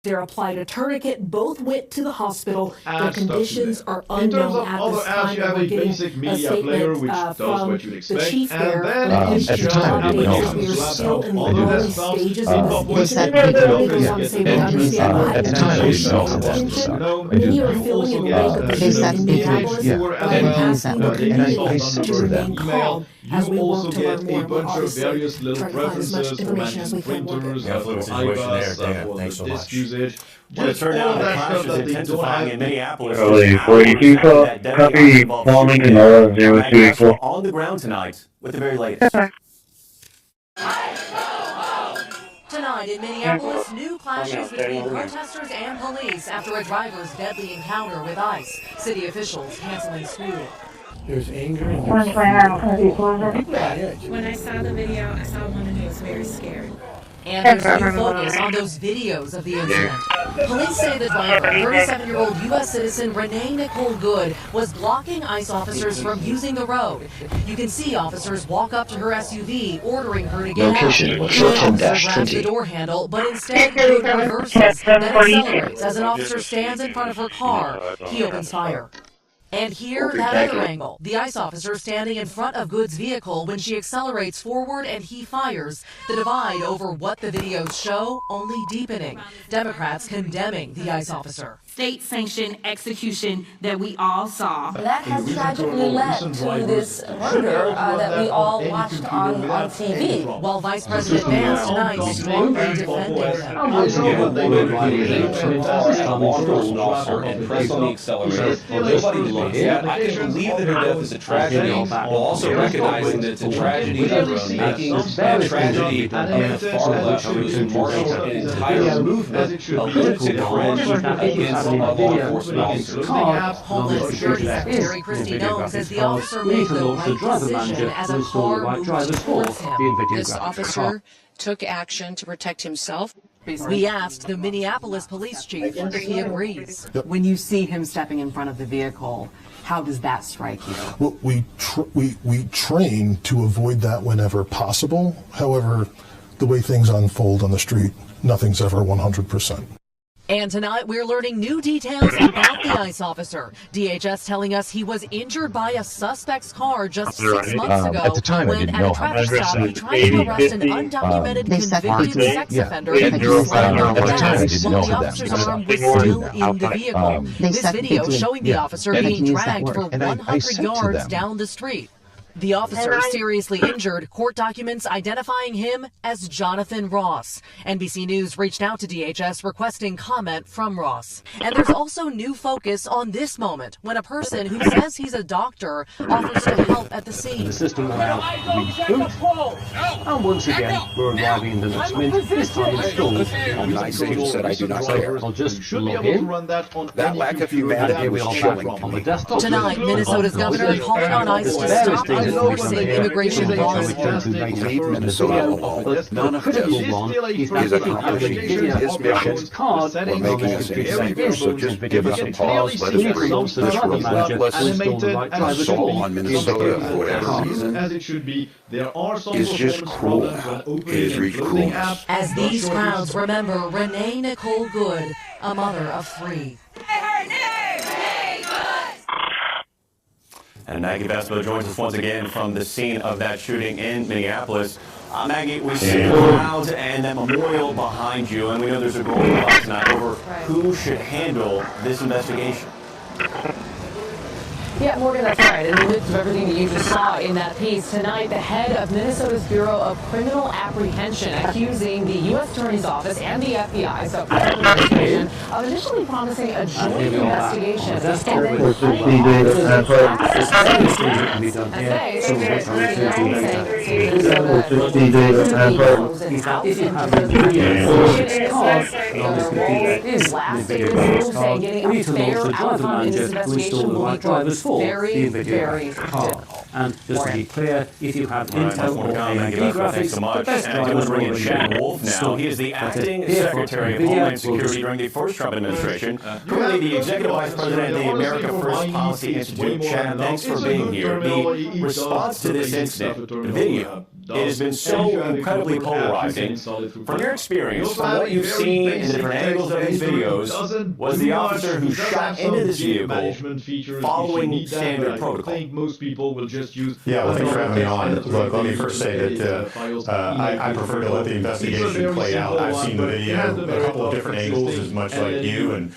They're applied a tourniquet, both went to the hospital. Their And conditions stuff are in terms unknown of at other this apps, time. you have We're a getting basic a media player statement which does from what you'd the expect, chief and there. then At the time, I didn't know about We're this. still in the other early desktops, stages in of Corpus, this At incident. the time, I didn't know about this. Many are feeling in the wake of the shooting in Minneapolis, but I'm asking the community to remain calm as we work to learn more. We're obviously trying to find as much information as we can. Yeah, fluid situation there, Dana. Thanks so much. Well, it turned out the crash is intensifying in Minneapolis. Charlie 42, copy, bombing and 0284. On the ground tonight with the very latest. Tonight in Minneapolis, new clashes between protesters and police after a driver's deadly encounter with ICE. City officials canceling school. There's anger and When I saw the video, I saw one who was very scared. And there's new focus on those videos of the incident. Police say the driver, 37-year-old U.S. citizen Renee Nicole Good, was blocking ICE officers from using the road. You can see officers walk up to her SUV, ordering her to get Location, out. short The 10 officer grabs the door handle, but instead Good reverses, then accelerates as an officer stands in front of her car. He opens fire. And here, that other angle. The ICE officer standing in front of Good's vehicle when she accelerates forward and he fires. The divide over what the videos show only deepening. Democrats condemning the ICE officer. State-sanctioned execution that we all saw. That has tragically led to this murder that we all watched on TV. While Vice President Vance tonight strongly defending them. I can believe that her death is a tragedy, while also recognizing that it's a tragedy of her own making, a tragedy of far left who's marshaled an entire movement, a limited fringe against law enforcement officers. Homeland Security Secretary Christi says the officer made the right decision as a car moved towards him. This officer took action to protect himself. We asked the Minneapolis police chief if he agrees. When you see him stepping in front of the vehicle, how does that strike you? Well, we train to avoid that whenever possible. However, the way things unfold on the street, nothing's ever 100%. And tonight we're learning new details about the ICE officer. DHS telling us he was injured by a suspect's car just 6 months ago. At the time, I when didn't at know a traffic stop he tried to arrest an undocumented convicted sex offender who slammed on the gas while the officer's arm was still in the vehicle. This video showing the officer being dragged for 100 yards down the street. The officer seriously injured, court documents identifying him as Jonathan Ross. NBC News reached out to DHS requesting comment from Ross. And there's also new focus on this moment when a person who says he's a doctor offers to help at the scene. The system allows reboot, and once again we're arriving in the next minute, this time installed on the said I do not care. I'll just log in. That lack of humanity was chilling on the desktop. Tonight, Minnesota's governor calling on ICE to stop enforcing immigration laws. None of this is accomplishing his mission or making us any safer. So just give us a pause, let us breathe. This relentless assault on Minnesota, for whatever reason, is just cruel. It has reached cruelness. As these crowds remember Renee Nicole Good, a mother of 3. And Maggie Vespa joins us once again from the scene of that shooting in Minneapolis. Maggie, we see the crowds and that memorial behind you, and we know there's a growing debate tonight over who should handle this investigation. Yeah, Morgan, that's right. In the midst of everything that you just saw in that piece, tonight the head of Minnesota's Bureau of Criminal Apprehension accusing the U.S. Attorney's Office and the FBI, so administration, of initially promising a joint investigation. Very, very hard. And just to be clear, if you have intel or AMD graphics, so much. And I want to bring in Shannon Wolf now. He is the acting Secretary of Homeland Security during the first Trump administration. Currently the Executive Vice President of the America First Policy Institute. Shannon, thanks for being here. The response to this incident, the video, it has been so incredibly polarizing. From your experience, from what you've seen in the different angles of these videos, was the officer who shot into this vehicle following standard protocol? Yeah, well, thanks for having me on. Look, let me first say that I prefer to let the investigation play out. I've seen the video, a couple of different angles, as much like you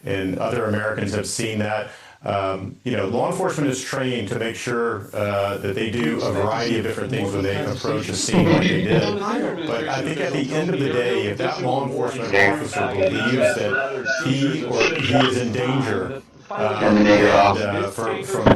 and other Americans have seen that. Law enforcement is trained to make sure that they do a variety of different things when they approach a scene like they did. But I think at the end of the day, if that law enforcement officer believes that he is in danger, from a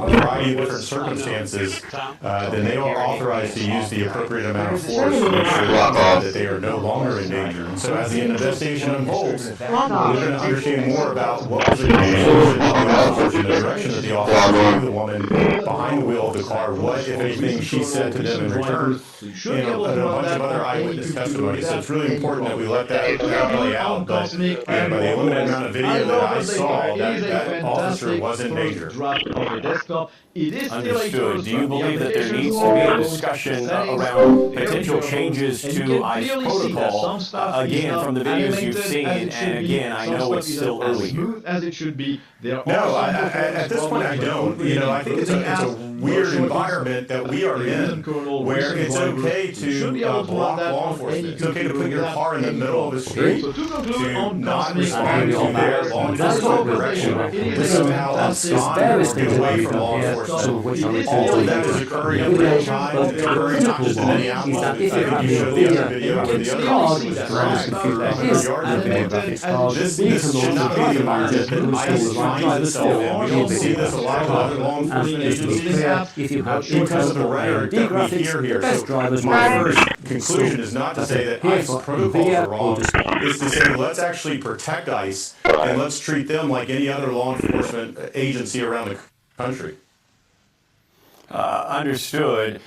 variety of different circumstances, then they are authorized to use the appropriate amount of force to make sure that they are no longer in danger. And so as the investigation unfolds, we're going to understand more about what was the officers in the direction that the officer threw the woman behind the wheel of the car, what, if anything, she said to them in return, and a bunch of other eyewitness testimony. So it's really important that we let that play out. But by the limited amount of video that I saw, that officer was in danger. Understood. Do you believe that there needs to be a discussion around potential changes to ICE protocol? Again, from the videos you've seen, and again, I know it's still early. No, at this point I don't. I think it's a weird environment that we are in, where it's okay to block law enforcement. It's okay to put your car in the middle of the street, to not respond to their law enforcement direction, to somehow abscond or get away from law enforcement. All of that is occurring in real time. It's occurring not just in Minneapolis. I think you showed the other video where the other officer was dragged 100 yards away. This should not be the environment that ICE finds itself in. We don't see this a lot of other law enforcement agencies because of the rhetoric that we hear here. So my first conclusion is not to say that ICE protocols are wrong. It's to say let's actually protect ICE and let's treat them like any other law enforcement agency around the country. Understood.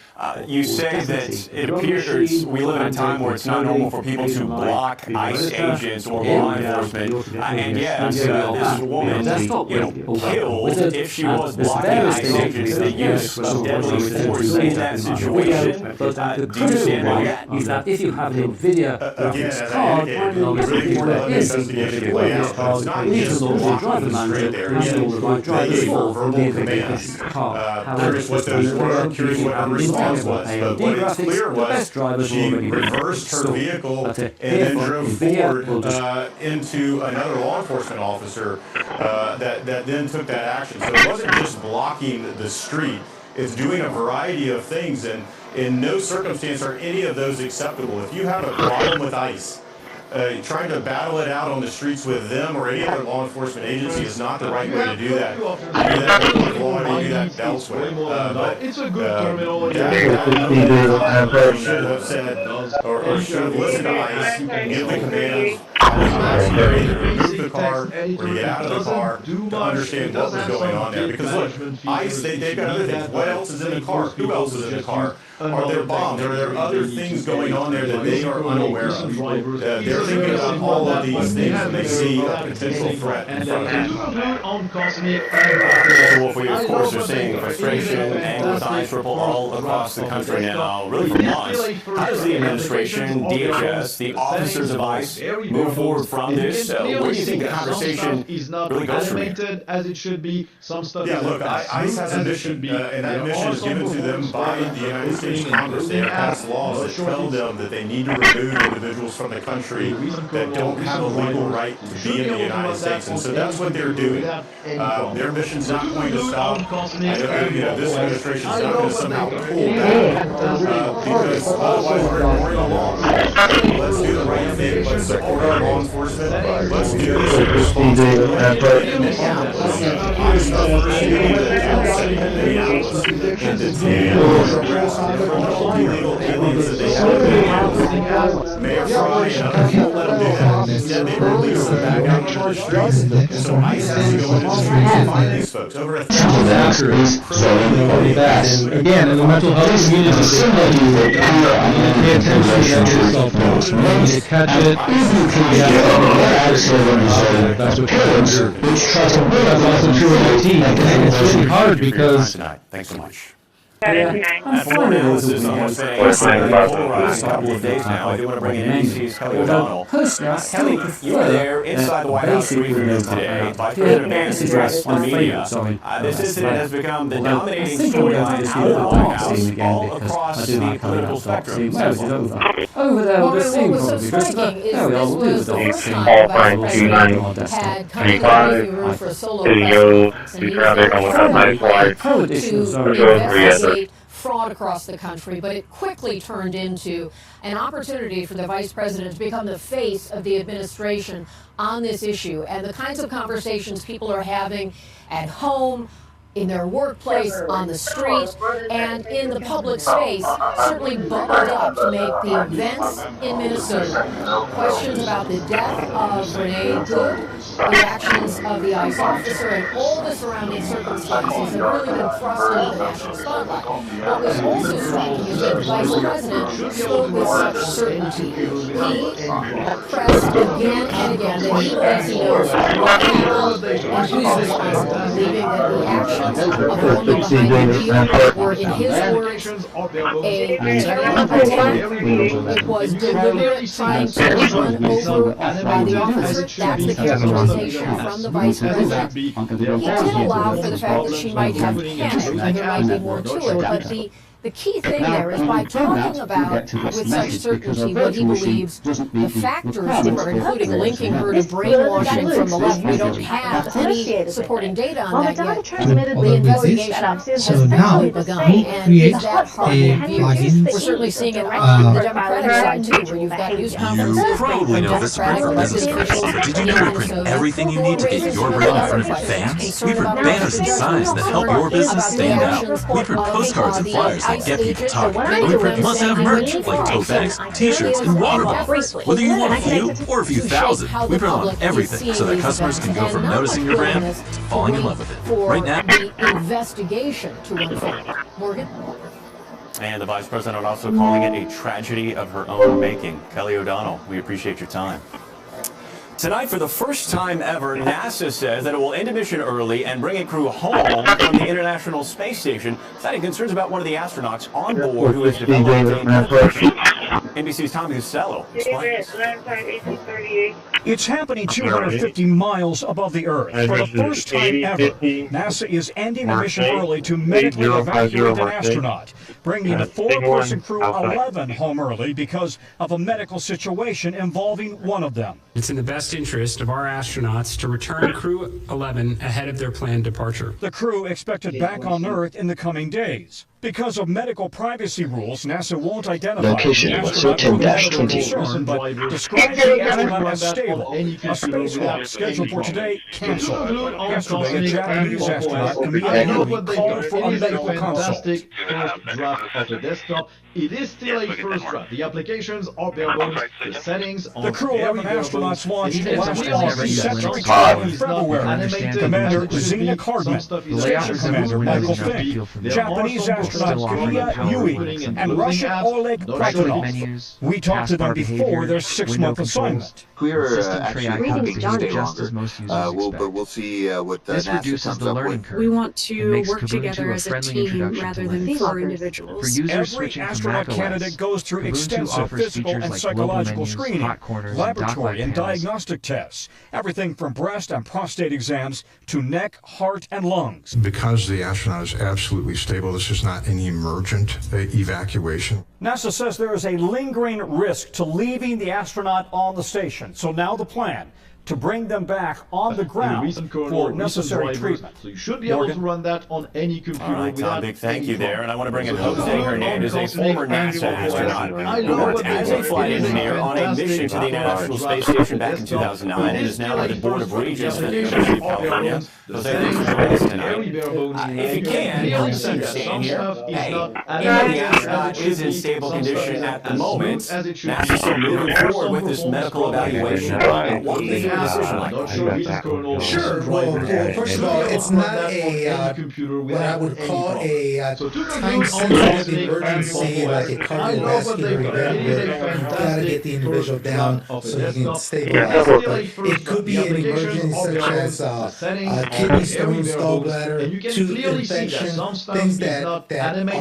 You say that it appears we live in a time where it's not normal for people to block ICE agents or law enforcement. And yes, this woman, killed if she was blocking ICE agents. The use of deadly force in that situation. Do you stand by that? Is that if you have a video of this car, really important investigation play out. It's not just blocking them straight there. They gave her verbal commands. Curious what those were. Curious what her response was. But what is clear was she reversed her vehicle and then drove forward into another law enforcement officer that then took that action. So it wasn't just blocking the street. It's doing a variety of things, and in no circumstance are any of those acceptable. If you have a problem with ICE, trying to battle it out on the streets with them or any other law enforcement agency is not the right way to do that. You do that with law and you do that elsewhere. But it's a good terminology. Should have said, or should have listened to ICE, give the commands, either remove the car or to get out of the car to understand what was going on there. Because look, ICE, they've got other things. What else is in the car? Who else is in the car? Are there bombs? Are there other things going on there that they are unaware of? They're thinking about all of these things and they see a potential threat in front of them. Wolf, we of course are seeing frustration and with ICE ripple all across the country now, really for months. How does the administration, DHS, the officers of ICE move forward from this? Where do you think the conversation really goes from here? Yeah, look, ICE has a mission, and that mission is given to them by the United States Congress. They have passed laws that tell them that they need to remove individuals from the country that don't have a legal right to be in the United States. And so that's what they're doing. Their mission's not going to stop. This administration is not going to somehow pull back because otherwise we're ignoring the law. Let's do the right thing. Let's support our law enforcement. Let's do this in responsible way. In Minneapolis, ICE the first city that set in Minneapolis and detain or arrest criminal illegal aliens that they have in Minneapolis. Mayor Fry and others won't let them do that. Instead, they release them back out into the streets. And so ICE has to go into the streets and find these folks. Over 1,000 criminal that. And again, in the mental health community, pay attention to cell phones. When you catch it, that's what you're. That's also true in IT. And it's really hard because. Thanks so much. And Florida is somewhat polarized couple of days now. I do want to bring in NBC's Kelly O'Donnell. Kelly, you were there inside the White House briefing room today. Vice President Vance addressed the media. This incident has become the dominating storyline out of the White House all across the political spectrum. Over there with the scene probably, Christopher. There we are, we'll do the dog scene. All fine, 295, video, to traffic on that nice wide. Investigate fraud across the country, but it quickly turned into an opportunity for the vice president to become the face of the administration on this issue. And the kinds of conversations people are having at home, in their workplace, on the street, and in the public space certainly bubbled up to make the events in Minnesota. Questions about the death of Renee Good, the actions of the ICE officer, and all the surrounding circumstances have really been thrust into the national spotlight. What was also striking is that the vice president spoke with such certainty. He pressed again and again that he believes he knows what happened and who's responsible, believing that the actions of the woman behind the wheel were, in his words, a terror attack. It was deliberate trying to run over by the officer. That's the characterization from the vice president. He did allow for the fact that she might have panicked, and there might be more to it, but the key thing there is by talking about with such certainty what he believes the factors were, including linking her to brainwashing from the left. We don't have any supporting data on that yet. The investigation has barely begun, and is that hard to view? We're certainly seeing it on the Democratic side too, where you've got news conferences. You probably know this about our business cards, but did you know we print everything you need to get your brand in front of your fans? We print banners and signs that help your business stand out. We print postcards and flyers that get people talking. We print must-have merch like tote bags, t-shirts, and water bottles. Whether you want a few or a few thousand, we print on everything so that customers can go from noticing your brand to falling in love with it. Right now, the investigation to unfold. Morgan? And the vice president also calling it a tragedy of her own making. Kelly O'Donnell, we appreciate your time. Tonight, for the first time ever, NASA says that it will end a mission early and bring a crew home from the International Space Station, citing concerns about one of the astronauts on board who has developed a medication. NBC's Tommy Costello explains. It's happening 250 miles above the Earth. For the first time ever, NASA is ending the mission early to medically evacuate an astronaut, bringing the four-person crew 11 home early because of a medical situation involving one of them. It's in the best interest of our astronauts to return Crew 11 ahead of their planned departure. The crew expected back on Earth in the coming days. Because of medical privacy rules, NASA won't identify Location the astronaut 10-20. but describes the astronaut as stable. A spacewalk scheduled for today canceled. Yesterday, a Japanese astronaut immediately called for a medical consult. It is still a first draft. The applications are bare bones. The settings are the crew 11 astronauts launched last August, set to return in February. Commander Zena Cardman, Station Commander Michael Fink, Japanese astronaut Kiria Yui, and Russian Oleg Platonov. We talked to them before their 6-month assignment. We're actually having to stay longer, but we'll see what this reduces the learning curve. We want to work together as a team rather than 4 individuals. Every astronaut candidate goes through extensive physical and psychological screening, laboratory and diagnostic tests, everything from breast and prostate exams to neck, heart, and lungs. Because the astronaut is absolutely stable, this is not an emergent evacuation. NASA says there is a lingering risk to leaving the astronaut on the station. So now the plan, to bring them back on the ground for necessary treatment. So you should be able to run that on any computer. All right, Tom, big thank you there. And I want to bring in Jose Hernandez, a former NASA astronaut who worked as a flight engineer on a mission to the International Space Station back in 2009 and is now on the Board of Regents for the University of California. Jose, thanks for joining us tonight. If you can, help us understand here. Hey, even though the astronaut is in stable condition at the moment, NASA's still moving forward with this medical evaluation. What do you a decision like that? Sure. Well, first of all, it's not a what I would call a time-sensitive emergency like a cardiovascular event where you've got to get the individual down so you can stabilize it. But it could be an emergency such as kidney stones, gallbladder, tooth infection, things that are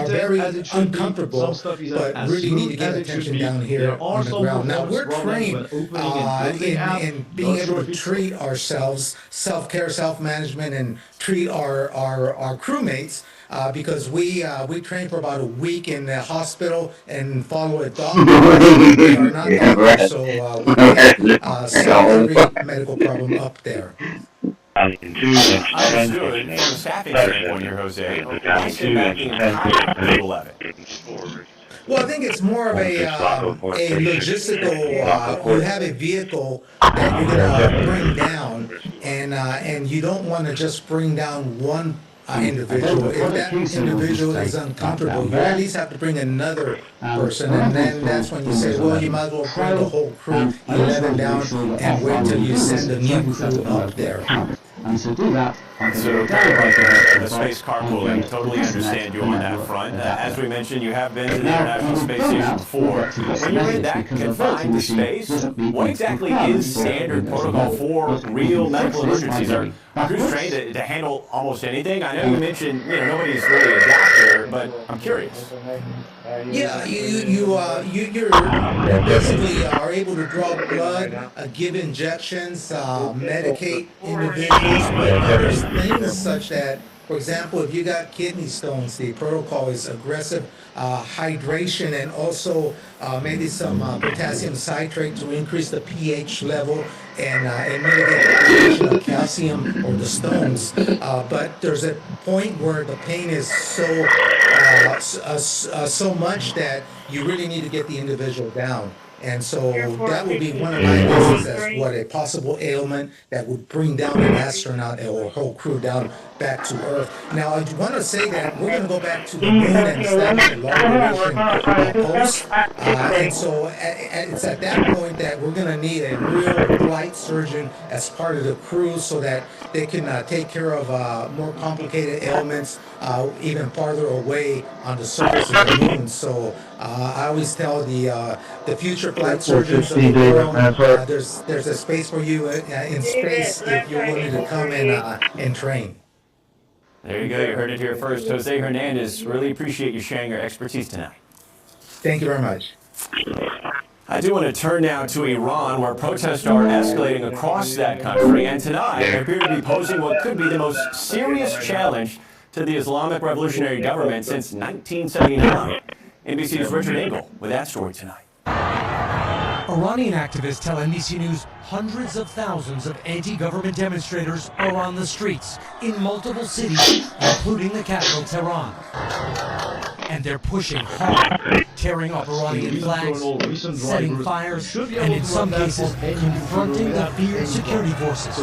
very uncomfortable, but really need to get attention down here on the ground. Now, we're trained in being able to treat ourselves, self-care, self-management, and treat our crewmates because we train for about a week in the hospital and follow a doctor. We are not doctors, so we can't solve every medical problem up there. Understood. From a staffing standpoint here, Jose, why should that be higher than 11? Well, I think it's more of a logistical. You have a vehicle that you're going to bring down, and you don't want to just bring down one individual. If that individual is uncomfortable, you at least have to bring another person, and then that's when you say, well, you might as well bring the whole crew, 11 down, and wait till you send a new crew up there. And so do that. So the space carpooling, totally understand you on that front. As we mentioned, you have been to the International Space Station before. When you're in that confined space, what exactly is standard protocol for real medical emergencies? Are crews trained to handle almost anything? I know you mentioned nobody's really a doctor, but I'm curious. Yeah, you're basically are able to draw blood, give injections, medicate individuals, but there's things such that, for example, if you got kidney stones, the protocol is aggressive hydration and also maybe some potassium citrate to increase the pH level and mitigate the formation of calcium or the stones. But there's a point where the pain is so much that you really need to get the individual down. And so that would be one of my guesses as what a possible ailment that would bring down an astronaut or a whole crew down back to Earth. Now, I want to say that we're going to go back to the moon and establish a long-duration pulse. And so it's at that point that we're going to need a real flight surgeon as part of the crew so that they can take care of more complicated ailments even farther away on the surface of the moon. So I always tell the future flight surgeons of the world, there's a space for you in space if you're willing to come and train. There you go. You heard it here first. Jose Hernandez, really appreciate you sharing your expertise tonight. Thank you very much. I do want to turn now to Iran, where protests are escalating across that country, and tonight they appear to be posing what could be the most serious challenge to the Islamic Revolutionary Government since 1979. NBC's Richard Engel with that story tonight. Iranian activists tell NBC News hundreds of thousands of anti-government demonstrators are on the streets in multiple cities, including the capital, Tehran. And they're pushing hard, tearing up Iranian flags, setting fires, and in some cases, confronting the feared security forces.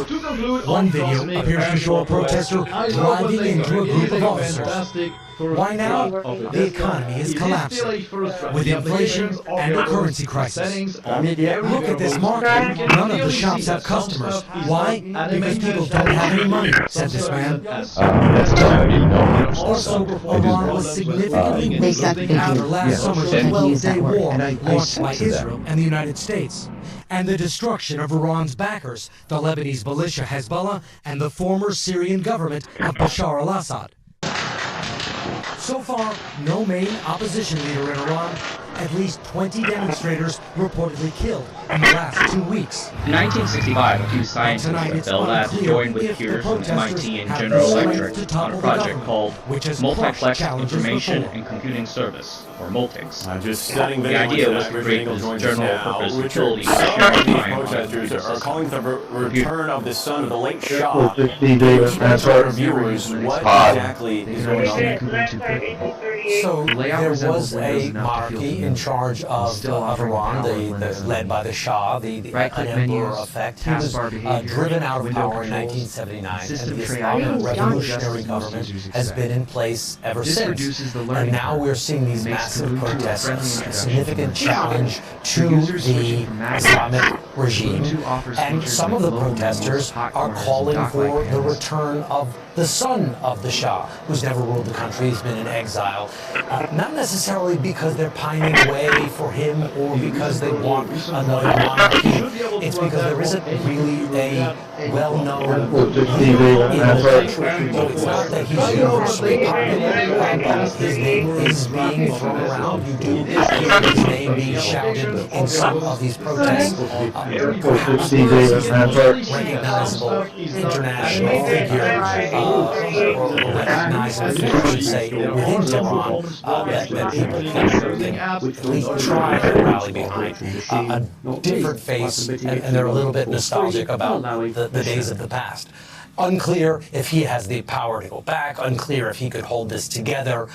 One video appears to show a protester driving into a group of officers. Why now? The economy is collapsing, with inflation and a currency crisis. Look at this market. None of the shops have customers. Why? Because people don't have any money, said this man. Also, Iran was significantly weakened after last summer's 12-day war launched by Israel and the United States, and the destruction of Iran's backers, the Lebanese militia Hezbollah and the former Syrian government of Bashar al-Assad. So far, no main opposition leader in Iran. At least 20 demonstrators reportedly killed in the last 2 weeks. In 1965, a few scientists at Bell Labs joined with peers from MIT and General Electric on a project called Multiplex Information and Computing Service, or MULTICS. The idea was to create this general-purpose utility to share time. Protesters are calling for the return of the son of the late Shah. Explain to our viewers what exactly is going on. So there was a monarchy in charge of Iran, led by the Shah, the Emperor effect. He was driven out of power in 1979, and the Islamic Revolutionary Government has been in place ever since. And now we're seeing these massive protests, a significant challenge to the Islamic regime, and some of the protesters are calling for the return of the son of the Shah, who's never ruled the country, he's been in exile. Not necessarily because they're pining away for him or because they want another monarchy. It's because there isn't really a well-known leader in the country. So it's not that he's universally popular, but his name is being thrown around. You do hear his name being shouted in some of these protests. Perhaps he's a recognizable international figure, or recognizable figure, I should say, within Tehran, that people can at least try to rally behind. A different face, and they're a little bit nostalgic about the days of the past. Unclear if he has the power to go back, unclear if he could hold this together.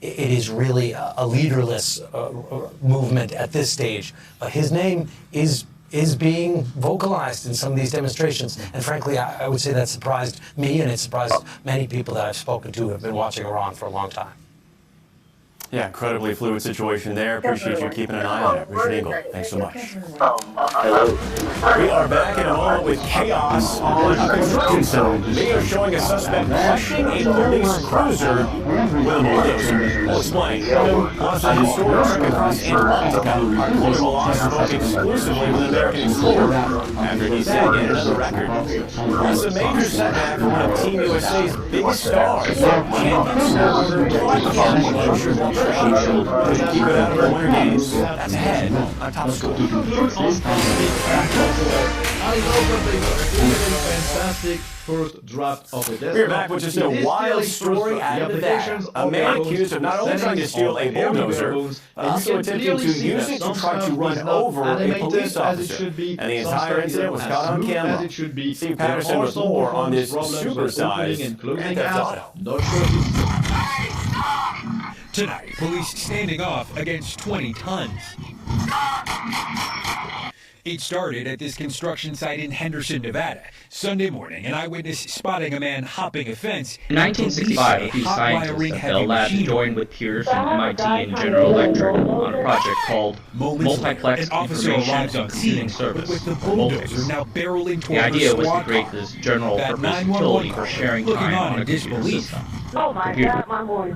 It is really a leaderless movement at this stage, but his name is being vocalized in some of these demonstrations. And frankly, I would say that surprised me, and it surprised many people that I've spoken to who have been watching Iran for a long time. Yeah, incredibly fluid situation there. Appreciate you keeping an eye on it. Richard Engel, thanks so much. We are back in a moment with chaos on a construction zone. Video showing a suspect pushing a police cruiser with a bulldozer. We'll explain. Also, a historic trip across Antarctica. Our political law spoke exclusively with American Explorer after he set yet another record. Plus, a major setback for one of Team USA's biggest stars. Champion snowboarder keep it out of our winter games. That's ahead on Top Score. Fantastic first draft of the desktop. We're back with just a wild story out of Nevada. A man accused of not only trying to steal a bulldozer, but also attempting to use it to try to run over a police officer. And the entire incident was caught on camera. Steve Patterson with more on this supersized Grand Theft Auto. Tonight, police standing off against 20 tons. It started at this construction site in Henderson, Nevada. Sunday morning, an eyewitness spotting a man hopping a fence. In 1965, a few scientists at Bell Labs joined with peers from MIT and General Electric on a project called Multiplex Information and Computing Service, or MULTICS. The idea was to create this general-purpose utility for sharing time on a computer system. Oh my God, my voice.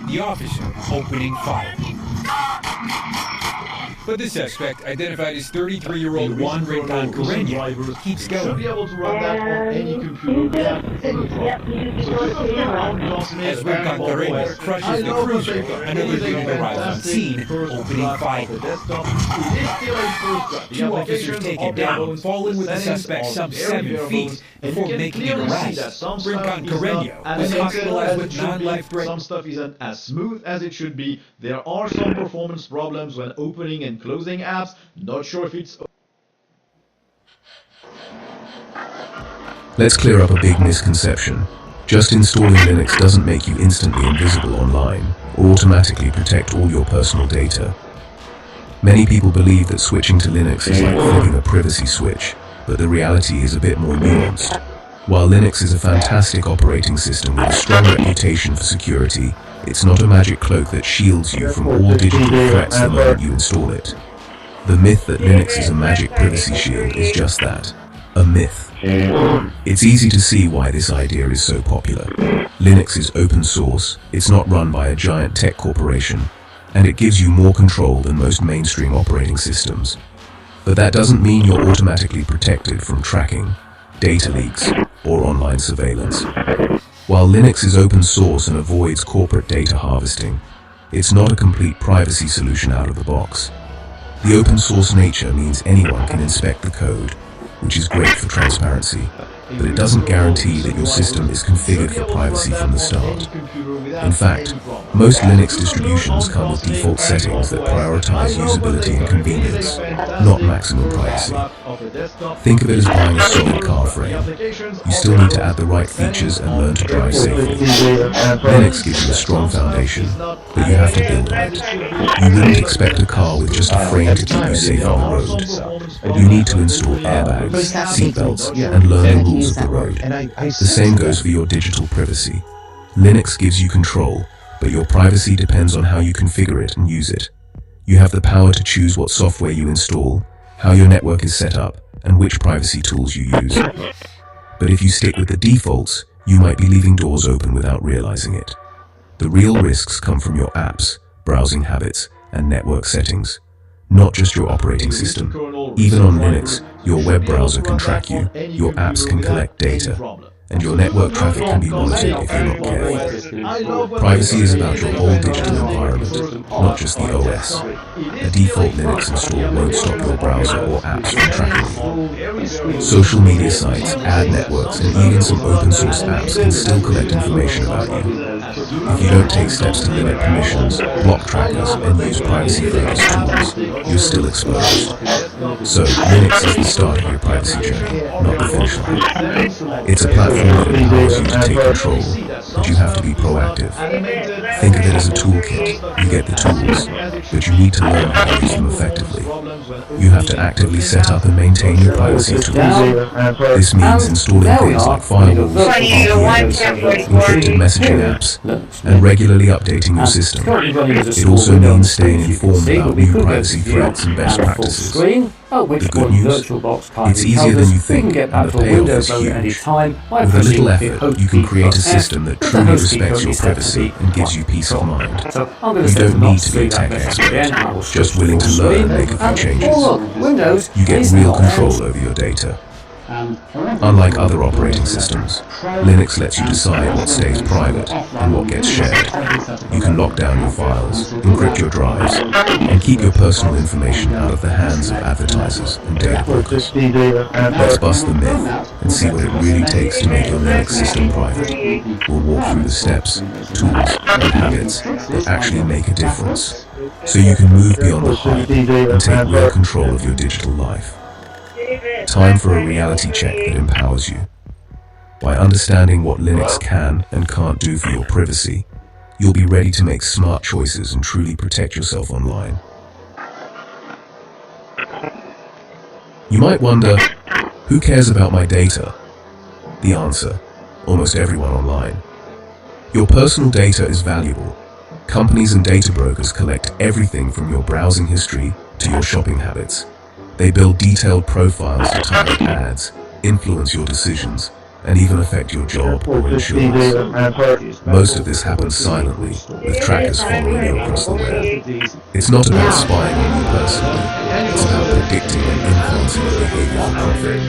The officer opening fire. But the suspect, identified as 33-year-old Juan Rincon Carreño, keeps going. Should be able to run that on any computer without any problem. As Rincon Carreño crushes the cruiser, another vehicle arrives on scene, opening fire. Two officers take it down, falling with the suspect some 7 feet before making an arrest. Rincon Carreño was hospitalized with non-life-threatening. Some stuff isn't as smooth as it should be. There are some performance problems when opening and closing apps. Not sure if it's... Let's clear up a big misconception. Just installing Linux doesn't make you instantly invisible online or automatically protect all your personal data. Many people believe that switching to Linux is like flipping a privacy switch, but the reality is a bit more nuanced. While Linux is a fantastic operating system with a strong reputation for security, it's not a magic cloak that shields you from all digital threats the moment you install it. The myth that Linux is a magic privacy shield is just that, a myth. It's easy to see why this idea is so popular. Linux is open source, it's not run by a giant tech corporation, and it gives you more control than most mainstream operating systems. But that doesn't mean you're automatically protected from tracking, data leaks, or online surveillance. While Linux is open source and avoids corporate data harvesting, it's not a complete privacy solution out of the box. The open source nature means anyone can inspect the code, which is great for transparency, but it doesn't guarantee that your system is configured for privacy from the start. In fact, most Linux distributions come with default settings that prioritize usability and convenience, not maximum privacy. Think of it as buying a solid car frame. You still need to add the right features and learn to drive safely. Linux gives you a strong foundation, but you have to build on it. You wouldn't expect a car with just a frame to keep you safe on the road. You need to install airbags, seatbelts, and learn the rules of the road. The same goes for your digital privacy. Linux gives you control, but your privacy depends on how you configure it and use it. You have the power to choose what software you install, how your network is set up, and which privacy tools you use. But if you stick with the defaults, you might be leaving doors open without realizing it. The real risks come from your apps, browsing habits, and network settings, not just your operating system. Even on Linux, your web browser can track you, your apps can collect data, and your network traffic can be monitored if you're not careful. Privacy is about your whole digital environment, not just the OS. A default Linux install won't stop your browser or apps from tracking you. Social media sites, ad networks, and even some open source apps can still collect information about you. If you don't take steps to limit permissions, block trackers, and use privacy-focused tools, you're still exposed. So, Linux is the start of your privacy journey, not the finish line. It's a platform that empowers you to take control, but you have to be proactive. Think of it as a toolkit. You get the tools, but you need to learn how to use them effectively. You have to actively set up and maintain your privacy tools. This means installing things like firewalls, VPNs, encrypted messaging apps, and regularly updating your system. It also means staying informed about new privacy threats and best practices. The good news? It's easier than you think, and the payoff is huge. With a little effort, you can create a system that truly respects your privacy and gives you peace of mind. You don't need to be a tech expert, just willing to learn and make a few changes. You get real control over your data. Unlike other operating systems, Linux lets you decide what stays private and what gets shared. You can lock down your files, encrypt your drives, and keep your personal information out of the hands of advertisers and data brokers. Let's bust the myth and see what it really takes to make your Linux system private. We'll walk through the steps, tools, and habits that actually make a difference, so you can move beyond the hype and take real control of your digital life. Time for a reality check that empowers you. By understanding what Linux can and can't do for your privacy, you'll be ready to make smart choices and truly protect yourself online. You might wonder, who cares about my data? The answer, almost everyone online. Your personal data is valuable. Companies and data brokers collect everything from your browsing history to your shopping habits. They build detailed profiles to target ads, influence your decisions, and even affect your job or insurance. Most of this happens silently, with trackers following you across the web. It's not about spying on you personally, it's about predicting and influencing your behavior for profit.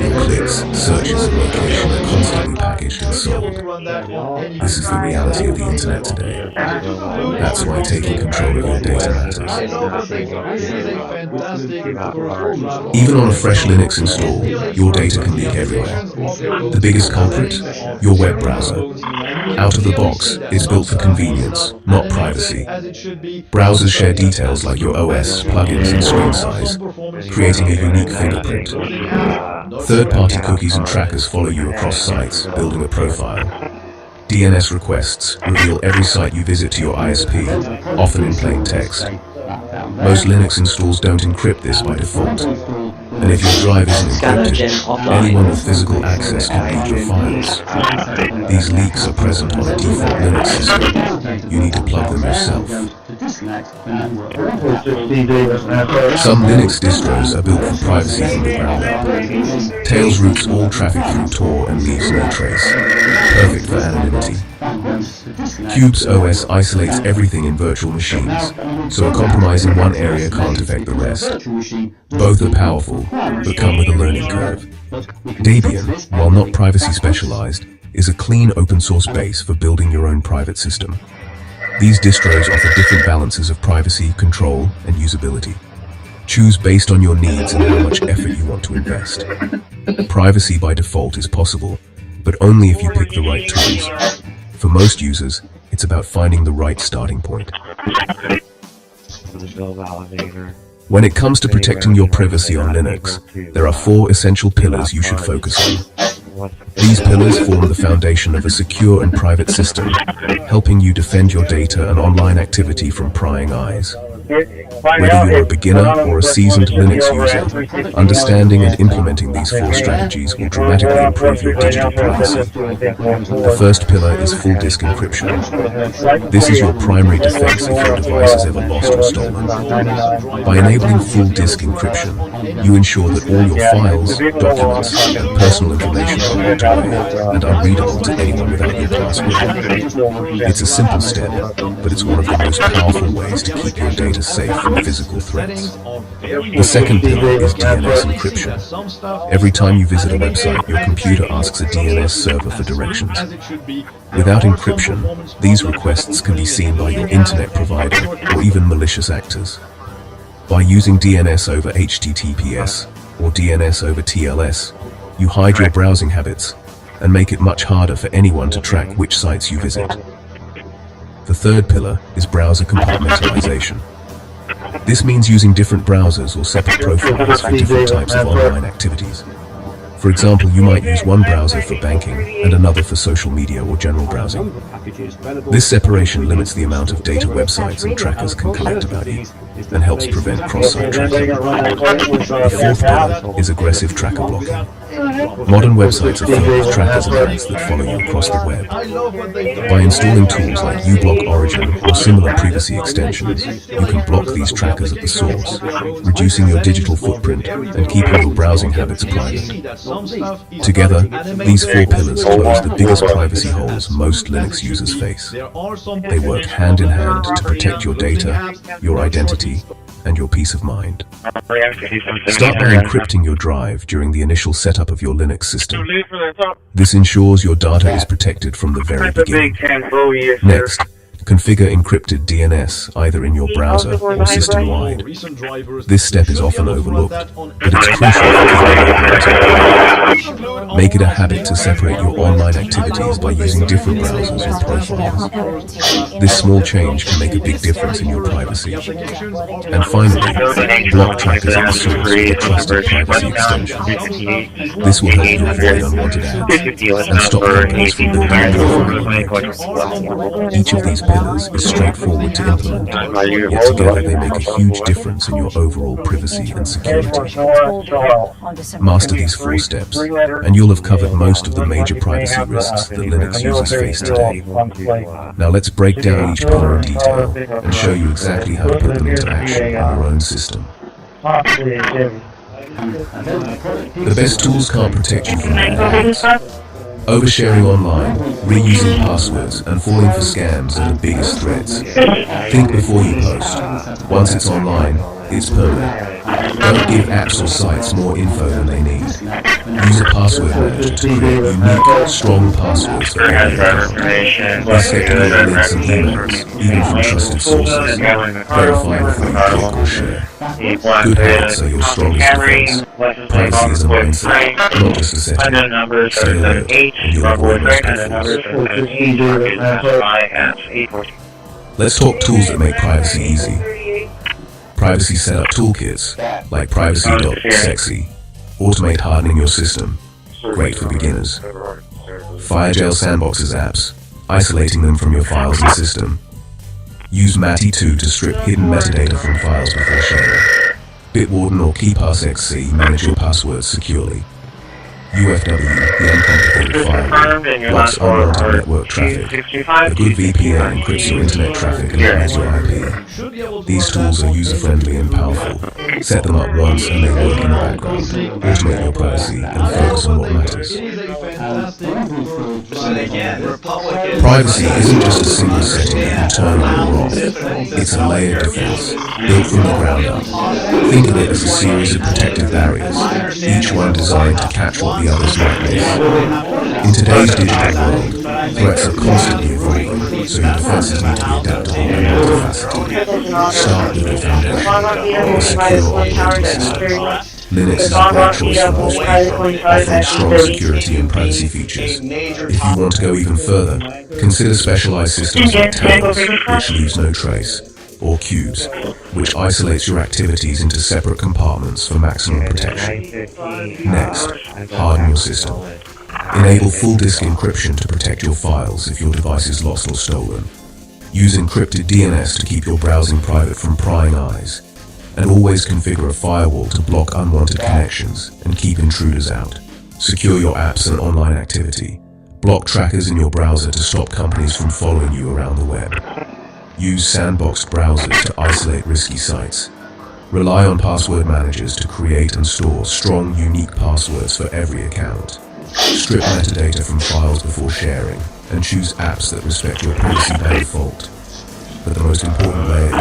Your clicks, searches, and location are constantly packaged and sold. This is the reality of the internet today. That's why taking control of your data matters. Even on a fresh Linux install, your data can leak everywhere. The biggest culprit? Your web browser. Out of the box, it's built for convenience, not privacy. Browsers share details like your OS, plugins, and screen size, creating a unique fingerprint. Third-party cookies and trackers follow you across sites, building a profile. DNS requests reveal every site you visit to your ISP, often in plain text. Most Linux installs don't encrypt this by default. And if your drive isn't encrypted, anyone with physical access can read your files. These leaks are present on a default Linux system. You need to plug them yourself. Some Linux distros are built for privacy from the ground up. Tails routes all traffic through Tor and leaves no trace. Perfect for anonymity. Cube's OS isolates everything in virtual machines, so a compromise in one area can't affect the rest. Both are powerful, but come with a learning curve. Debian, while not privacy specialized, is a clean open source base for building your own private system. These distros offer different balances of privacy, control, and usability. Choose based on your needs and how much effort you want to invest. Privacy by default is possible, but only if you pick the right tools. For most users, it's about finding the right starting point. When it comes to protecting your privacy on Linux, there are 4 essential pillars you should focus on. These pillars form the foundation of a secure and private system, helping you defend your data and online activity from prying eyes. Whether you're a beginner or a seasoned Linux user, understanding and implementing these 4 strategies will dramatically improve your digital privacy. The first pillar is full disk encryption. This is your primary defense if your device is ever lost or stolen. By enabling full disk encryption, you ensure that all your files, documents, and personal information are locked away and unreadable to anyone without your password. It's a simple step, but it's one of the most powerful ways to keep your data safe from physical threats. The second pillar is DNS encryption. Every time you visit a website, your computer asks a DNS server for directions. Without encryption, these requests can be seen by your internet provider or even malicious actors. By using DNS over HTTPS or DNS over TLS, you hide your browsing habits and make it much harder for anyone to track which sites you visit. The third pillar is browser compartmentalization. This means using different browsers or separate profiles for different types of online activities. For example, you might use one browser for banking and another for social media or general browsing. This separation limits the amount of data websites and trackers can collect about you and helps prevent cross-site tracking. The fourth pillar is aggressive tracker blocking. Modern websites are filled with trackers and ads that follow you across the web. By installing tools like uBlock Origin or similar privacy extensions, you can block these trackers at the source, reducing your digital footprint and keeping your browsing habits private. Together, these 4 pillars close the biggest privacy holes most Linux users face. They work hand in hand to protect your data, your identity, and your peace of mind. Start by encrypting your drive during the initial setup of your Linux system. This ensures your data is protected from the very beginning. Next, configure encrypted DNS either in your browser or system-wide. This step is often overlooked, but it's crucial for keeping your browser. Make it a habit to separate your online activities by using different browsers or profiles. This small change can make a big difference in your privacy. And finally, block trackers at the source with a trusted privacy extension. This will help you avoid unwanted ads and stop companies from building a profile. Each of these pillars is straightforward to implement, yet together they make a huge difference in your overall privacy and security. Master these 4 steps, and you'll have covered most of the major privacy risks that Linux users face today. Now let's break down each pillar in detail and show you exactly how to put them into action on your own system. The best tools can't protect you from attacks. Oversharing online, reusing passwords, and falling for scams are the biggest threats. Think before you post. Once it's online, it's permanent. Don't give apps or sites more info than they need. Use a password manager to create unique, strong passwords for every account. Respect your links and emails, even from trusted sources. Verify before you click or share. Good habits are your strongest defense. Privacy is a mindset, not just a setting. Stay alert, and you'll avoid most pitfalls. Let's talk tools that make privacy easy. Privacy setup toolkits, like privacy.sexy, automate hardening your system, great for beginners. FireJail sandboxes apps, isolating them from your files and system. Use Mati2 to strip hidden metadata from files before sharing. Bitwarden or KeePassXC manage your passwords securely. UFW, the uncomplicated firewall, blocks unwanted network traffic. A good VPN encrypts your internet traffic and hides your IP. These tools are user-friendly and powerful. Set them up once and they work in the background. Automate your privacy and focus on what matters. Privacy isn't just a single setting you can turn on or off. It's a layered defense, built from the ground up. Think of it as a series of protective barriers, each one designed to catch what the others might miss. In today's digital world, threats are constantly evolving, so your defenses need to be adaptable and multifaceted. Start with a foundation, a secure operating system. Linux is a great choice for most people, offering strong security and privacy features. If you want to go even further, consider specialized systems like tails, which leaves no trace, or cubes, which isolates your activities into separate compartments for maximum protection. Next, harden your system. Enable full disk encryption to protect your files if your device is lost or stolen. Use encrypted DNS to keep your browsing private from prying eyes. And always configure a firewall to block unwanted connections and keep intruders out. Secure your apps and online activity. Block trackers in your browser to stop companies from following you around the web. Use sandboxed browsers to isolate risky sites. Rely on password managers to create and store strong, unique passwords for every account. Strip metadata from files before sharing, and choose apps that respect your privacy by default. But the most important layer is you,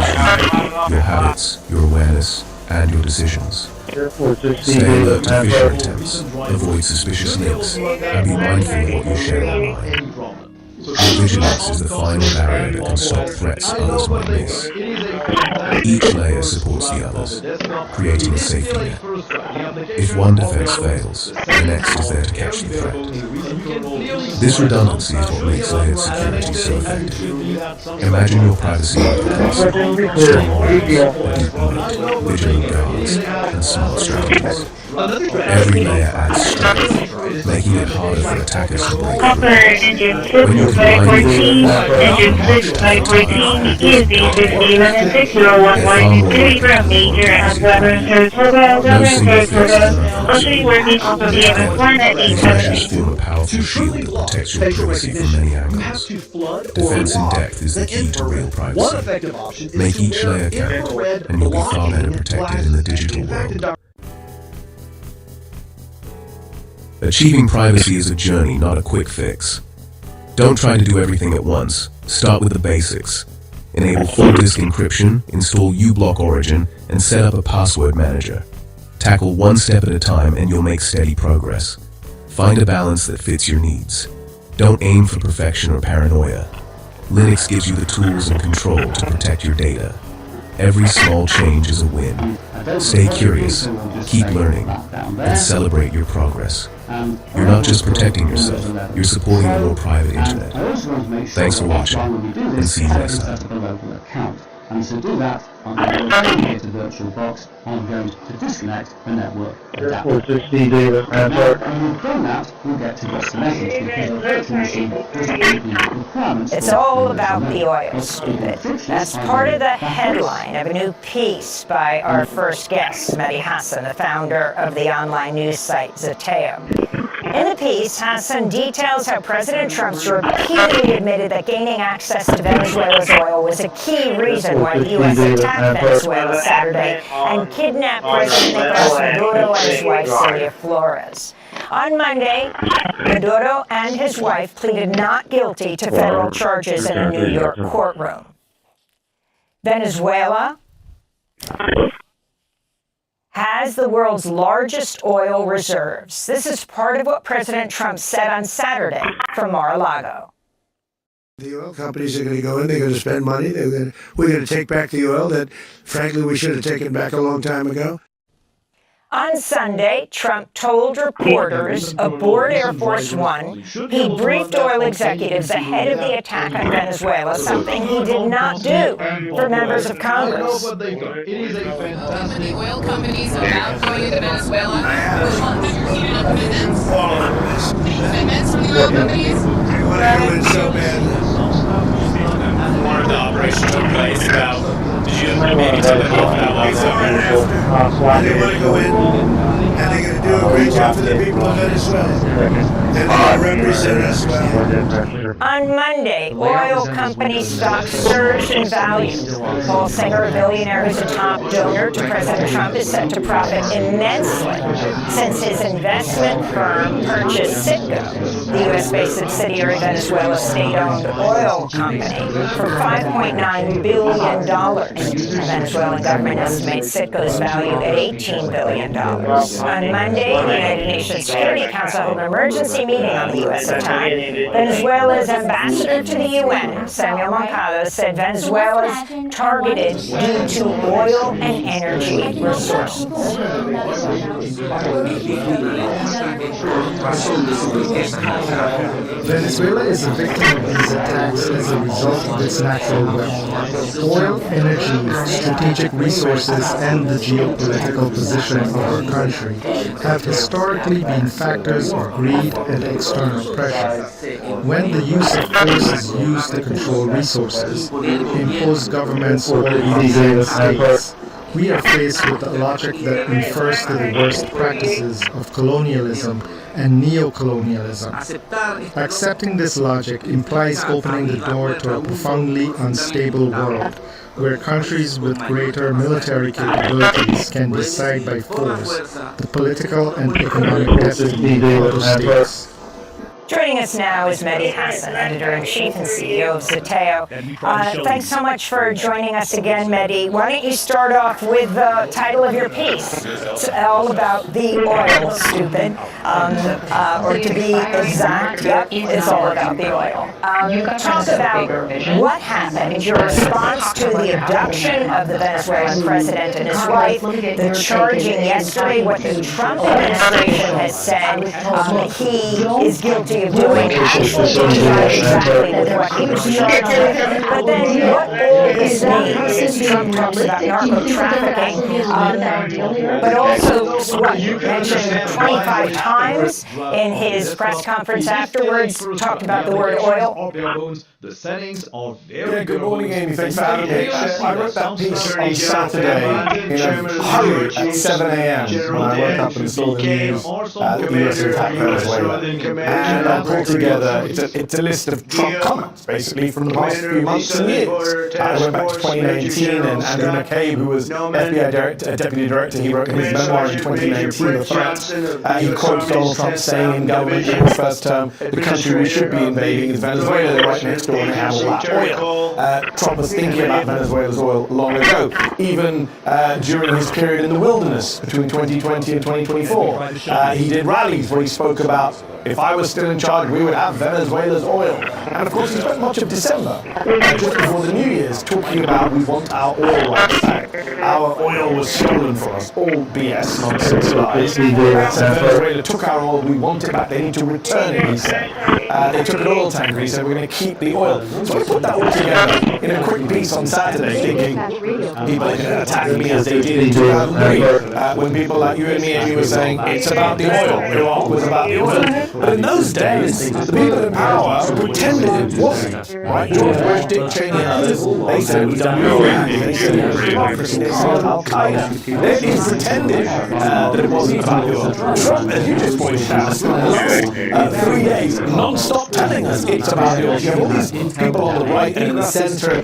your habits, your awareness, and your decisions. Stay alert to phishing attempts, avoid suspicious links, and be mindful of what you share online. Your vigilance is the final barrier that can stop threats others might miss. Each layer supports the others, creating a safety net. If one defense fails, the next is there to catch the threat. This redundancy is what makes layered security so effective. Imagine your privacy like a castle, strong walls, a deep moat, vigilant guards, and smart strategies. Every layer adds strength, making it harder for attackers to break through. When you combine Engine 6 by 14 is the 6161 from Major and Weapons Service Mobile, Government Service Mobile, also working off of the MS1 at 800. Form a powerful shield that protects your privacy from many angles. Defense in depth is the key to real privacy. Make each layer count, and you'll be far better protected in the digital world. Achieving privacy is a journey, not a quick fix. Don't try to do everything at once. Start with the basics. Enable full disk encryption, install uBlock Origin, and set up a password manager. Tackle one step at a time and you'll make steady progress. Find a balance that fits your needs. Don't aim for perfection or paranoia. Linux gives you the tools and control to protect your data. Every small change is a win. Stay curious, keep learning, and celebrate your progress. You're not just protecting yourself, you're supporting a more private internet. Thanks for watching, and see you next time. And to do that, I'm going to create a virtual box. I'm going to disconnect the network adapter. And when we've done that, we'll get to this message because the virtual machine doesn't meet the requirements. It's all about the oil, stupid. That's part of the headline of a new piece by our first guest, Mehdi Hassan, the founder of the online news site Zateo. In the piece, Hassan details how President Trump's repeatedly admitted that gaining access to Venezuela's oil was a key reason why the U.S. attacked Venezuela Saturday and kidnapped President Nicolas Maduro and his wife, Celia Flores. On Monday, Maduro and his wife pleaded not guilty to federal charges in a New York courtroom. Venezuela has the world's largest oil reserves. This is part of what President Trump said on Saturday from Mar-a-Lago. The oil companies are going to go in, they're going to spend money, we're going to take back the oil that, frankly, we should have taken back a long time ago. On Sunday, Trump told reporters aboard Air Force One he briefed oil executives ahead of the attack on Venezuela, something he did not do for members of Congress. It is a fantastic. Oil companies about going into Venezuela. Commitments? Commitments from the oil companies? I want to go in so bad. More of the operation took place about. Did you maybe tell them off that long summer? They want to go in, and they're going to do a great job for the people of Venezuela. And they're going to represent us well. On Monday, oil company stocks surged in value. Paul Singer, a billionaire who's a top donor to President Trump, is set to profit immensely since his investment firm purchased Citgo, the U.S.-based subsidiary of Venezuela's state-owned oil company, for $5.9 billion. The Venezuelan government estimates Citgo's value at $18 billion. On Monday, the United Nations Security Council held an emergency meeting on the U.S. attack. Venezuela's ambassador to the UN, Samuel Moncada, said Venezuela is targeted due to oil and energy resources. Venezuela is a victim of these attacks as a result of its natural wealth. Oil, energy, strategic resources, and the geopolitical position of our country have historically been factors of greed and external pressure. When the use of force is used to control resources, impose governments or design states, we are faced with a logic that refers to the worst practices of colonialism and neocolonialism. Accepting this logic implies opening the door to a profoundly unstable world, where countries with greater military capabilities can decide by force the political and economic destiny of other states. Joining us now is Mehdi Hassan, Editor-in-Chief and CEO of Zeteo. Thanks so much for joining us again, Mehdi. Why don't you start off with the title of your piece? It's all about the oil, stupid. Or to be exact, it's all about the oil. Talk about what happened, your response to the abduction of the Venezuelan president and his wife, the charging yesterday, what the Trump administration has said he is guilty of doing, actually exactly with what he was charged with. But then what all this means is Trump talks about narco-trafficking, but also what you mentioned 25 times in his press conference afterwards, talked about the word oil. The settings are very good morning, Amy. Thanks for having me. I wrote that piece on Saturday in a hurry at 7 a.m. when I woke up and saw the news that the US attacked Venezuela. And I pulled together, it's a list of Trump comments, basically, from the past few months and years. I went back to 2019, and Andrew McCabe, who was FBI Deputy Director, he wrote in his memoir in 2019, The Threat. He quotes Donald Trump saying in government in his first term, the country we should be invading is Venezuela. They're right next door and they have all that oil. Trump was thinking about Venezuela's oil long ago, even during his period in the wilderness between 2020 and 2024. He did rallies where he spoke about, if I was still in charge, we would have Venezuela's oil. And of course, he spent much of December, just before the New Year's, talking about we want our oil rights back. Our oil was stolen from us. All BS, nonsense, lies. Venezuela took our oil, we want it back. They need to return it, he said. They took an oil tanker, he said, we're going to keep the oil. So I put that all together in a quick piece on Saturday, thinking people are going to attack me as they did in 2003, when people like you and me and you were saying, it's about the oil. It was about the oil. But in those days, the people in power pretended it wasn't. Right? George Bush, Dick Cheney, and others, they said we've done Iraq, they said it was democracy, they said Al-Qaeda. They pretended that it wasn't about the oil. Trump, as you just pointed out, has spent the last 3 days non-stop telling us it's about the oil. You have all these people on the right and in the centre,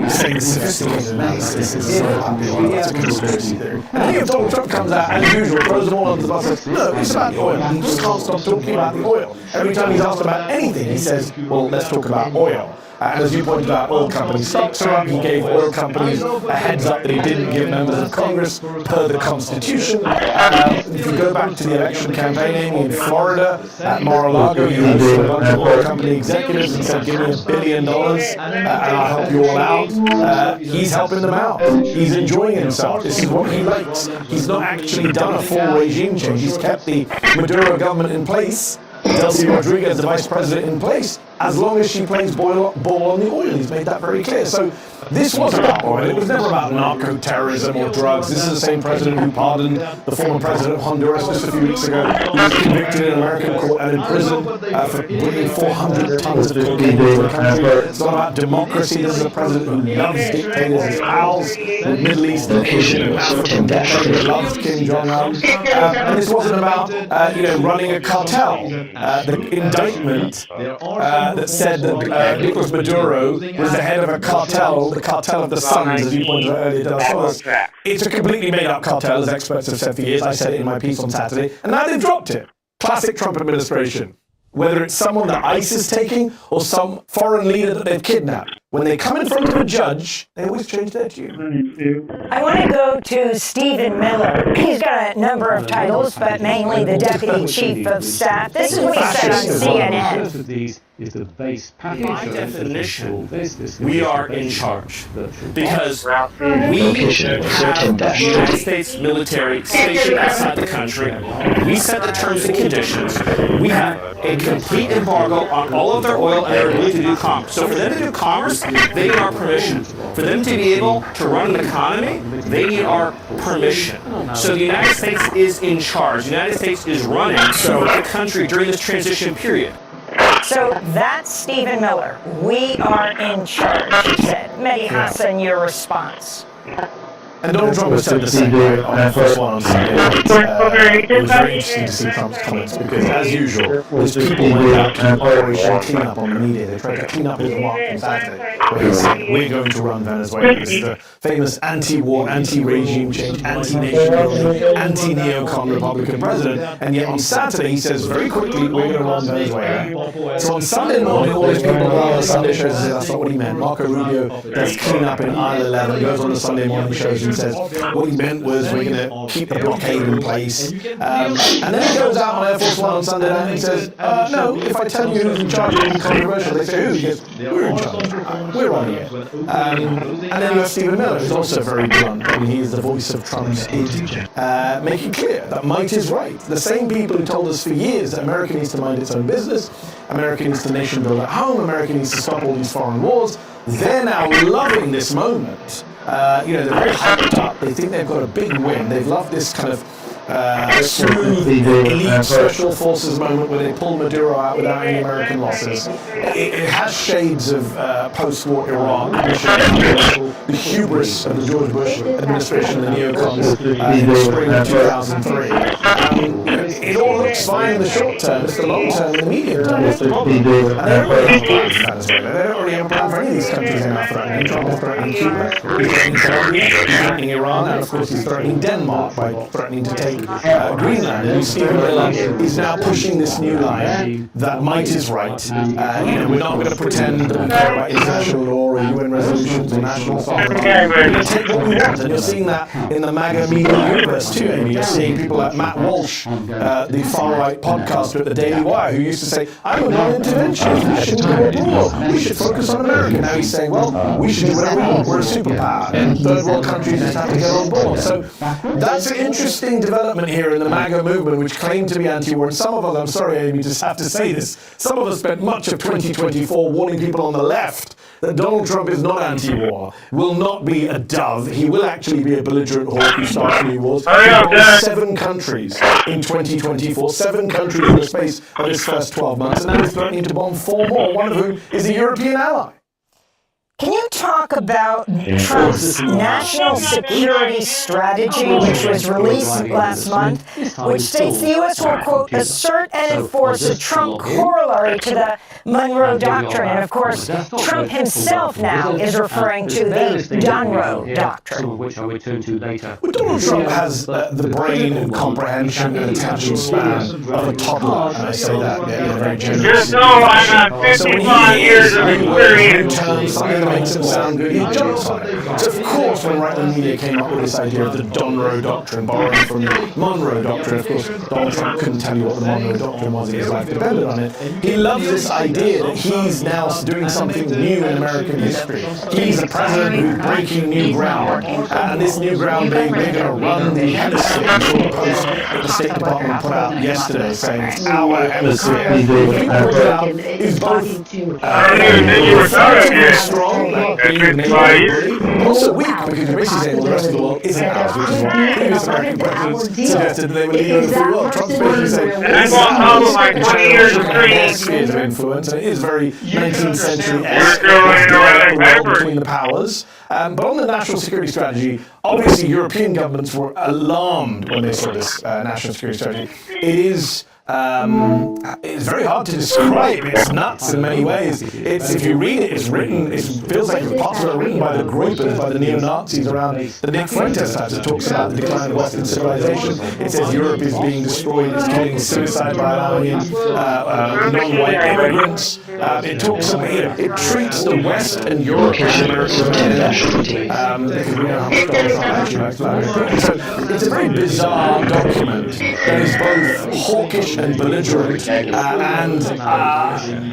saying sophisticated analysis is about the oil. That's a conspiracy theory. And then Donald Trump comes out, as usual, throws them all under the bus and says, no, it's about the oil. He just can't stop talking about the oil. Every time he's asked about anything, he says, well, let's talk about oil. And as you pointed out, oil companies' stocks are up. He gave oil companies a heads up that he didn't give members of Congress per the Constitution. If you go back to the election campaigning in Florida, at Mar-a-Lago, he hosted a bunch of oil company executives and said, give me $1 billion and I'll help you all out. He's helping them out. He's enjoying himself. This is what he likes. He's not actually done a full regime change. He's kept the Maduro government in place. Delcy Rodriguez, the vice president, in place, as long as she plays ball on the oil. He's made that very clear. So this was about oil. It was never about narco-terrorism or drugs. This is the same president who pardoned the former president of Honduras just a few weeks ago. He was convicted in an American court and imprisoned for bringing 400 tons of cocaine into the country. It's not about democracy. This is a president who loves dictators as pals, the Middle East and Asian and African dictators, loves Kim Jong-un. And this wasn't about running a cartel. The indictment that said that Nicolas Maduro was the head of a cartel, the cartel of the Suns, as you pointed out earlier. It's a completely made-up cartel, as experts have said for years. I said it in my piece on Saturday, and now they've dropped it. Classic Trump administration. Whether it's someone that ICE is taking or some foreign leader that they've kidnapped. When they come in front of a judge, they always change their tune. I want to go to Stephen Miller. He's got a number of titles, but mainly the Deputy Chief of Staff. This is what he said on CNN. is the base package. By definition, we are in charge because we have the United States military stationed outside the country. We set the terms and conditions. We have a complete embargo on all of their oil and their ability to do commerce. So for them to do commerce, they need our permission. For them to be able to run an economy, they need our permission. So the United States is in charge. The United States is running the country during this transition period. So that's Stephen Miller. We are in charge, he said. Mehdi Hassan, your response. And Donald Trump has said the same way on the first one on Sunday night. It was very interesting to see Trump's comments because, as usual, his people went out to Operation Cleanup on the media. They tried to clean up his remarks on Saturday, where he said, we're going to run Venezuela. This is the famous anti-war, anti-regime change, anti-nation building, anti-neocon Republican president. And yet on Saturday, he says very quickly, we're going to run Venezuela. So on Sunday morning, all these people go on the Sunday shows and say that's not what he meant. Marco Rubio does clean up in aisle 11, goes on the Sunday morning shows and says what he meant was we're going to keep the blockade in place. And then he goes out on Air Force One on Sunday night and he says, no, if I tell you who's in charge, it'll be controversial. They say, who? He goes, we're in charge. We're running it. And then you have Stephen Miller, who's also very blunt. I mean, he is the voice of Trump's id, making clear that might is right. The same people who told us for years that America needs to mind its own business, America needs to nation build at home, America needs to stop all these foreign wars, they're now loving this moment. They're very hyped up. They think they've got a big win. They've loved this kind of smooth elite special forces moment where they pull Maduro out without any American losses. It has shades of post-war Iran, the hubris of the George Bush administration and the neocons in the spring of 2003. It all looks fine in the short term. It's the long term and the medium term that's the problem. And they don't really have plans for Venezuela. They don't really have a plan for any of these countries they're now threatening. Trump is threatening Cuba, he's threatening Colombia, he's threatening Iran, and of course he's threatening Denmark by threatening to take Greenland. And Stephen Miller is now pushing this new line that might is right. We're not going to pretend that we care about international law or UN resolutions or national sovereignty. We're going to take what we want. And you're seeing that in the MAGA media universe too, Amy. You're seeing people like Matt Walsh, the far-right podcaster at the Daily Wire, who used to say, I'm a non-interventionist, we shouldn't go abroad, we should focus on America. Now he's saying, well, we should do whatever we want, we're a superpower, and third world countries just have to get on board. So that's an interesting development here in the MAGA movement, which claim to be anti-war. And some of us, I'm sorry, Amy, just have to say this, some of us spent much of 2024 warning people on the left that Donald Trump is not anti-war, will not be a dove. He will actually be a belligerent hawk who starts new wars. He bombed 7 countries in 2024, 7 countries in the space of his first 12 months, and now he's threatening to bomb 4 more, one of whom is a European ally. Can you talk about Trump's national security strategy, which was released last month, which states the U.S. will, quote, assert and enforce a Trump corollary to the Monroe Doctrine. And, of course, Trump himself now is referring to the Monroe Doctrine. Some of which I'll return to later. Well, Donald Trump has the brain and comprehension and attention span of a toddler, and I say that in a very generous way. Just know I'm at 55 years of experience. Something that makes him sound good, he jumps on it. So of course, when right-wing media came up with this idea of the Monroe Doctrine, borrowing from the Monroe Doctrine, of course, Donald Trump couldn't tell you what the Monroe Doctrine was if his life depended on it. He loves this idea that he's now doing something new in American history. He's a president who's breaking new ground, and this new ground being we're going to run the hemisphere. You saw the post that the State Department put out yesterday saying it's our hemisphere. What he put out is both strong, also weak, because you're basically saying, well, the rest of the world isn't ours, which is what previous American presidents suggested they were leading of the free world. Trump's basically saying, this is ours, spheres of influence, and it is very 19th century-esque between the powers. But on the national security strategy, obviously European governments were alarmed when they saw this national security strategy. It's very hard to describe. It's nuts in many ways. If you read it, it's written, it feels like it's possibly written by the groupers, by the neo-Nazis around the Nick Fuentes types. It talks about the decline of Western civilization. It says Europe is being destroyed, it's committing suicide by allowing in non-white immigrants. It talks about, it treats the West and Europe as American because we know how much Donald Trump actually likes Vladimir Putin. So it's a very bizarre document that is both hawkish and belligerent and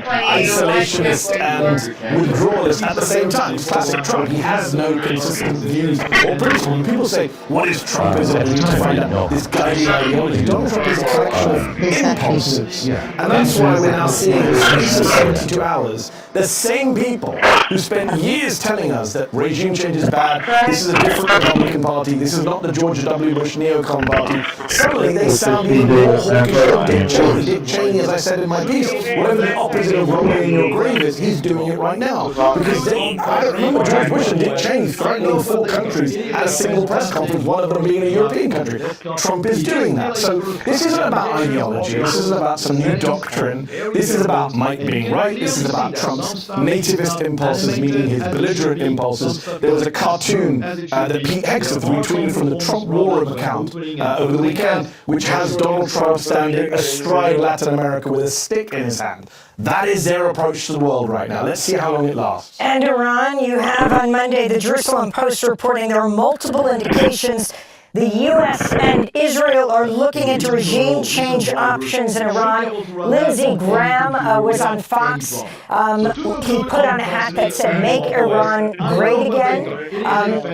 isolationist and withdrawalist at the same time. It's classic Trump. He has no consistent views or principles. People say, what is Trumpism? We need to find out this guiding ideology. Donald Trump is a collection of impulses. And that's why we're now seeing in the space of 72 hours, the same people who spent years telling us that regime change is bad, this is a different Republican Party, this is not the George W. Bush neocon party, suddenly they sound even more hawkish of Dick Cheney. Dick Cheney, as I said in my piece, whatever the opposite of rolling in your grave is, he's doing it right now. Because I don't remember George Bush and Dick Cheney threatening 4 countries at a single press conference, one of them being a European country. Trump is doing that. So this isn't about ideology, this isn't about some new doctrine, this is about Mike being right, this is about Trump's nativist impulses, meaning his belligerent impulses. There was a cartoon that Pete Hegseth retweeted from the Trump War Room account over the weekend, which has Donald Trump standing astride Latin America with a stick in his hand. That is their approach to the world right now. Let's see how long it lasts. And Iran, you have on Monday the Jerusalem Post reporting there are multiple indications the U.S. and Israel are looking into regime change options in Iran. Lindsey Graham was on Fox. He put on a hat that said, "Make Iran great again."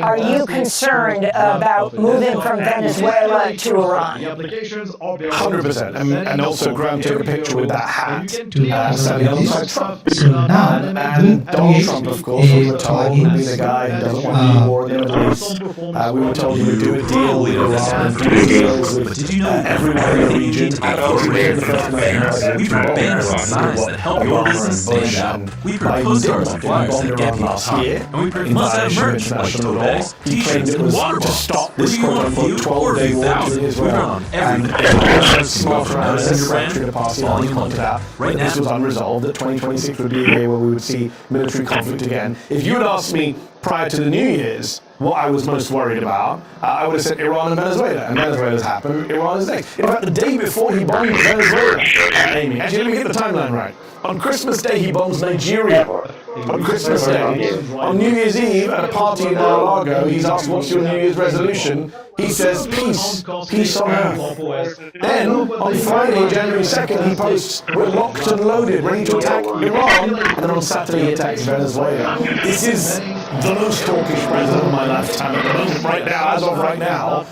Are you concerned about moving from Venezuela to Iran? 100%. And also Graham took a picture with that hat standing alongside Trump. And Donald Trump, of course, we were told would be the guy who doesn't want any war in the Middle East. We were told he would do a deal with Iran, do deals with everyone in the region. We print banners on signs that help your business stand out. We print postcards and flyers that get people talking. And we print must-have merch like tote bags, t-shirts, and water bottles. Whether you want a few or a few thousand, we print on everything. Smart around the Secretary of the Party pointed out that this was unresolved, that 2026 would be a year where we would see military conflict again. If you had asked me prior to the New Year's what I was most worried about, I would have said Iran and Venezuela. And Venezuela's happened, Iran is next. In fact, the day before he bombed Venezuela, Amy, actually let me get the timeline right. On Christmas Day, he bombs Nigeria. On Christmas Day. On New Year's Eve, at a party in Mar-a-Lago, he's asked, what's your New Year's resolution? He says, peace. Peace on earth. Then, on Friday, January 2nd, he posts, we're locked and loaded, ready to attack Iran. And then on Saturday, he attacks Venezuela. This is the most hawkish president of my lifetime at the moment, right now, as of right now.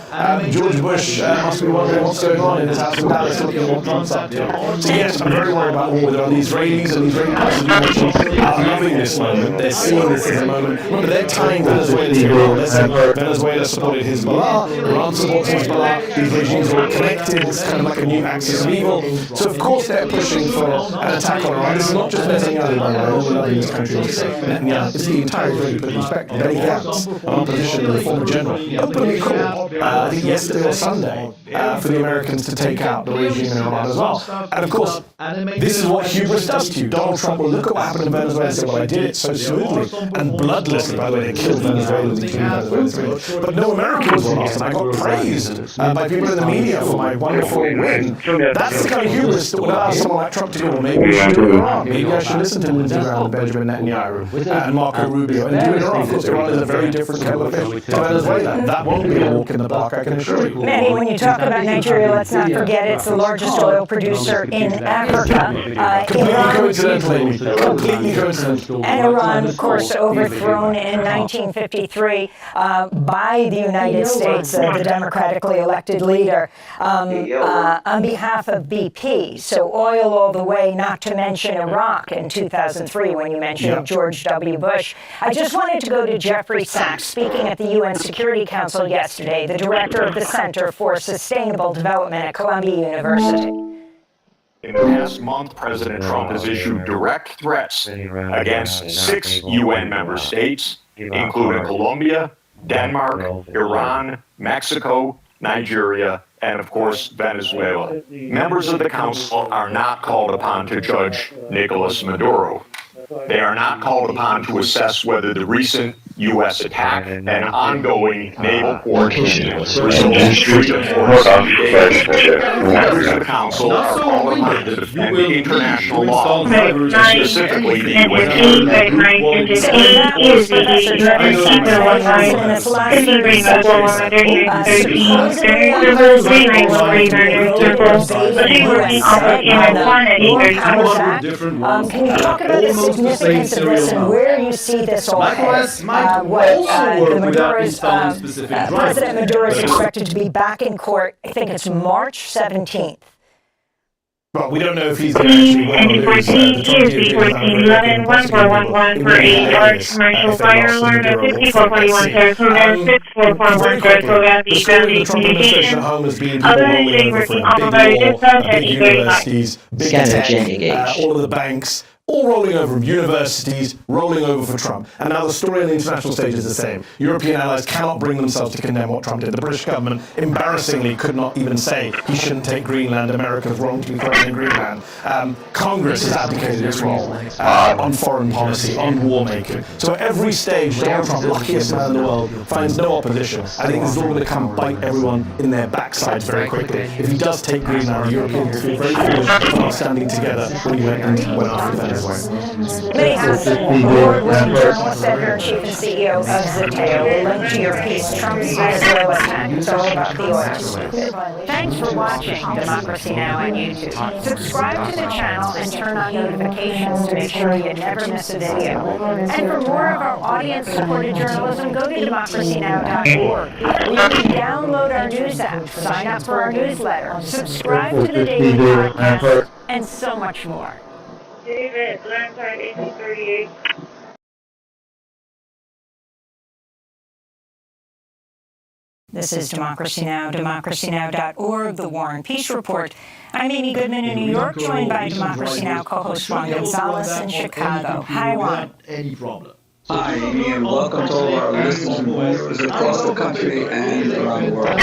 George Bush must be wondering what's going on in his house in Dallas, looking at what Trump's up to. So yes, I'm very worried about war with Iran. The Israelis and the Israeli president are loving this moment. They're seeing this as a moment. Remember, they're tying Venezuela to Iran. They're saying Venezuela supported Hezbollah, Iran supports Hezbollah, these regimes are all connected, it's kind of like a new axis of evil. So of course they're pushing for an attack on Iran. This is not just Netanyahu, by the way, all loving this country. Netanyahu, it's the entire Israeli political spectrum. Benny Gantz, an opposition to the former general, openly called, I think yesterday or Sunday, for the Americans to take out the regime in Iran as well. And of course, this is what hubris does to you. Donald Trump will look at what happened in Venezuela and say, well, I did it so smoothly and bloodlessly. By the way, they killed Venezuelans, including Venezuelans. But no Americans were lost, and I got praised by people in the media for my wonderful win. That's the kind of hubris that would allow someone like Trump to go, well, maybe we should do it in Iran. Maybe I should listen to Lindsey Graham and Benjamin Netanyahu and Marco Rubio and do it in Iran. Of course, Iran is a very different kettle of fish to Venezuela. That won't be a walk in the park, I can assure you. Manny, when you talk about Nigeria, let's not forget it's the largest oil producer in Africa. Completely coincidental. And Iran, of course, overthrown in 1953 by the United States, the democratically elected leader, on behalf of BP. So oil all the way, not to mention Iraq in 2003 when you mentioned George W. Bush. I just wanted to go to Jeffrey Sachs, speaking at the UN Security Council yesterday, the director of the Center for Sustainable Development at Columbia University. In the past month, President Trump has issued direct threats against 6 UN member states, including Colombia, Denmark, Iran, Mexico, Nigeria, and of course, Venezuela. Members of the Council are not called upon to judge Nicolas Maduro. They are not called upon to assess whether the recent U.S. attack and ongoing naval quarantine resulting in 3 to 4 days. Members of the Council are called upon to defend international law, specifically the UN Can you talk about the significance of this and where you see this all headed? President Maduro is expected to be back in court, I think it's March 17th. But we don't know if he's going to actually win or lose. ESB 1411 for 8 large commercial fire alarm at 5441 Saratoga, 6441 Saratoga, the Gravity Communications. Other than working off of our dispatch at 835. Big tech, all of the banks, all rolling over from universities, rolling over for Trump. And now the story on the international stage is the same. European allies cannot bring themselves to condemn what Trump did. The British government, embarrassingly, could not even say he shouldn't take Greenland. America's wrong to be threatening Greenland. Congress has abdicated its role on foreign policy, on war making. So at every stage, Donald Trump, luckiest man in the world, finds no opposition. I think this is all going to come bite everyone in their backsides very quickly. If he does take Greenland, the Europeans feel very foolish for not standing together when he went after Venezuela. Many journalist, editor-in-chief, and CEO of Zateo will link to your piece, Trump's Venezuela attack. It's all about the oil. Thanks for watching Democracy Now! On YouTube. Subscribe to the channel and turn on notifications to make sure you never miss a video. And for more of our audience-supported journalism, go to democracynow.org. You can download our news app, sign up for our newsletter, subscribe to the daily podcast, and so much more. David, Lansard 1838. This is Democracy Now!, democracynow.org, The War and Peace Report. I'm Amy Goodman in New York, joined by Democracy Now! Co-host Ron Gonzalez in Chicago. Hi, Ron. Any problem. Hi, Amy, and welcome to all our listeners and viewers across the country and around the world.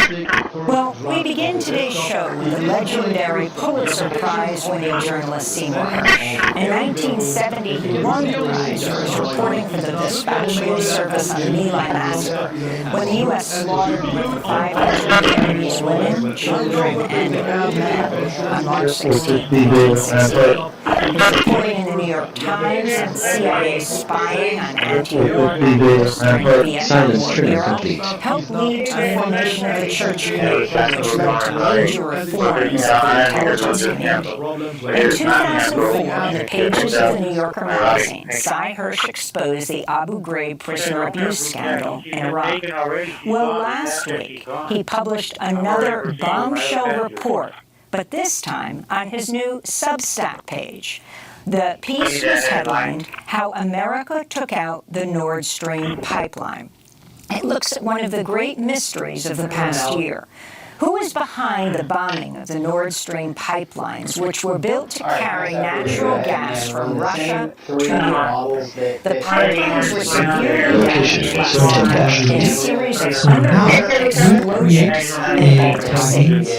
Well, we begin today's show with the legendary Pulitzer Prize-winning journalist Seymour Hersh. In 1970, he won the prize for his reporting for the Dispatch News Service on the My Lai massacre, when the U.S. slaughtered more than 500 Vietnamese women, children, and old men on March 16, 1968. His reporting in the New York Times and CIA spying on anti-war activists during the Vietnam War era helped lead to the formation of the Church Committee, which led to major reforms of the intelligence community. In 2004, in the pages of the New Yorker magazine, Cy Hersh exposed the Abu Ghraib prisoner abuse scandal in Iraq. Well, last week, he published another bombshell report, but this time on his new Substack page. The piece was headlined, How America Took Out the Nord Stream Pipeline. It looks at one of the great mysteries of the past year. Who is behind the bombing of the Nord Stream pipelines, which were built to carry natural gas from Russia to Europe? The pipelines were severely damaged last year in a series of underwater explosions in the Baltic states.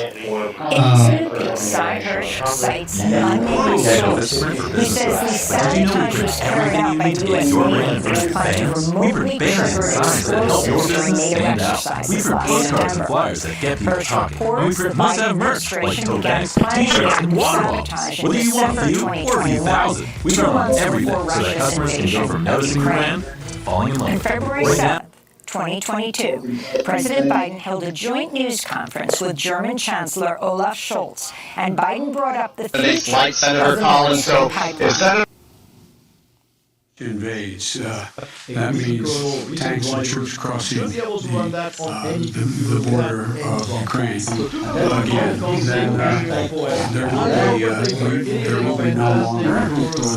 In his new piece, Cy Hersh cites an unnamed source who says the sabotage was carried out by U.S. Marines which planted remotely triggered explosives during NATO exercises last September. Reports the Biden administration began planning the act of sabotage in December 2021, 2 months before Russia's invasion of Ukraine. On February 7th, 2022, President Biden held a joint news conference with German Chancellor Olaf Scholz, and Biden brought up the future of the Nord Stream pipeline. Invades. That means tanks and troops crossing the border of Ukraine again. Then there will be no longer a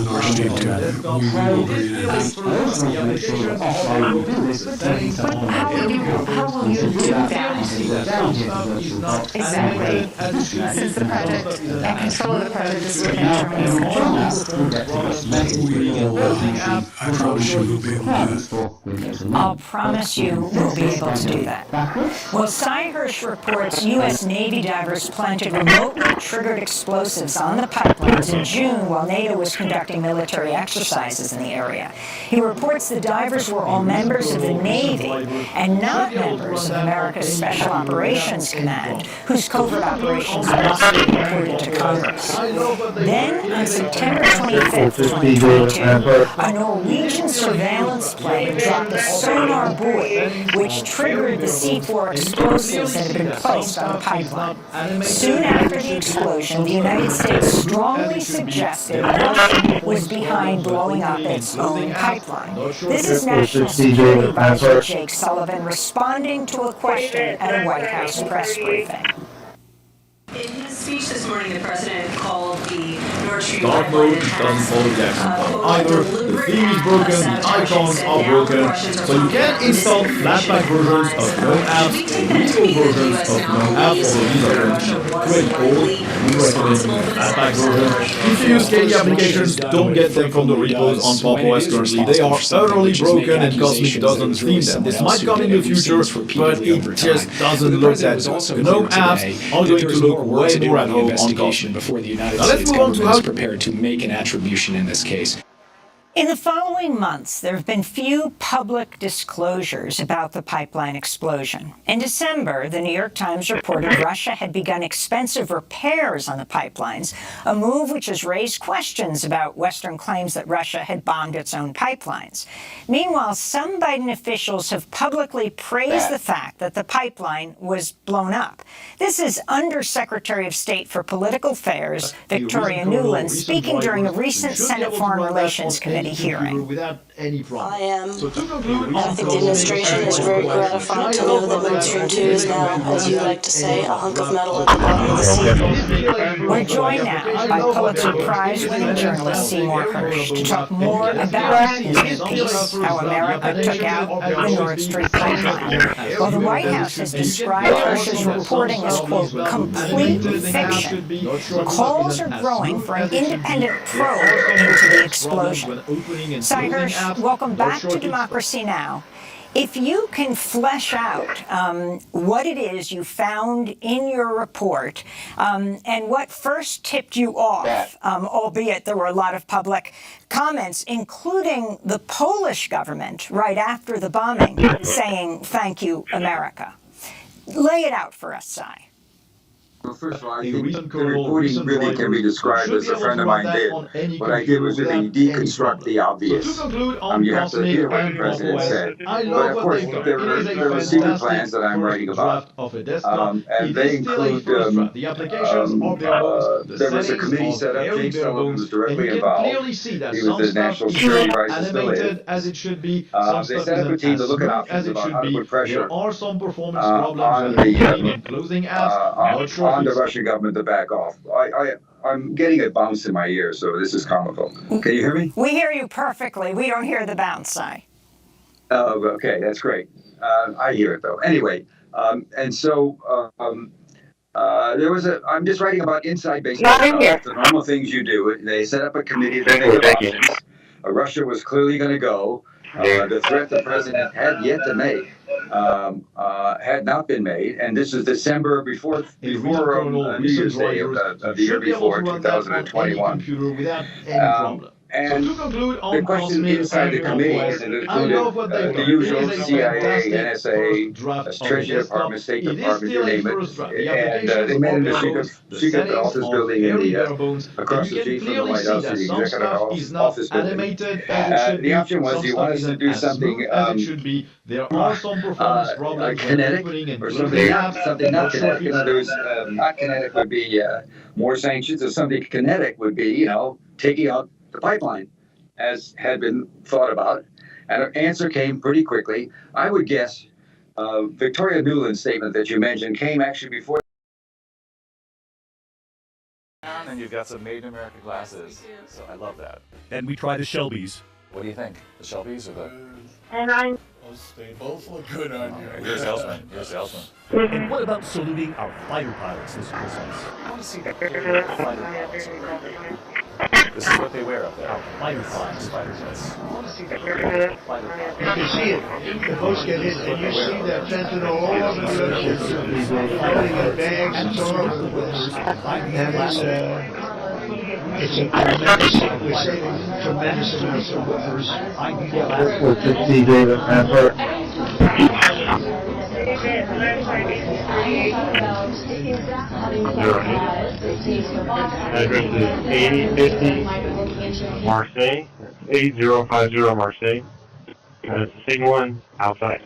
Nord Stream 2. We will bring it in. How will you do that? Exactly. Since the project and control of the project is within Germany's control. We will I promise you we'll be able to do I'll promise you we'll be able to do that. Well, Hirsch reports U.S. Navy divers planted remotely triggered explosives on the pipelines in June while NATO was conducting military exercises in the area. He reports the divers were all members of the Navy and not members of America's Special Operations Command, whose covert operations must be reported to Congress. Then, on September 25, 2022, a Norwegian surveillance plane dropped a sonar buoy, which triggered the C4 explosives that had been placed on the pipeline. Soon after the explosion, the United States strongly suggested Russia was behind blowing up its own pipeline. This is National Security Advisor Jake Sullivan responding to a question at a White House press briefing. In his speech this morning, the president called the Nord Stream Dark mode doesn't follow Jackson either. The theme is broken, the icons are broken, so you can install flatpak versions of known apps or repo versions of known apps, although these are pretty old. We recommend the flatpak version. If you use KD applications, don't get them from the repos on Pop OS currently. They are utterly broken and Cosmic doesn't theme them. This might come in the future, but it just doesn't look that good. GNOME apps are going to look way more at home on Cosmic. Before the United States government is prepared to make an attribution in this case. In the following months, there have been few public disclosures about the pipeline explosion. In December, the New York Times reported Russia had begun expensive repairs on the pipelines, a move which has raised questions about Western claims that Russia had bombed its own pipelines. Meanwhile, some Biden officials have publicly praised the fact that the pipeline was blown up. This is Undersecretary of State for Political Affairs, Victoria Nuland, speaking during a recent Senate Foreign Relations Committee hearing. I am. I think the administration is very gratified to know that Nord Stream 2 is now, as you like to say, a hunk of metal at the bottom of the sea. We're joined now by Pulitzer Prize-winning journalist Seymour Hersh to talk more about his new piece, How America Took Out the Nord Stream Pipeline. While the White House has described Hersh's reporting as, quote, complete fiction, calls are growing for an independent probe into the explosion. Cy Hersh, welcome back to Democracy Now! If you can flesh out what it is you found in your report and what first tipped you off, albeit there were a lot of public comments, including the Polish government right after the bombing saying, "Thank you, America." Lay it out for us, Cy. Well, first of all, I think the reporting really can be described as a friend of mine did. What I did was really deconstruct the obvious. You have to hear what the president said. But of course, there were secret plans that I'm writing about. And they include, there was a committee set up. Jake Sullivan was directly involved. He was the National Security Advisor, still is. They set up a team to look at options about how to put pressure on the Russian government to back off. I'm getting a bounce in my ear, so this is comical. Can you hear me? We hear you perfectly. We don't hear the bounce, Cy. Oh, okay, that's great. I hear it though. Anyway, and so there was I'm just writing about inside baseball stuff, the normal things you do. They set up a committee to think of options. Russia was clearly going to go. The threat the president had yet to make had not been made, and this is December before New Year's Day of the year before, 2021. And the question inside the committee included the usual CIA, NSA, Treasury Department, State Department, you name it. And they met in the secret office building in across the street from the White House, the executive office building. The option was, you want us to do something kinetic or something not kinetic. In other words, not kinetic would be more sanctions, or something kinetic would be, taking out the pipeline, as had been thought about. And an answer came pretty quickly. I would guess Victoria Nuland's statement that you mentioned came actually before. And you've got some made in America glasses, so I love that. Then we try the Shelbys. What do you think? The Shelbys or the... They both look good on you. You're a salesman. You're a salesman. And what about saluting our fighter pilots this Christmas? I want to see the fighter pilots. This is what they wear up there. Fighter flies, fighter jets. You can see it. The boats get hit, and you see that fentanyl all over the ocean, floating in bags and so on. And it's a tremendous, we're saving tremendous amounts of workers. With 60 data transfer. Address is 8050 Marseille, 8050 Marseille. That's the same one outside.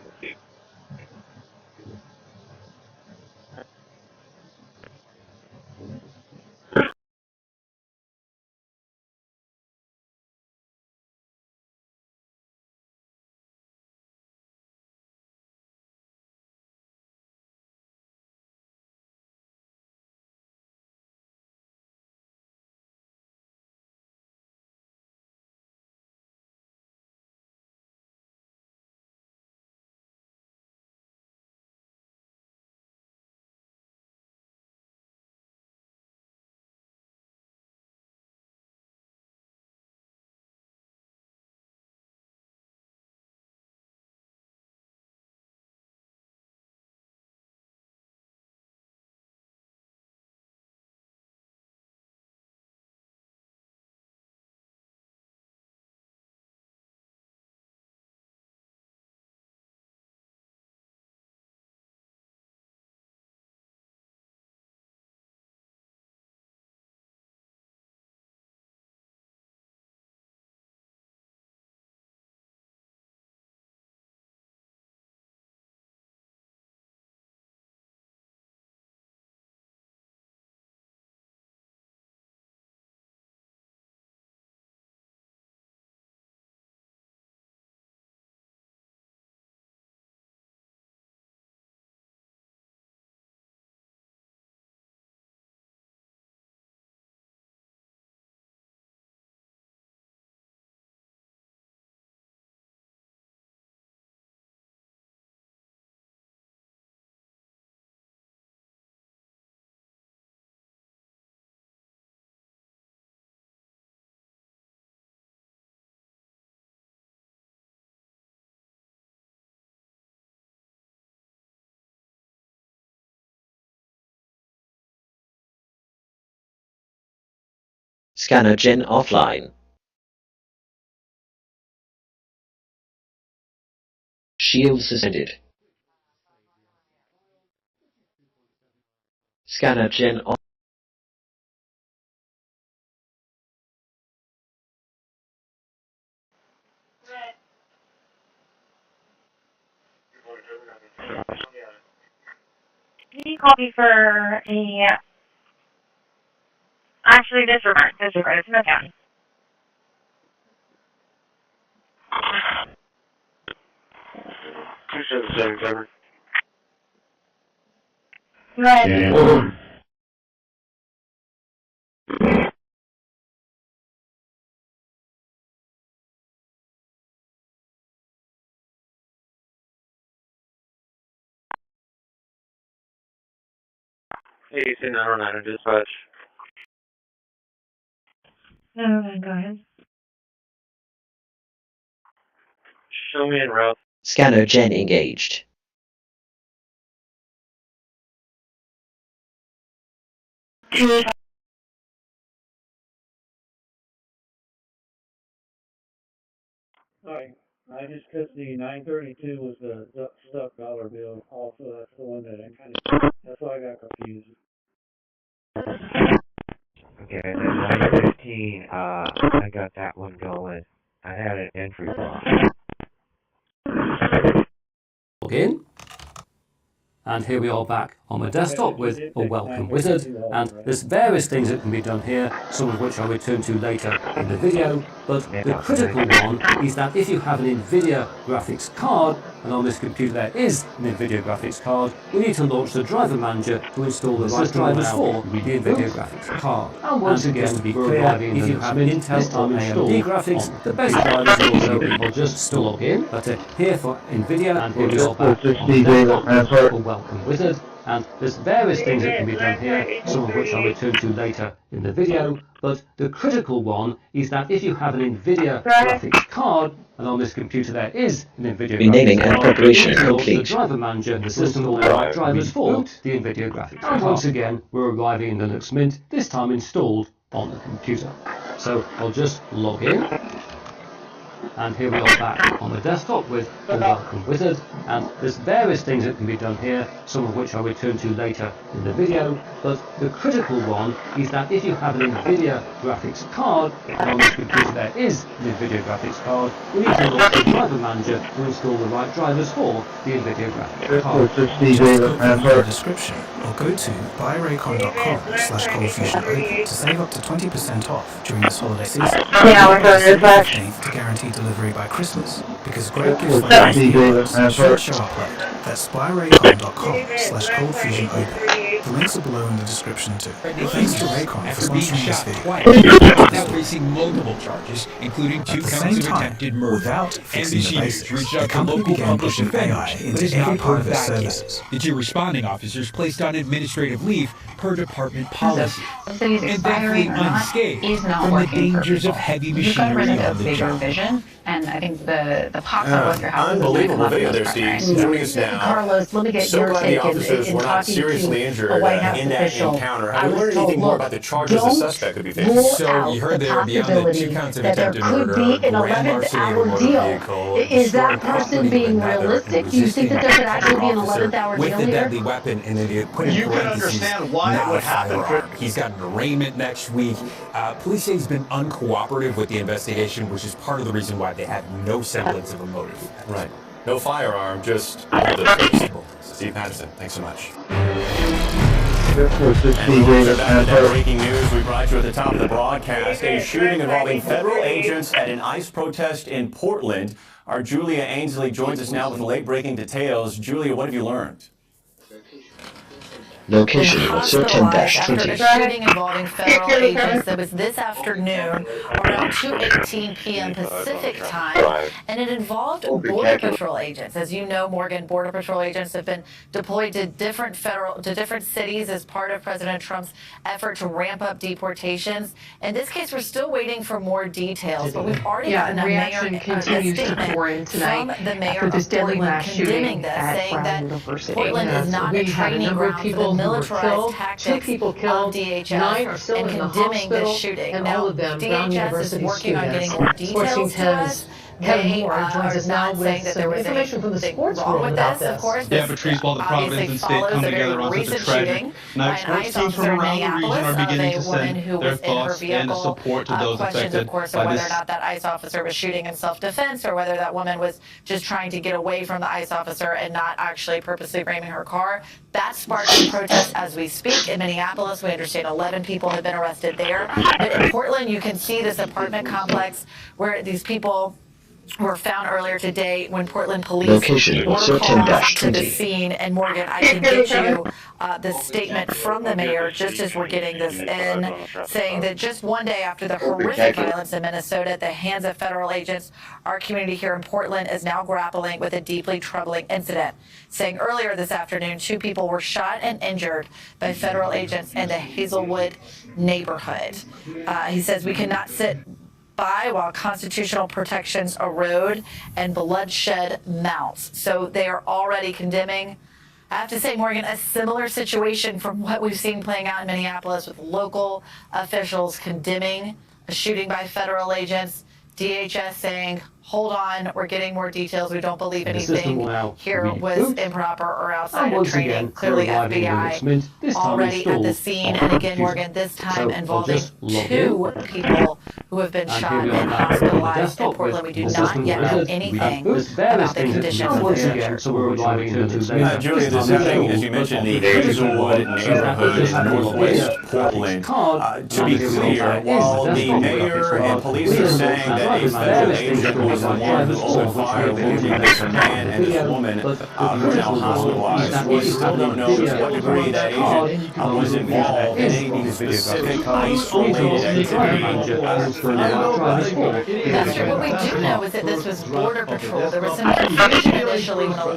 Scanner Gen offline. Shield suspended. Scanner Gen off. Can you call me for a... Actually, disregard. It's no county. Two 777. Right. Yeah. AC 909 dispatch. No, go ahead. Show me en route. Scanner Gen engaged. Hi, I just because the 932 was the stuck dollar bill. Also, that's the one that that's why I got confused. Okay, and then 915, I got that one going. I had an entry block. Log in. And here we are back on my desktop with a welcome wizard, and there's various things that can be done here, some of which I'll return to later in the video, but the critical one is that if you have an NVIDIA graphics card, and on this computer there is an NVIDIA graphics card, we need to launch the driver manager to install the right drivers for the NVIDIA graphics card. And once again, to be clear, if you have Intel or AMD graphics, the best drivers will also be just still log in, but here for NVIDIA, and here we are back on welcome wizard, and there's various things that can be done here, some of which I'll return to later in the video, but the critical one is that if you have an NVIDIA graphics card, and on this computer there is an NVIDIA Renaming graphics and card, preparation the complete. driver manager, the system will allow drivers for the NVIDIA graphics card. Once again, we're arriving in Linux Mint, this time installed on the computer. So I'll just log in. And here we are back on the desktop with a welcome wizard, and there's various things that can be done here, some of which I'll return to later in the video, but the critical one is that if you have an NVIDIA graphics card, and on this computer there is an NVIDIA graphics card, we need to look to Driver Manager to install the right drivers for the NVIDIA graphics card. Just go to the description or go to buyraycon.com/coldfusionopen to save up to 20% off during this holiday season. To guarantee delivery by Christmas, because great gifts like these should show up late. That's buyraycon.com/coldfusionopen. The links are below in the description too. Thanks to Raycon for sponsoring this video. Now facing multiple charges, including 2 counts of attempted murder. Without fixing the NBC News basics, reached the out to company local began public pushing AI defenders, but into has every not part heard of its back yet. services. The 2 responding officers placed on administrative leave per department policy, and thankfully unscathed from the dangers of heavy machinery on the job. And I think the pop-up with your house is unbelievable video there, Steve. Joining us now. Carlos, let me get So your glad the take officers in were not talking seriously to injured a White House in that official. encounter. I Have you was learned told, anything more look, about the charges the suspect could be facing? rule So out you heard the there beyond the 2 possibility counts of that there attempted could murder, be an grand 11th larceny of a hour motor deal. vehicle, Is that destroying person property being with another, realistic? and Do you think that there could actually be an officer 11th hour with deal the here? deadly weapon, and then they put in You can parentheses, understand why it not would a happen. firearm. He's got an arraignment next week. Police say he's been uncooperative with the investigation, which is part of the reason why they have no semblance of a motive. Right. No firearm, just all this. Steve Patterson, thanks so much. And breaking news we brought you at the top of the broadcast. A shooting involving federal agents at an ICE protest in Portland. Our Julia Ainsley joins us now with late-breaking details. Julia, what have you learned? Location also After a 10-20. shooting involving federal agents that was this afternoon around 2:18 p.m. Pacific time, and it involved Border Patrol agents. As you know, Morgan, Border Patrol agents have been deployed to different cities as part of President Trump's effort to ramp up deportations. In this case, we're still waiting for more details, but we've already gotten a reaction continues to pour in from tonight the mayor after this of deadly Portland mass condemning shooting this, at saying Brown that University. Portland is not a We had a training number of ground for people the who were militarized killed, 2 tactics people of killed, DHS, 9 are still and in the condemning hospital, this shooting. and Now, all of them Brown DHS is University working on getting students. more details Sports to us. Kevin They Moore joins us now not saying with that some there was information from the anything sports wrong world with about this. Of this. course, Yeah, Patrice, while the province and state come together on such a tragic night, sports teams from around the region are beginning to send their thoughts and support to those questions, affected of course, by of whether this. or not that ICE officer was shooting in self-defense or whether that woman was just trying to get away from the ICE officer and not actually purposely ramming her car. That sparked a protest as we speak. In Minneapolis, we understand 11 people have been arrested there. But in Portland, you can see this apartment complex where these people were found earlier today when Portland police Location were also called to the 10-20. scene. And Morgan, I can get you this statement from the mayor just as we're getting this in, saying that just one day after the horrific violence in Minnesota at the hands of federal agents, our community here in Portland is now grappling with a deeply troubling incident. Saying earlier this afternoon, 2 people were shot and injured by federal agents in the Hazelwood neighborhood. He says we cannot sit by while constitutional protections erode and bloodshed mounts. So they are already condemning, I have to say, Morgan, a similar situation from what we've seen playing out in Minneapolis with local officials condemning a shooting by federal agents, DHS saying, hold on, we're getting more details. We don't believe anything here was improper or outside of training. Clearly FBI already at the scene. And again, Morgan, this time involving 2 people who have been shot and hospitalized in Portland. We do not yet know anything about the conditions of their Julia, this happening, as you mentioned, the Hazelwood neighborhood in northwest Portland. To be clear, while the mayor and police are saying that a federal agent was was the one who opened fire wounding this man and this woman who are now hospitalized. We still don't know to what degree that agent was involved in any specific ICE-related activity. That's what we do know is that this was Border Patrol. There was some confusion initially when a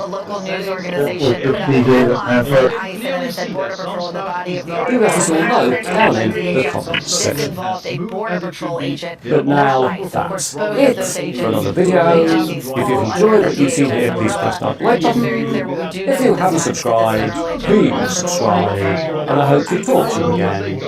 local news organization put out a headline that ICE and then it said Border Patrol in the body of the article. This involved a Border Patrol agent. But now that's it for another video. If you've enjoyed what you've seen here, please press that like button. If you haven't subscribed, please subscribe. And I hope to talk to you again.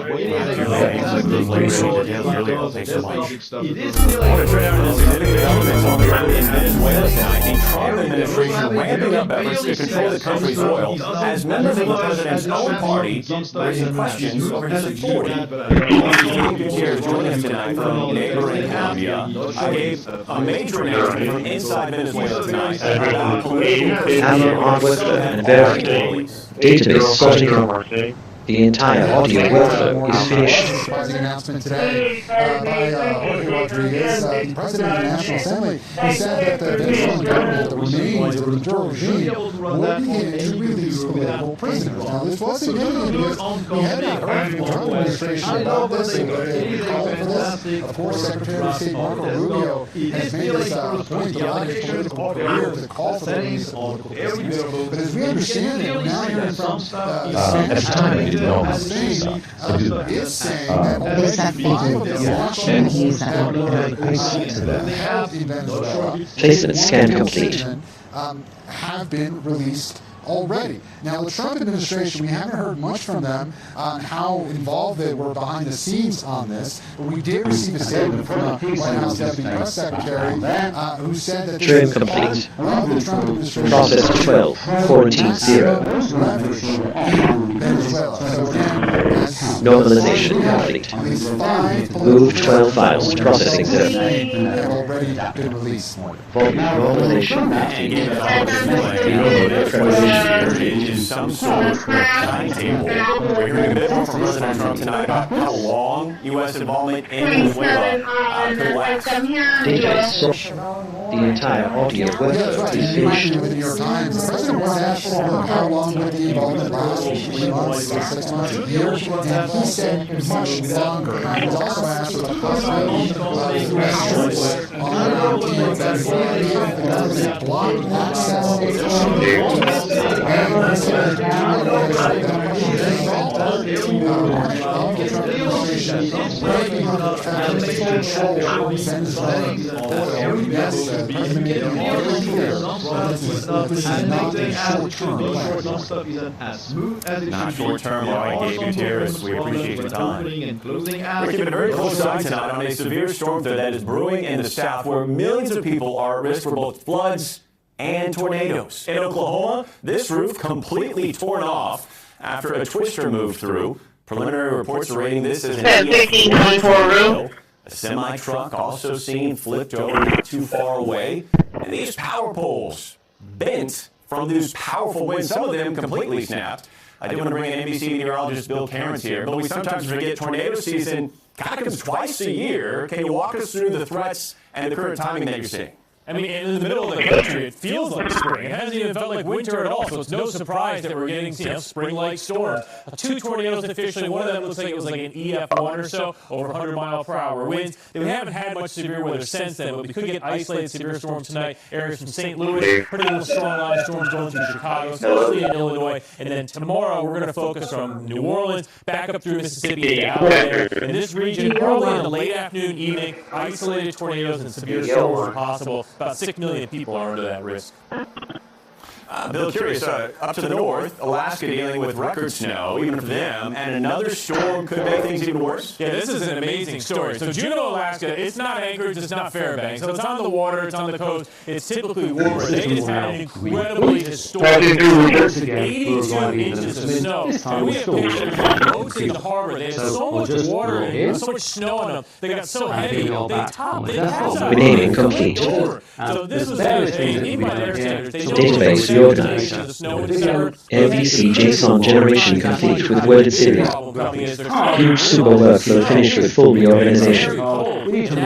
Thanks so much. I want to turn out to significant developments on the ground in Venezuela tonight. The Trump administration ramping up efforts to control the country's oil as members of the president's own party raising questions over his authority. Gabe Gutierrez joining us tonight from neighboring Colombia. I gave a major announcement from inside Venezuela tonight about political and verifying database sorting. The entire audio workflow is finished. Surprising announcement today by Jorge Rodriguez, the president of the National Assembly. He said that the Venezuelan government, the remains of the Maduro regime, will begin to release political prisoners. Now, this was significant because we had not heard from the Trump administration about this, and they called for this. Of course, Secretary of State Marco Rubio has made this point throughout his political career to call for the release of political prisoners. But as we understand it, we're now hearing from at the time, we didn't know this is saying that already 5 of the launches that were held in Venezuela placement scan complete. Have been released already. Now, the Trump administration, we haven't heard much from them on how involved they were behind the scenes on this, but we did receive a statement from a White House Deputy Press Secretary who said that Trim complete. Process 12. Quarantine 0. Normalization complete. Move 12 files to processing 0. Have already been released. Volume normalization complete. In some sort of timetable. We're hearing a bit more from President Trump tonight about how long U.S. involvement in Venezuela could last. The entire audio workflow is finished. The New York Times, the president was asked how long would the involvement last, 3 months, 6 months, a year, and he said much longer. He was also asked for the possibility of U.S. troops on the ground in Venezuela if the government blocked access to and he said breaking up control Venezuelan oil. Yes, the president made it very clear that this is not a short-term plan. Not short-term, like Gabe Gutierrez. We appreciate the time. We're keeping a very close eye tonight on a severe storm that is brewing in the south, where millions of people are at risk for both floods and tornadoes. In Oklahoma, this roof completely torn off after a twister moved through. Preliminary reports are rating this as an EF4 tornado. A semi-truck also seen flipped over not too far away. And these power poles bent from these powerful winds. Some of them completely snapped. I did want to bring in NBC meteorologist Bill Cairns here, but we sometimes forget tornado season kind of comes twice a year. Can you walk us through the threats and the current timing that you're seeing? I mean, in the middle of the country, it feels like spring. It hasn't even felt like winter at all, so it's no surprise that we're getting, spring-like storms. 2 tornadoes officially. One of them looks like it was like an EF1 or so, over 100-mile-per-hour winds. We haven't had much severe weather since then, but we could get isolated severe storms tonight. Areas from St. Louis, pretty little strong line storms going through Chicago, especially in Illinois. And then tomorrow, we're going to focus from New Orleans back up through Mississippi out there. In this region, early in the late afternoon, evening, isolated tornadoes and severe storms are possible. About 6 million people are under that risk. Bill, curious, up to the north, Alaska dealing with record snow, even for them, and another storm could make things even worse? Yeah, this is an amazing story. So Juneau, Alaska, it's not Anchorage, it's not Fairbanks. So it's on the water, it's on the coast, it's typically warmer. They just had an incredibly historic 82 inches of snow. And we have pictures of boats in the harbor. They had so much water and so much snow on them. They got so heavy, they topped Renaming complete. So this was devastating, even by their standards. They Database reorganized. MVC JSON generation complete with worded serial. Huge super workflow finished with full reorganization. In the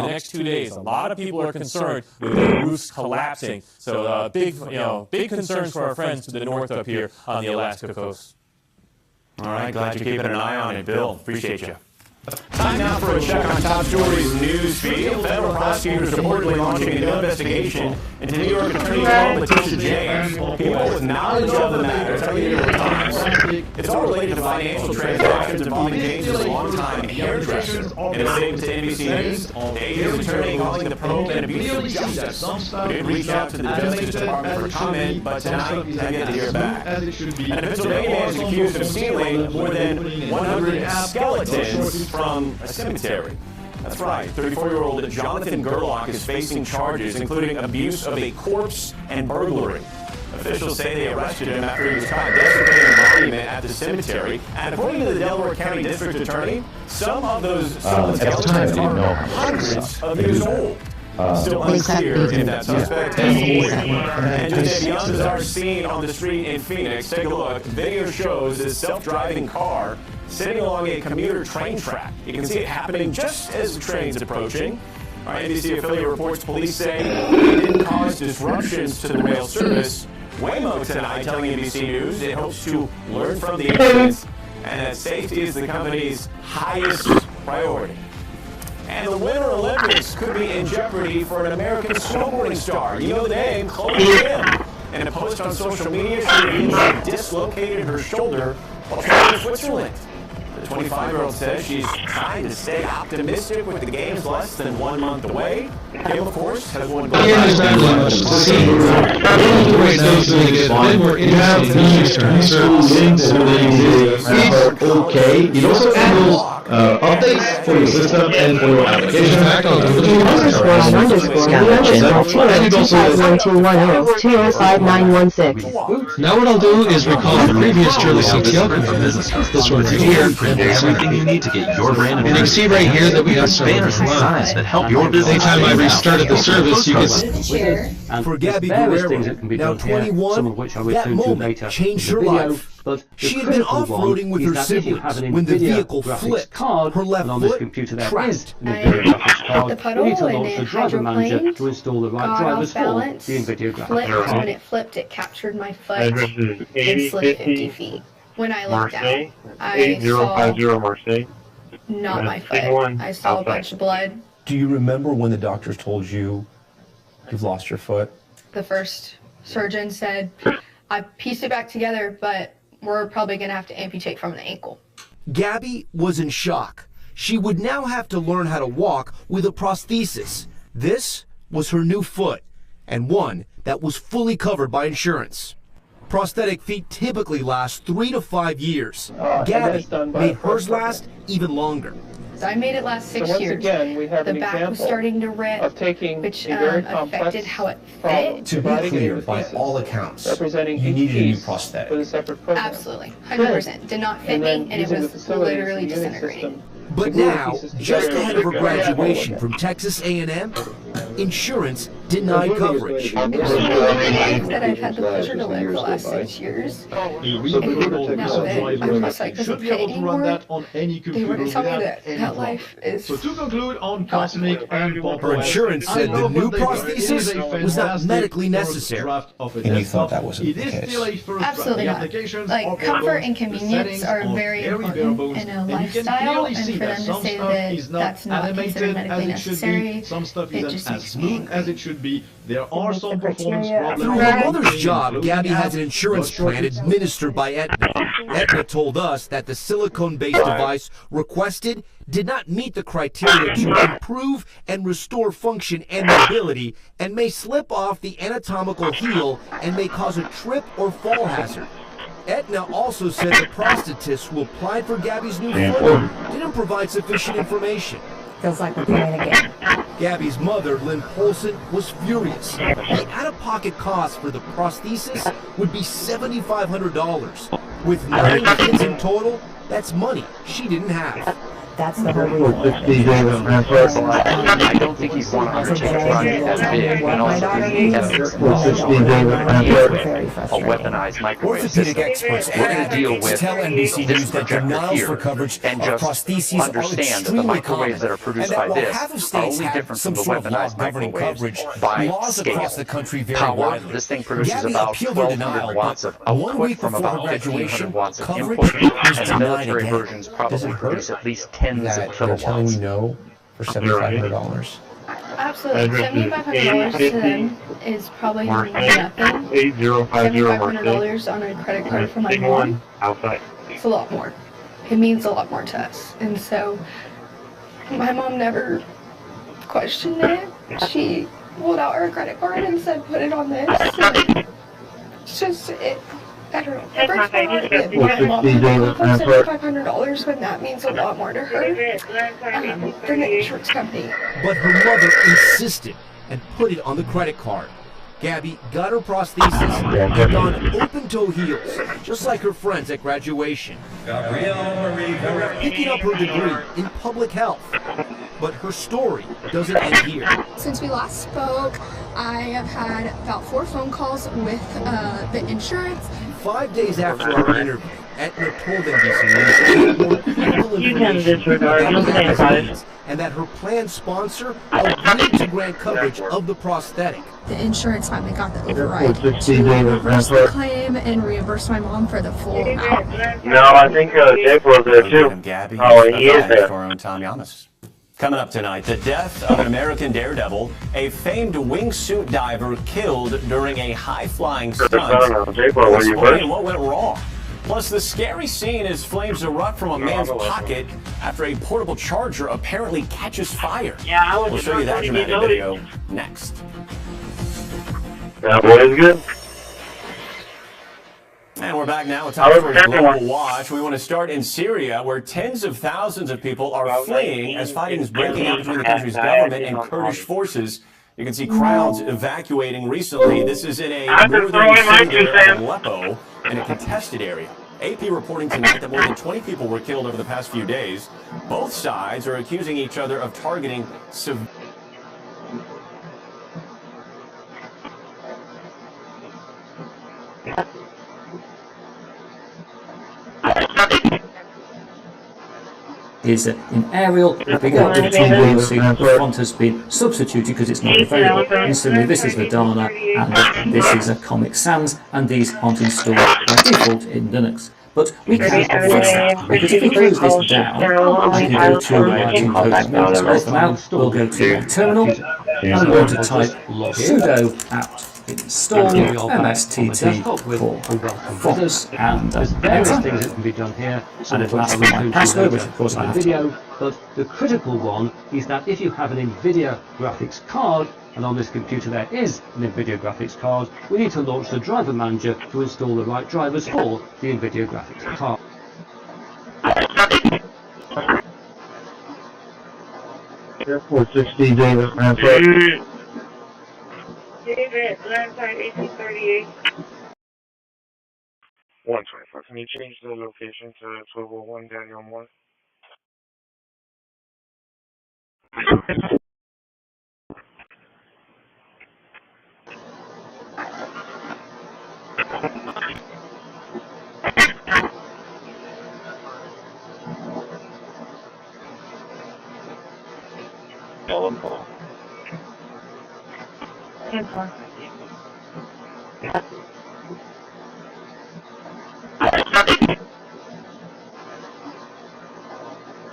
next 2 days. A lot of people are concerned with the roofs collapsing. So big concerns for our friends to the north up here on the Alaska coast. All right, glad you're keeping an eye on it, Bill. Appreciate you. Time now for a check on top stories news feed. Federal prosecutors reportedly launching a new investigation into New York Attorney General Letitia James. People with knowledge of the matter tell you New York Times it's all related to financial transactions involving James' longtime hairdresser. In a statement to NBC News, the AG's attorney calling the probe an abuse of justice. We did reach out to the Justice Department for comment, but tonight we have yet to hear back. And a Pennsylvania man is accused of stealing more than 100 skeletons from a cemetery. That's right, 34-year-old Jonathan Gerlach is facing charges including abuse of a corpse and burglary. Officials say they arrested him after he was caught desecrating a monument at the cemetery. And according to the Delaware County District Attorney, some of those skeletons are hundreds of years old. Still unclear if that suspect is a lawyer. And just a beyond bizarre scene on the street in Phoenix. Take a look. Video shows this self-driving car sitting along a commuter train track. You can see it happening just as the train's approaching. Our NBC affiliate reports police say it didn't cause disruptions to the rail service. Waymo tonight telling NBC News it hopes to learn from the incidents and that safety is the company's highest priority. And the Winter Olympics could be in jeopardy for an American snowboarding star. You know the name, Chloe Kim. In a post on social media, she revealed she dislocated her shoulder while training in Switzerland. The 25-year-old says she's trying to stay optimistic with the games less than 1 month away. Kim, of course, has won gold. There's not really much to see. Right now, it's really good. Then we're interested in links and links okay. It also handles updates for your system and for your application. Now what I'll do is recall the previous Shirley CTO command. This one right here. Everything you need to get your brand. And you can see right here that we have some banners and signs that help your business. Anytime I restarted the service, you can see. For Gabby Guerrero, now 21, that moment changed her life. She had been off-roading with her siblings when the vehicle flipped. Her left foot trapped. I hit the puddle and it hydroplaned, got off balance, flipped. When it flipped, it captured my foot and slid 50 feet. When I looked down, I saw not my foot. I saw a bunch of blood. Do you remember when the doctors told you you've lost your foot? The first surgeon said, I pieced it back together, but we're probably going to have to amputate from the ankle. Gabby was in shock. She would now have to learn how to walk with a prosthesis. This was her new foot, and one that was fully covered by insurance. Prosthetic feet typically last 3 to 5 years. Gabby made hers last even longer. So I made it last 6 years. Again, we have the back was starting to rip, which affected how it fit. To be clear, by all accounts, you needed a new prosthetic. Absolutely, 100%. Did not fit me, and it was literally disintegrating. But now, just ahead of her graduation from Texas A&M, insurance denied coverage. It was life that I've had the pleasure to live the last 6 years. And now that I'm just like, doesn't fit anymore, they were to tell me that life is So to conclude on cosmic and her insurance said the new prosthesis was not medically necessary. And you thought that wasn't the case? Absolutely not. Like, comfort and convenience are very important in a lifestyle, and for them to say that that's not considered medically necessary, it just makes me angry. As it should be. There are some performance problems. Through her mother's job, Gabby has an insurance plan administered by Aetna. Aetna told us that the silicone-based device requested did not meet the criteria to improve and restore function and mobility, and may slip off the anatomical heel and may cause a trip or fall hazard. Aetna also said the prosthetist who applied for Gabby's new foot didn't provide sufficient information. Feels like we're playing a game. Gabby's mother, Lynn Polson, was furious. The out-of-pocket cost for the prosthesis would be $7,500. With 9 kids in total, that's money she didn't have. That's the whole I don't think he'd want to undertake a project that big and also the evidence of a weaponized microwave Orthopedic system. experts We're going to deal with tell NBC this News that projector denials for here coverage and of just prostheses are understand that the extremely microwaves that are common, produced and that by while this half of are states only have different some from the sort of law weaponized governing microwaves coverage, by laws scale. across the country vary Power, widely. this thing produces Gabby about appealed her 1,200 denial, watts but of 1 output week from before her about 1,500 graduation, watts of coverage input, was and the denied military again. versions probably produce at least tens of That they're kilowatts. telling you no for $7,500. Absolutely. $7,500 to them is probably nothing. $7,500 on a credit card for my mom. It's a lot more. It means a lot more to us. And so my mom never questioned it. She pulled out her credit card and said, put it on this. And it's just, I don't know. It breaks my heart that my mom would give her $7,500 when that means a lot more to her than the insurance company. But her mother insisted and put it on the credit card. Gabby got her prosthesis and donned open-toe heels, just like her friends at graduation. Picking up her degree in public health. But her story doesn't end here. Since we last spoke, I have had about 4 phone calls with the insurance. 5 days after our interview, Aetna told NBC News You can disregard, I'm saying 5. and that her plan sponsor agreed to grant coverage of the prosthetic. The insurance finally got the override to reverse the claim and reimburse my mom for the full amount. No, I think Jake was there too. Gabby. Oh, he is there. Our own Tom Yamas. Coming up tonight, the death of an American daredevil, a famed wingsuit diver killed during a high-flying stunt. Explaining what went wrong. Plus, the scary scene as flames erupt from a man's pocket after a portable charger apparently catches fire. Yeah, We'll show you that dramatic video next. That boy is good. And we're back now with time for a global watch. We want to start in Syria, where tens of thousands of people are fleeing as fighting is breaking out between the country's government and Kurdish forces. You can see crowds evacuating recently. This is in a northern city of Aleppo, in a contested area. AP reporting tonight that more than 20 people were killed over the past few days. Both sides are accusing each other of targeting civilians. Is in aerial, the bigger of the two you'll see the front has been substituted because it's not available. Instantly, this is the Dana and this is a Comic Sans, and these aren't installed by default in Linux. But we can fix that, because if we close this down, we can go to writing code mode. For now, we'll go to our terminal, and we're going to type sudo apt install mstt for others, and enter. Things that can be done here, And it'll ask for my password, which of course I have to. video. But the critical one is that if you have an NVIDIA graphics card, and on this computer there is an NVIDIA graphics card, we need to launch the driver manager to install the right drivers for the NVIDIA graphics card. Airport 16 David Rampart. David, Landside 1838. 125. Can you change the location to 1201 Daniel Moore?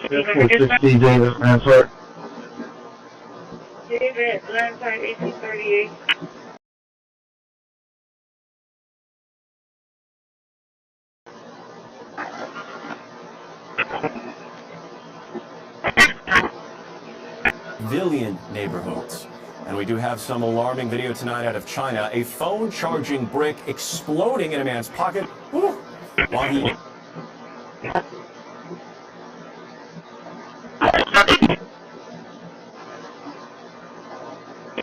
Airport 16 David Rampart. David, Landside 1838. Civilian neighborhoods. And we do have some alarming video tonight out of China. A phone charging brick exploding in a man's pocket while he...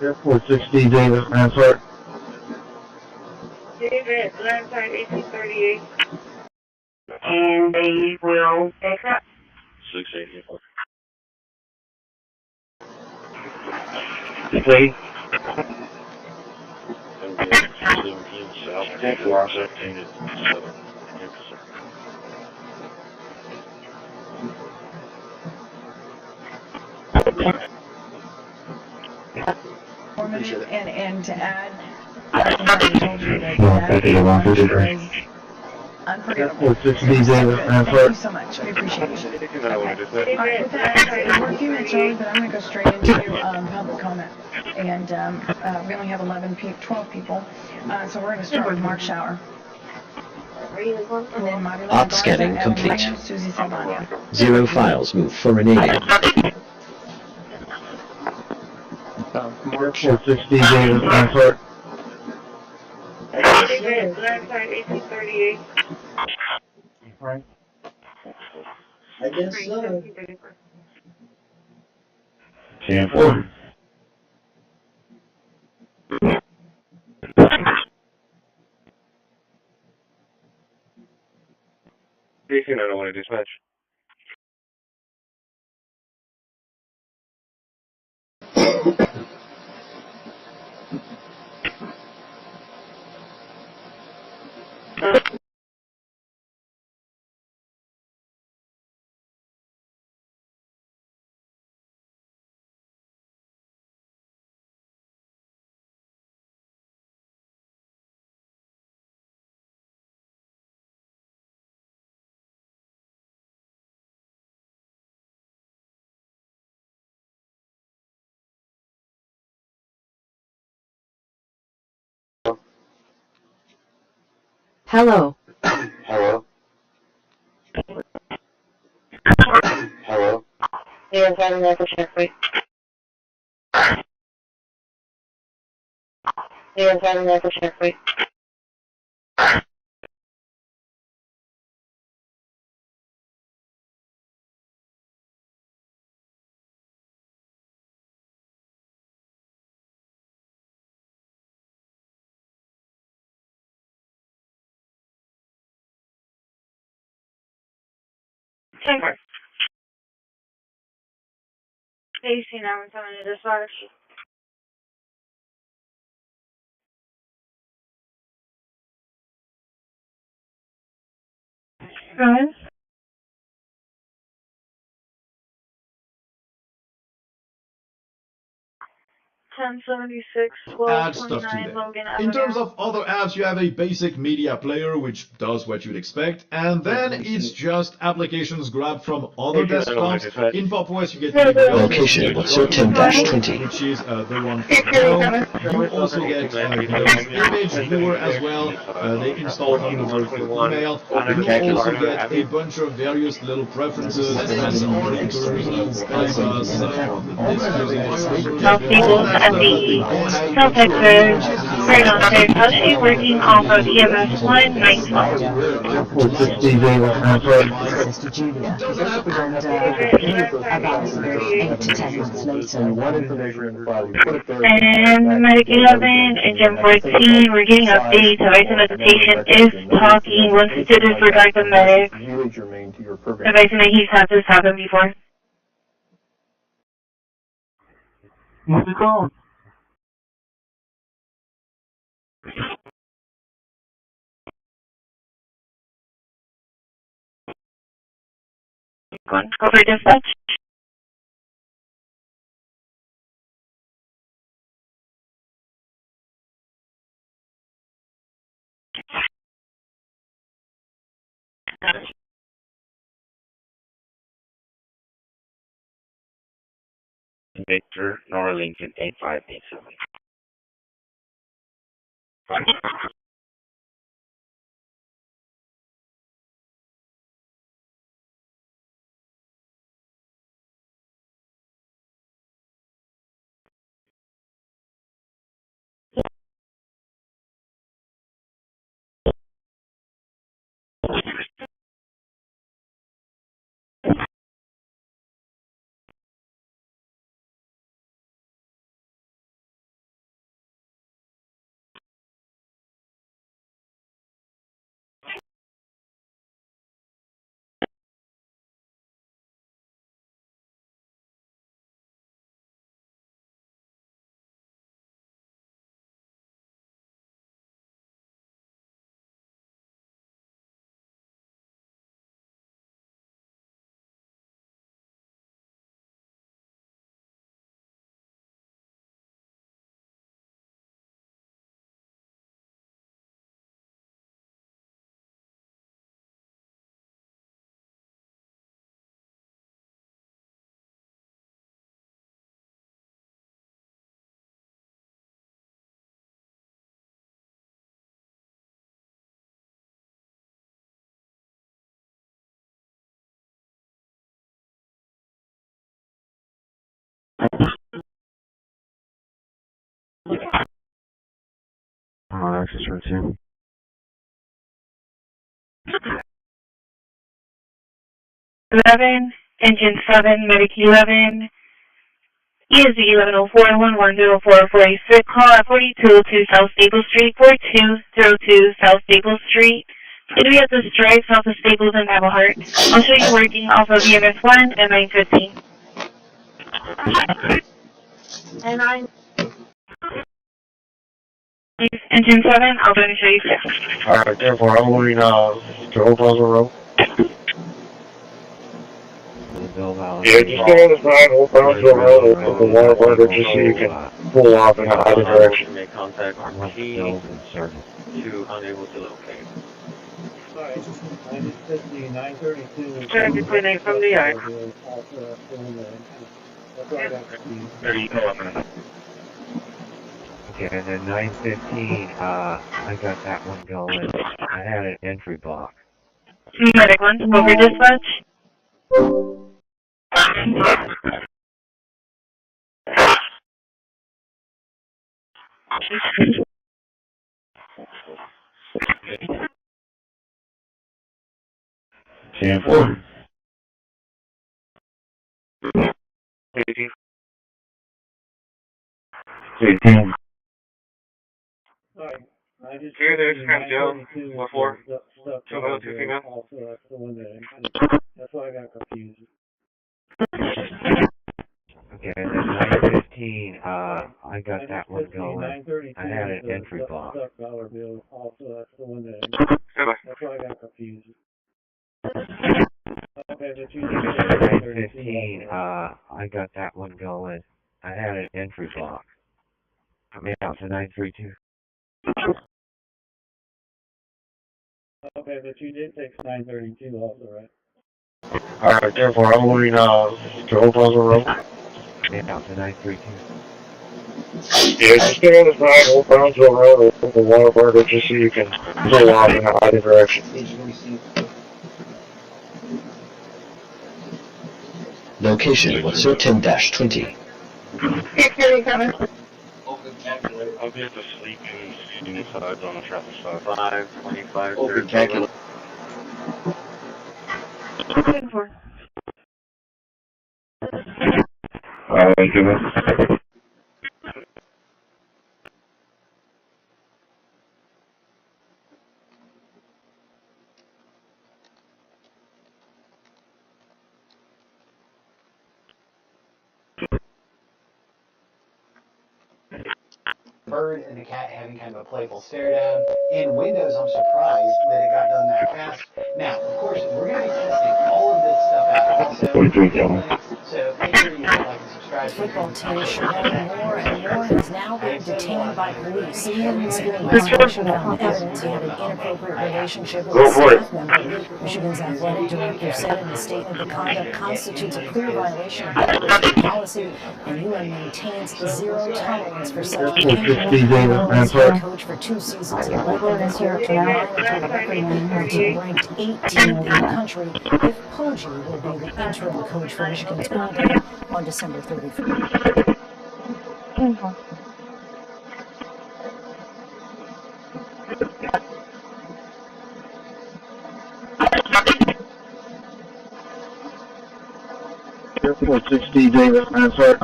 Airport 16 David Rampart. David, Landside 1838. And they will pick up. 684. Please. 17 South, Block 17 is 7. And to add, I think I already told you that that lunch was unforgettable. So thank you so much. We appreciate you. Okay. All right, with that, we're a few minutes early, but I'm going to go straight into public comment. And we only have 12 people, so we're going to start with Mark Shower. And then Art scanning complete. Susie Saldana. 0 files moved for renaming. Mark 460 Frankfurt. Landside 1838. Frank? I guess so. 10-4. Jason, I don't want to dispatch. Hello. Hello? Hello? Yes, I'm there for checkpoint. Yes, I'm there for checkpoint. Checkpoint. Stacy, now I'm coming to dispatch. Go ahead. 1076, Add stuff to 1229 them. Logan In terms Avenue. of other apps, you have a basic media player, which does what you'd expect, and then it's just applications grabbed from other desktops. In PopOS, you get Location, Sir-10-20. which is the one for now. You also get Windows Image Viewer as well. They install Thunderbird for email. You also get a bunch of various little preferences, hands-on printers, stylus, Cuntstables at the South Texas Great Ontario. How's she working off of EMS 1912? Sister Julia, and about 8 to 10 months later. And Medic 11 and Gym 14, we're getting updates. Advising that the patient is talking. Once he did disregard the medic. Advising that he's had this happen before. What's it called? Go for dispatch. Victor, Nora Lincoln, 8587. access road 2. 11, engine 7, medic 11, ESD 1104, 1104, 46, call at 4202 South Stable Street, 4202 South Stable Street. It'll be at the Stripe south of Staples and Navajo. I'll show you working off of EMS 1 and 915. And engine 7, I'll try to show you fast. Alright, therefore, I'm moving to Old Plaza Road. Yeah, just get on the side, Old Brownsville Road, over the water burger, just so you can pull off in either direction. Make contact on key to unable to locate. Sorry, 950, 932. Traffic point from the yard. That's why I got confused. Okay, and then 915, I got that one going. I had an entry block. Medic 1, over dispatch. CM4. 18. Sorry, I just Here, there's kind of Joe. 932 What for? stuff 2 male, 2 female. also, that's the one that that's why I got confused. Okay, and then 915, I got that one 950, going. 932 I had an is the entry block. $dollar bill, also that's the one that that's why I got confused. Okay, but you did say 915, I got that one going. I had an entry block. Coming out to 932. Okay, but you did take 932 also, right? Alright, therefore, I'm moving to Old Plaza Road. Coming out to 932. Yeah, just get on the side, Old Brownsville Road, over the water burger, just so you can pull off in either direction. Location was 10-20. I'll be at the sleeping side on the traffic side. 525. Open calculate. Give it. Bird and the cat having kind of a playful stare down. In Windows, I'm surprised that it got done that fast. Now, of course, we're going to be testing all of this stuff out also. So make sure you like and subscribe. Football team Sherrod Moore and Moore has now been detained by police. The investigation found evidence he had an inappropriate relationship with a staff member. Michigan's athletic director said in a statement the conduct constitutes a clear violation of university policy, and UM maintains zero tolerance for such behavior. Moore has been coach for 2 seasons. He led them this year to 9-2 team ranked 18th in the country. If Poggi will be the interim coach for Michigan's ball game on December 31st. Airport 60, David, Rampart.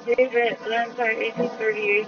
David, Lansard 1838.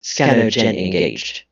Scanner gen engaged.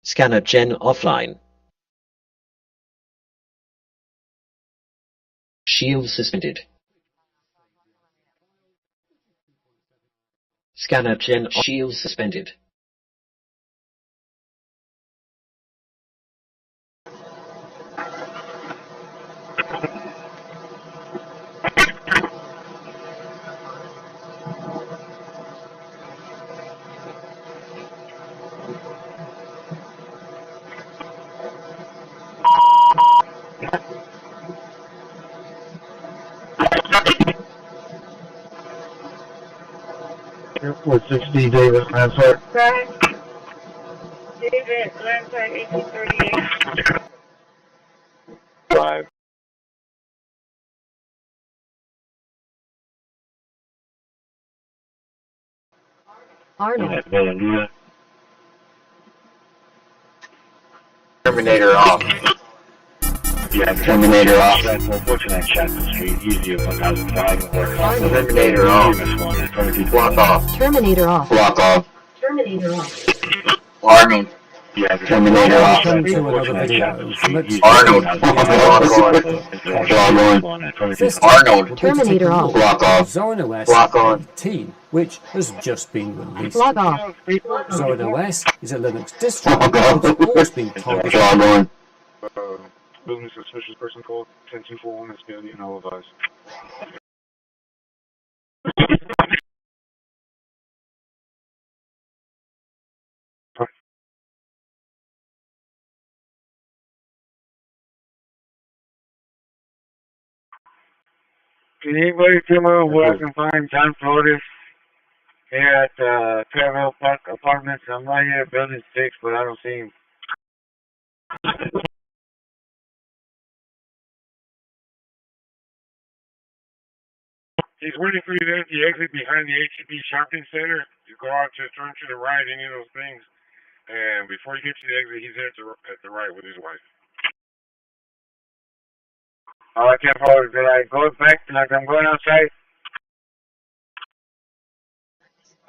Scanner Gen offline. Shield suspended. Scanner Gen shield suspended. Airport 60, David, Ransford. David, Landside 1838. 5. Arnold. Terminator off. Yeah, Terminator off. That's unfortunate. Chapman Street, easy 1005. Terminator off. Block off. Terminator off. Block off. Terminator off. Arnold. Yeah, Terminator off. Welcome to another video from Arnold. Arnold. Terminator off. Block off. Zone OS Block on. 18, which has just been released. Log off. Zone OS is a Linux distro that's always been targeted. Log on. Building suspicious person called 10241 is being televised. Can anybody tell me where I can find John Flores here at Fairville Park Apartments? I'm right here at Building 6, but I don't see him. He's waiting for you there at the exit behind the HEB shopping center. You go out to turn to the right, any of those things. And before you get to the exit, he's there at the right with his wife. Alright, careful. Did I go back like I'm going outside?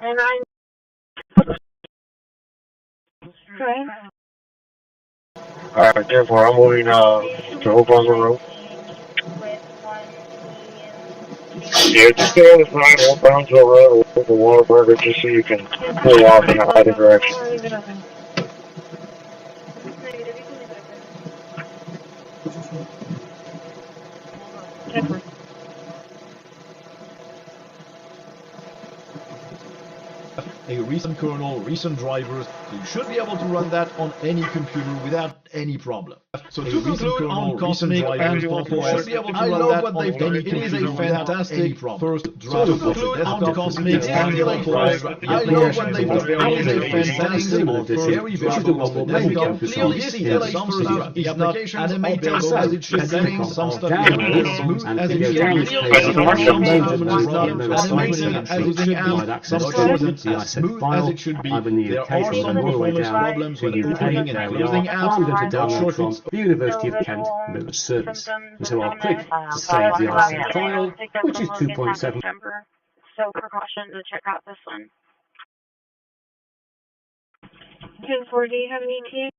And I'm... Alright, careful. I'm moving to Oak Boswell Road. Yeah, just stay on the side, Oak Brownsville Road with the Waterburger just so you can pull off in either direction. A recent kernel, recent drivers, so you should be able to run that on any computer without any problem. So to conclude on Cosmic and Pop OS, should be able to run that on any computer. It is a fantastic first draft. So to conclude on Cosmic and Pop OS, I love what they've done. It is a fantastic very versatile desktop. Clearly see that some stuff is not animated as it should be, some stuff is smooth as it should be, some stuff is not animated as it should be, some stuff is smooth as it should be. There are some performance problems with opening and closing apps, but shortcuts. The University of Kent Mirror Service. And so I'll click to save the RC file, which is 2.7. So precaution to check out this one. 10-4, do you have an ETA?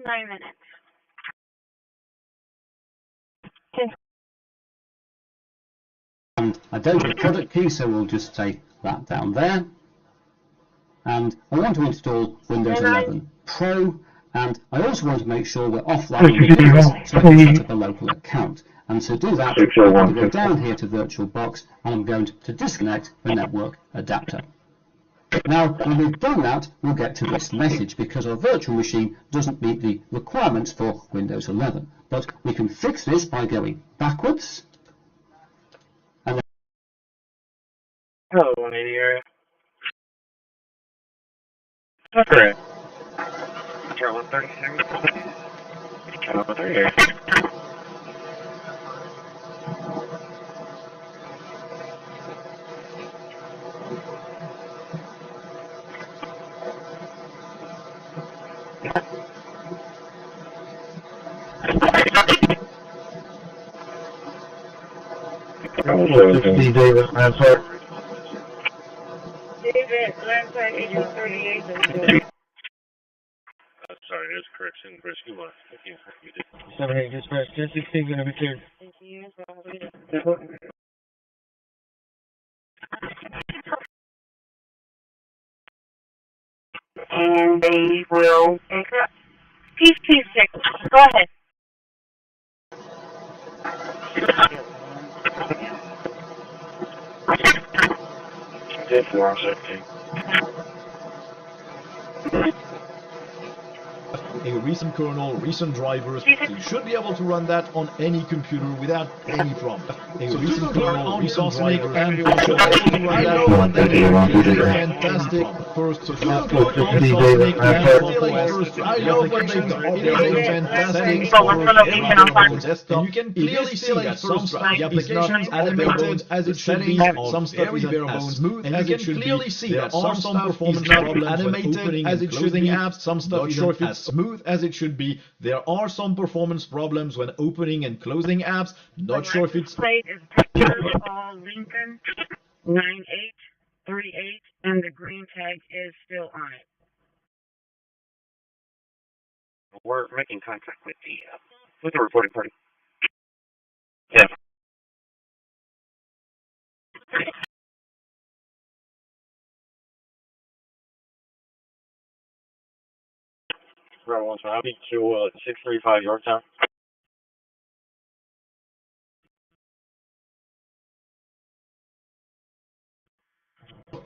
9 minutes. 10. And I don't have a product key, so we'll just take that down there. And I want to install Windows 11 Pro, and I also want to make sure we're offline Windows, so I can set up a local account. And to do that, I'm going to go down here to VirtualBox, and I'm going to disconnect the network adapter. Now, when we've done that, we'll get to this message, because our virtual machine doesn't meet the requirements for Windows 11. But we can fix this by going backwards. And Hello, 180 area. That's correct. Chart 136. Chart 138. David, Sorry, there's correction. Rescue one. 78 dispatch, 1016 gonna be cleared. And they will pick up. Peace, 6. Go ahead. Just 417. A recent kernel, recent drivers, so you should be able to run that on any computer without any problem. A recent kernel, recent drivers, and function, I know what they do. It is fantastic. First, so you look on Cosmic and Corpus. I love what they've done. It is a fantastic first desktop. You can clearly see that some stuff, the applications are animated as it should be, some stuff is bare bones, smooth as it should be. Clearly see that some performance problems animated as it should be, some stuff isn't as smooth as it should be. There are some performance problems when opening and closing apps. Not sure if it's plate is picture all Lincoln 9838, and the green tag is still on it. We're making contact with the reporting party. Yeah. Right, one, so I'll be to 635 Yorktown.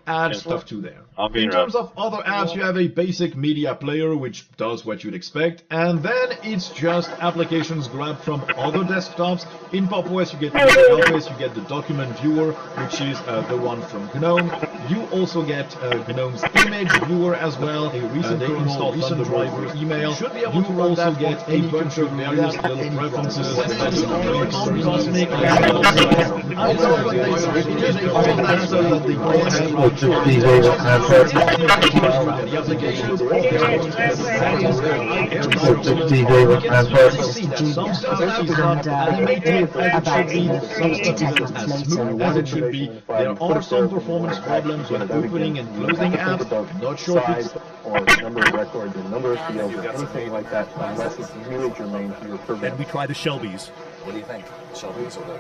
add stuff to there. In terms of other apps, you have a basic media player which does what you'd expect, and then it's just applications grabbed from other desktops. In PopOS you get the Office, you get the document viewer, which is the one from GNOME. You also get GNOME's image viewer as well. A recent kernel, recent drivers, email. You should be able to also get a bunch of various little preferences. On Cosmic, I love what they do. It is a fantastic that they can have the applications some stuff is not animated as it should be, some stuff isn't as smooth as it should be. There are some performance problems when opening and closing apps. Not sure if it's or number of records or number of fields or anything like that unless it's really germane to your program. Then we try the Shelbys. What do you think? Shelbys or the...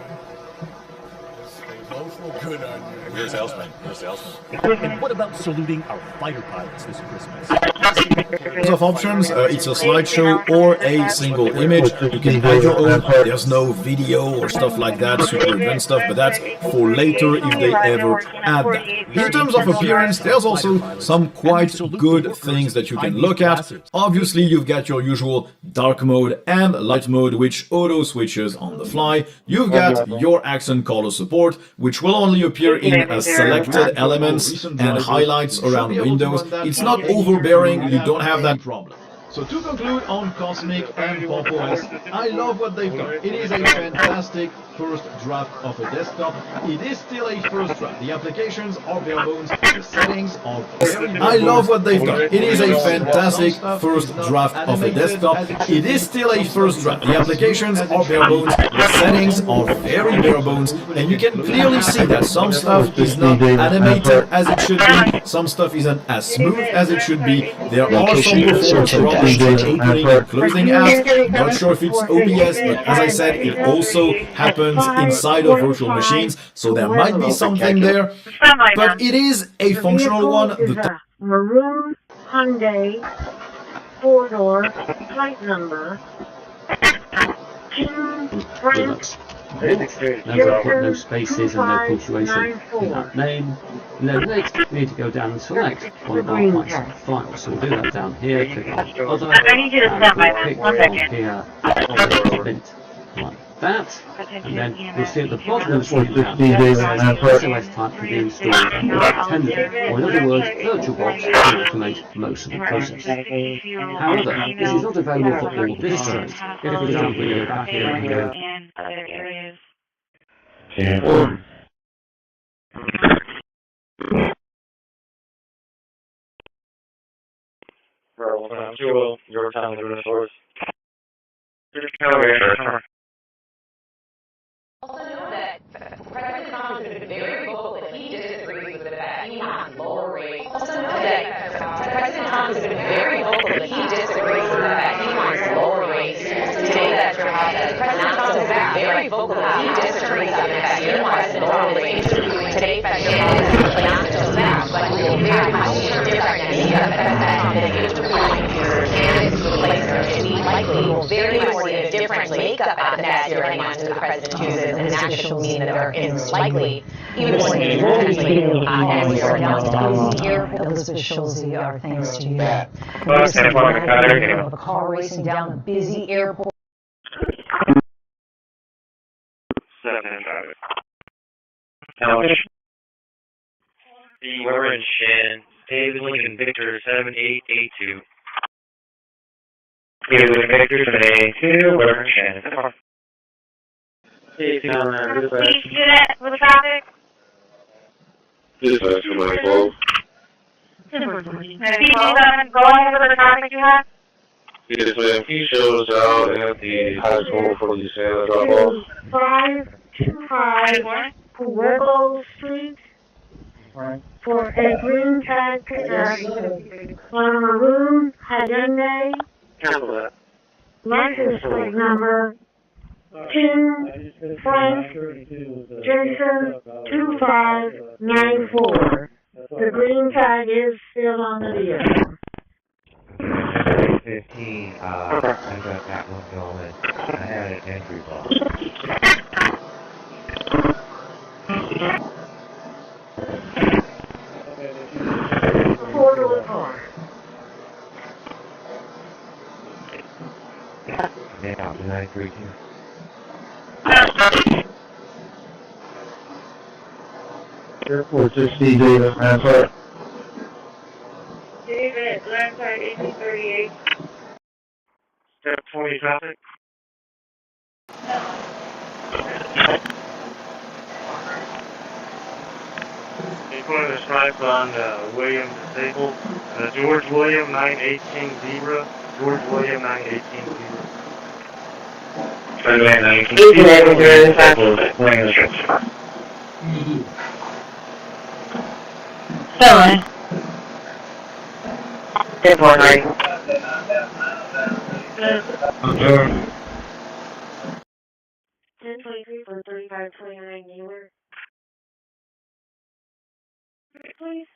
Good on you. You're a salesman. You're a salesman. And what about saluting our fighter pilots this Christmas? Lots of options. It's a slideshow or a single image. You can add your own. There's no video or stuff like that, super advanced stuff, but that's for later if they ever add that. In terms of appearance, there's also some quite good things that you can look at. Obviously, you've got your usual dark mode and light mode, which auto switches on the fly. You've got your accent color support, which will only appear in selected elements and highlights around windows. It's not overbearing, you don't have that problem. So to conclude on Cosmic and PopOS, I love what they've done. It is a fantastic first draft of a desktop. It is still a first draft. The applications are bare bones. The settings are very bare bones. I love what they've done. It is a fantastic first draft of a desktop. It is still a first draft. The applications are bare bones. The settings are very bare bones. And you can clearly see that some stuff is not animated as it should be. Some stuff isn't as smooth as it should be. There are some performance problems when opening and closing apps. Not sure if it's OBS, but as I said, it also happens inside of virtual machines, so there might be something there, but it is a functional one. The maroon Hyundai 4-door plate number King Frank. No spaces and no punctuation in that name. And then next, we need to go down and select one of our Python files. So we'll do that down here, click on Other, I need you to stand by that. 1 second. Here, like that, and then you'll see at the bottom of the screen down here, SOS type can be installed independently, or in other words, VirtualBox can automate most of the process. However, this is not available for all distros. If, for example, we go back here and go in other areas. Your time to the source. Also know that President Trump has been very vocal that he disagrees with the fact he wants lower rates. Also has been very vocal that he disagrees with that. He wants lower rates. Today, that's President Trump has been very vocal that he disagrees with that. He wants lower rates. Today, federal law, but not just that, but he will very much see a different idea that the intertwining computers and its replacement is likely will very much see a different makeup at the next year anyone the president chooses, and that should mean that there is likely even more than potentially next year announced busy airport. Elizabeth Schulze, our thanks to you. Okay, Of a car racing down a busy airport. Weber and Shan, David Lincoln Victor 7882. David Lincoln Victor 7882, Weber and Shan. Please do that for the traffic. Dispatch 212. Go ahead with the traffic you have. Yes, ma'am. He shows out at the high school for the Santa drop off. 525 Wiggle Street for a green tag on a maroon Hyundai. Cancel that. License plate number 2 Frank Jason 2594. The green tag is still on the vehicle. 15, I got that one going. I had an entry box. Four-door car. Now, 932. Airport 60, David, Rampart. David, Rampart 1838. Step 20 traffic. They put a stripe on William Disabled. George William 918 Zebra. George William 918 Zebra. 2919. Playing the strips. Sorry. Good morning. Observe. 1023 for 3529 Newer. Please.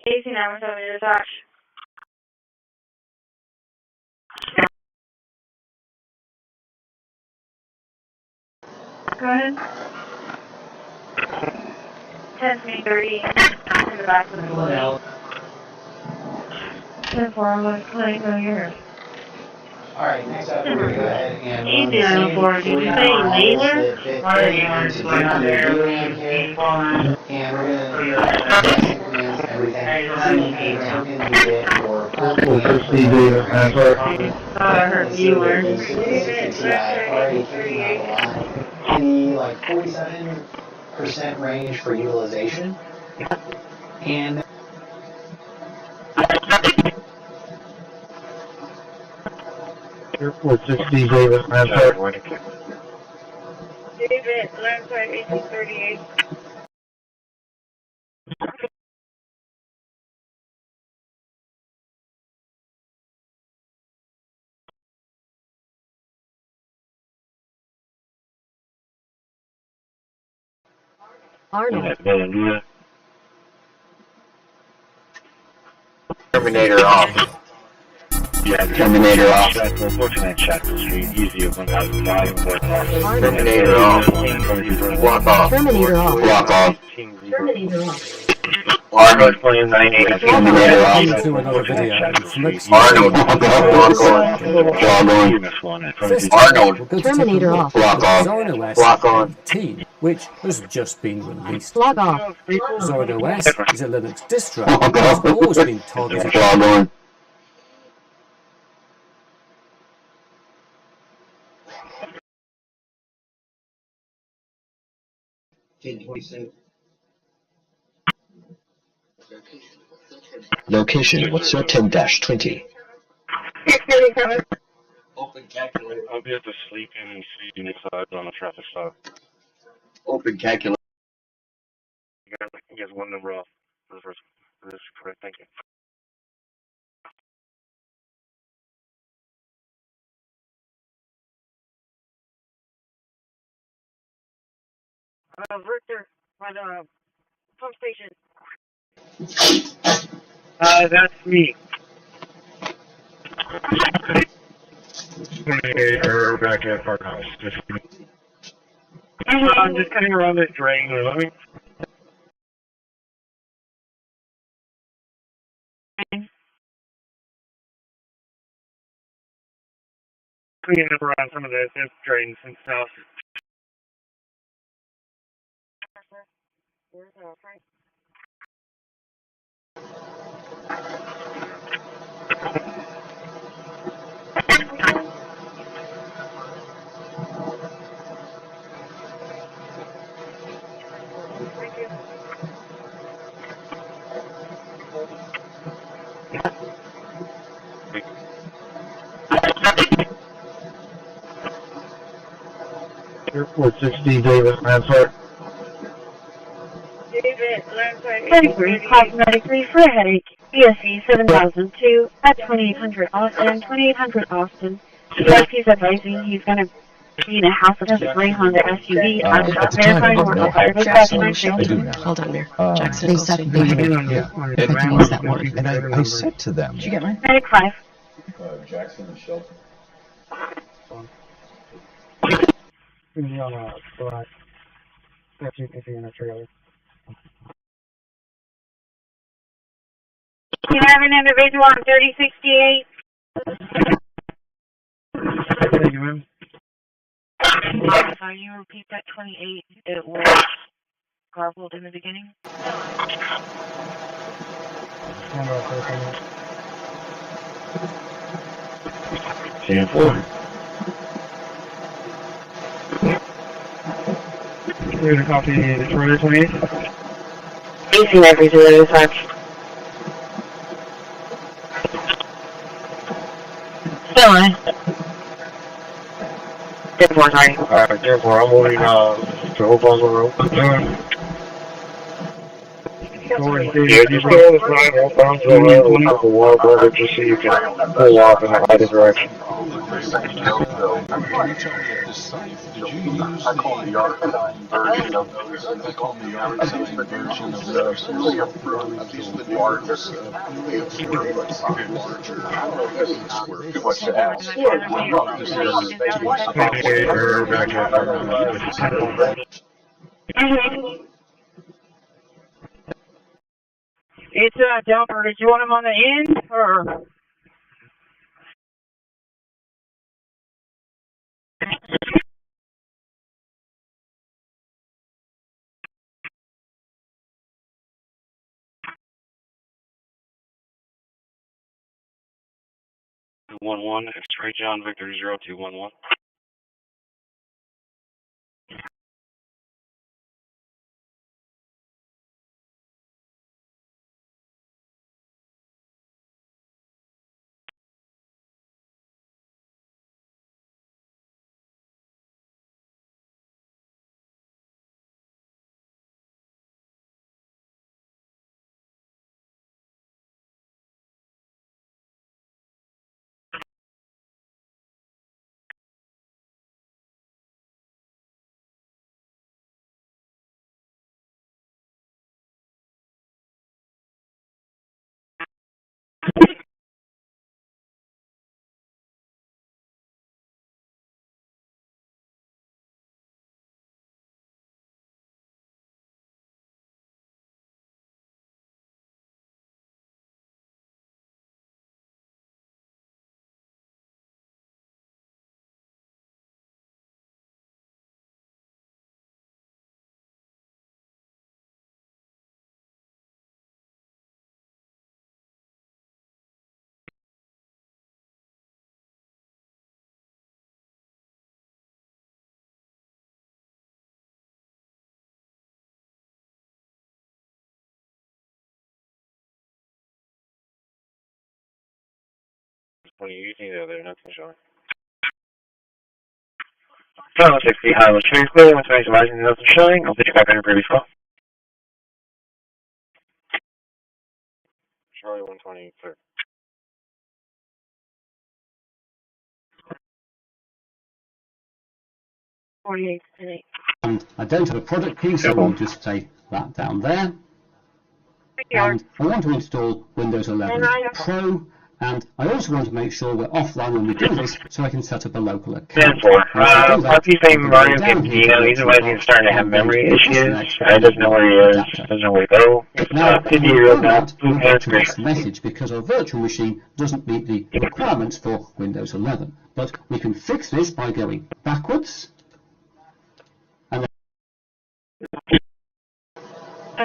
Casey, now we're telling you to touch. Go ahead. 10-330 in the back of the balloon. 10-4, let's go here. Alright, next up we're going to go ahead and run Easy, the same 4. Did you say laser? and we're going to increment everything. See a token we get for Airport 60, David, Rampart. I heard viewer. already came out a lot. In the like 47% range for utilization. And Airport 60, David, Rampart. David, Rampart 1838. Arnold. Terminator off. Yeah, Terminator off. Unfortunate Chapel Street, easy of 1005. Terminator off. Block off. Terminator off. Block off. Terminator off. Arnold, playing 98. Terminator off. Into another video. Arnold, block on. Arnold, Terminator off. block on. Zorn Block on. 18, which has just been released. Log off. Zorn OS is a Linux distro that has always been targeted. Block on. Location, what's your 10-20? Open calculator. I'll be at the sleeping and sleeping side on the traffic stop. Open calculator. He has one number off for the first one. This is correct. Thank you. Victor, by the pump station. That's me. Or back at Park House. I'm just cutting around this drain. Let me. Cleaning up around some of this drains and stuff. Airport 60, David Lansford. David Lansford. 33, cosmetically for a headache. BSC 7002 at 2800 Austin. 2800 Austin. He's advising he's going to be in a house that has a gray Honda SUV. I'm not verifying or not fired with Jackson, my I do now. Hold on, Mayor. Jackson, They said they would, Yeah. they can use that word. And I said to them, Did you get mine? Medic 5. Jackson and Shelton. Black. That you can see in the trailer. You have an individual on 3068. Thank you, ma'am. So you repeat that 28. It was garbled in the beginning. Stand forward. We're going to copy the Detroit 28. 18 every 0 dispatch. Still on. 10-4, sorry. Alright, 10-4, I'm moving to Old Boswell Road. Just go on the side, Old Boswell Road, look at the wall burger just so you can pull off in either direction. Did you use the version of those? I call them the yard sign version of those. Too much to ask. Back at It's Delper. Did you want him on the end or? One, X-ray John Victor 0211. What are you using there? Nothing showing. 60 Highland Street, clear, information advising nothing showing. I'll put you back on your previous call. 23rd. And I don't have a product key, so we'll just take that down there. And I want to install Windows 11 Pro, and I also want to make sure we're offline when we do this, so I can set up a local account. RP Mario Campino, he's already starting to have memory issues. I doesn't know where he is, doesn't know where to go. Now, we'll go to this message because our virtual machine doesn't meet the requirements for Windows 11. But we can fix this by going backwards.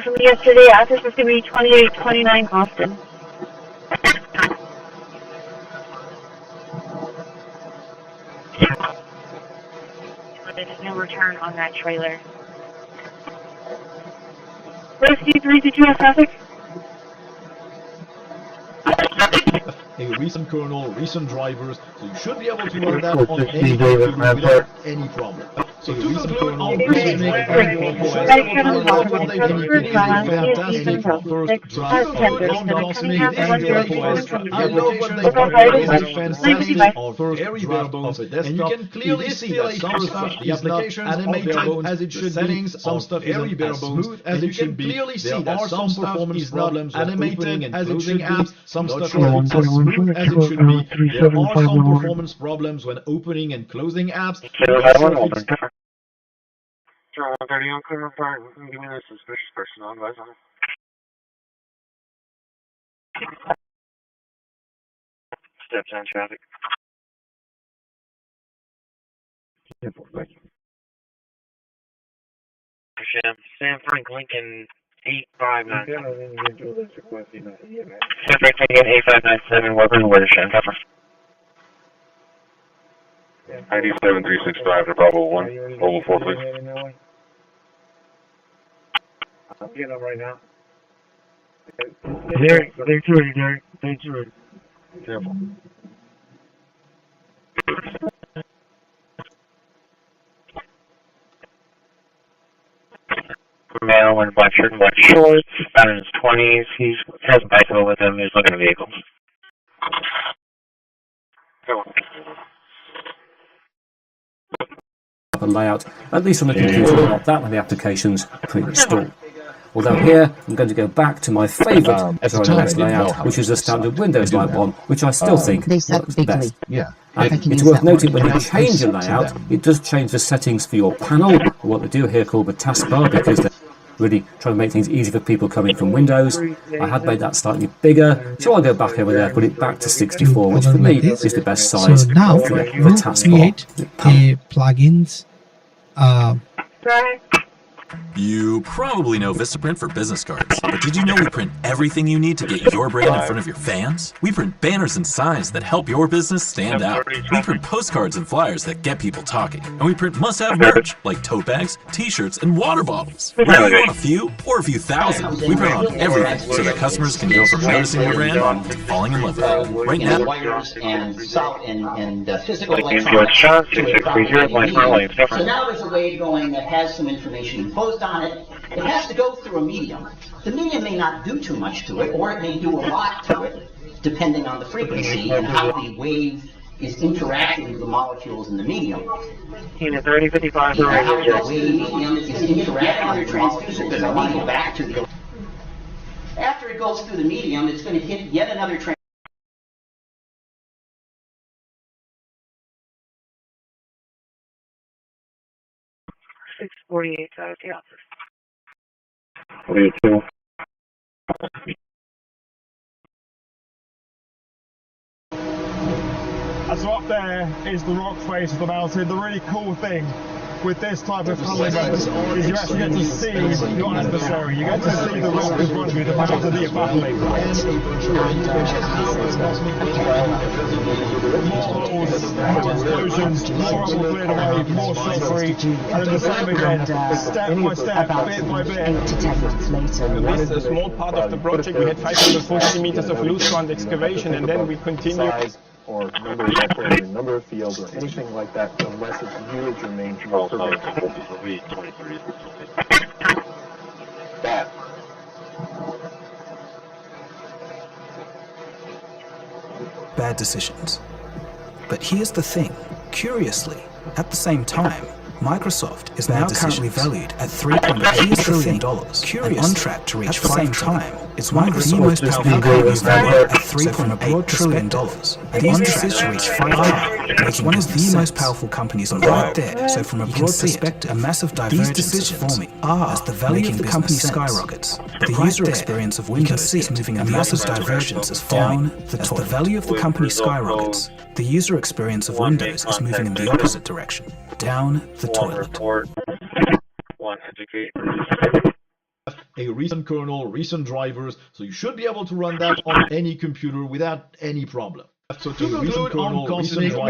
From yesterday, address is going to be 2829 Austin. There's no return on that trailer. Christi 322 have traffic? A recent colonel, recent drivers, so you should be able to run that on any computer without any problem. So to conclude, all Christi make a very fantastic first draft of endorsing the OS. I love what they do. It's a fantastic first draft of a desktop. And you can clearly see that some stuff is not animated as it should be, some stuff isn't as smooth as it should be. There are some performance problems animated as it should be, some stuff isn't as smooth as it should be. There are some performance problems when opening and closing apps. Sure, 130 on Cleveland Park. Give me a suspicious person on advice on it. Steps on traffic. Sam Frank Lincoln 8597. Sam Frank Lincoln 8597. Welcome, where to Shan Pepper. ID 7365 to Bravo 1, Oval 4, please. I'm getting up right now. Derek, thank you, Derek. Thank you. Careful. Male in black shirt and black shorts, about in his 20s. He has a bicycle with him. He's looking at vehicles. Go on. A layout, at least on the computer, not that many applications pre-installed. Although here, I'm going to go back to my favourite OS layout, which is a standard Windows like one, which I still think works best. And it's worth noting when you change a layout, it does change the settings for your panel, or what they do here called the taskbar, because they're really trying to make things easy for people coming from Windows. I had made that slightly bigger, so I'll go back over there, put it back to 64, which for me is the best size so now of the taskbar. Create a plugins. You probably know Vistaprint for business cards, but did you know we print everything you need to get your brand in front of your fans? We print banners and signs that help your business stand out. We print postcards and flyers that get people talking. And we print must-have merch like tote bags, t-shirts, and water bottles. Whether you want a few or a few thousand, we print on everything so that customers can go from noticing your brand to falling in love with it. Right now, wires and physical electronics. So now there's a way of going that has some information imposed on it. It has to go through a medium. The medium may not do too much to it, or it may do a lot to it, depending on the frequency and how the wave is interacting with the molecules in the medium. Unit 3055. How the medium is interacting with the molecules in the medium back to the... After it goes through the medium, it's going to hit yet another transmission. 648 out of the office. 42. So up there is the rock face of the mountain. The really cool thing with this type of tunneling method is you actually get to see your adversary. You get to see the rock in front of you, the mountain that you're battling. More holes, more explosions, more rubble cleared away, more shot free, and then the same again, step by step, bit by bit. This is a small part of the project. We had 540 meters of loose ground excavation, and then we continue. Or number of records, number of fields, or anything like that, unless it's really germane to your purpose. bad decisions. But here's the thing. Curiously, at the same time, Microsoft is now currently valued at $3.8 trillion and on track to reach $5 trillion. It's one of the most powerful companies valued at $3.8 trillion and on track to reach $5 trillion, making one of the most powerful companies on right there. So from a broad perspective, a massive divergence is forming as the value of the company skyrockets. The user experience of Windows is moving in massive divergence is down the toilet. As the value of the company skyrockets, the user experience of Windows is moving in the opposite direction, down the toilet. One educate. A recent kernel, recent drivers, so you should be able to run that on any computer without any problem. So to conclude on Cosmic, should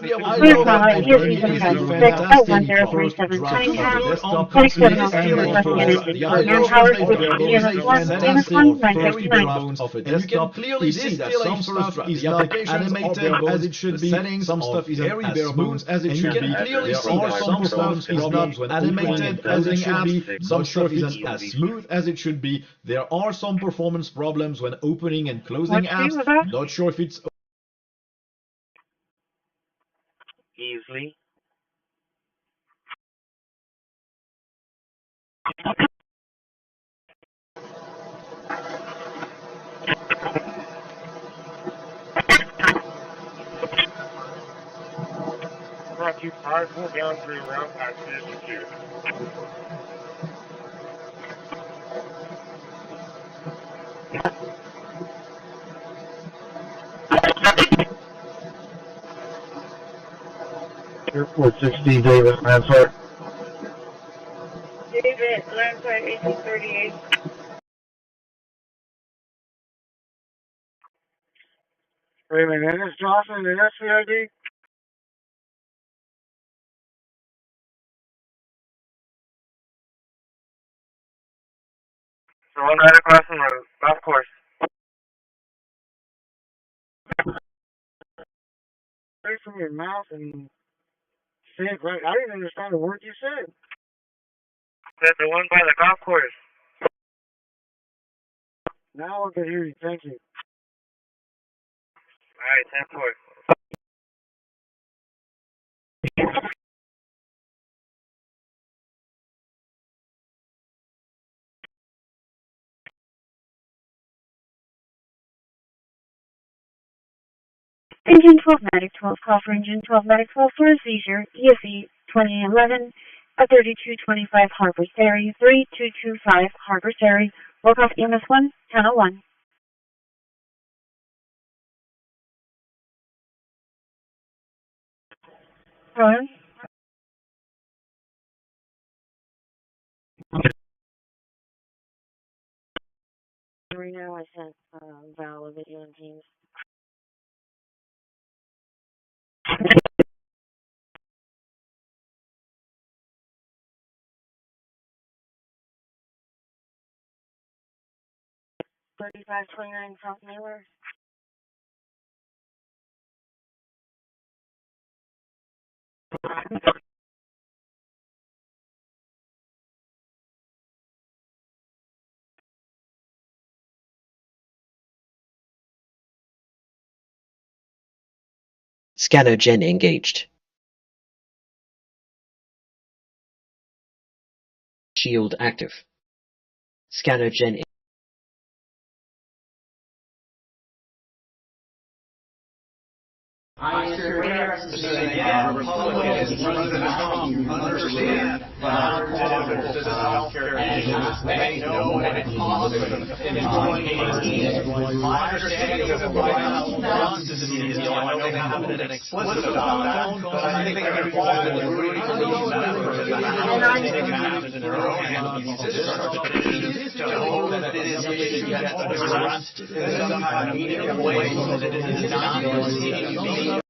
be able to know that any is a fantastic first draft of the desktop. Cosmic is still a first. The application is a fantastic or very bare bones of a desktop. Clearly see that some stuff is not animated as it should be. Some stuff is very bare bones as it should be. Clearly see that some stuff is not animated as it should be. Some stuff isn't as smooth as it should be. There are some performance problems when opening and closing apps. Not sure if it's easily. Brought you 5 full down 3 round packs for your security. Airport 16, David Lansford. David Lansford, 1838. Wait a minute, is Johnson an SCID? So one right across from the golf course. Away from your mouth and say it right. I didn't understand a word you said. Said the one by the golf course. Now I can hear you. Thank you. Alright, 10-4. Engine 12 Medic 12, call for Engine 12 Medic 12 for a seizure, ESE 2011, at 3225 Harbor Ferry, 3225 Harbor Ferry, work off EMS 1, 1001. Rowan? Right now I sent Val a video on Teams. $35.29 South Mailer. Scanner Gen engaged. Shield active. Scanner Gen Understand that healthcare they know what it costs in 2018. My understanding of what else is in the deal, I know they haven't been explicit about that, but I think they're involved in recruiting for these members and how they take action in their own hands these discharge petitions to hope that this issue gets addressed in some kind of meaningful way so that it is not going to see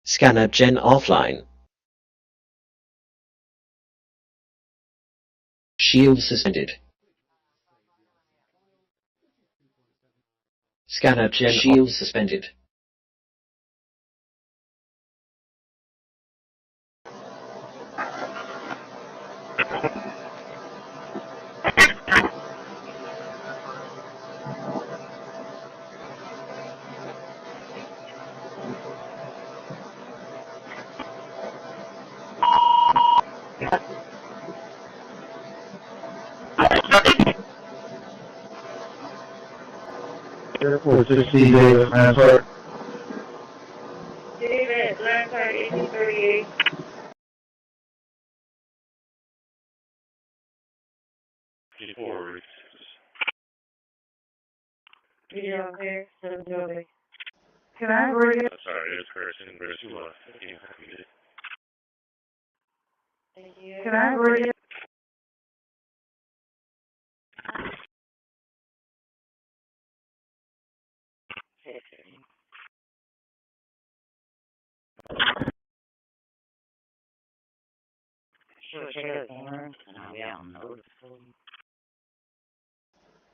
Scanner Gen offline. Shield suspended. Scanner Gen shield suspended. Airport 60 David Lansford. David, Lansford 1838. Yeah, okay, can I bring it? Sorry, it's Harrison, but it's Thank you. Can I bring it?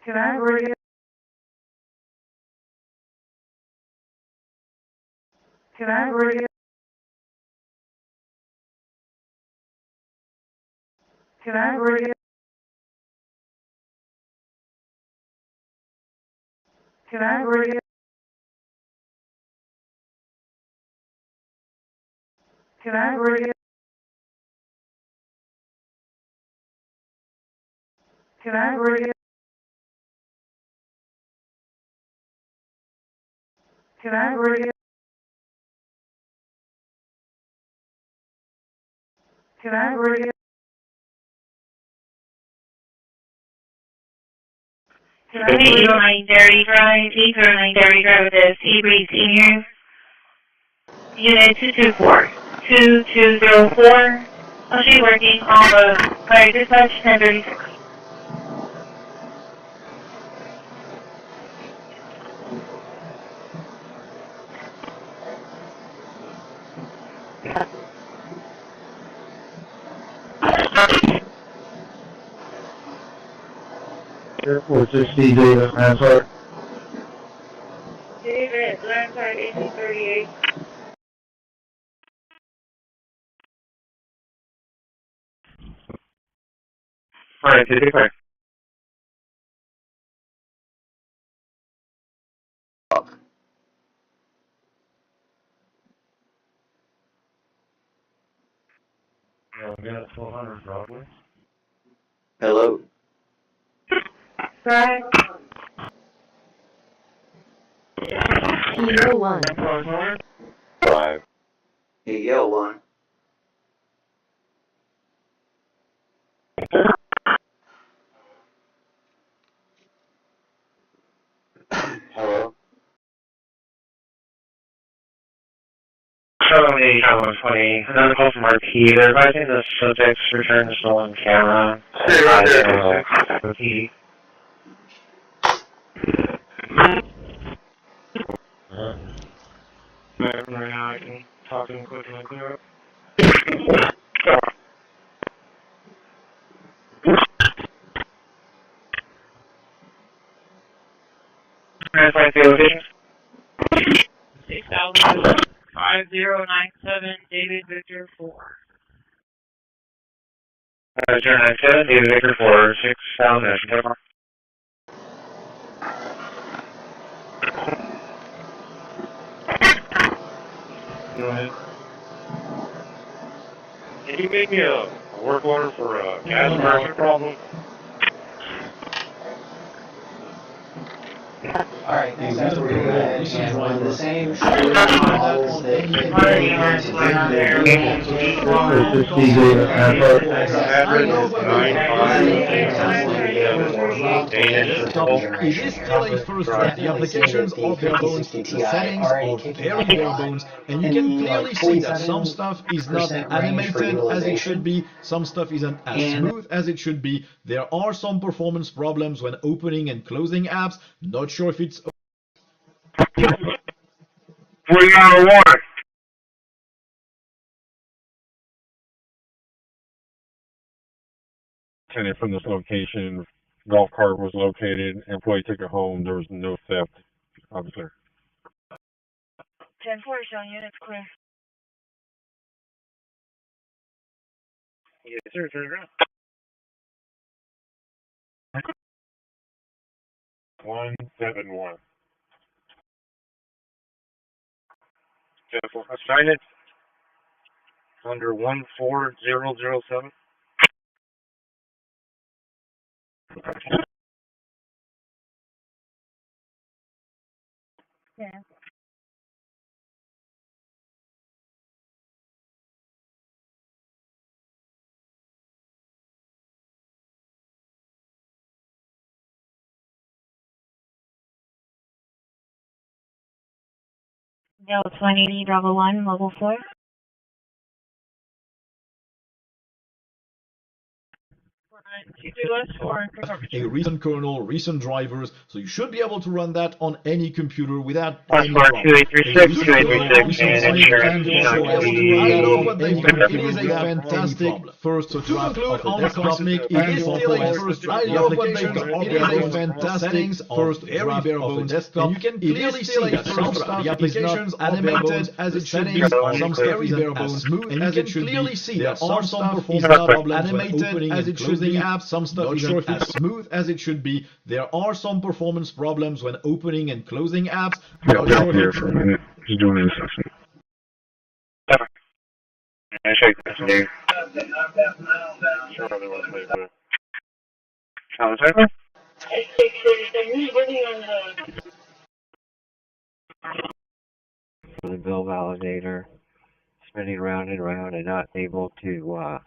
Can I bring it? Can I bring it? Can I bring it? Can I bring it? Can I bring it? Can I bring it? Can I bring it? Can I bring it? Can I bring it? 809 Dairy Drive, 809 Dairy Drive with Seabreeze Seniors. Unit 224, 2204. I'll be working on the fire dispatch 1036. Airport 60 David Lansford. David, Lansford 1838. Alright, 55. We got 1200 Broadway. Hello. Right. Kilo 1. 5. EL 1. Hello. 780, another call from RP. They're advising the subject's return to stolen camera. RP. Right now I can talk to him quickly and clear up. Find the location. 6097 David Victor 4. 097 David Victor 4, 6000. Go ahead. Can you make me a work order for a gas pressure problem? Alright, next up we're going to go ahead and run the same short models that fit into It is still a first step. The applications of bare bones, the settings are very bare bones, and you can clearly see that some stuff is not animated as it should be, some stuff isn't as smooth as it should be. There are some performance problems when opening and closing apps. Not sure if it's... 4901. apprehended from this location. Golf cart was located. Employee took it home. There was no theft. Officer. 10-4, showing units clear. Yes, sir. Turn around. 171. 10-4. Assign it under 14007. Yeah. Delta 180, Bravo 1, Mobile 4. A recent kernel, recent drivers, so you should be able to run that on any computer without any problem. 2836, 2836, and insurance. It is a fantastic first draft of a desktop. It is still a first draft. The applications are bare bones. Fantastic first draft of a desktop. And you can clearly see that some stuff the applications are animated as it should be. Some stuff is as smooth as it should be. Clearly see that some stuff is not animated as it should be. Apps, some stuff isn't as smooth as it should be. There are some performance problems when opening and closing apps. Yeah, I'll be here for a minute. He's doing an assessment. I shake this dude. For the bill validator, spinning round and round and not able to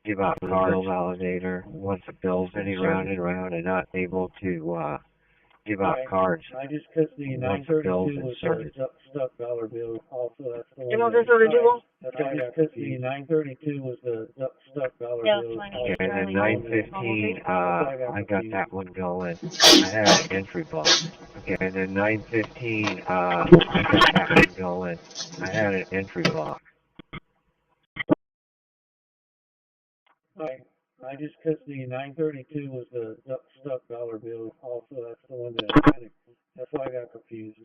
give out cards. Bill validator wants a bill spinning round and round and not able to give out cards. I just put the 932 was stuck dollar bill. Also, that's the one. That's why I put the 932 was the stuck dollar bill. Okay, and then 915, I got that one going. I had an entry block. Okay, and then 915, I got that one going. I had an entry block. I just put the 932 was the stuck dollar bill. Also, that's the one that that's why I got confused.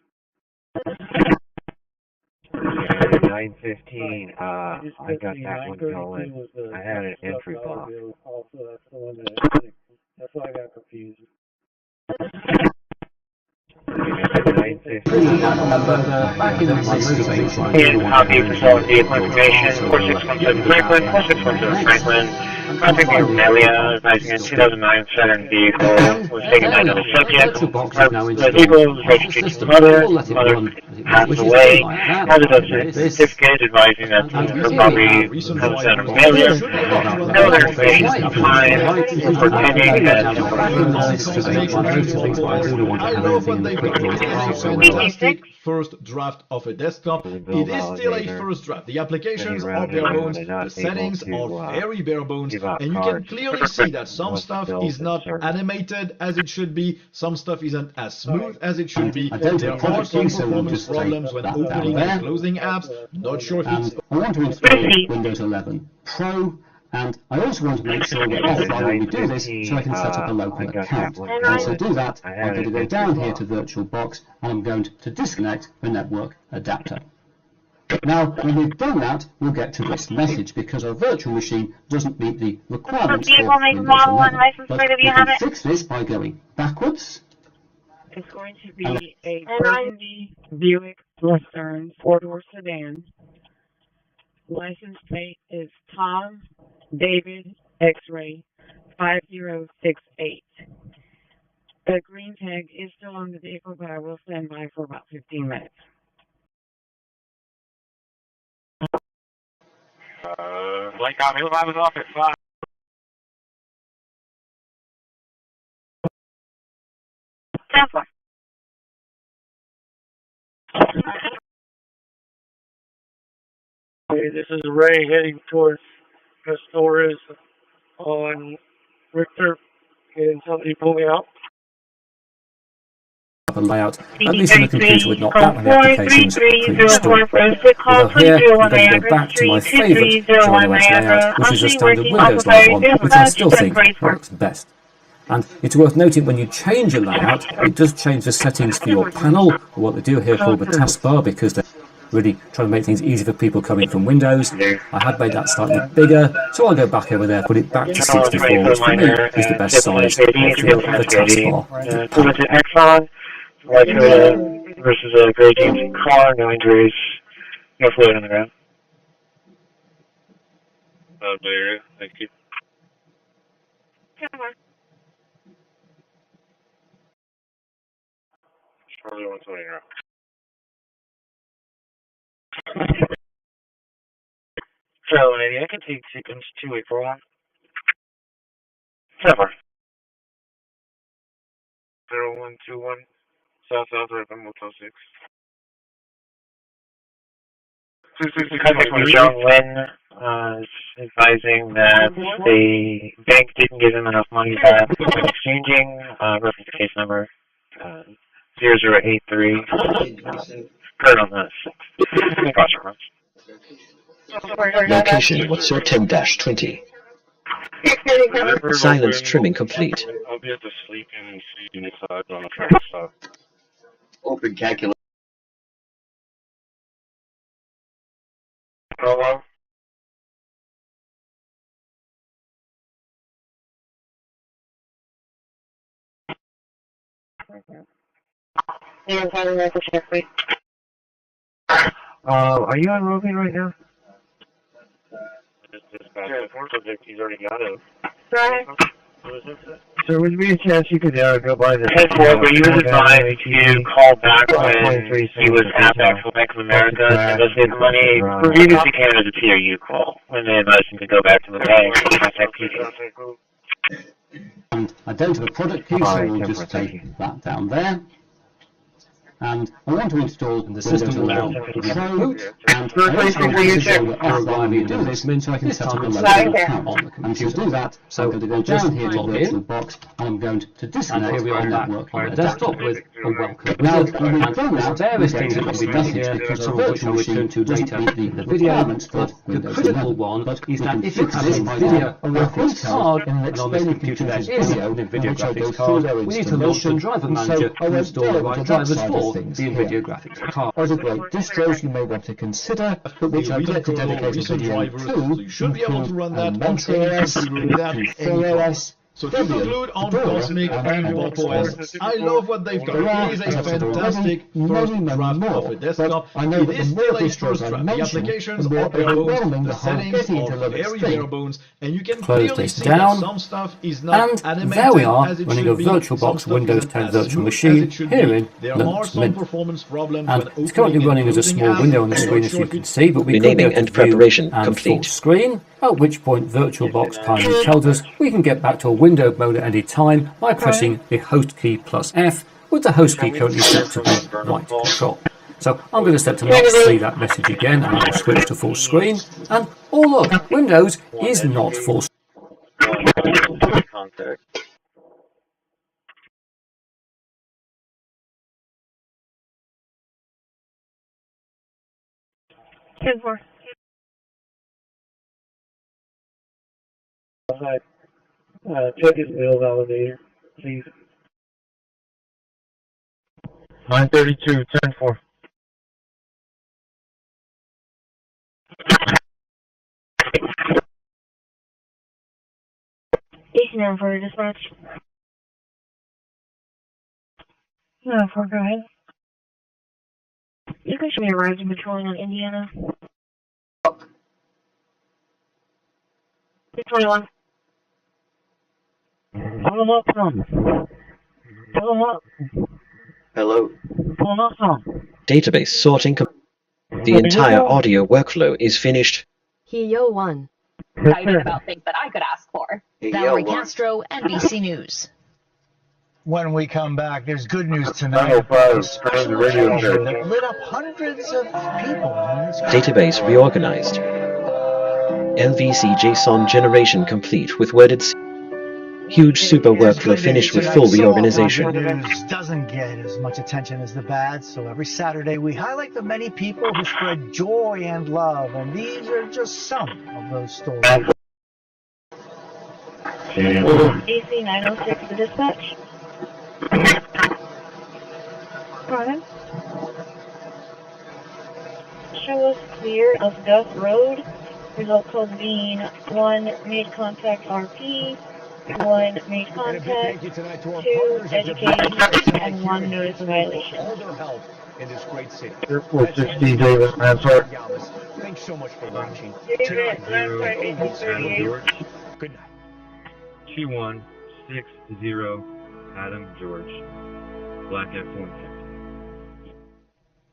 915, I got that one going. I had an entry block. Also, that's the one that's why I got confused. Copy for vehicle information, 4617 Franklin, 4617 Franklin. Contact me from Amelia, advising a 2009 Saturn vehicle was taken by another subject. The vehicle was registered to mother passed away. Mother does a certificate advising that her property comes out of Amelia. No other information is compliant. Report pending as fantastic first draft of a desktop. It is still a first draft. The applications are bare bones, the settings are very bare bones, and you can clearly see that some stuff is not animated as it should be, some stuff isn't as smooth as it should be. There are some performance problems when opening and closing apps. Not sure if it's... I want to install Windows 11 Pro, and I also want to make sure we're offline when we do this so I can set up a local account. And to do that, I'm going to go down here to VirtualBox and I'm going to disconnect the network adapter. Now, when we've done that, we'll get to this message because our virtual machine doesn't meet the requirements for Windows 11. But we can fix this by going backwards. It's going to be a Burgundy Buick Lucerne 4-door sedan. License plate is Tom David X-Ray 5068. The green tag is still on the vehicle, but I will stand by for about 15 minutes. Blake copy, I was off at 5. Hey, this is Ray heading towards Castores on Richter. Can somebody pull me out? a layout, at least on the computer with not that many applications pre-installed. Although here, I'm going to go back to my favourite Join OS layout, which is a standard Windows like one, which I still think works best. And it's worth noting when you change a layout, it does change the settings for your panel, or what they do here called the taskbar, because they're really trying to make things easy for people coming from Windows. I had made that slightly bigger, so I'll go back over there, put it back to 64, which for me is the best size of the taskbar. Exxon, versus a gray GMC car, no injuries, no fluid on the ground. Thank you. Charlie 120 now. So, I can take sequence 2841. 0121, South River, Motel 6. Contact with John Lynn is advising that the bank didn't give him enough money back when exchanging. Reference case number 0083. Current on the 6th. Location, what's your 10-20? Silence trimming complete. I'll be at the sleep and see inside on the track stop. Open calculator. Hello? Are you on roving right now? Subject, he's already got it. So would there be a chance you could go by the 10-4, but you was advised to call back when he was at Bank of America to investigate the money. Previously came as a TRU call when they advised him to go back to the bank and contact PD. And I don't have a product key, so we'll just take that down there. And I want to install the system without Pro, and I also want to show that offline we do this, so I can set up a local account on the computer. And to do that, so I'm going to go down here to VirtualBox, and I'm going to disconnect and here we are back on the desktop with a welcome. Now, and there's various things that can be done here, because some of which I'll return to later in the video, but the critical one is that if you have a NVIDIA graphics card, and on this computer there is an NVIDIA graphics card, we need to launch the driver manager to install the right drivers for the NVIDIA graphics card. Other great distros you may want to consider, but which I'd like to dedicate a video to, you should be able to run that on nueces, OS. So to conclude on Cosmic and Pop OS, I love what they've done. It is a fantastic first draft of a desktop. It is still a first draft. The applications are bare bones, the settings are very bare bones, and you can clearly see that some stuff is not and there we are running a VirtualBox Windows 10 virtual machine here in Linux Mint. And it's currently running as a small window on the screen, as you can see, but we could go to view and full screen, at which point VirtualBox kindly tells us we can get back to a window mode at any time by pressing the host key plus F, with the host key currently set to be right control. So I'm going to set to not see that message again, and I'll switch to full screen, and oh look, Windows is not full screen. Check his bill validator, please. 932, 10-4. Station for dispatch. No, go ahead. You guys should be arriving patrolling on Indiana. 621. Pull him up some. Pull him up. Hello. Pull him up some. Database sorting. The entire audio workflow is finished. Yo 1. Excited about things that I could ask for. Valerie Castro, NBC News. When we come back, there's good news tonight. Radio That lit up hundreds of people. Database reorganized. LVC JSON generation complete with worded Huge super workflow finished with full reorganization. The news doesn't get as much attention as the bad, so every Saturday we highlight the many people who spread joy and love, and these are just some of those stories. AC 906 to dispatch. Pardon? Show us clear of Duff Road. Result code being 1 made contact RP, 1 made contact, 2 education, and 1 notice of violation. All their help in this great city. Airport 6 DJ, Rampart. Thanks so much for watching. David, Rampart 1838. Good night. 2160 Adam George, Black F-150.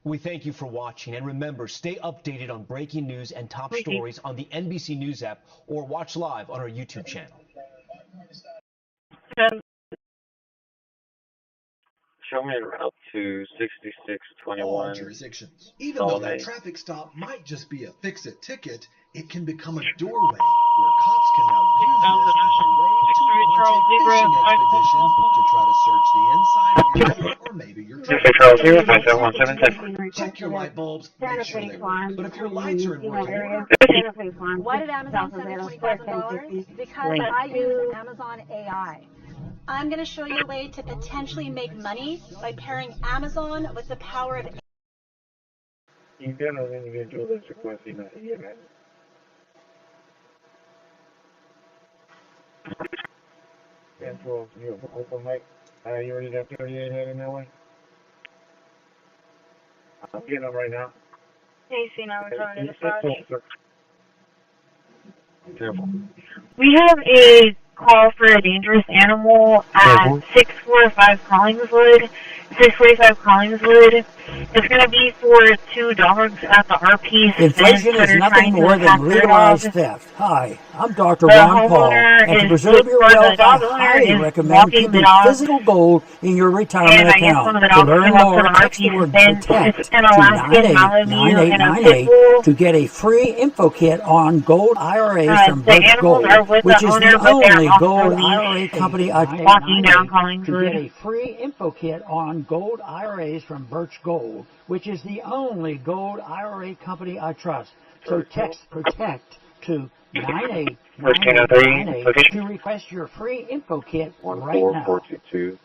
We thank you for watching, and remember, stay updated on breaking news and top stories on the NBC News app or watch live on our YouTube channel. Show me a route to 6621. All jurisdictions. Even though that traffic stop might just be a fix-it ticket, it can become a doorway where cops can now use this as a way to launch a fishing expedition to try to search the inside of your home or maybe your truck. Check your light bulbs, make sure they work. But if your lights are in working order, Why did Amazon send me $20,000? Because I use Amazon AI. I'm going to show you a way to potentially make money by pairing Amazon with the power of AI. You open mic. You already got 38 head in that one? I'm getting them right now. AC 9 dispatch. Careful. We have a call for a dangerous animal at 645 Collingswood. 645 Collingswood. It's going to be for 2 dogs at the RP. Inflation is nothing more than legalized theft. Hi, I'm Dr. Ron Paul, and to preserve your wealth, I highly recommend keeping physical gold in your retirement account. To learn more, text the word PROTECT to 989898 to get a free info kit on gold IRAs from Birch Gold, which is the only gold IRA company I trust. To get a free info kit on gold IRAs from Birch Gold, which is the only gold IRA company I trust. So text PROTECT to 9898 to request your free info kit right now. 14422,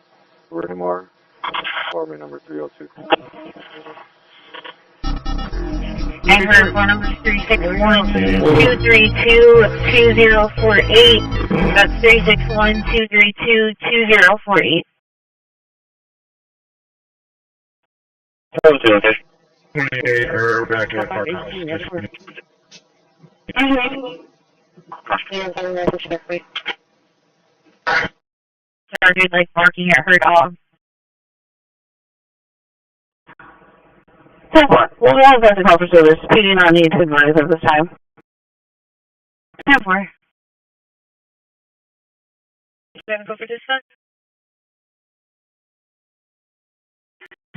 Raymar, apartment number 302. And her phone number is 361-232-2048. That's 361-232-2048. Okay. Back at Park House. Started like barking at her dog. Well, we have a call for service. PD not need to advise at this time. 10-4. Go for dispatch.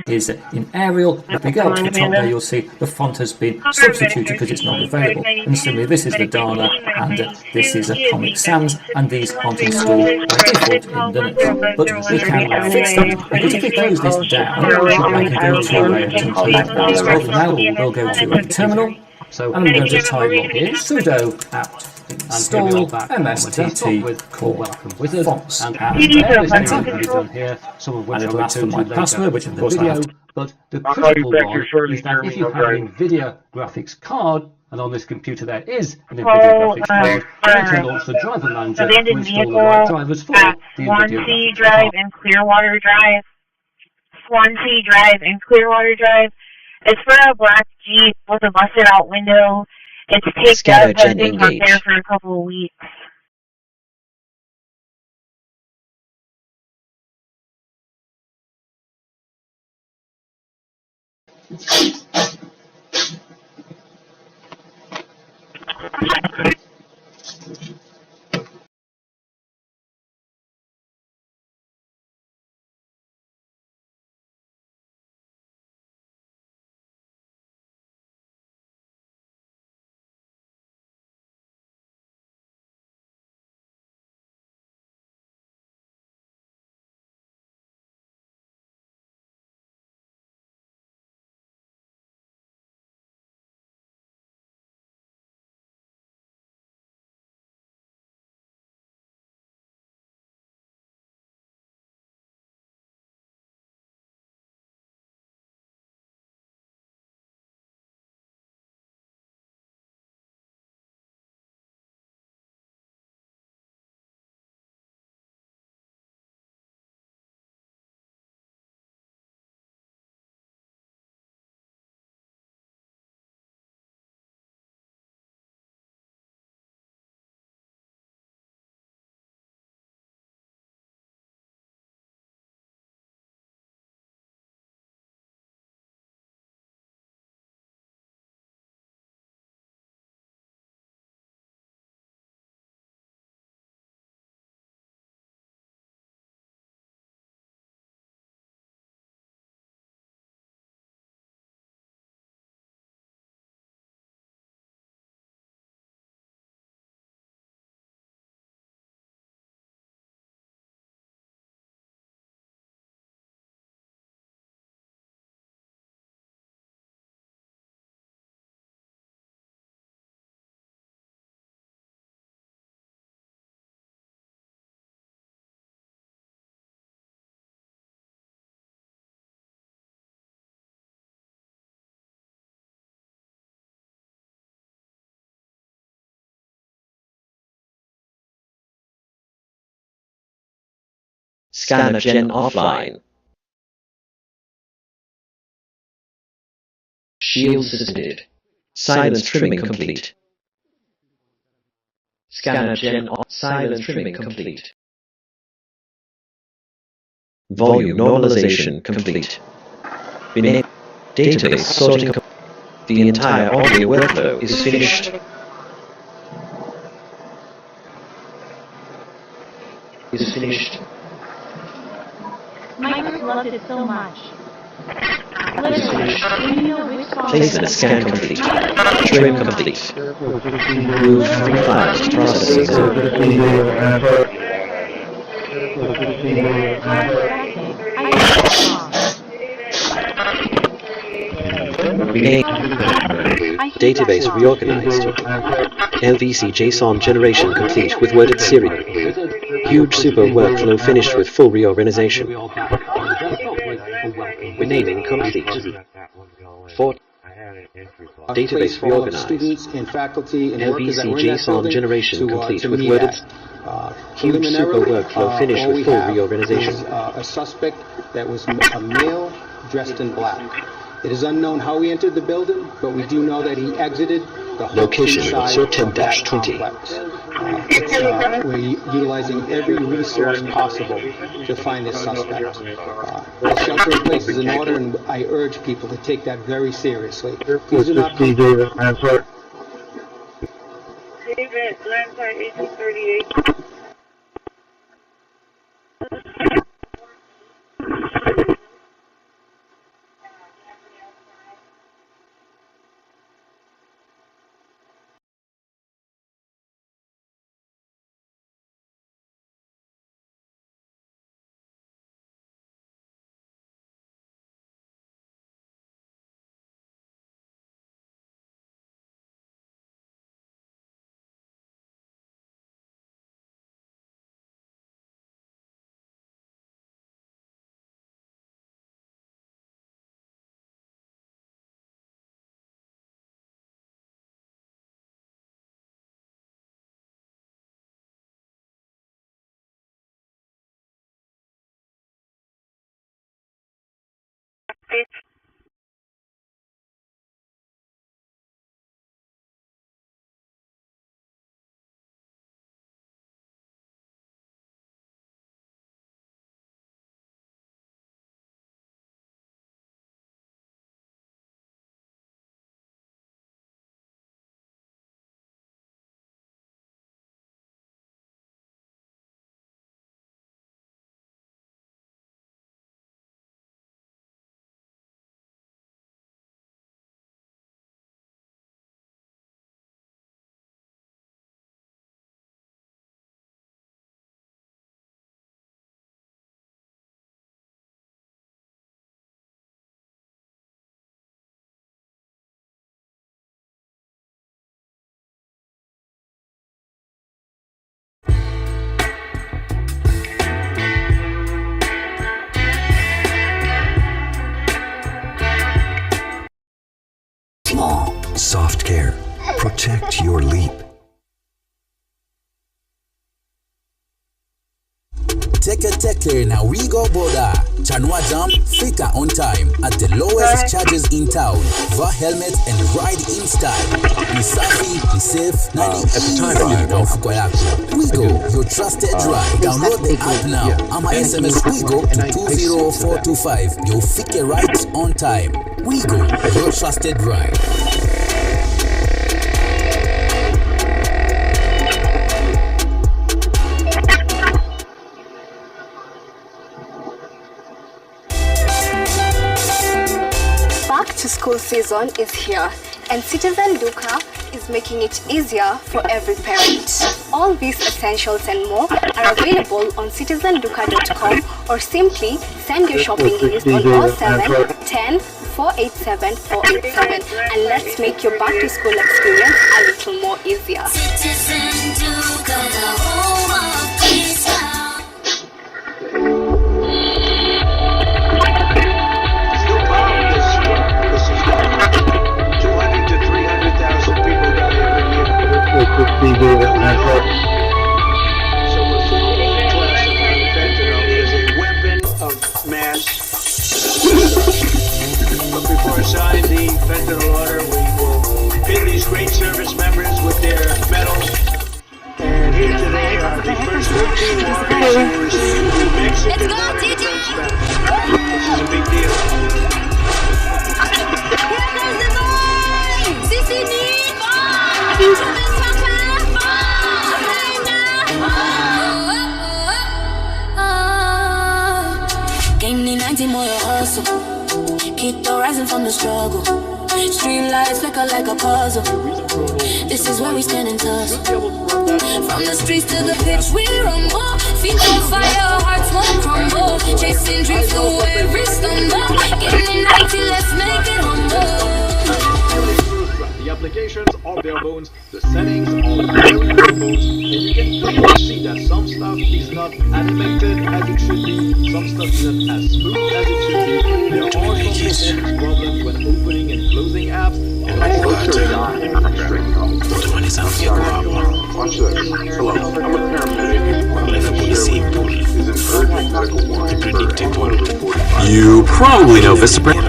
Is in aerial. If we go up to the top there, you'll see the font has been substituted because it's not available. And similarly, this is the Dana, and this is a Comic Sans, and these aren't installed by default in Linux. But we can fix that, because if we close this down, I can go to complete that. So now we'll go to a terminal, and I'm going to type here sudo apt install mstt fonts, and it'll ask for my password, which of course I have to. But the critical one is that if you have an NVIDIA graphics card, and on this computer there is an NVIDIA graphics card, then to launch the driver manager to install the right drivers for the NVIDIA graphics Drive card. and Clearwater Drive. Swansea Drive and Clearwater Drive. It's for a black Jeep with a busted out window. It's taped up, but it's been up there for a couple of weeks. Scanner Gen offline. Shield suspended. Silence trimming complete. Scanner Gen off. Silence trimming complete. Volume normalization complete. Database sorting. The entire audio workflow is finished. Mike loved it so much. Placement scan complete. Trim complete. Move 3 files to processing zone. Database reorganized. LVC JSON generation complete with worded serial. Huge super workflow finished with full reorganization. Renaming complete. Database reorganized. Students and faculty and workers that LVC were in that JSON building generation complete to with meet worded. at. Huge super workflow finished all with we full have reorganization. is a suspect that was a male dressed in black. It is unknown how he entered the building, but we do know that he exited the whole Location inside Sir of 10-20. that complex. We're utilizing every resource possible to find this suspect. The shelter in place is in order, and I urge people to take that very seriously. Please do not come. David, I'm sorry. David, 1838. Soft care. Protect your leap. Teke now we go border. Chanwa Jump, Fika on time at the lowest charges in town. Wear helmet and ride in style. Be safi, be safe, na ni easy na ufuko yako. We go, your trusted ride. Download the app now. Ama SMS we go to 20425. You'll fike right on time. We go, your trusted ride. Back to school season is here, and Citizen Duka is making it easier for every parent. All these essentials and more are available on citizenduka.com, or simply send your shopping list on 07 10 487 487, and let's make your back to school experience a little more easier. Citizen Duka, the home of discount. DJ, assign the fentanyl order, we will pin these great service members with their medals. And here today are the first 13 warriors who received the Mexican Border Defense Medal. This is a big deal. Gaining 90 more hustle. Keep the rising from the struggle. Street lights flicker like a puzzle. This is where we stand and tussle. From the streets to the pitch we rumble. Feet on fire, hearts won't crumble. Chasing dreams through every stumble. Gaining 90, let's make it humble. The applications are bare bones, the settings are very bare bones, and you can clearly see that some stuff is not animated as it should be, some stuff isn't as smooth as it should be. There are some performance problems when opening and closing apps, and all that Watch this. Hello, I'm a paramedic. You probably know Vistaprint.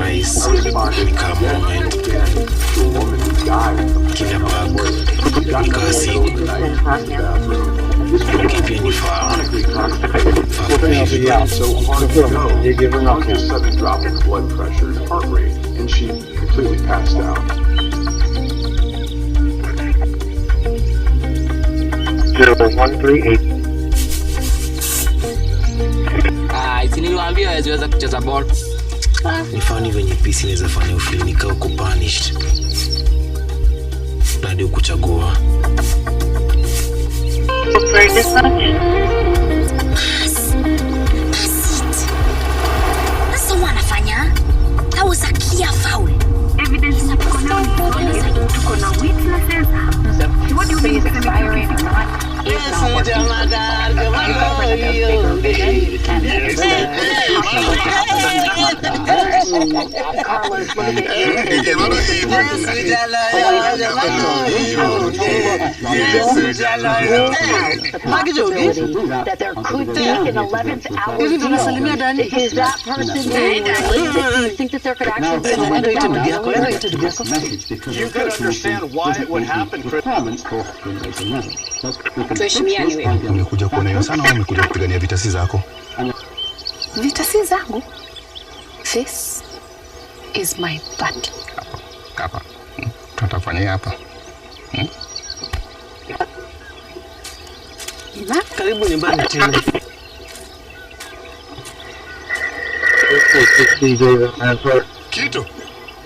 So hard to go, caused a sudden drop in blood pressure and heart rate, and she completely passed out. 0138. Niliwaambia haziweza kucheza ball. Ni funny venye PC inaweza fanya ufeel ni kama uko punished. Nadi ukuchagua. For this one? That's the one afanya. That was a clear foul. Evidence is tuko na witnesses. What do you mean it's expiring or not? That there could be an 11th hour deal. Is that person being related? Do you think that there could actually be an 11th hour deal? You could understand why it would happen, Chris. Umekuja kuonewa sana au umekuja kupigania vita si zako? Vita si zangu. This is my battle. Kapa. Tutafanya hapa. Na karibu nyumbani tena. Kitu.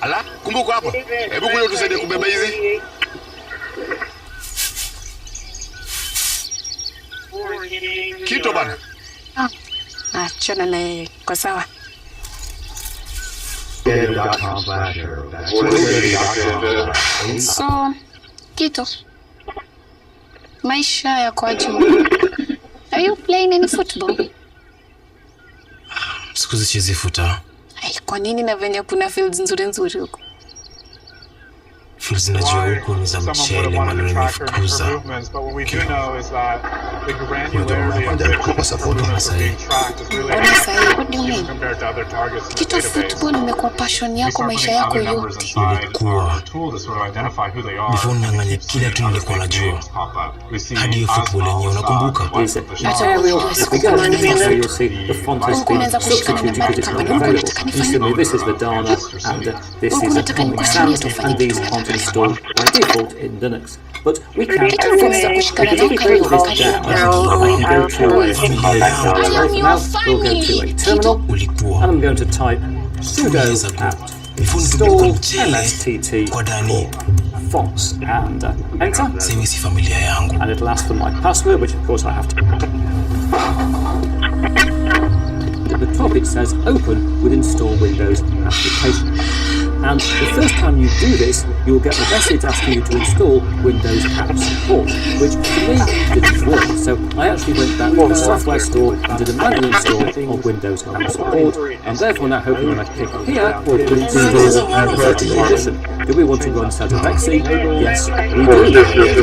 Ala, kumbuka hapa. Hebu kuja utusaidie kubeba hizi. Kitu bana. Achana naye kwa sawa. So, Kito. Maisha yako aje? Are you playing any football? Siku zichezi futa. Ai, kwa nini na venye kuna fields nzuri huko? Fields najua huko ni za mchele maana nimefukuza. What do you mean? Kito football imekuwa passion yako maisha yako yote. Nilikuwa before nang'anye kila kitu nilikuwa najua. Hadi hiyo football yenyewe unakumbuka? Hata wewe you'll see the font has been substituted because it's not available. Instantly, this is the Dana and this is Atomic Sam, and these aren't installed by default in Linux. But we can if we close this down, I can go to now, we'll go to a terminal, and I'm going to type sudo apt install mstt fonts and enter, and it'll ask for my password, which of course I have to. At the top it says open with install Windows application. And the first time you do this, you'll get the message asking you to install Windows App Support, which for me didn't work. So I actually went back to the software store and did a manual install of Windows App Support, and therefore now hoping when I click here, we'll install the edition. Do we want to run ZFXE? Yes, we do.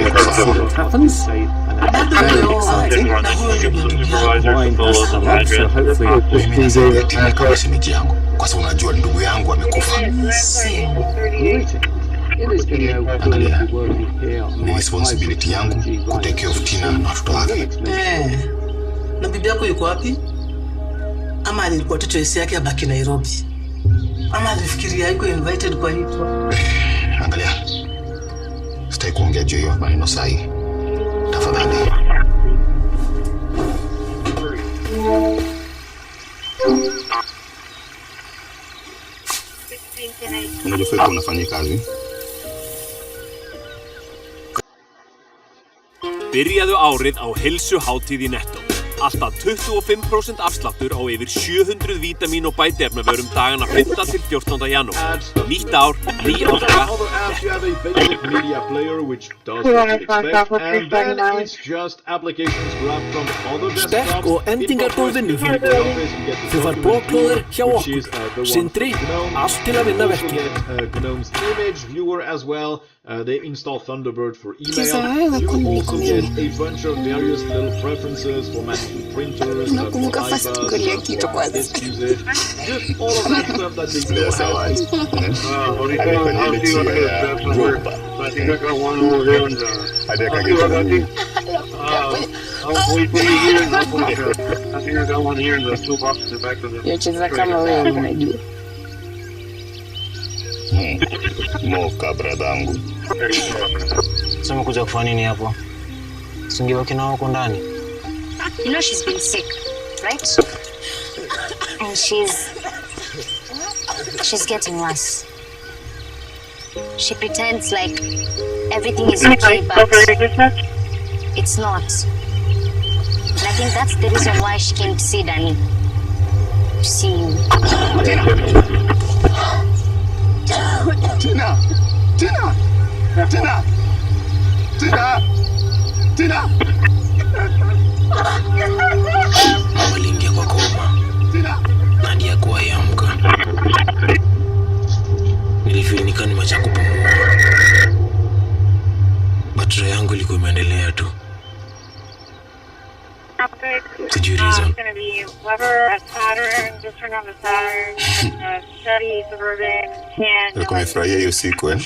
Let's see what happens. Very exciting. Mine has come up, so hopefully kwa sababu unajua ndugu yangu amekufa. In this video, I'm going to be working here on Ni responsibility yangu kutake care of Tina na watoto wake. Na bibi yako yuko wapi? Ama alikuwa tu choice yake abaki Nairobi? Ama alifikiria yuko invited kwa hito? Angalia. Sitaki kuongea juu ya maneno sahi. Tafadhali. Unajua unafanya kazi? Byrjaðu árið á heilsuhátíð í Netto. Alltaf 25% afsláttur á yfir 700 vítamín og bætiefnavörum dagana 5. til 14. janúar. Nýtt ár, ný orka. You have a basic media player which does what you expect, and then it's just applications grabbed from other desktops. Sterk og endingargóð vinnufyrirtæki. Þú fær blogglóðir hjá okkur. Sindri, allt til að vinna verkið. GNOME's image viewer as well. They install Thunderbird for email. You also get a bunch of various little preferences for managing printers, for iPads, disk usage, just all of that stuff that they do have. I think I got one over there in the... I think I got one here in the toolbox in the back of the... Moka bradangu. Sema kuja kufanya nini hapo? Singibaki nao huko ndani. You know she's been sick, right? And she's getting worse. She pretends like everything is okay, but it's not. And I think that's the reason why she came to see Danny. To see you. Tina! Tina! Tina! Tina! Tina! Waliingia kwa koma. Hadi hakuwa yaamka. Nilifeel ni kama nimeacha kupumua. Battery yangu ilikuwa imeendelea tu. Sijui reason. Ulikuwa umefurahia hiyo siku, eh?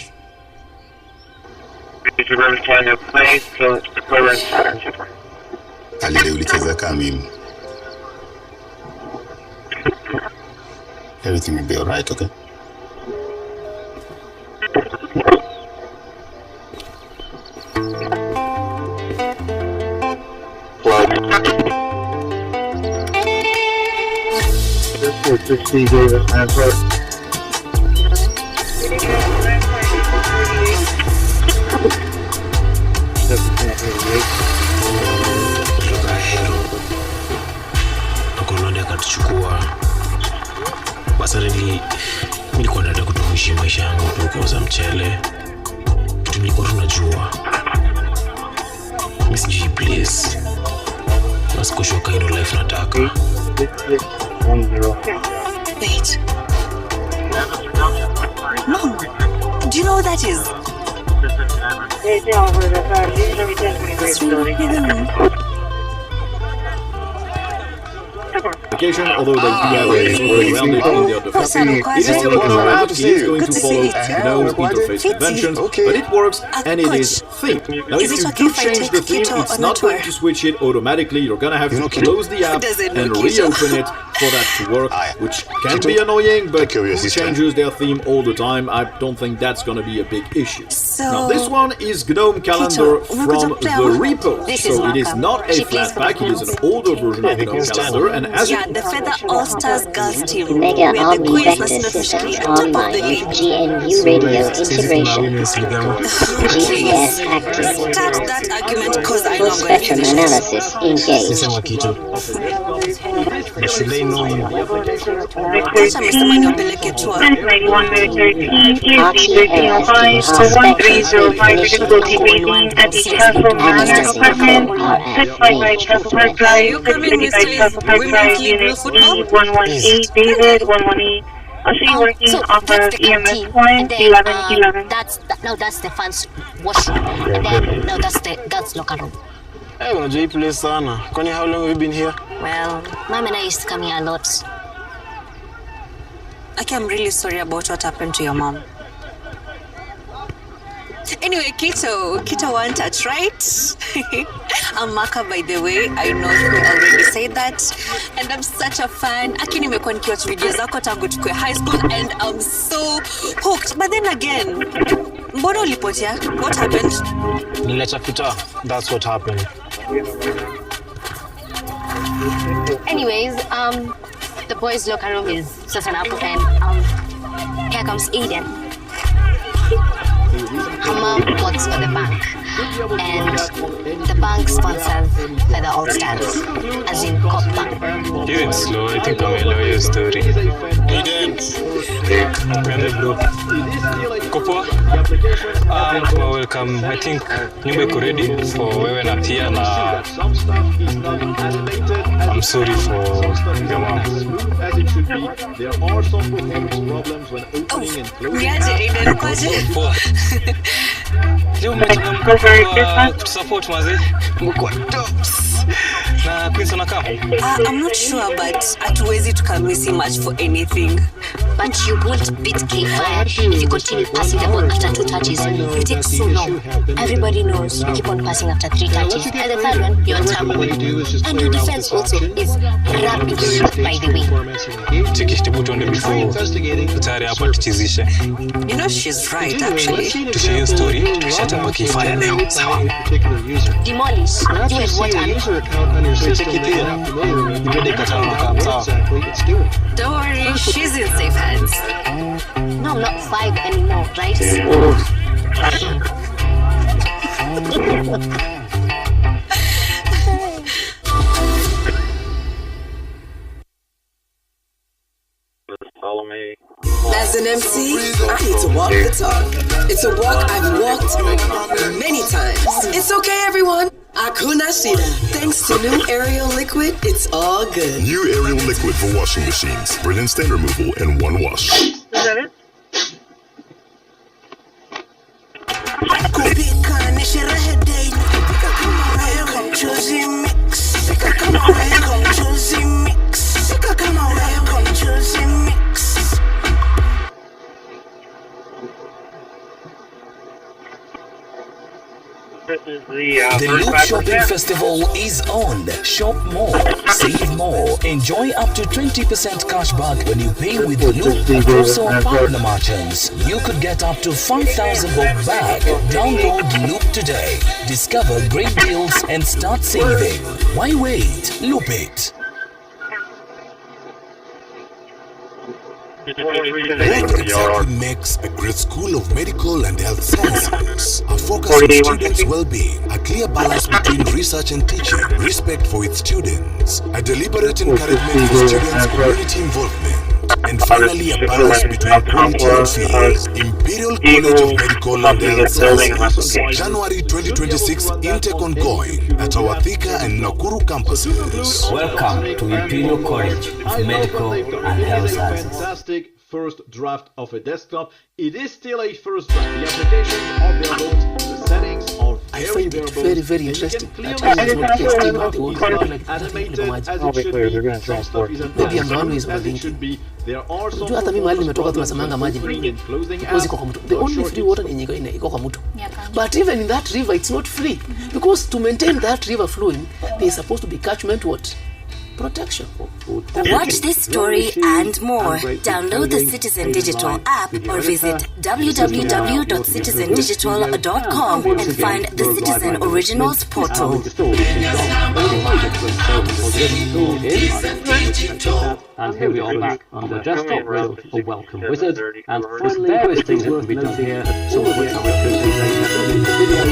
Alile ulicheza kama mimi. Everything will be alright, okay? Akatuchukua. Basi nilikuwa nataka kutuishi maisha yangu tu kuuza mchele. Kitu nilikuwa tunajua. Mimi sijui please. Nasikoshoka ino life nataka. Wait. Mom, do you know what that is? Although they do have a workaround it in their defense, it is still a command. It is going to follow GNOME's interface conventions, but it works and it is themed. Now, if you do change the theme, it's not going to switch it automatically. You're going to have to close the app and reopen it for that to work, which can be annoying, but who changes their theme all the time? I don't think that's going to be a big issue. Now, this one is GNOME Calendar from the repo, so it is not a flat pack. It is an older version of GNOME Calendar, and as the Feather All-Stars Girls Team. We are the Queen National Online GNU Radio Integration. GES Active. Start that argument because I know I'm going to finish analysis engaged. Should they know you? Acha Mr. Mani wapeleke tour. Are you coming, Mr. Women League Football? 118 David, 118. I'll see you working off of EMS point 1111. That's the fans washroom. Then no, that's locker room. Hey, unajua hii place sana. Kwani how long have you been here? Well, Mom and I used to come here a lot. I'm really sorry about what happened to your mom. Anyway, Keto one touch, right? I'm Maka, by the way. I know you already said that. And I'm such a fan. Akini nimekuwa nikiwatch videos zako tangu tukue high school and I'm so hooked. But then again, mbona ulipotea? What happened? Nilitafuta. That's what happened. Anyways, the boys' locker room is set up and here comes Eden. Her mom works for the bank, and the bank sponsors the All Stars, as in Cop Bank. Even slow, I think I'm a lawyer story. Eden! Bro. Kopo? Welcome. I think nyumba iko ready for wewe na Tia na I'm sorry for your mom. There are some performance problems when opening and closing. Leo mmetukamka kutusupport mazee. Mko tops. Na Queen kama? I'm not sure, but hatuwezi tukamisi much for anything. But you won't beat K5 if you continue passing the ball after 2 touches. You take so long. Everybody knows you keep on passing after 3 touches. And the third one, you're on tackle. And your defense also is rubbish, by the way. You know she's right, actually. Tushie story, tushata K5 leo. Sawa. Demolish. Do it what Don't worry, she's in safe hands. No, I'm not 5 anymore, right? Follow me. As an MC, I need to walk the talk. It's a walk I've walked many times. It's okay, everyone. Akuna Shida. Thanks to new Ariel Liquid, it's all good. New Ariel Liquid for washing machines. Brilliant stain removal in one wash. Is that it? The Loop Shopping Festival is on. Shop more, save more, enjoy up to 20% cashback when you pay with Loop across our partner merchants. You could get up to 5,000 bob back. Download Loop today. Discover great deals and start saving. Why wait? Loop it. What exactly makes a great school of medical and health sciences? A focus on students' well-being, a clear balance between research and teaching, respect for its students, a deliberate encouragement for students' community involvement, and finally a balance between quality and fees. Imperial College of Medical and Health Sciences, January 2026 intake ongoing at our Thika and Nakuru campuses. Welcome to Imperial College of Medical and Health Sciences. Fantastic first draft of a desktop. It is still a first draft. The applications are bare bones. The settings are very bare bones. Very interesting. Maybe I'm the one who is overthinking. There are some hata mimi mahali nimetoka tunasemanga maji because iko kwa mtu. The only free water ni iko kwa mtu. But even in that river it's not free because to maintain that river flowing there is supposed to be catchment what? Protection. Watch this story and more. Download the Citizen Digital app or visit www.citizendigital.com and find the Citizen Originals portal. And here we are back on the desktop with a welcome wizard, and there's various things that can be done here, some of which I will show you later in the video.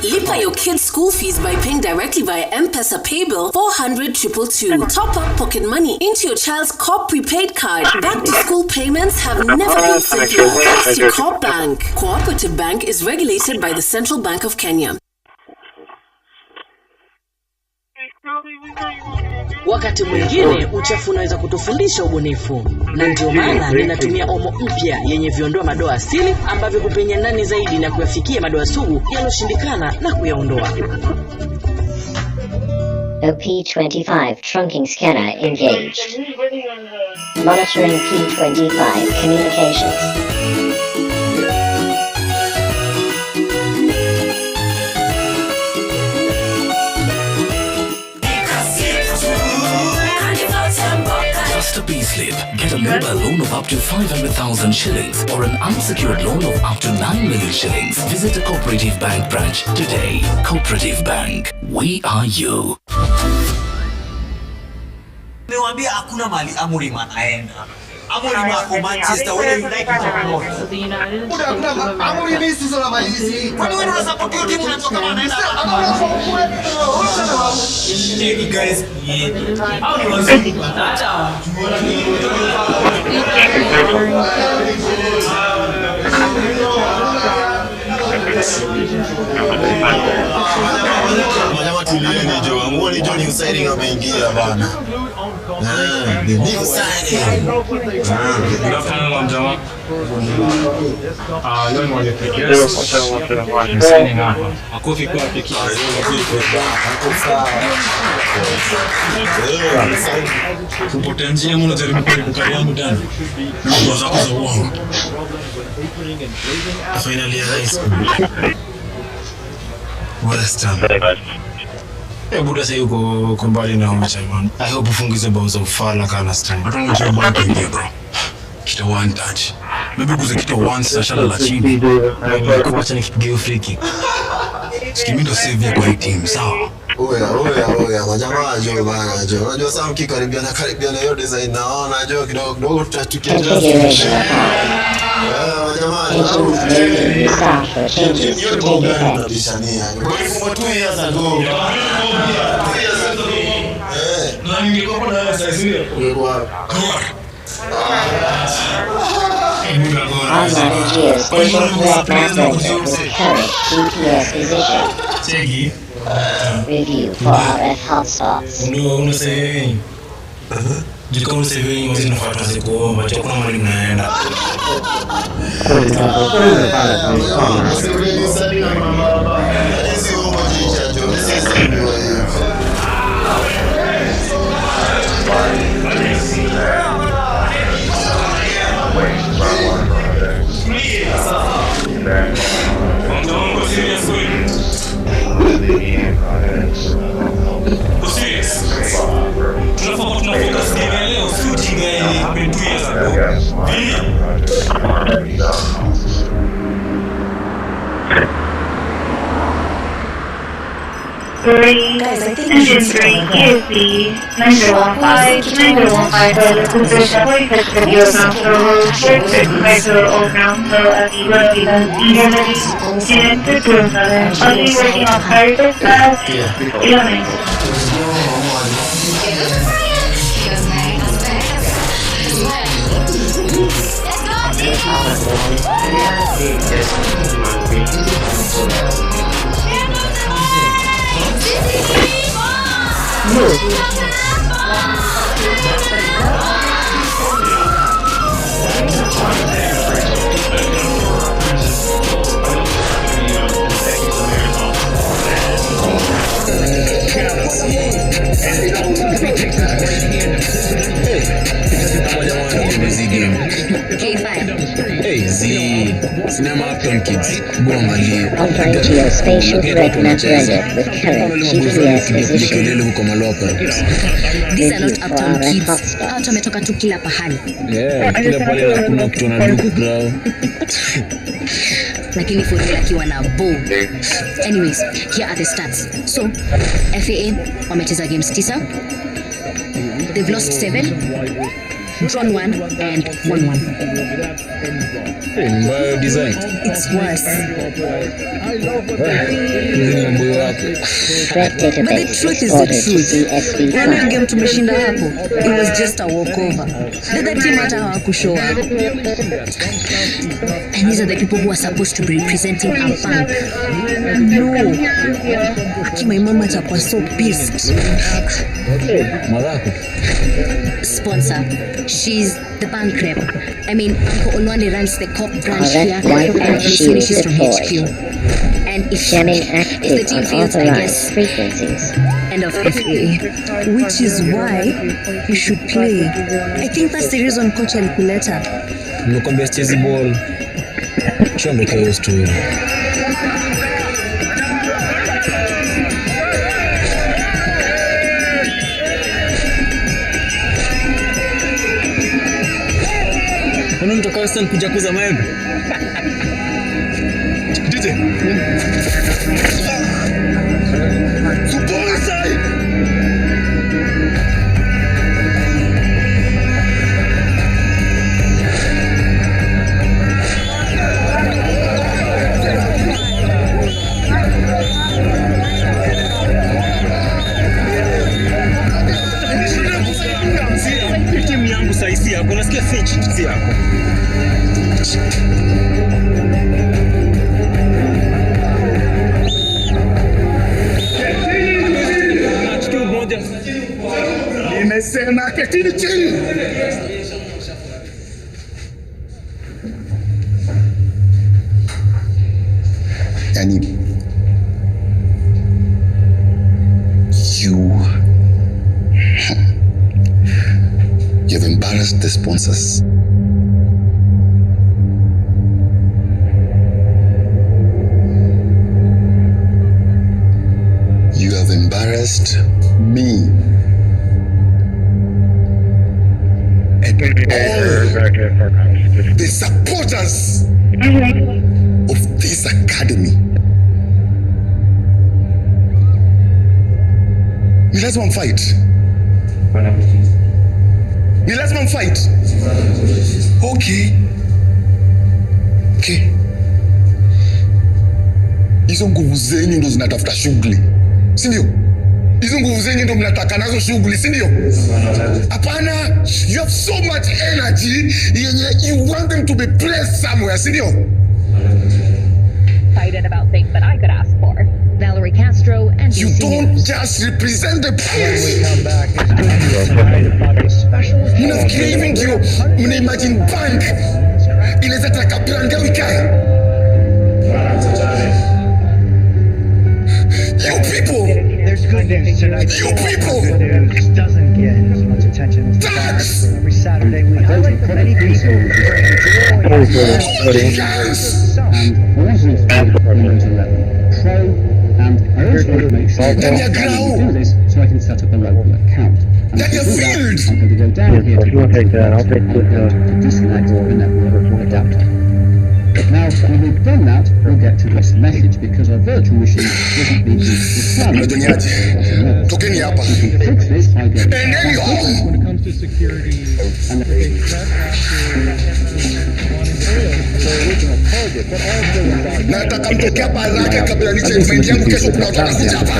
Lipa your kids' school fees by paying directly via M-Pesa Paybill 400-222. Top up pocket money into your child's Corp prepaid card. Back to school payments have never been simpler. Thanks to Corp Bank. Cooperative Bank is regulated by the Central Bank of Kenya. Wakati mwingine uchafu unaweza kutufundisha ubunifu, na ndio maana ninatumia omo mpya yenye viondoa madoa asili ambavyo hupenya ndani zaidi na kuyafikia madoa sugu yaloshindikana na kuyaondoa. OP25 trunking scanner engaged. Monitoring P25 communications. Just a payslip. Get a mobile loan of up to 500,000 shillings or an unsecured loan of up to 9 million shillings. Visit a Cooperative Bank branch today. Cooperative Bank. We are you. Niwaambia hakuna mali Amurima aenda. Amurima ako Manchester, wale United wanaona. Amurima hizi sio mali hizi. Kwani wewe unasupport hiyo timu unatoka wanaenda? Hey guys, how do you want Wanyama tulieni jo, mwoni jo ni usaidi ameingia bana. The new signing. Good afternoon, Jama. Leo ni wajepigia. Signing hapa. Makofi kwa piki. Kupotea njia mwana jaribu kukari yangu tani. Kwa zako za uongo. Finally ya high school. Western. Buda say uko kumbali na umecha man. I hope ufungize bao za ufala kana stand. But unajua bado ndio bro. Kita one touch. Maybe kuze kita one sashala la chini. Kuacha nikipigeo free kick. Sikimindo save kwa team sawa. Oya, majamaa jo bana jo. Unajua sasa mkikaribiana hiyo design naona jo kidogo tutatukia just. Majamaa hiyo program tunabishania. For 2 years ago. Na ningekuwa na size hiyo. Online geospatial threat map manager with current GPS position. Cheki. Review for RF hotspots. Ndio unasema. Jiko unasema hivi unafuata zikuomba chakula mali mnaenda. Guys, I think engine 3 ESB 9015 toilet position. This video is not for road trip metro or ground floor at and to do another. Only working on higher fast. Hey Z, cinema action kids, buangalie. Online geospatial threat map rendered with current GPS position. These are not uptown kids. Watu wametoka tu kila pahali. Kila pale kuna kitu na look bro. Lakini Fodil akiwa na bow. Anyways, here are the stats. So, FAA wamecheza games 9. They've lost 7. John 1 and 1-1. Mbaya design. It's worse. But the truth is the truth. When game tumeshinda hapo, it was just a walkover. The other team hata hawakushow up. And these are the people who are supposed to be representing our bank. No. My mama was so pissed. Sponsor, she's the bank rep. I mean, Uncle Olwande runs the COP branch here, and she finishes from HQ. And if the team fails, I guess, end of FA. Which is why you should play. I think that's the reason coach alikuleta. Nimekwambia chezi ball. Chombe kwa hiyo story. Kuna mtu Carson kuja kuza maembe. DJ. Super side. Timu yangu saisi yako, nasikia fetch yako. Nimesema ketini chini. Yani you've embarrassed the sponsors. You have embarrassed me. And all the supporters of this academy. Ni lazima mfight. Ni lazima mfight. Okay. Hizo nguvu zenyu ndo zinatafuta shughuli, si ndio? Hizo nguvu zenyu ndo mnataka nazo shughuli, si ndio? Hapana, you have so much energy yenye you want them to be placed somewhere, si ndio? Excited about things that I could ask for. Valerie Castro and you don't just represent the players. Mnafikiria hivi ndio mna imagine bank inaweza taka brand yao ikae? You people, there's good news tonight. You people, good news doesn't get as much attention as tax. Every Saturday we highlight the many people who bring joy and I also want to make sure that I do this so I can set up a local account. And to do that, I'm going to go down here to I'm going to disconnect the network adapter. Now, when we've done that, we'll get to this message because our virtual machine doesn't need to require. Tokeni hapa. We can fix this by going when it comes to security and the nataka mtoke hapa haraka kabla nicheck yangu kesho kuna watu wanakuja hapa.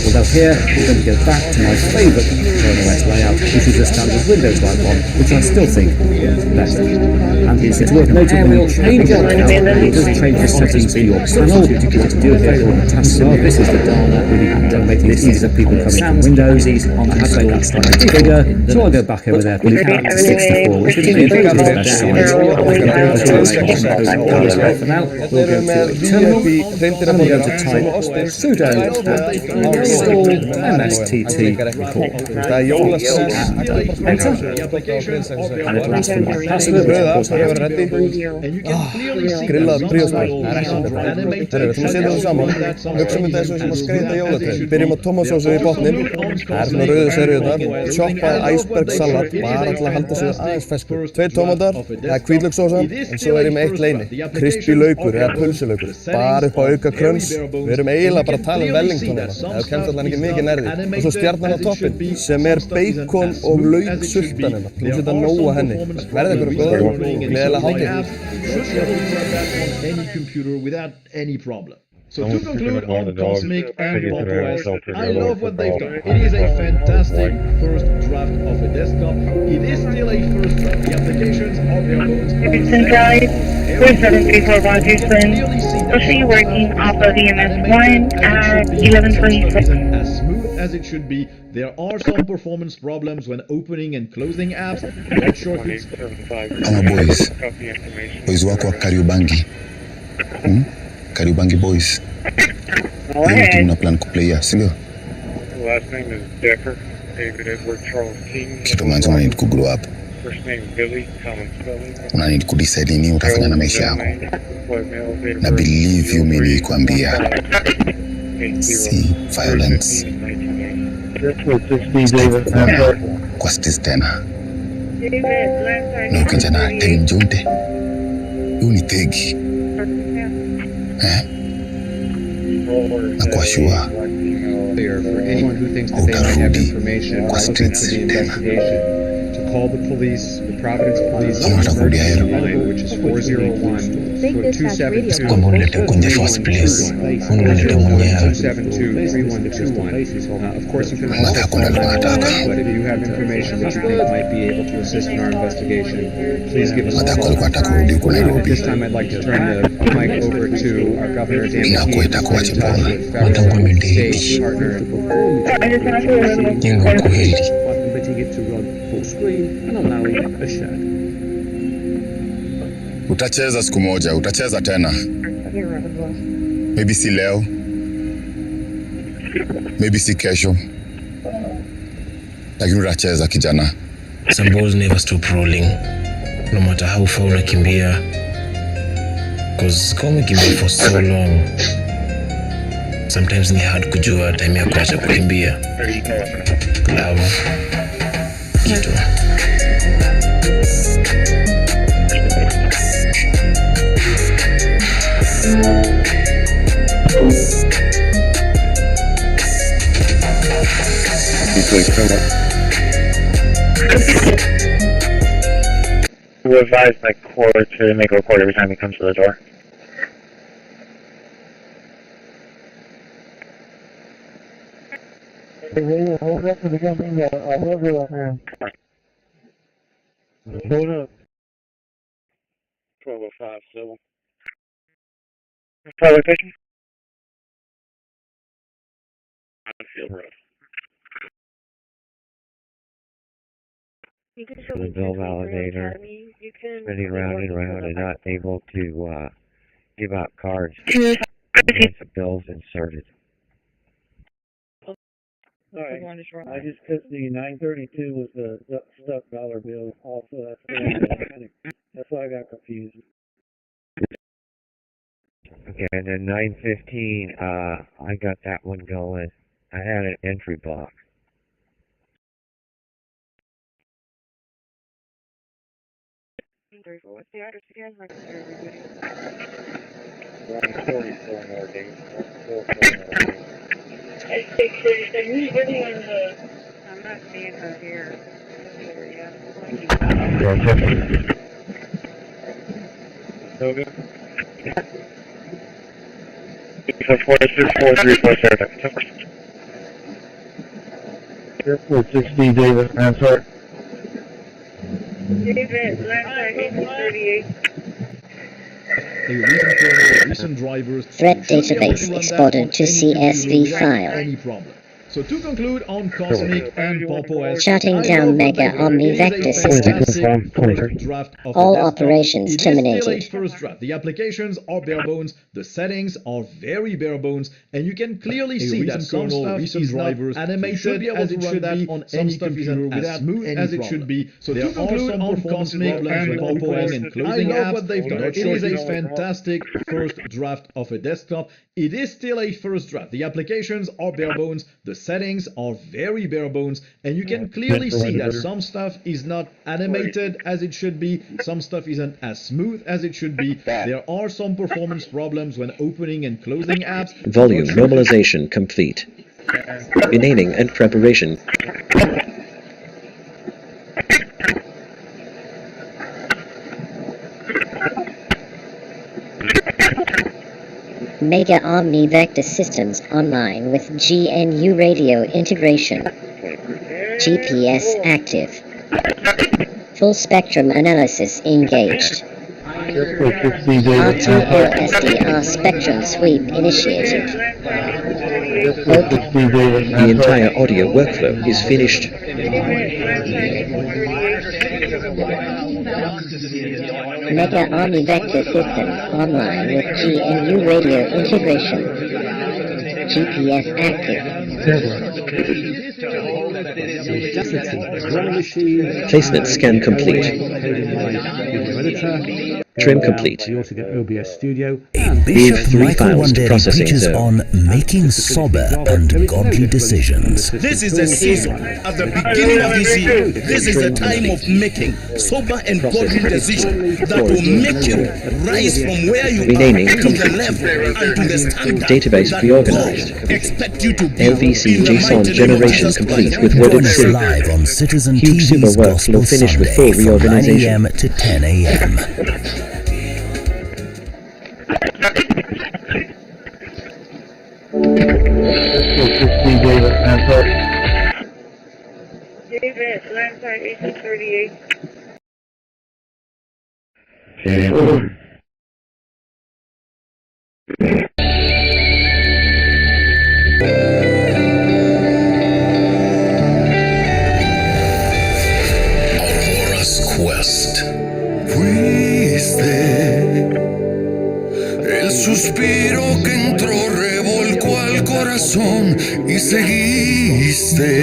Although here, we're going to go back to my favourite OS layout, which is the standard Windows icon, which I still think is best. And it's worth noting when you change your layout, it does change the settings in your panel. You get to do a very on the taskbar. This is the Dana, really making it easy for people coming from Windows, easy on the make that slightly bigger. So I'll go back over there, put it out to 64, which is a very good size. For now, we'll go to terminal, and we'll go to type sudo install mstt report. Enter, and it'll ask for my password, which of course I have to grillað bríósbrauð. Þeir eru setja það saman, hugsaum þetta eins og sem að skreyta jólatréð. Byrjum á tomatsósu í botninn, það er svona rauðu servíurnar, choppað iceberg salat, bara til að halda sig aðeins ferskur. 2 tómatar, það er hvít hvítlauksósa, en svo er ég með eitt leyni. Crispy laukur eða pulsulaukur. Bara upp á auka kröns. Við erum eiginlega bara að tala um Wellington hérna. Það kemst allan ekki mikið nærði. Og svo stjarnan á toppinn, sem er bacon og lauksultan hérna. Þú setja nóg að henni. Verði ykkur góður og gleðilega hátíð. So to conclude on Cosmic and PopOS, I love what they've done. It is a fantastic first draft of a desktop. It is still a first draft. The applications are bare bones. Houston Drive, 4734 Rogers Lane. We'll see you working off of EMS1 at 1126. As smooth as it should be. There are some performance problems when opening and closing apps. Not sure if it's... Boys wako wa Kariobangi. Kariobangi boys. Leo tuna plan kuplaya, sindio? Last name is Decker, David Edward Charles King. Kitu manzo una need kugrow up. First name Billy, common spelling. Una need kudecide nini utafanya na maisha yako. Na believe you me nikwambia. Si violence. Kwa stis tena. Na ukijana tegi njunte. Uni tegi. Na kwa shua utarudi kwa streets tena. Call the police, the Providence Police, which is 401-272. Kwamba unilete kwenye first place, unilete mwenyewe. 272-3121. Of course, you can call us, but if you have information that you think might be able to assist in our investigation, please give us a call. At this time, I'd like to turn the mic over to our governor, Dan State partner. Utacheza siku moja, utacheza tena. Maybe si leo. Maybe si kesho. Lakini utacheza kijana. Some balls never stop rolling. No matter how far unakimbia. Cause kama umekimbia for so long. Sometimes ni hard kujua time ya kuacha kukimbia. Love. Kitu. Who advised my core to make a report every time he comes to the door? Hold up. 1205 civil. Fire location? Field Road. The bill validator spinning round and round and not able to give out cards once the bill's inserted. Alright, I just put the 932 was the stuck dollar bill also, that's why I got confused. Okay, and then 915, I got that one going. I had an entry block. What's the address again? 144 more days. 637, who's living on the... I'm not seeing her here. Okay. 464347. Airport 60, David, answer. David, last night, 38. Recent drivers Threat database exported to CSV file. So to conclude on Cosmic and PopOS, Shutting down Mega Omni-Vector systems. All operations terminated. First draft. The applications are bare bones, the settings are very bare bones, and you can clearly see that some stuff is not animated as it should be on any computer as smooth as it should be. So to conclude on Cosmic and PopOS and closing apps, what they've done. It is a fantastic first draft of a desktop. It is still a first draft. The applications are bare bones, the settings are very bare bones, and you can clearly see that some stuff is not animated as it should be, some stuff isn't as smooth as it should be. There are some performance problems when opening and closing apps. Volume normalization complete. Renaming and preparation. Mega Omni Vector Systems online with GNU radio integration. GPS active. Full spectrum analysis engaged. R2L SDR spectrum sweep initiated. The entire audio workflow is finished. Mega Omni Vector Systems online with GNU radio integration. GPS active. Placement scan complete. Trim complete. Bishop Three Michael files to Wanderi processing preaches zone. on making sober and godly decisions. This is the season, at the beginning of this year, this is the time of making sober and godly decisions that will make you rise from where you Renaming are to the complete. level and to the standard Database that reorganized. God expect you to be. LVC in the JSON mighty name of generation Jesus complete Christ. with worded Join us SIG. live on Citizen Huge TV's super workflow Gospel finished with Sunday full from 9 reorganization. a.m. to 10 a.m. David, Landside 1838. Aurora's quest. Fuiste el suspiro que entró, revolcó al corazón y seguiste.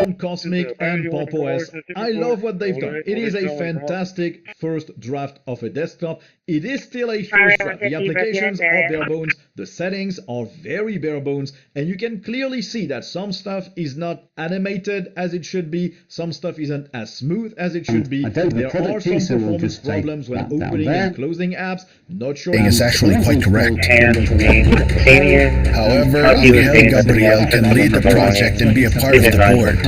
On Cosmic and Pop OS, I love what they've done. It is a fantastic first draft of a desktop. It is still a first draft. The applications are bare bones, the settings are very bare bones, and you can clearly see that some stuff is not animated as it should be, some stuff isn't as smooth as it should be. There are some performance problems when opening and closing apps. Not sure. Is actually quite correct. However, Angel Gabriel can lead the project and be a part of the board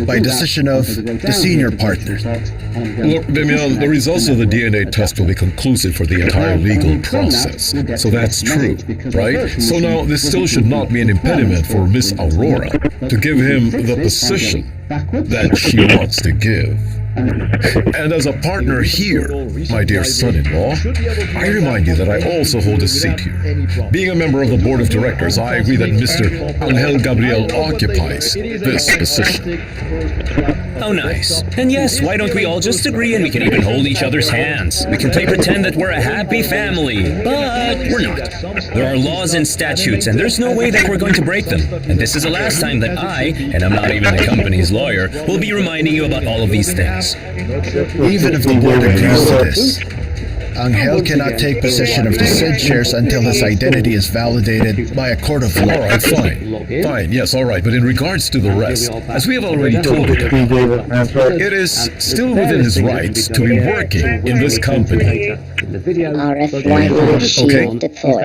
by decision of the senior partners. Look, Damian, the results of the DNA test will be conclusive for the entire legal process. So that's true, right? So now, this still should not be an impediment for Miss Aurora to give him the position that she wants to give. And as a partner here, my dear son-in-law, I remind you that I also hold a seat here. Being a member of the board of directors, I agree that Mr. Angel Gabriel occupies this position. Oh, nice. And yes, why don't we all just agree and we can even hold each other's hands? We can play pretend that we're a happy family, but we're not. There are laws and statutes, and there's no way that we're going to break them. And this is the last time that I, and I'm not even the company's lawyer, will be reminding you about all of these things. Even if the board agrees to this, Angel cannot take possession of the said shares until his identity is validated by a court of law. All right, fine. Fine, yes, all right. But in regards to the rest, as we have already told you, it is still within his rights to be working in this company. Okay.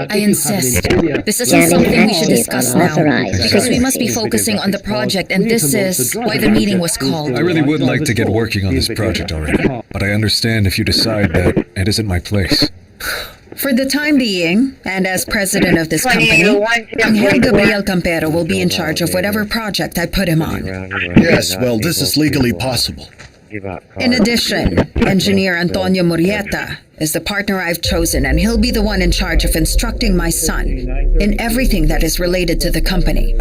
I insist. This isn't something we should discuss now, because we must be focusing on the project, and this is why the meeting was called. I really would like to get working on this project already, but I understand if you decide that it isn't my place. For the time being, and as president of this company, Angel Gabriel Campero will be in charge of whatever project I put him on. Yes, well, this is legally possible. In addition, engineer Antonio Murrieta is the partner I've chosen, and he'll be the one in charge of instructing my son in everything that is related to the company.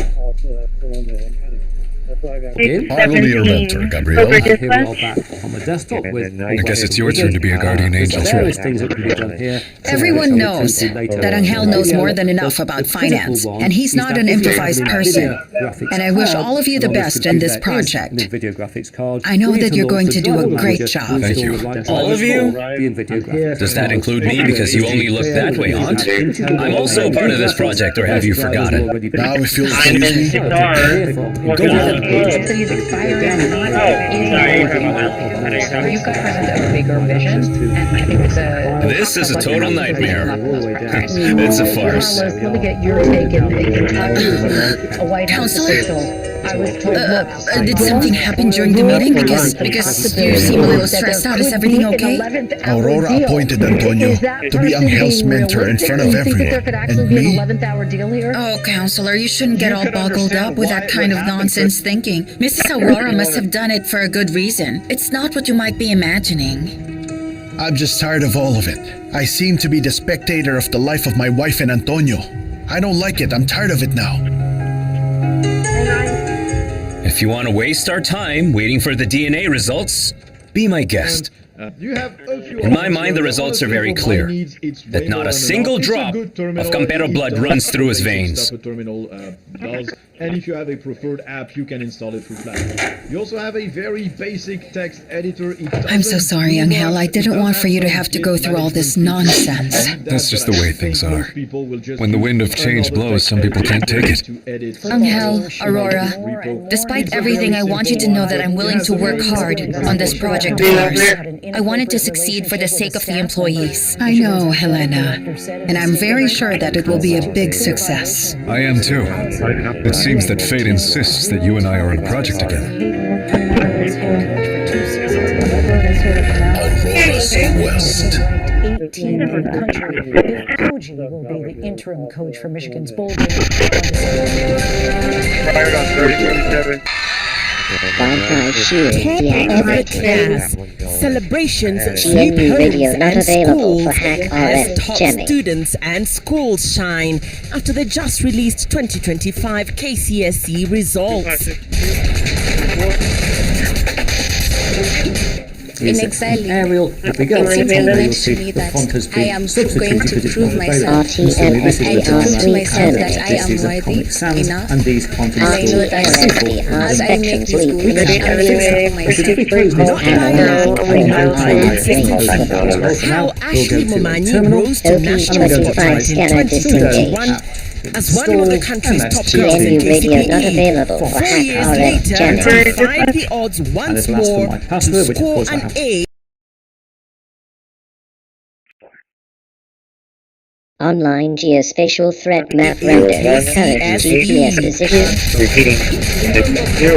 I will be your mentor, Gabriel. Here we are back on the desktop with... I guess it's your turn to be a guardian angel. Various things that can be done here. Everyone knows that Angel knows more than enough about finance, and he's not an improvised person. And I wish all of you the best in this project. I know that you're going to do a great job. Thank you. All of you? Does that include me because you only look that way, Aunt? I'm also a part of this project, or have you forgotten? Now it feels easy. Go on. This is a total nightmare. It's a farce. Let me get your take in Counselor? Did something happen during the meeting? Because you seem a little stressed out. Is everything okay? Aurora appointed Antonio to be Angel's mentor in front of everyone. And me? Oh, Counselor, you shouldn't get all boggled up with that kind of nonsense thinking. Mrs. Aurora must have done it for a good reason. It's not what you might be imagining. I'm just tired of all of it. I seem to be the spectator of the life of my wife and Antonio. I don't like it. I'm tired of it now. If you want to waste our time waiting for the DNA results, be my guest. In my mind, the results are very clear, that not a single drop of Campero blood runs through his veins. And if you have a preferred app, you can install it through Flash. You also have a very basic text editor. I'm so sorry, Angel. I didn't want for you to have to go through all this nonsense. That's just the way things are. When the wind of change blows, some people can't take it. Angel, Aurora, despite everything, I want you to know that I'm willing to work hard on this project of ours. I wanted to succeed for the sake of the employees. I know, Helena, and I'm very sure that it will be a big success. I am too. It seems that fate insists that you and I are on a project together. Aurora's West. 18 in the country. Bill Koji will be the interim coach for Michigan's Bowl game. Fired on 3027. Celebrations sweep radio not available for hack as RF top jamming. students and schools shine after the just released 2025 KCSE results. In exile, aerial mentioned me that I am going to prove myself. I to prove myself that I am worthy enough. And I know that as I make this good, I will myself. How Ashley Momani rose to national spotlight in 2021 as one of the country's top girls in KCPD. 4 years later, defied the odds once more to score an A. Online geospatial threat map rendered current GPS position. Repeating. No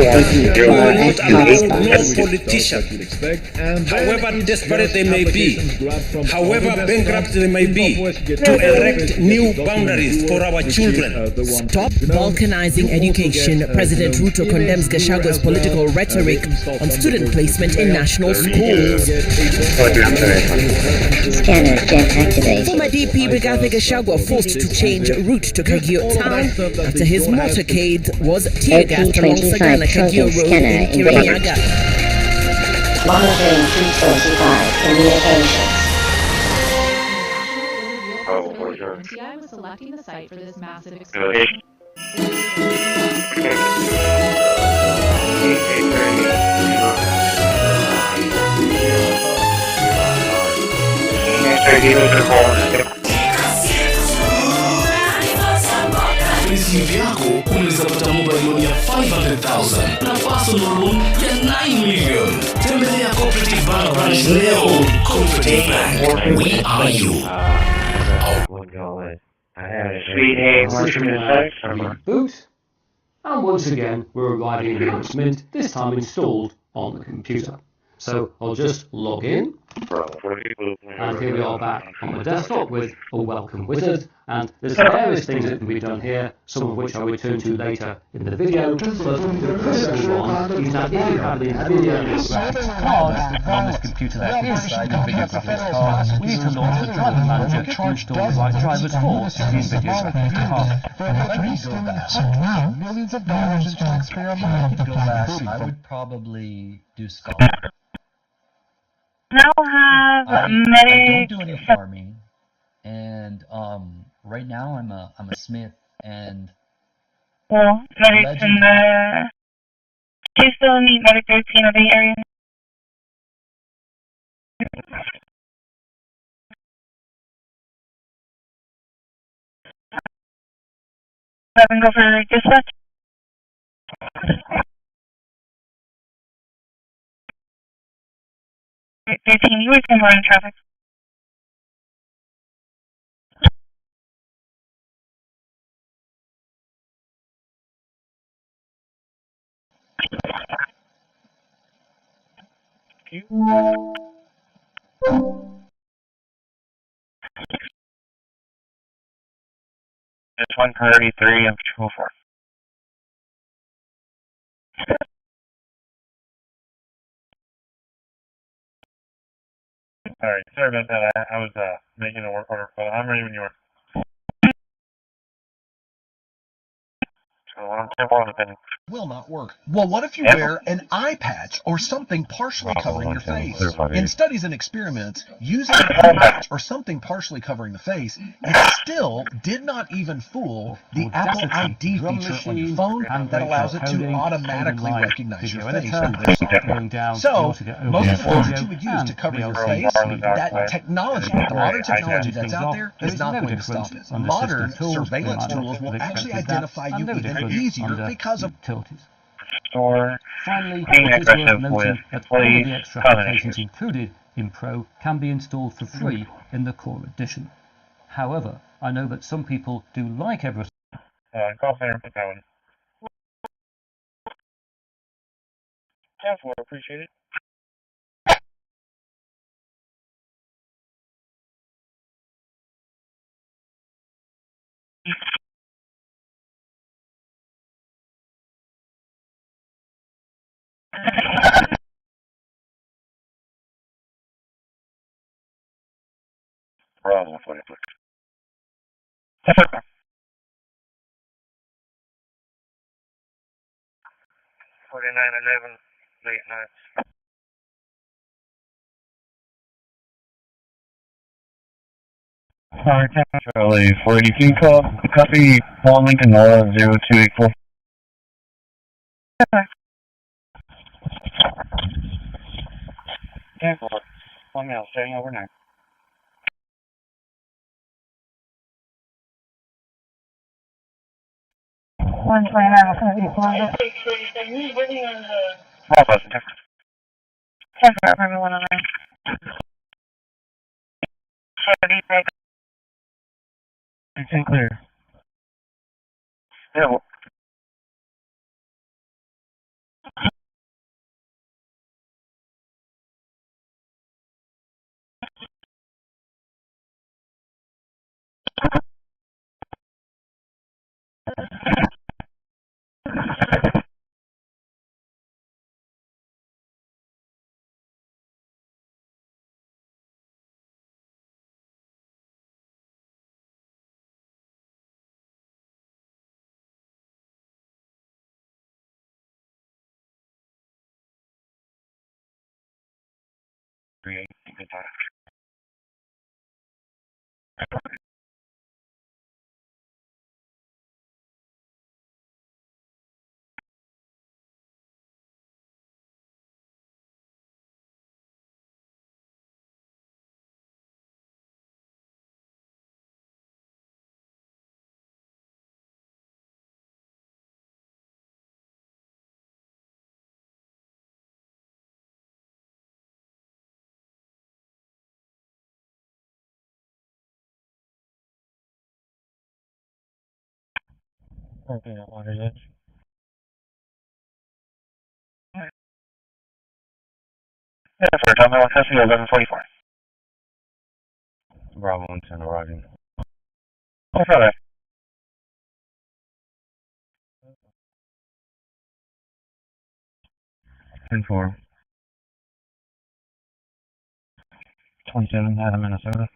politician, however desperate they may be, however bankrupt they may be, to erect new boundaries for our children. Stop balkanizing education. President Ruto condemns Gashago's political rhetoric on student placement in national schools. Scanner jet activated. Former DP Brigade Gachagua forced to change route to Kagio town after his motorcade was tear-gassed along Sagana Kagio Road in Kirinyaga. Monitoring 345 communications. TI was selecting the site for this massive expansion. Simu yako unaweza pata mobile loan ya 500,000 na personal loan ya 9 million. Tembelea Cooperative Bank branch leo. Cooperative Bank, we are you. Sweet hay, more Boot. And once again, we're arriving at the announcement, this time installed on the computer. So I'll just log in. And here we are back on the desktop with a welcome wizard, and there's various things that can be done here, some of which I'll return to later in the video. But the first one is that if you have the NVIDIA graphics card, and on this computer there is the NVIDIA graphics card, we need to launch the driver manager to install the right drivers for the NVIDIA graphics card. Millions of dollars in taxpayer money to go back. I would probably do Scala. Now have I don't do any farming, and right now I'm a smith, and medics in the. Do you still need medic 13 of the area? Go for dispatch. 13, you were somewhere in traffic. It's 133 of 204. Alright, sorry about that. I was making a work order, but I'm ready when you are. So I'm temporal dependent. Will not work. Well, what if you wear an eye patch or something partially covering your face? In studies and experiments, using an eye patch or something partially covering the face, it still did not even fool the Apple ID feature on your phone that allows it to automatically recognize your face through their software. So, most of the things that you would use to cover your face, that technology, the modern technology that's out there, is not going to stop it. Modern surveillance tools will actually identify you even easier because of Finally, it is worth noting that all of the extra applications included in Pro can be installed for free in the Core Edition. However, I know that some people do like everything. Call center, put that one. 10-4, appreciate it. Bravo, 46. 4911, late nights. Alright, Charlie, 482 call. Copy, Paul Lincoln, Nora 0284. Yeah, 1 mile, starting overnight. One 29, 10 for apartment 109. It's clear. Yeah, well. Create good time. Okay, what is it? For Terminal Custody 1144. Bravo 110 arriving. Oh, brother. 10-4. 27 out of Minnesota.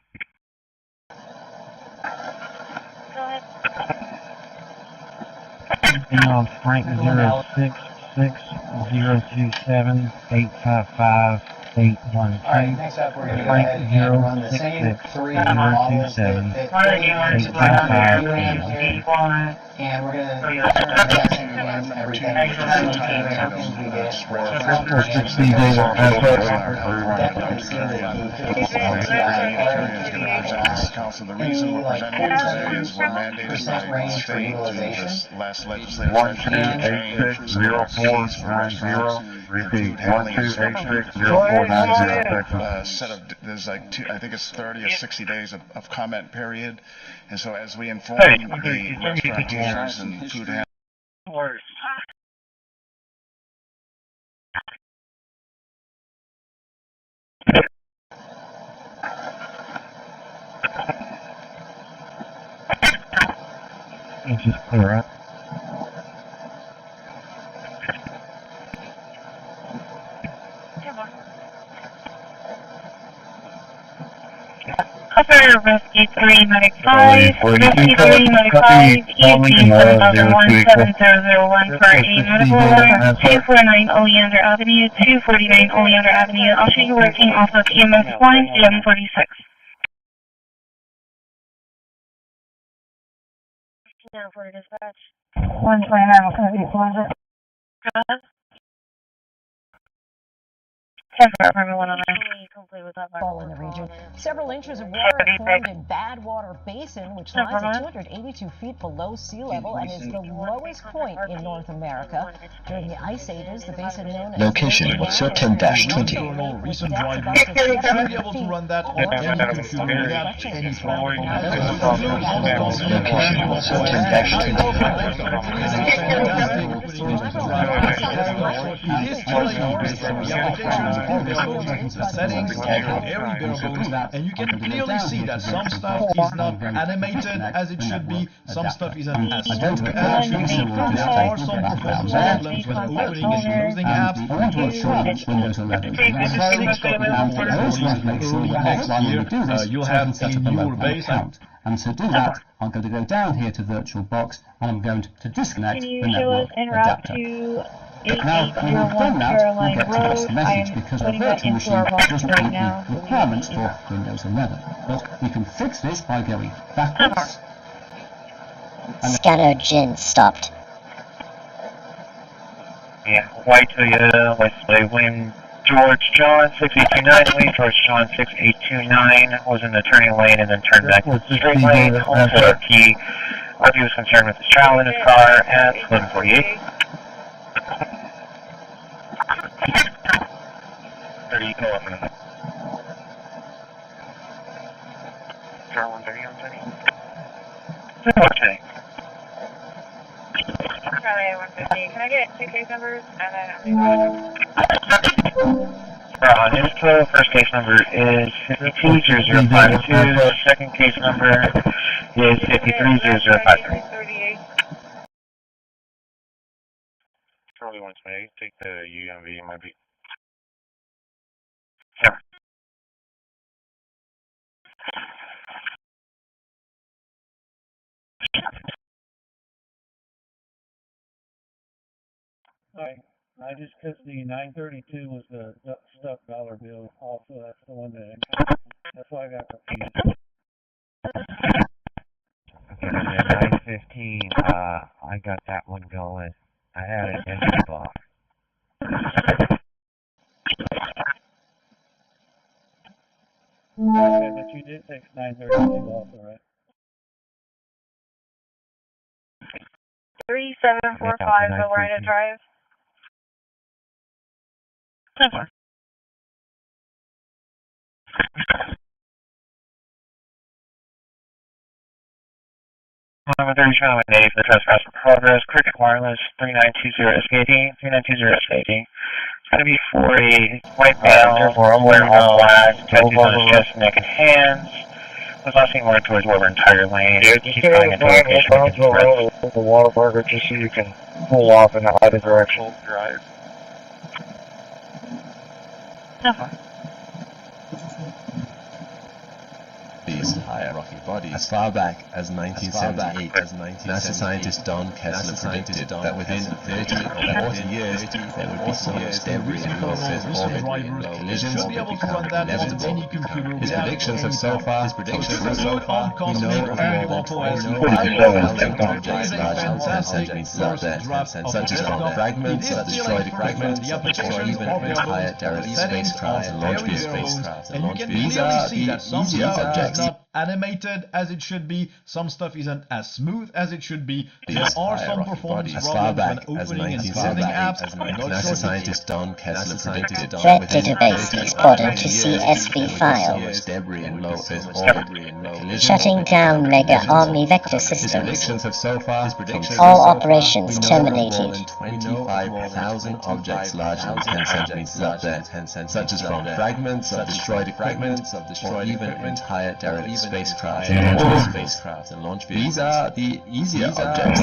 Email Frank 066-027-855-812. Frank 066-027-855-812. And we're going to turn our attention away from everything. We're just going to take the options we get for Council, the reason we're presenting it today is we're mandated by the state through this last legislative session to change some of our fees for restaurants. Repeat, 126-0490. Set of, there's like I think it's 30 or 60 days of comment period. And so as we inform the restaurateurs and food handlers, it's just clear up. Upper Rescue 3, Medic 5, Rescue 3, Medic 5, ESP 70170001 for a medical alert, 249 Oleander Avenue, 249 Oleander Avenue. I'll show you working off of EMS 1146. Now for dispatch. 129, was it? Go ahead. 10 for apartment 109. Fall in the region. Several inches of water formed in Badwater Basin, which lies at 282 feet below sea level and is the lowest point in North America. During the ice ages, the basin known as location certain -20. Recent dry should be able to run that on any computer without any problem. The settings of every bare bones, and you can clearly see that some stuff is not animated as it should be, some stuff isn't as smooth as it should be. There are some performance problems with opening and closing apps. I want to ensure which windows are ready. You'll have a newer base. And to do that, I'm going to go down here to virtual box, and I'm going to disconnect the network adapter. Now, when we've done that, we'll get to this message because the virtual machine doesn't meet the requirements for Windows 11. But we can fix this by going backwards. Scanner Jin stopped. Yeah, White Toyota, Westlake Wind, George John 6829, Lee, George John 6829 was in the turning lane and then turned back to the straight lane. Also, our key. RP was concerned with his child in his car at 1148. 30, go up minute. Star 130 on 30. Okay. Charlie 150. Can I get 2 case numbers and then On info, first case number is 520052. Second case number is 530053. Charlie 128, take the UMV, might be. Sure. Alright, I just because the 932 was the stuck dollar bill. Also, that's the one that that's why I got confused. Okay, 915. I got that one going. I had an entry block. Okay, but you did take 932 also, right? 3745 Lorena Drive. I'm 30 Channel 180 for the trespass for progress. Cricket Wireless 3920 SKD. 3920 SKD. It's going to be for a white male, wearing all black, tattoos on his chest, neck, and hands. Was last seen more towards lower entire lane. Yeah, just stay on the front of the water burger just so you can pull off in either direction. Drive. These higher rocky bodies. As far back as 1978, NASA scientist Don Kessler predicted that within 30 or 40 years there would be so much debris and nueces orbiting low collisions would become inevitable. His predictions have so far come true. We know of more than 20,000 objects larger than 10 centimeters out there, such as from fragments of destroyed equipment or even entire derelict spacecraft and launch vehicles. These are the easy objects. Not animated as it should be. Some stuff isn't as smooth as it should be. There are some performance problems when opening and closing apps. NASA scientist Don Kessler predicted Threat database exported to CSV file. Shutting down Mega Army vector systems. All operations terminated. 25,000 objects larger than 10 centimeters up there, such as from fragments of destroyed equipment or even entire derelict spacecraft and launch vehicles. These are the easier objects.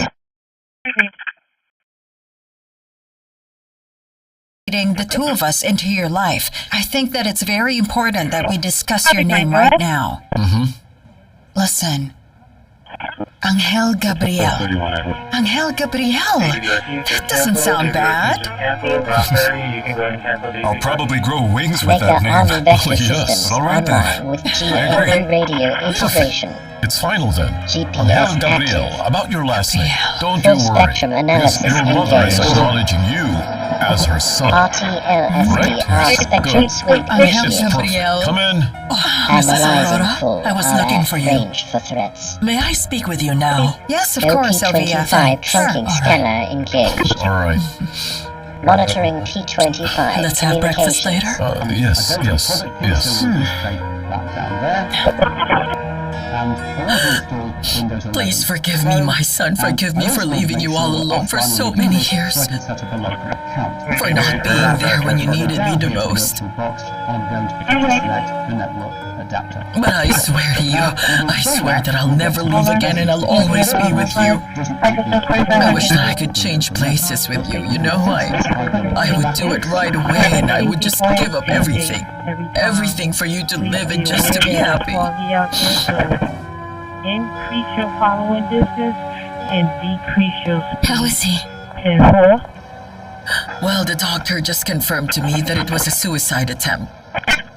The two of us into your life. I think that it's very important that we discuss your name right now. Listen. Angel Gabriel. Angel Gabriel. That doesn't sound bad. I'll probably grow wings with that name. Oh, yes. All right then. With GEO radio integration. It's final then. GPS Angel Gabriel, about your last name. Don't Full you worry. spectrum analysis Your mother is engaged. acknowledging you as her son. RTLSDR spectrum sweep Angel initiated. Gabriel. Come in. Analyzing full I was looking for you. range for threats. May I speak with you now? Yes, of course, Sylvia. LP25 trunking scanner engaged. All right. Monitoring P25. Let's have breakfast later. Yes. Please forgive me, my son. Forgive me for leaving you all alone for so many years. For not being there when you needed me the most. But I swear to you, I swear that I'll never leave again and I'll always be with you. I wish that I could change places with you, you know, I would do it right away and I would just give up everything. Everything for you to live and just to be happy. Increase your following distance and decrease your speed. How is he? Well, the doctor just confirmed to me that it was a suicide attempt.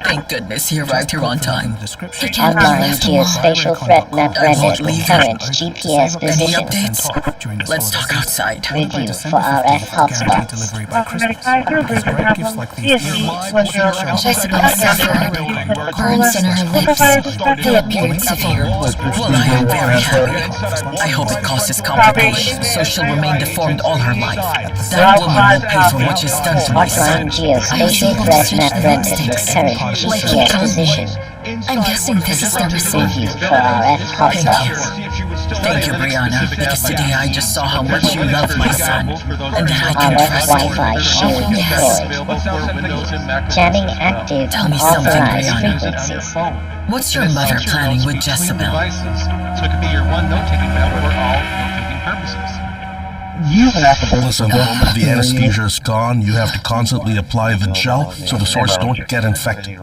Thank goodness he arrived here on time. He can't be Online left alone. geospatial threat map I won't rendered with leave current him. GPS Any position. updates? Let's talk outside. Review for RF hotspots. Jessica suffered. Burns in her lips. They appeared severe. Well, I am very happy. I hope it causes complications, so she'll remain deformed all her life. That woman will pay for what she's done to my son. Online geospatial threat map rendered with current GPS position. I'm guessing this is the receipt. Review for RF hotspots. Thank you, Brianna, because today I just saw how much you love my son, and that I can RF trust Wi-Fi you. shield deployed. Jamming active. Tell me something, Authorized Brianna. frequencies. What's your mother planning with Jezebel? So it could be your one note-taking valve for all note-taking purposes. Listen, the anesthesia is gone. You have to constantly apply the gel so the sores don't get infected.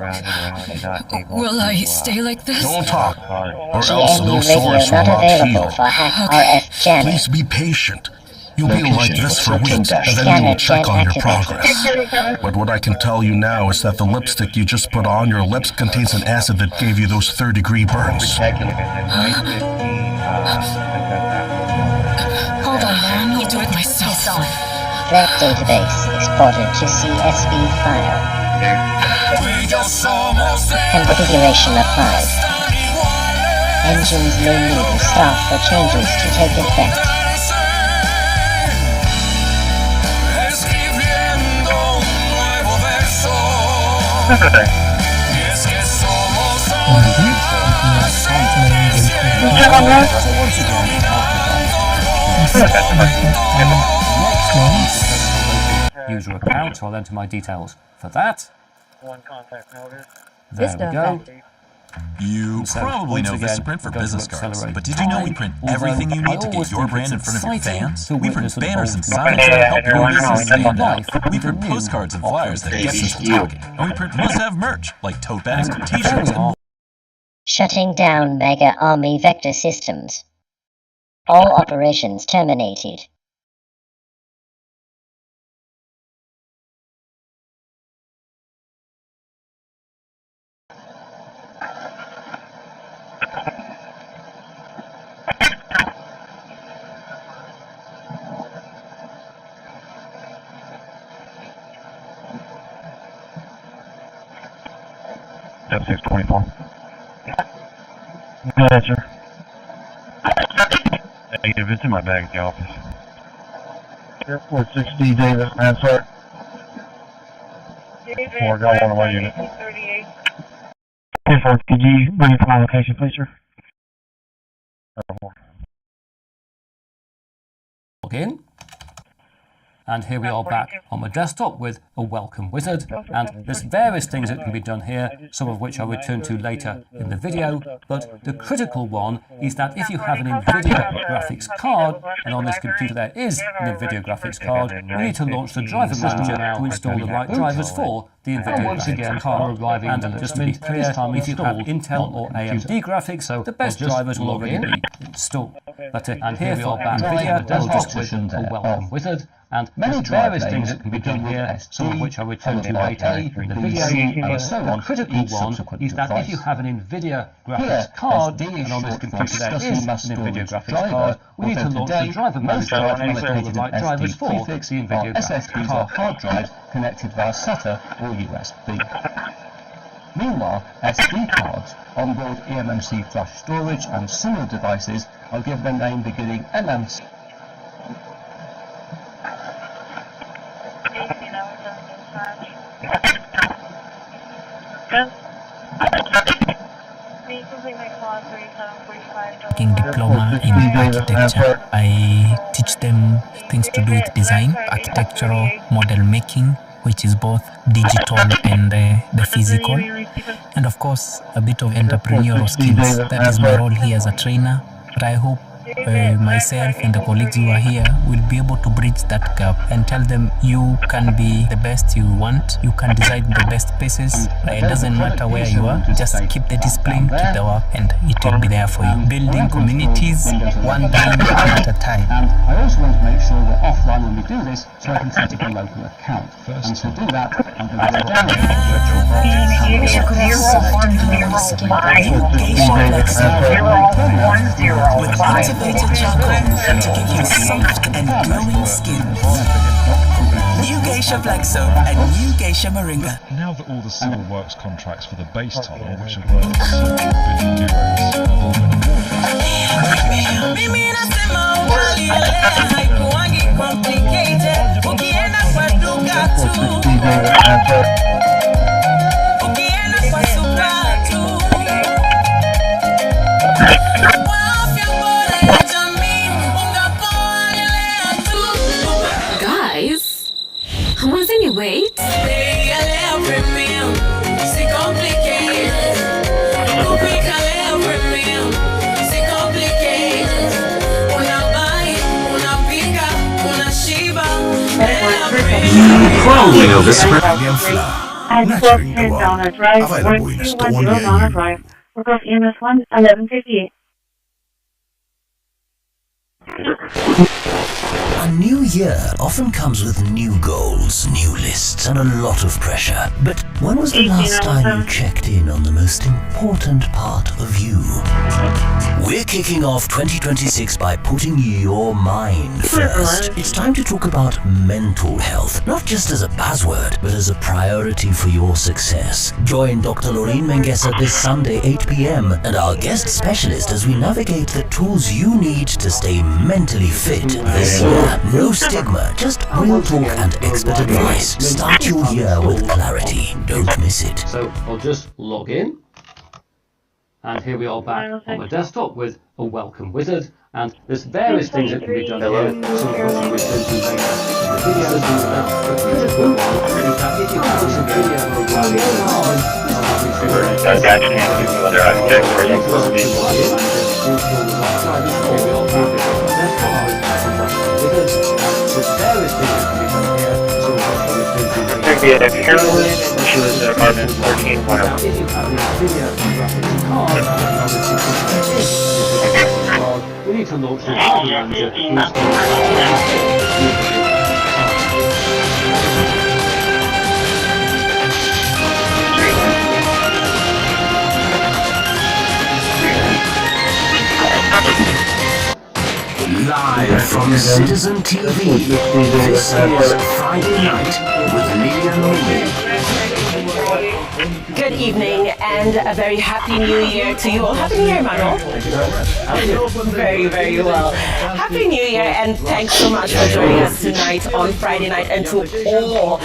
Will I stay like this? Don't talk, or else GNU those radio sores will not not available heal. for hack RF jamming. Please be patient. You'll be like this for weeks, and then we will check on your progress. But what I can tell you now is that the lipstick you just put on your lips contains an acid that gave you those third-degree burns. Hold on, man. I'll do it myself. Threat database exported to CSV file. Configuration applied. Engines may need to start for changes to take effect. user account, so I'll enter my details for that. One contact notice. There we go. You probably know VistaPrint for business cards, but did you know we print everything you need to get your brand in front of your fans? We print banners and signs that help your business stand out. We print postcards and flyers that get people talking. And we print must-have merch, like tote bags, t-shirts, and Shutting down Mega Army Vector Systems. All operations terminated. F624. Good answer. Negative, it's in my bag at the office. Airport 6D Davis, answer. 4, got one on my unit. 4 TG, ready for my location, please, sir. Log in. And here we are back on my desktop with a welcome wizard, and there's various things that can be done here, some of which I'll return to later in the video, but the critical one is that if you have an NVIDIA graphics card, and on this computer there is an NVIDIA graphics card, we need to launch the driver manager to install the right drivers for the NVIDIA graphics card. And just to be clear, if you have Intel or AMD graphics, the best drivers will already be installed. And here we are back NVIDIA, we'll just with a welcome wizard. And there's various things that can be done here, some of which I'll return to later in the video. But the critical one is that if you have an NVIDIA graphics card, and on this computer there is an NVIDIA graphics card, we need to launch the driver manager to install the right drivers for the NVIDIA graphics card. Hard drives connected via SATA or USB. Meanwhile, SD cards, onboard eMMC flash storage and similar devices are given a name beginning MMC. Diploma in architecture. I teach them things to do with design, architectural model making, which is both digital and the physical, and of course a bit of entrepreneurial skills. That is my role here as a trainer, but I hope myself and the colleagues who are here will be able to bridge that gap and tell them you can be the best you want, you can design the best spaces. It doesn't matter where you are, just keep the discipline, keep the work, and it will be there for you. Building communities one dime at a time. And I also want to make sure we're offline when we do this, so I can set up a local account. And to do that, I'm going to go down with activated charcoal to give you soft and glowing skin. New Geisha Black Soap and New Geisha Moringa. Now that all the civil works contracts for the base tunnel, which are worth €7 billion, have all been Guys, what's any wait? You probably know this script. At 1210 Donna Drive, 1210 Donna Drive. We're off EMS 1, 1158. A new year often comes with new goals, new lists, and a lot of pressure. But when was the last time you checked in on the most important part of you? We're kicking off 2026 by putting your mind first. It's time to talk about mental health, not just as a buzzword, but as a priority for your success. Join Dr. Loreen Mengesa this Sunday, 8 p.m. and our guest specialist as we navigate the tools you need to stay mentally fit this year. No stigma, just real talk and expert advice. Start your year with clarity. Don't miss it. So I'll just log in. And here we are back on the desktop with a welcome wizard. And there's various things that can be done here, some of which we'll return to later in the video. The critical one is that if you have some video Of heroin, and she was apartment 14 mile. We need to launch this Live from Citizen TV, this is Friday Night with Lillian Mimi. Good evening and a very happy new year to you all. Happy New Year, Manuel. Very, very well. Happy New Year and thanks so much for joining us tonight on Friday night, and to all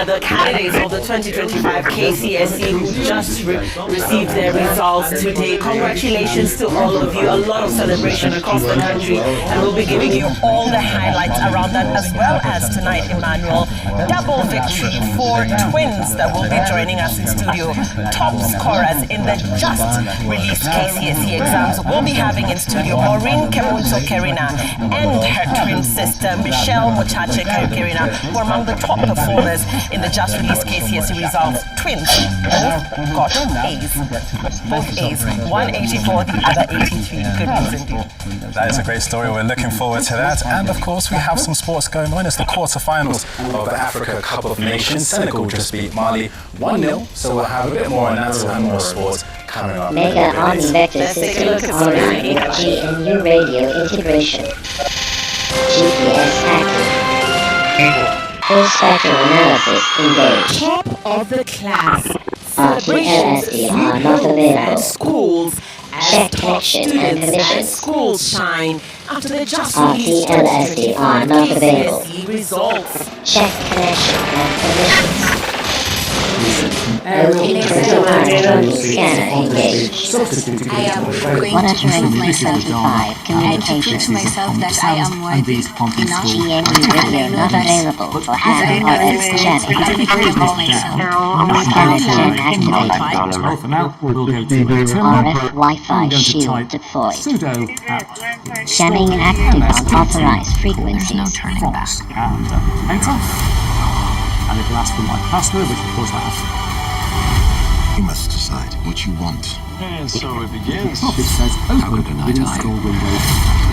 the candidates of the 2025 KCSE who just received their results today. Congratulations to all of you. A lot of celebration across the country, and we'll be giving you all the highlights around that, as well as tonight, Emmanuel, double victory for twins that will be joining us in studio. Top scorers in the just released KCSE exams will be having in studio Maureen Kemunso Kerina and her twin sister Michelle Muchache Kerina, who are among the top performers in the just released KCSE results. Twins both got A's. Both A's. One 84, the other 83. Good news indeed. That is a great story. We're looking forward to that. And of course, we have some sports going on. It's the quarterfinals of the Africa Cup of Nations. Senegal just beat Mali 1-0. So we'll have a bit more on that and more sports coming up. Mega Army Vector Systems online GNU radio integration. GPS active. Full spectrum analysis engaged. Top of the class. RTLSD are not available. Schools. Check connection and permissions. Schools shine after the just RTLSD are not available. Results. Check connection and permissions. OK electronic scanner engaged. Monitoring myself 5 communications. That I am worthy enough. GNU radio not available for having channel. Scanner activated. Well, for now, we'll go to RF Wi-Fi shield deployed. Jamming active on authorized frequencies. No turning back. And enter. And it'll ask for my password, which of course I have. You must decide what you want. And so it begins. The topic says open with install Windows.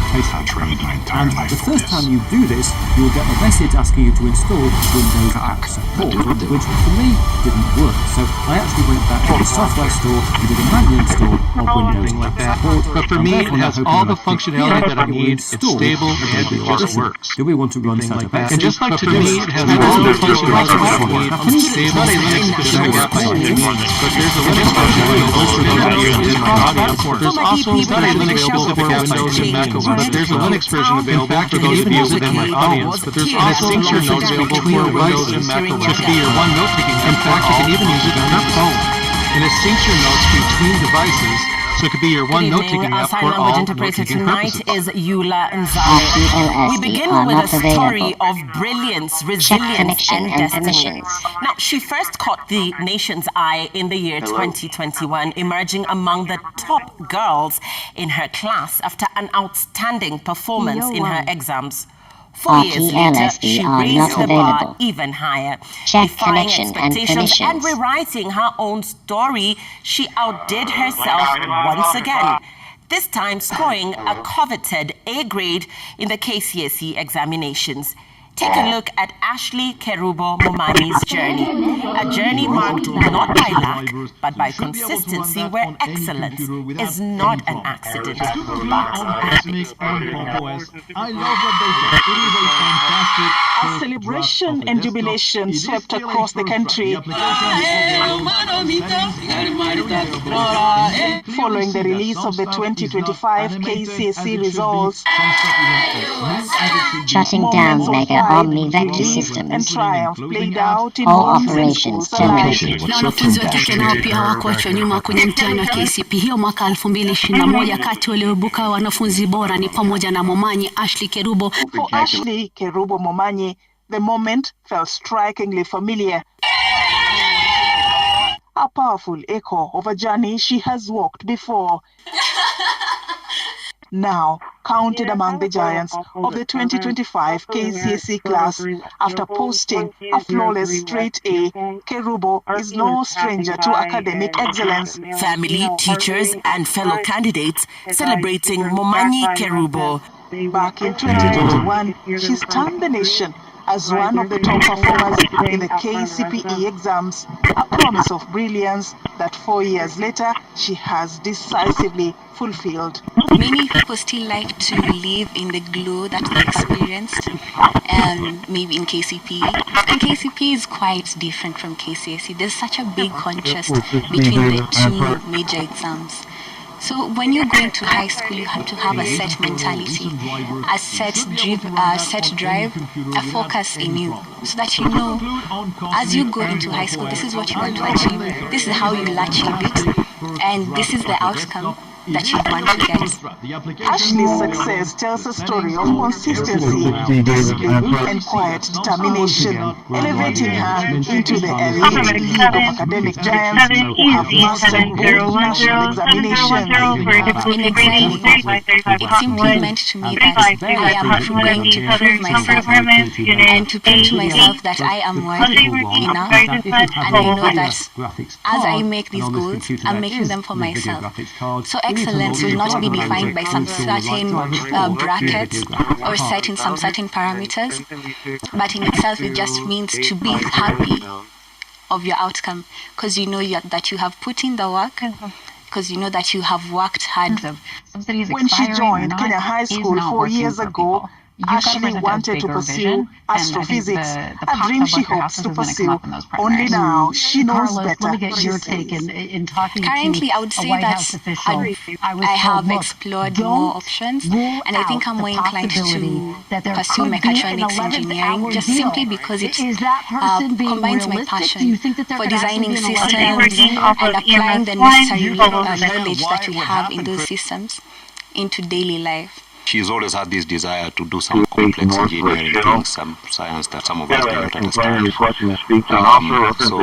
I trained my entire life the first time you do this, you will get a message asking you to install Windows Support, which for me didn't work. So I actually went back to the software store and did a manual install of Windows Support. But for me, it has all the functionality that I need. It's stable and it just works. Do we want to run setup? And just like today, it has all the functionality that I need. It's stable and Linux-specific applications. But there's a Linux version available for my audience. There's also not a Linux-specific Windows and Mac OS. But there's a Linux version available for those of you within my audience. But there's also a notes available for Windows and Mac OS. Which could be your one note-taking. In fact, you can even use it on your phone. And it syncs your notes between devices. So it could be your one note-taking app for all note-taking purposes. Is Eula Nzale. We begin with a story of brilliance, resilience, and destiny. Now, she first caught the nation's eye in the year 2021, emerging among the top girls in her class after an outstanding performance in her exams. 4 years later, she raised the bar even higher. Defying expectations and rewriting her own story, she outdid herself once again, this time scoring a coveted A grade in the KCSE examinations. Take a look at Ashley Kerubo Momani's journey. A journey marked not by lack, but by consistency, where excellence is not an accident, but a habit. I love what they do. It is a fantastic As celebration and jubilation swept across the country following the release of the 2025 KCSE results, shutting down mega omni-vector systems and triumph played out in all homes and operations schools alike. Na wanafunzi wa kike nao pia hawakuachwa nyuma kwenye mtihani wa KCPE hiyo mwaka 2021. Kati walioibuka wanafunzi bora ni pamoja na Momanyi Ashley Kerubo. For Ashley Kerubo Momanyi, the moment felt strikingly familiar. A powerful echo of a journey she has walked before. Now counted among the giants of the 2025 KCSE class. After posting a flawless straight A, Kerubo is no stranger to academic excellence. Family, teachers, and fellow candidates celebrating Momanyi Kerubo. Back in 2021, she stunned the nation as one of the top performers in the KCPE exams, a promise of brilliance that 4 years later she has decisively fulfilled. Many people still like to live in the glow that they experienced, maybe in KCPE. And KCPE is quite different from KCSE. There's such a big contrast between the two major exams. So when you're going to high school, you have to have a set mentality, a set drive, a focus in you, so that you know as you go into high school, this is what you want to achieve, this is how you will achieve it, and this is the outcome that you want to get. Ashley's success tells a story of consistency, discipline, and quiet determination, elevating her into the elite league of academic giants who have mastered both national examinations. In excelling, it simply meant to me that I am going to prove myself and to prove to myself that I am worthy enough, and I know that as I make these goals, I'm making them for myself. So excellence will not be defined by some certain brackets or set in some certain parameters, but in itself it just means to be happy of your outcome, because you know that you have put in the work, because you know that you have worked hard. When she joined Kenya High School 4 years ago, Ashley wanted to pursue astrophysics, a dream she hopes to pursue. Only now she knows better. Currently, I would say that I have explored more options, and I think I'm more inclined to pursue mechatronics engineering, just simply because it combines my passion for designing systems and applying the necessary knowledge that we have in those systems into daily life. She's always had this desire to do some complex engineering things, some science that some of us do not understand. So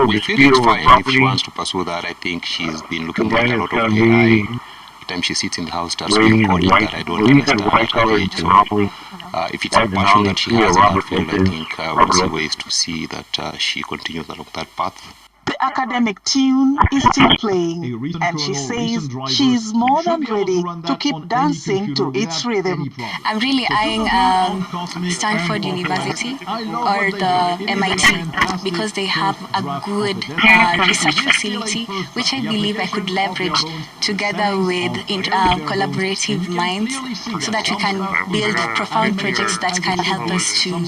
we feel it's fine if she wants to pursue that. I think she's been looking at a lot of AI. Every time she sits in the house, starts doing coding that I don't understand at her age. So if it's a passion that she has in her field, I think we'll see ways to see that she continues along that path. The academic tune is still playing, and she says she is more than ready to keep dancing to its rhythm. I'm really eyeing Stanford University or the MIT, because they have a good research facility, which I believe I could leverage together with collaborative minds, so that we can build profound projects that can help us to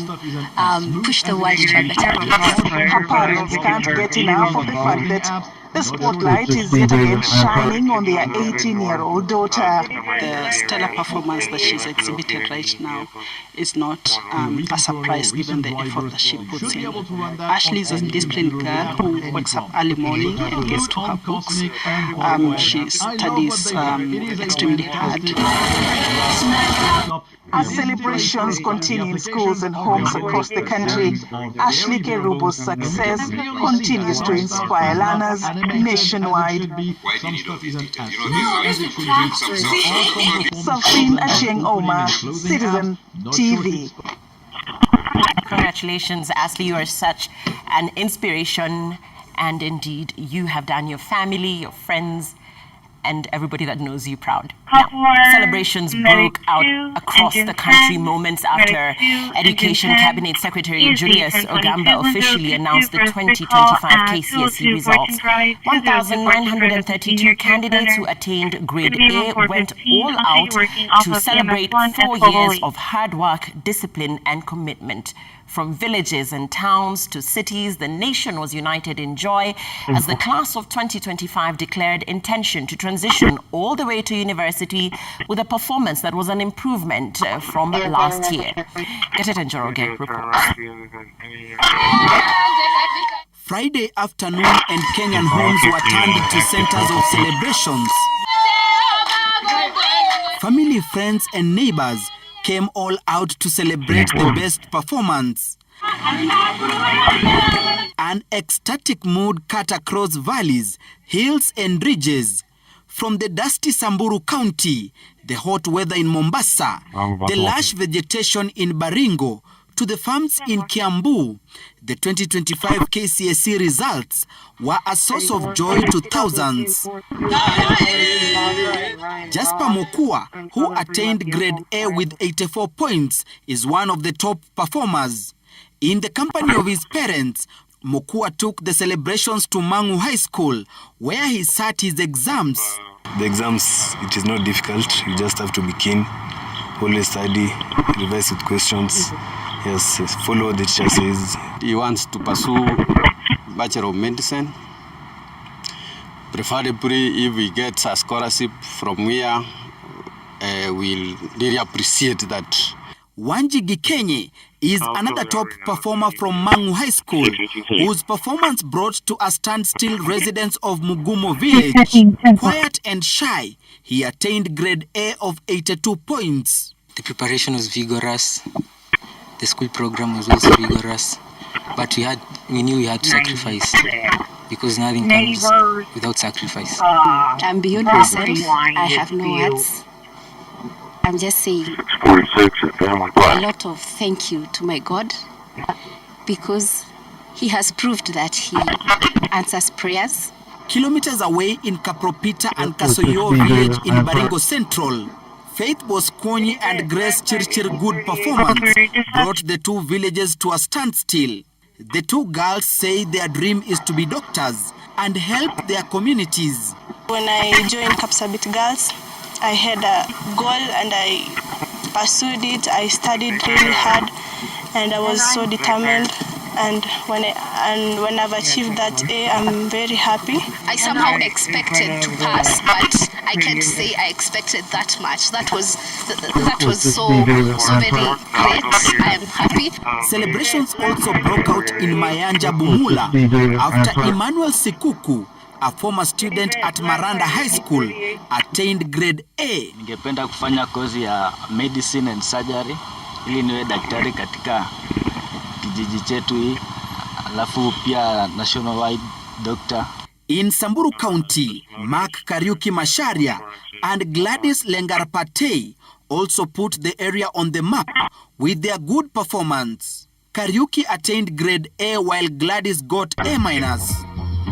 push the world to a better place. Her parents can't get enough of the fact that the spotlight is yet again shining on their 18-year-old daughter. The stellar performance that she's exhibited right now is not a surprise given the effort that she puts in. Ashley is a disciplined girl who wakes up early morning and gets to her books. She studies extremely hard. As celebrations continue in schools and homes across the country, Ashley Kerubo's success continues to inspire learners nationwide. Safin Acheng Omar, Citizen TV. Congratulations, Ashley. You are such an inspiration, and indeed, you have done your family, your friends, and everybody that knows you proud. Now, celebrations broke out across the country moments after Education Cabinet Secretary Julius Ogamba officially announced the 2025 KCSE results. 1,932 candidates who attained grade A went all out to celebrate 4 years of hard work, discipline, and commitment. From villages and towns to cities, the nation was united in joy as the class of 2025 declared intention to transition all the way to university with a performance that was an improvement from last year. Get it, Njoroge reports. Friday afternoon and Kenyan homes were turned to centers of celebrations. Family, friends, and neighbors came all out to celebrate the best performance. An ecstatic mood cut across valleys, hills, and ridges. From the dusty Samburu County, the hot weather in Mombasa, the lush vegetation in Baringo, to the farms in Kiambu, the 2025 KCSE results were a source of joy to thousands. Jasper Mokua, who attained grade A with 84 points, is one of the top performers. In the company of his parents, Mokua took the celebrations to Mangu High School, where he sat his exams. The exams, it is not difficult. You just have to be keen, always study, revise with questions. Yes, follow the teacher says. He wants to pursue Bachelor of Medicine. Preferably, if we get a scholarship from here, we'll really appreciate that. Wanji Gikenye is another top performer from Mangu High School, whose performance brought to a standstill residents of Mugumo village. Quiet and shy, he attained grade A of 82 points. The preparation was vigorous. The school program was also rigorous, but we knew we had to sacrifice because nothing comes without sacrifice. I'm beyond myself. I have no words. I'm just saying a lot of thank you to my God because He has proved that He answers prayers. Kilometers away in Kapropita and Kasoyo village in Baringo Central, Faith Boskonyi and Grace Chirchir good performance brought the two villages to a standstill. The two girls say their dream is to be doctors and help their communities. When I joined Kapsabit Girls, I had a goal and I pursued it. I studied really hard and I was so determined. And when I've achieved that A, I'm very happy. I somehow expected to pass, but I can't say I expected that much. That was so very great. I am happy. Celebrations also broke out in Mayanja Bumula after Emmanuel Sikuku, a former student at Maranda High School, attained grade A. Ningependa kufanya kozi ya medicine and surgery ili niwe daktari katika kijiji chetu hii, alafu pia national-wide doctor. In Samburu County, Mark Kariuki Masharia and Gladys Lengarpatei also put the area on the map with their good performance. Kariuki attained grade A while Gladys got A-.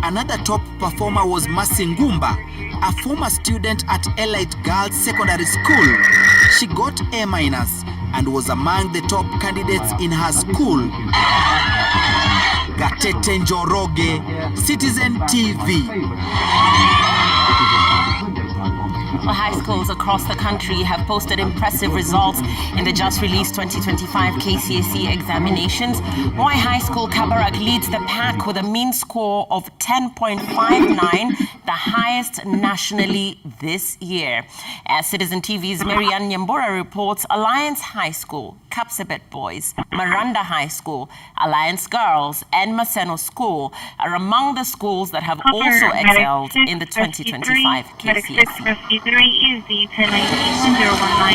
Another top performer was Masingumba, a former student at Elite Girls Secondary School. She got A- and was among the top candidates in her school. Gatete Njoroge, Citizen TV. Well, high schools across the country have posted impressive results in the just released 2025 KCSE examinations. Moi High School Kabarak leads the pack with a mean score of 10.59, the highest nationally this year. As Citizen TV's Marianne Nyambura reports, Alliance High School, Kapsabet Boys, Miranda High School, Alliance Girls, and Maseno School are among the schools that have also excelled in the 2025 KCSE.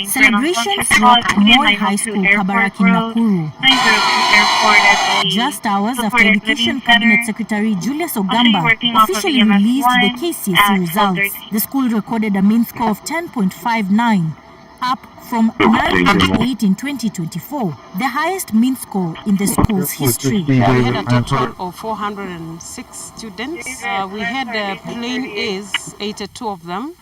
Celebrations rocked Moi High School Kabarak in Nakuru. Just hours after Education Cabinet Secretary Julius Ogamba officially released the KCSE results, the school recorded a mean score of 10.59. up from 9.8 in 2024, the highest mean score in the school's history. We had a total of 406 students. We had plain A's, 82 of them.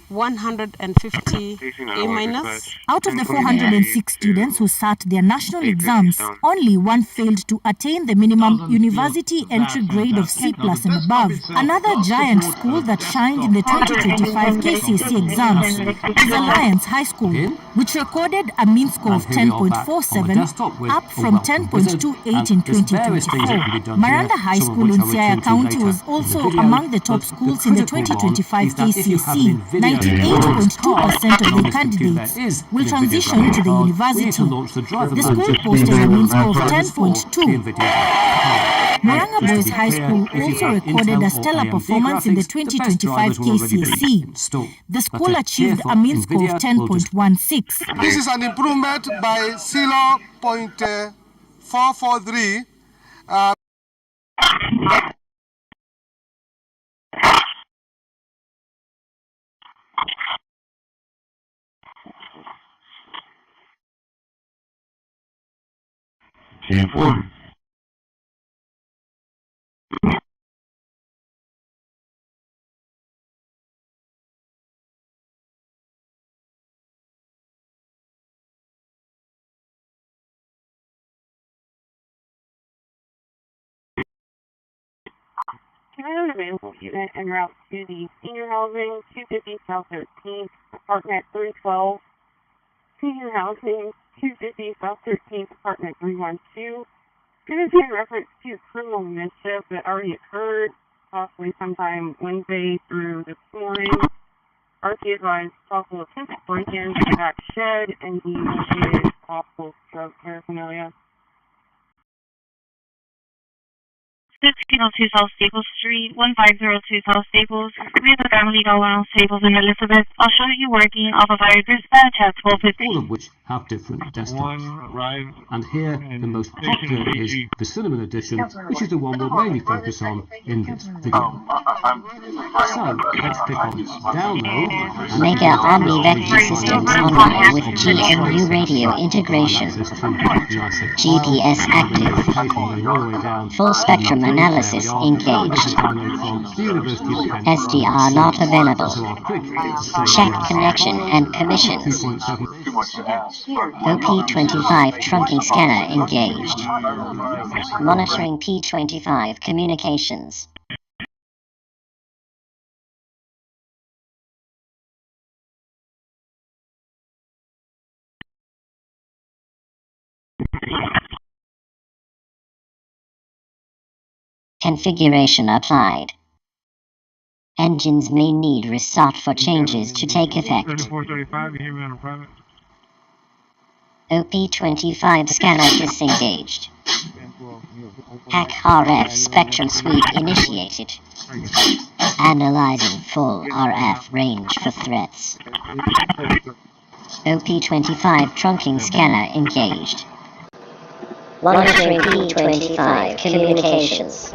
150 A-minus. Out of the 406 students who sat their national exams, only one failed to attain the minimum university entry grade of C+ and above. Another giant school that shined in the 2025 KCSE exams is Alliance High School, which recorded a mean score of 10.47, up from 10.28 in 2024. Maranda High School in Siaya County was also among the top schools in the 2025 KCSE. 98.2% of the candidates will transition to the university. The school posted a mean score of 10.2. Maranga Boys High School also recorded a stellar performance in the 2025 KCSE. The school achieved a mean score of 10.16. This is an improvement by 0.443. An available unit en route to the senior housing, 250 South 13th, apartment 312. Senior housing, 250 South 13th, apartment 312. Going to be in reference to criminal mischief that already occurred, possibly sometime Wednesday through this morning. RT advised possible attempted break-ins in the back shed and the located possible drug paraphernalia. 1502 South Staples Street, 1502 South Staples. We have a family going on Staples in Elizabeth. I'll show you working off of our dispatch at 12:50. All of which have different desktops. And here, the most popular is the Cinnamon Edition, which is the one we'll mainly focus on in this video. So, let's click on Download. Mega Omni-Vector Systems Online with GNU Radio integration. GPS active. Full spectrum analysis engaged. SDR not available. Check connection and commissions. OP25 trunking scanner engaged. Monitoring P25 communications. Configuration applied. Engines may need restart for changes to take effect. OP25 scanner disengaged. Hack RF spectrum sweep initiated. Analyzing full RF range for threats. OP25 trunking scanner engaged. Monitoring P25 communications.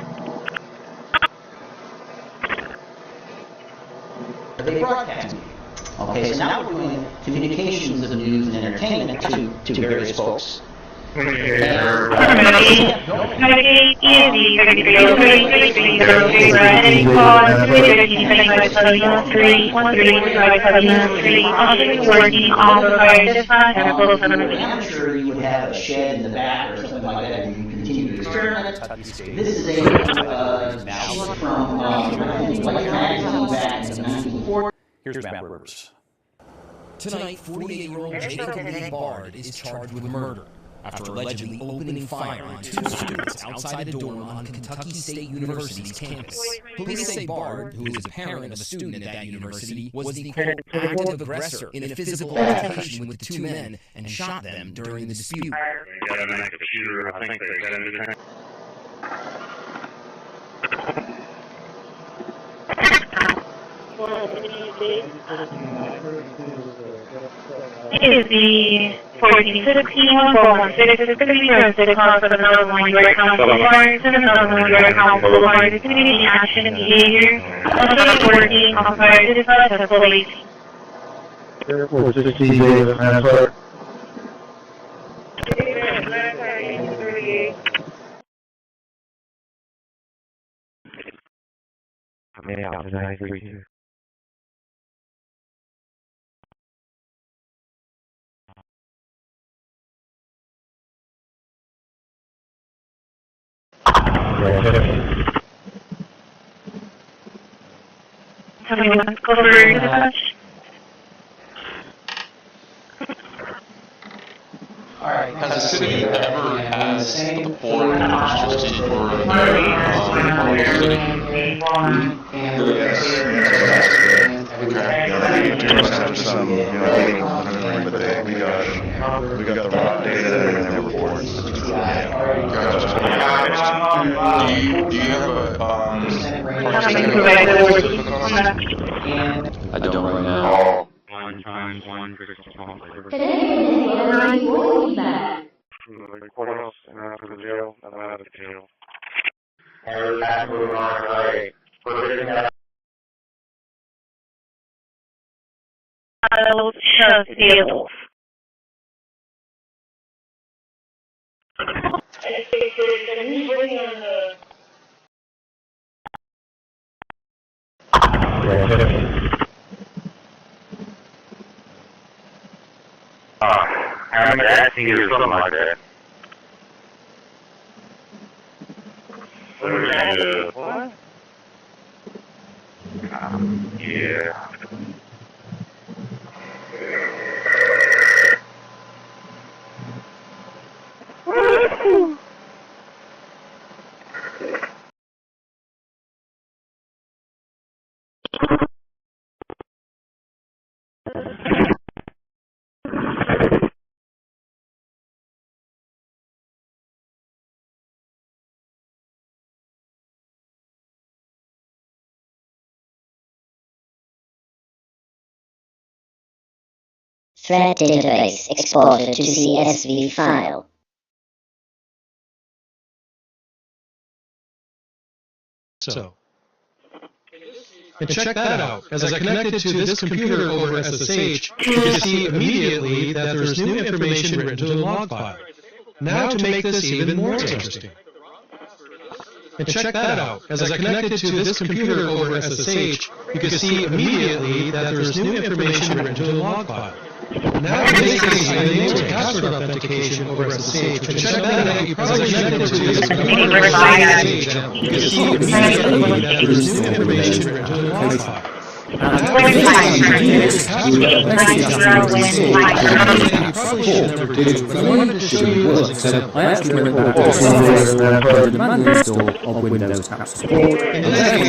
They broadcast. Okay, so now we're doing communications of news and entertainment to various folks. I'm sure you would have a shed in the back or something like that and you continue to experiment. This is a from White Magazine back in 1940. Here's Matt Rivers. Tonight, 48-year-old Jacob Lee Bard is charged with murder after allegedly opening fire on two students outside a dorm on Kentucky State University's campus. Police say Bard, who is a parent of a student at that university, was the, quote, active aggressor in a physical altercation with two men and shot them during the dispute. They got an active shooter. I think they got into town. It is the 1416 416 the call for the Northern York Council Boulevard to the Northern York Council Boulevard community action and behavior. Also working on fire dispatch at police. Airport 68, transport. Alright, has the city ever had the board trustee for the city? Yes. Okay. They must have some, meeting literally, but we got the raw data and they were boards. Do you have a I don't right now. One times one critical The courthouse and after the jail, and out of the jail. I'm asking you something like that. What? Yeah. Thread database exported to CSV file. So, and check that out. As I connected to this computer over SSH, you can see immediately that there's new information written to the log file. Now to make this even more interesting. And check that out. As I connected to this computer over SSH, you can see immediately that there's new information written to the log file. Now to make this even more password authentication over SSH, and check that out. As I connected to this computer over SSH, you can see immediately that there's new information written to the log file. I wanted to show you what, so I actually went back to the manual install of Windows App Support, and then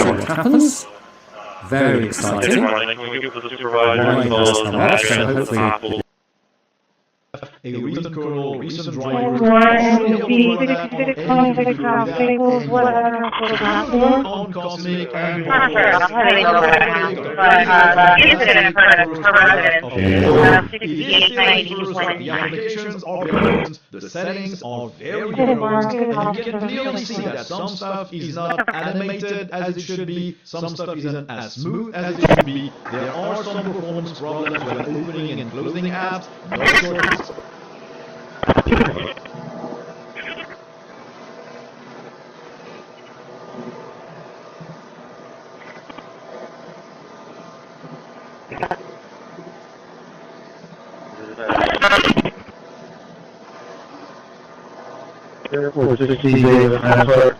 what happens? Very exciting. Why does come up, so hopefully a recent kernel, recent driver, on Cosmic and the applications are different, the settings are very different, and you can clearly see that some stuff is not animated as it should be, some stuff isn't as smooth as it should be, there are some performance problems when opening and closing apps, those sorts of Airport 68, transport.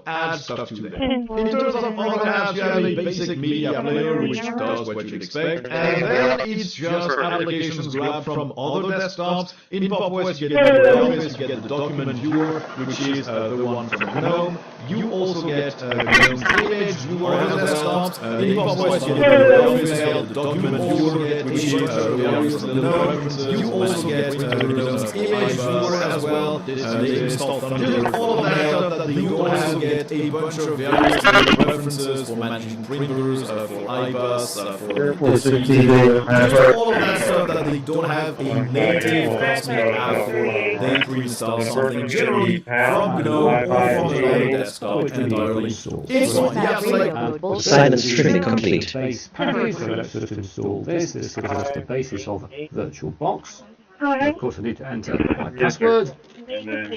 add stuff to them. In terms of other apps, you have a basic media player which does what you'd expect, and then it's just applications grabbed from other desktops. In PopWest, you get the Office, you get the document viewer, which is the one from GNOME. You also get GNOME's image viewer on the desktop. In PopWest, you get the Office, the document viewer, which is the one from GNOME. You also get GNOME's image viewer as well. They install Thunder. All of that stuff that you also get a bunch of various references for managing printers, for iBus, for just all of that stuff that they don't have a native Cosmic app for. They pre-install something generally from GNOME or from another desktop entirely. It's on the Silence trimming complete. Package, so let's just install this. This gives us the basis of VirtualBox. Of course, I need to enter my password. There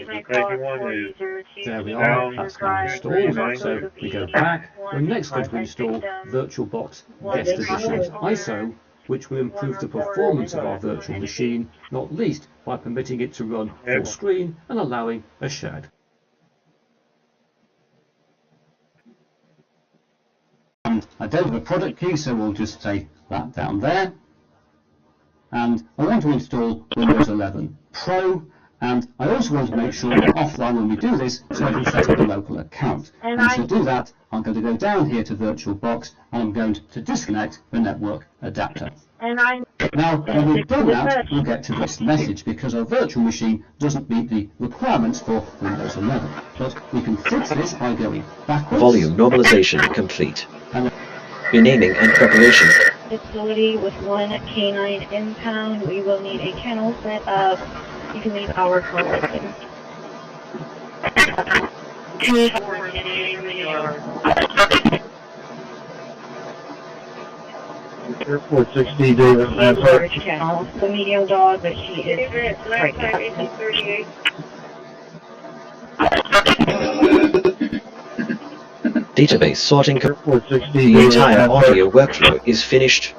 we are, that's now installed. So we go back. We're next going to install VirtualBox Guest Editions ISO, which will improve the performance of our virtual machine, not least by permitting it to run full screen and allowing a shared. And I don't have a product key, so we'll just say that down there. And I want to install Windows 11 Pro, and I also want to make sure we're offline when we do this, so I can set up a local account. And to do that, I'm going to go down here to VirtualBox, and I'm going to disconnect the network adapter. Now, when we've done that, we'll get to this message, because our virtual machine doesn't meet the requirements for Windows 11. But we can fix this by going backwards. Volume normalization complete. Renaming and preparation. Facility with 1 canine impound. We will need a kennel set up. You can leave our contact. Airport 60, David Lampard. The medium dog, but she is right now. Database sorting. The entire audio workflow is finished.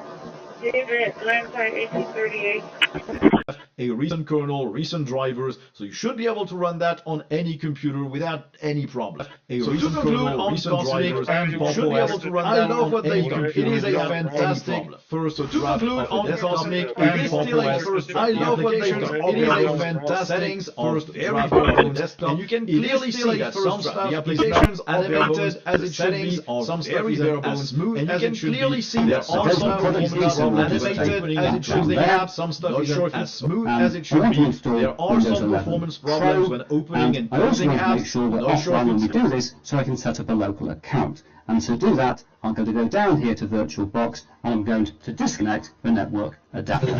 A recent kernel, recent drivers, so you should be able to run that on any computer without any problem. So recent kernel, recent drivers, and you should be able to run that on any computer. It is a fantastic first draft of a Cosmic and Pop OS. I love what they've done. It is a fantastic first draft of a desktop, and you can clearly see that some stuff, the applications are animated as it should be, some stuff is as smooth as it should be. There are some performance animated as it should be. Some stuff is as smooth as it should be. There are some performance problems when opening and closing apps. I'm not sure when we do this, so I can set up a local account. And to do that, I'm going to go down here to VirtualBox, and I'm going to disconnect the network adapter.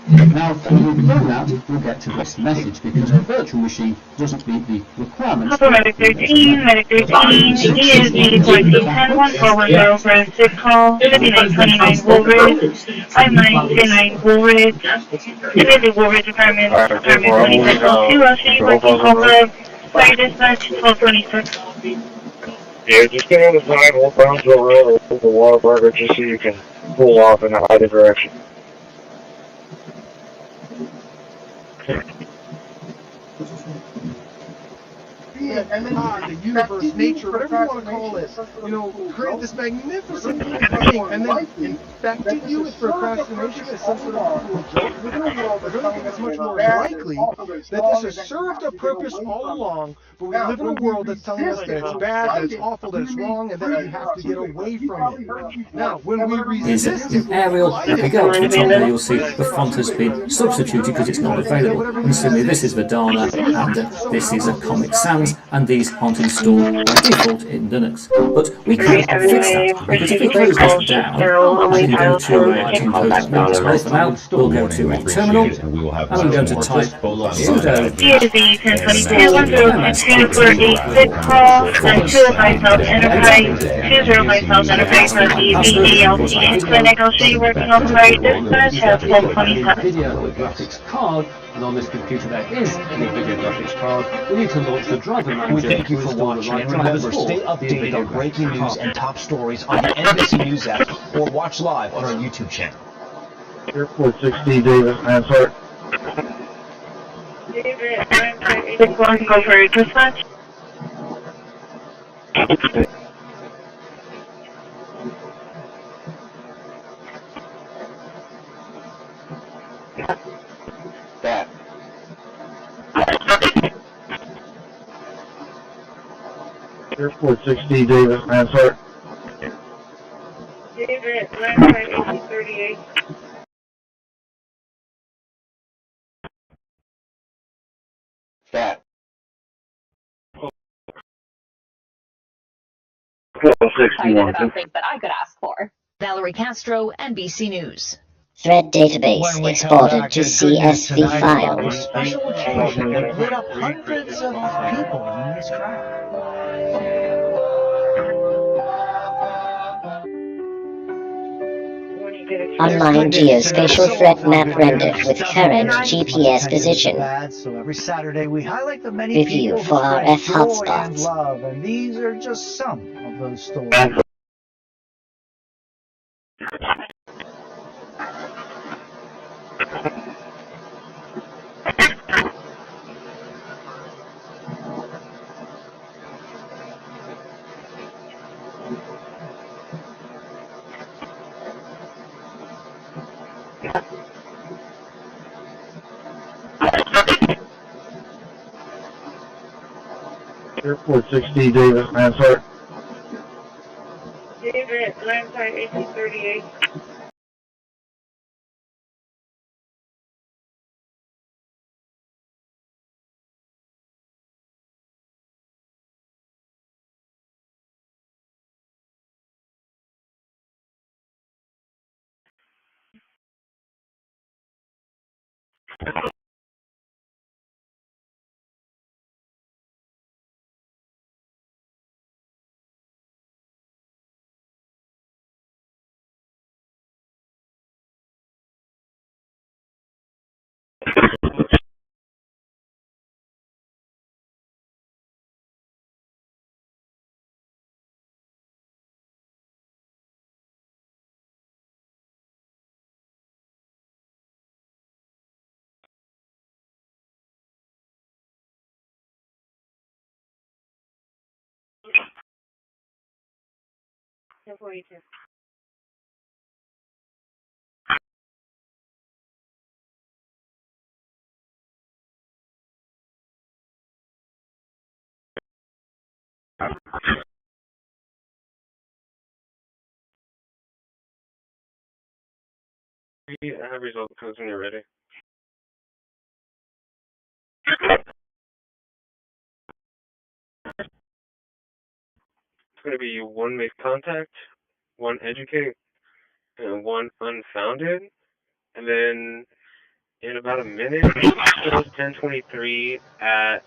Now, when we've done that, we'll get to this message, because our virtual machine doesn't meet the requirements. Medic 13, Medic 13, ESD 1410 141 for 6 call, 5929 Woolridge, 5929 Woolridge, Division Woolridge Department 2602, Ocean, working over, fire dispatch 1226. Yeah, just stay on the side, hold Brownsville Road over the Waterburger, just so you can pull off in either direction. And then the universe, nature, whatever you want to call it, create this magnificent thing, and then infected you with procrastination as some sort of joke. It's much more likely that this has served a purpose all along, but we live in a world that's telling us that it's bad, that it's awful, that it's wrong, and that you have to get away from it. Now, when we resist it, aerial, if we go to the top there, you'll see the font has been substituted because it's not available. And similarly, this is Verdana, and this is a Comic Sans, and these aren't installed by default in Linux. But we can fix that, because if we close this down, we can go to a compose well for now. We'll go to a terminal, and we're going to type sudo call, and 205 South Enterprise, 205 South Enterprise, DVDLT Clinic. I'll show you working on the right dispatch at 1227. Video graphics card, and on this computer there is a video graphics card. We need to launch the driver manager. We thank you for watching, and remember, stay updated on breaking news and top stories on the NBC News app, or watch live on our YouTube channel. Airport 60, David Lampard. David, 6-1, go for dispatch. That. Airport 60, David Lampard. David, Lampard, 1838. That. Excited about things that I could ask for. Valerie Castro, NBC News. Thread database exported to CSV files. Special occasion that lit up hundreds of people in this crowd. Online geospatial threat map rendered with current GPS position. So every Saturday we highlight the many Review people for who spread RF joy and hotspots. love, and these are just some of those stories. Airport 60, David Mansart. David, Lanside 1838. I have result codes when you're ready. It's going to be one make contact, one educate, and one unfounded. And then in about a minute, close 1023 at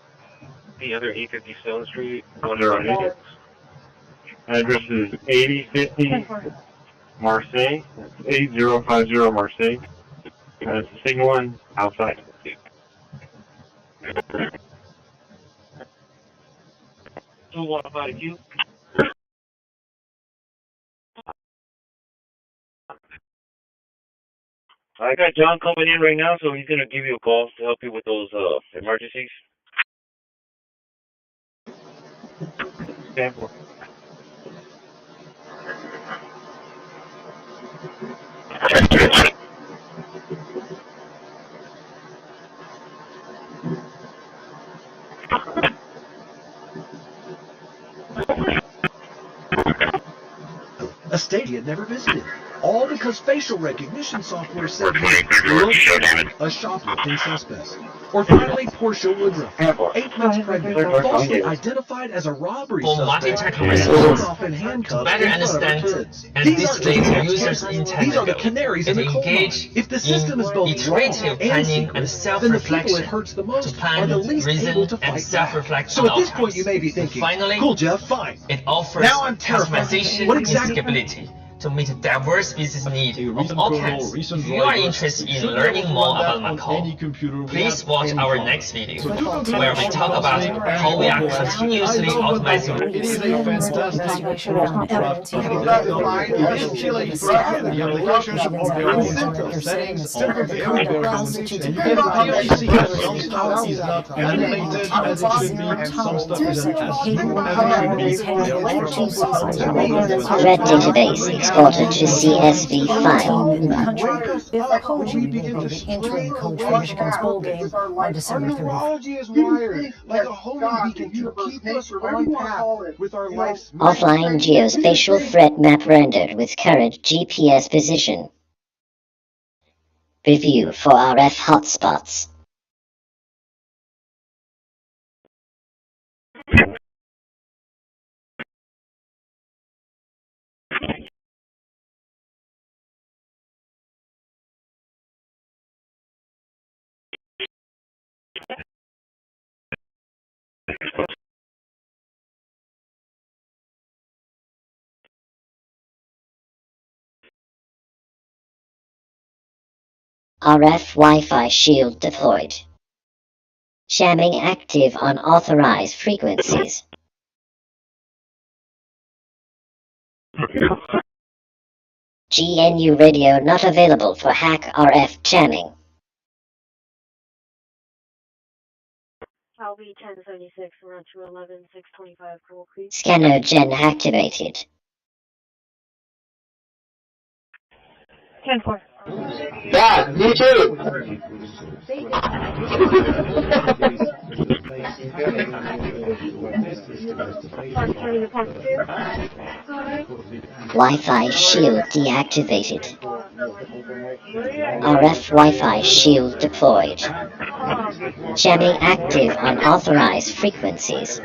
the other 850 Stone Street, 100. Address is 8050 Marseille. That's 8050 Marseille. That's the signal one outside. I got John coming in right now, so he's gonna give you a call to help you with those emergencies. Stand for. A state he had never visited. All because facial recognition software said he looked like a shoplifting suspect. Or finally, Portia Woodruff, 8 months pregnant, falsely identified as a robbery suspect, and held off in handcuffs better in front of her understand kids. and These display are the user's intent These are the ago. canaries in It the coal mine. engage If the system is both wrong iterative and planning secret, and then the people it self-reflection hurts the to most are plan the with least able reason to and fight back. self-reflection So at this outcomes. point you may be thinking, Finally, cool Jeff, fine. It offers Now I'm terrified. customization What and exactly? scalability to meet diverse business needs of recent all kernel, kinds. recent If you are driver, interested you in should be learning able to more run that about on Macau, any computer please without watch any our problem. next video, So to conclude, where we talk about how we are continuously optimizing. It is a fantastic craft. The applications of their own settings are very, very good, and you can clearly see some stuff is not animated as it should be, some stuff isn't as smooth as it should be. There are some problems Thread database exported to CSV file. Before we begin to stray away from our purpose. Our neurology is wired like a homing beacon to keep us on path with our life's Offline geospatial threat map rendered with current GPS position. Review for RF hotspots. RF Wi-Fi shield deployed. Jamming active on authorized frequencies. GNU radio not available for hack RF jamming. LB 1076, around 211, 625 Cool Creek. Scanner gen activated. 10-4. Yeah, me too. Wi-Fi shield deactivated. RF Wi-Fi shield deployed. Jamming active on authorized frequencies.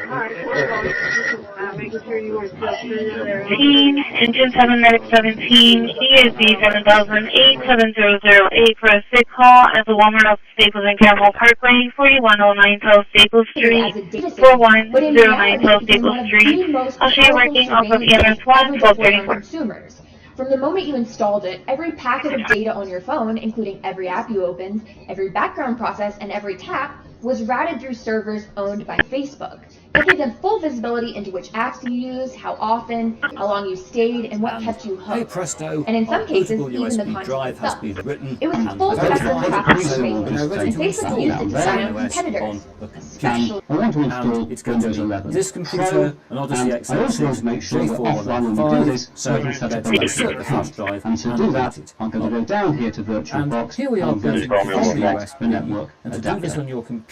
Engine 7 Medic 17, ESD 7008-7008 for a sick call at the Walmart off Staples and Campbell Parkway, 4109 South Staples Street, 4109 South Staples Street. I'll show you working off of EMS 1, 1234. From the moment you installed it, every packet of data on your phone, including every app you opened, every background process, and every tap, was routed through servers owned by Facebook. It gave them full visibility into which apps you used, how often, how long you stayed, and what kept you hooked. Hey presto, and in some cases, even the USB content drive has itself. been written. It was full spectrum traffic to Facebook, and Facebook used it to sign up competitors, especially. I want to install it's going to be this computer, an Odyssey XL6, I also want to make sure that offline when we do this, so we can set up insert the flash drive. And to do that, I'm going to go down here to VirtualBox. Here we are going to building the USB network and to do this on your computer,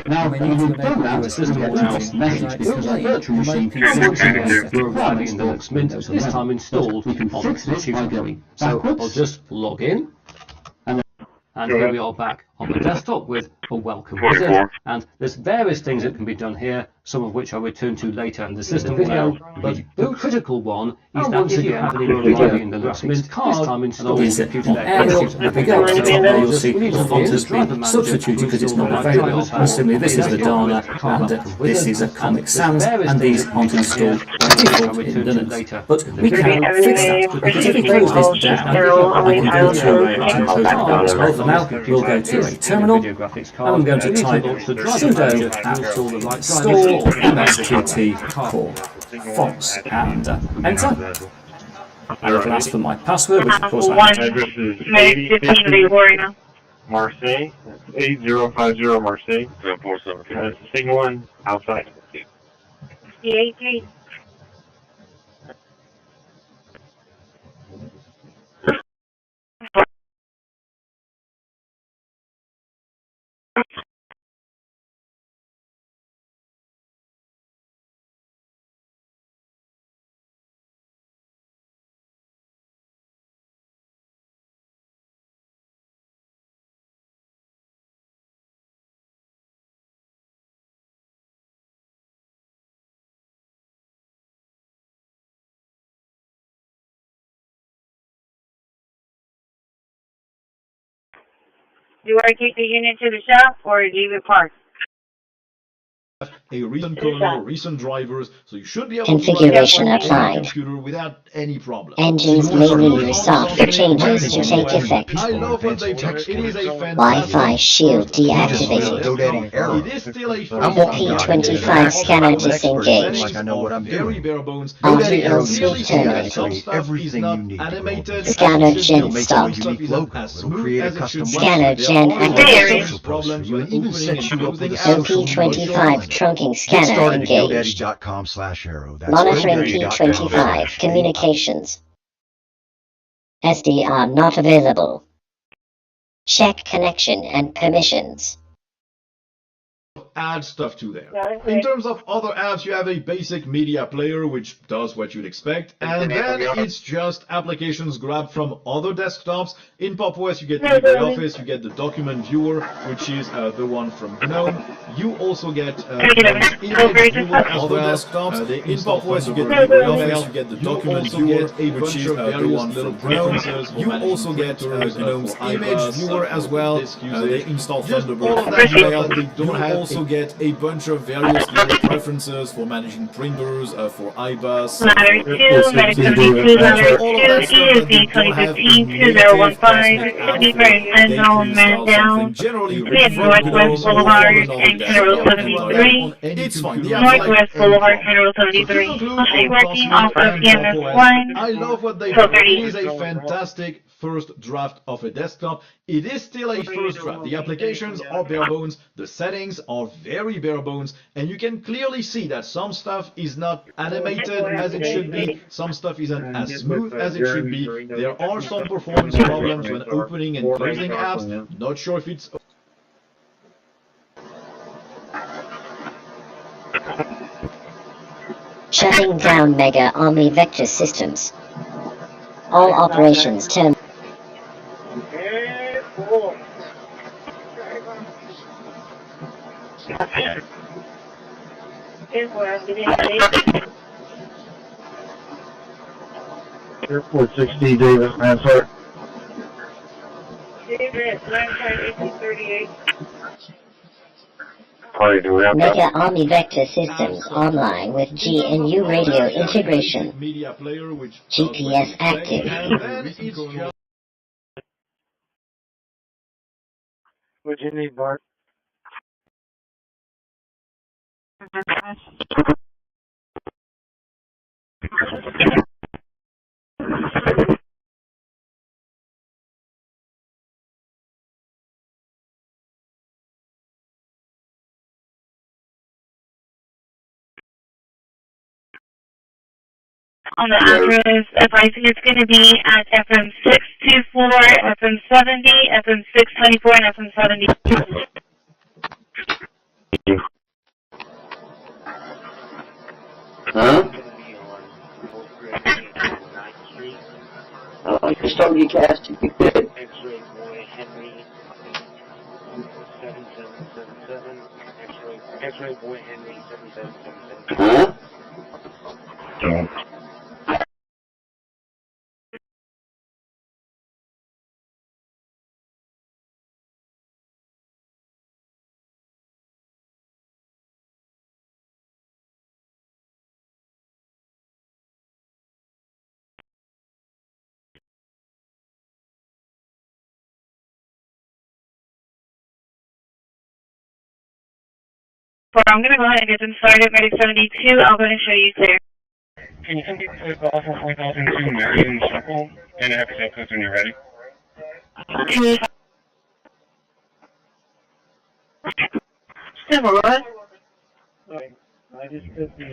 now, we when need to we've done that, USB there's a nice message because the virtual machine you're required in the next Mint, this time installed. We can fix this by going backwards. So I'll just log in, and here we are back on the desktop with a welcome visit. And there's various things that can be done here, some of which I'll return to later in the system video. But the critical one is that if you have any arriving in the next Mint card, this time installed the computer you'll see the font has been substituted because it's not available. And similarly, this is the Dana, and this is a Comic Sans, and these aren't installed by default in Linux. But we can fix that, because if we close this down, I can go to cards. Well, for now, we'll go to a terminal, and I'm going to type sudo install msqt core fonts and enter. And it'll ask for my password, which of course I have. Address is 8050 Marseille, 8050 Marseille. Signal 1 outside. 88. Do I take the unit to the shop or leave it parked? A recent kernel, recent drivers, so you should be able Configuration to run applied. the computer without any problem. Engines may need restart for changes to take effect. I love when they text. It is a fantastic. Wi-Fi shield deactivated. It is still a The P25 scanner disengaged. Like I know what I'm doing. bare bones. RTLC terminated. Everything you need to know. Scanner gen Make stopped. a unique logo. We'll create a custom Scanner gen activated. We'll even set you up with a LP25 trunking scanner engaged. GoDaddy.com/arrow. That's Monitoring GoDaddy.com. P25 communications. SDR not available. Check connection and permissions. Add stuff to there. In terms of other apps, you have a basic media player, which does what you'd expect, and then it's just applications grabbed from other desktops. In PopOS, you get LibreOffice, you get the document viewer, which is the one from GNOME. You also get image viewer as well. In PopOS, you get LibreOffice, you get the document viewer, which is various little preferences. You also get GNOME's image viewer as well. They install Thunderbird as well. They don't also get a bunch of various little preferences for managing printers, for iBus, Ladder 2, Medic 72, Ladder 2, ESD 2015-2015, Sleeper and Unknown Man Down, in Northwest Boulevard and General 73, Northwest Boulevard, General 73, mostly working off of EMS 1, I love what they've so done. 30. It is a fantastic first draft of a desktop. It is still a first draft. The applications are bare bones, the settings are very bare bones, and you can clearly see that some stuff is not animated as it should be, some stuff isn't as smooth as it should be. There are some performance problems when opening and closing apps. Not sure if it's Shutting down Mega Omni Vector Systems. All operations term. Airport 60, Davis, Mansart. Davis, 1838. Mega Omni Vector Systems online with GNU radio integration. GPS active. What'd you need, Bart? On the address, advising it's going to be at FM 624, FM 70, FM 624, and FM 72. Huh? You started your cast, you could. X-ray boy Henry 7777. X-ray boy Henry 7777. Huh? Well, I'm going to go ahead and get them started. Medic 72, I'll go ahead and show you clear. Can you send me the off of 4002 Marion Circle and have your codes when you're ready? Still what? I just put the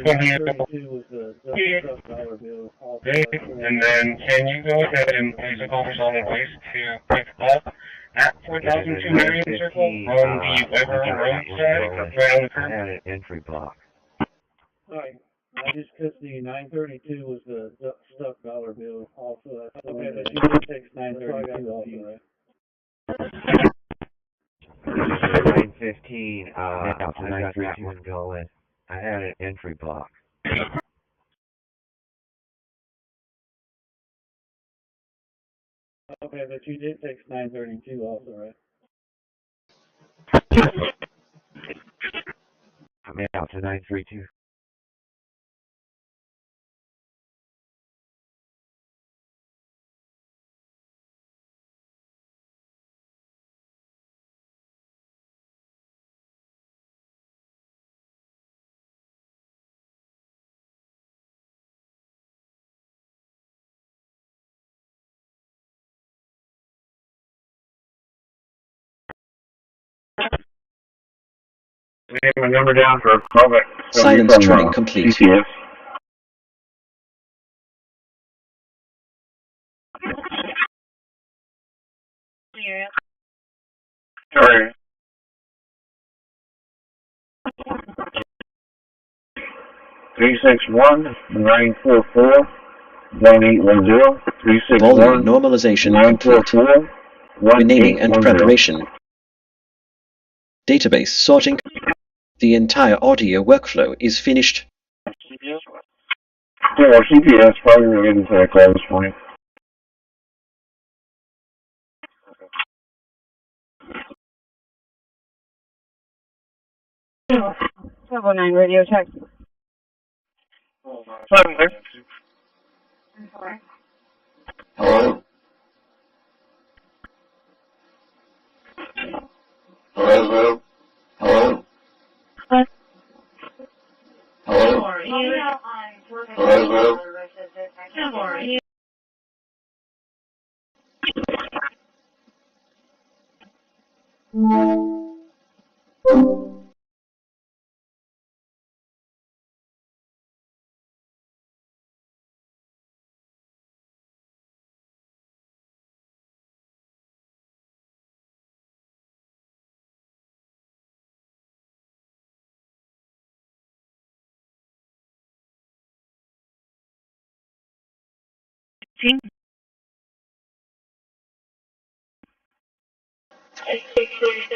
was the $dollar bill. Okay, and then can you go ahead and place a call for solid waste to pick up at 4002 Marion Circle on the Weber Road side, right on the curb? Had an entry block. Hi, I just put the 932 was the stuck dollar bill also. Okay, that usually takes 932 also, right? 915, I got that one going. I had an entry block. Okay, but you did take 932 also, right? I'm out to 932. We have my number down for a moment. Silence training complete. CCS. Yeah. Sorry. 361-944-1810. 361. Volume normalization complete. Renaming and preparation. Database sorting. The entire audio workflow is finished. CPS? Yeah, CPS probably will get into that call this morning. 9 radio check. Hello? Hello? Hello? Hello? Hello?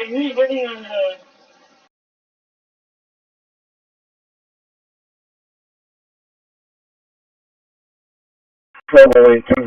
Who's working on the... Probably 2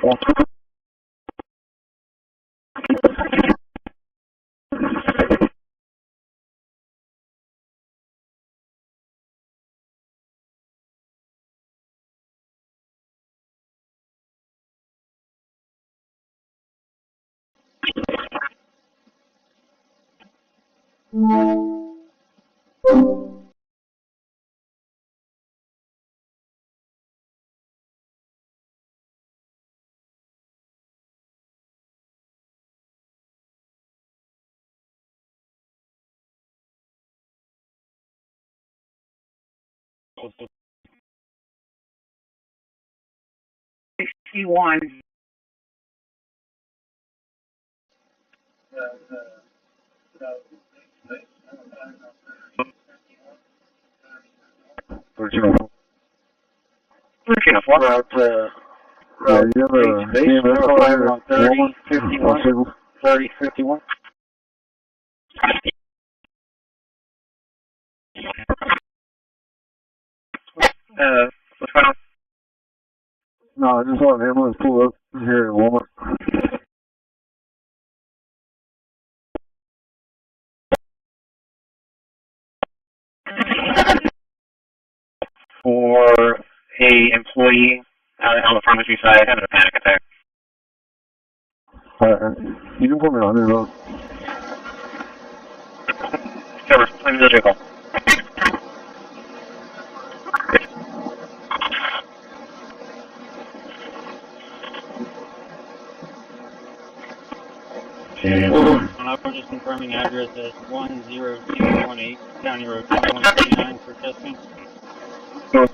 61. Route, you have a CMS on 30, 51, 30, 51. What's going on? No, I just saw an ambulance pull up here in Walmart. For a employee on the pharmacy side having a panic attack. You can put me on there, though. Trevor, I'm in the vehicle. I'm just confirming address as 10218 County Road 2159 for testing.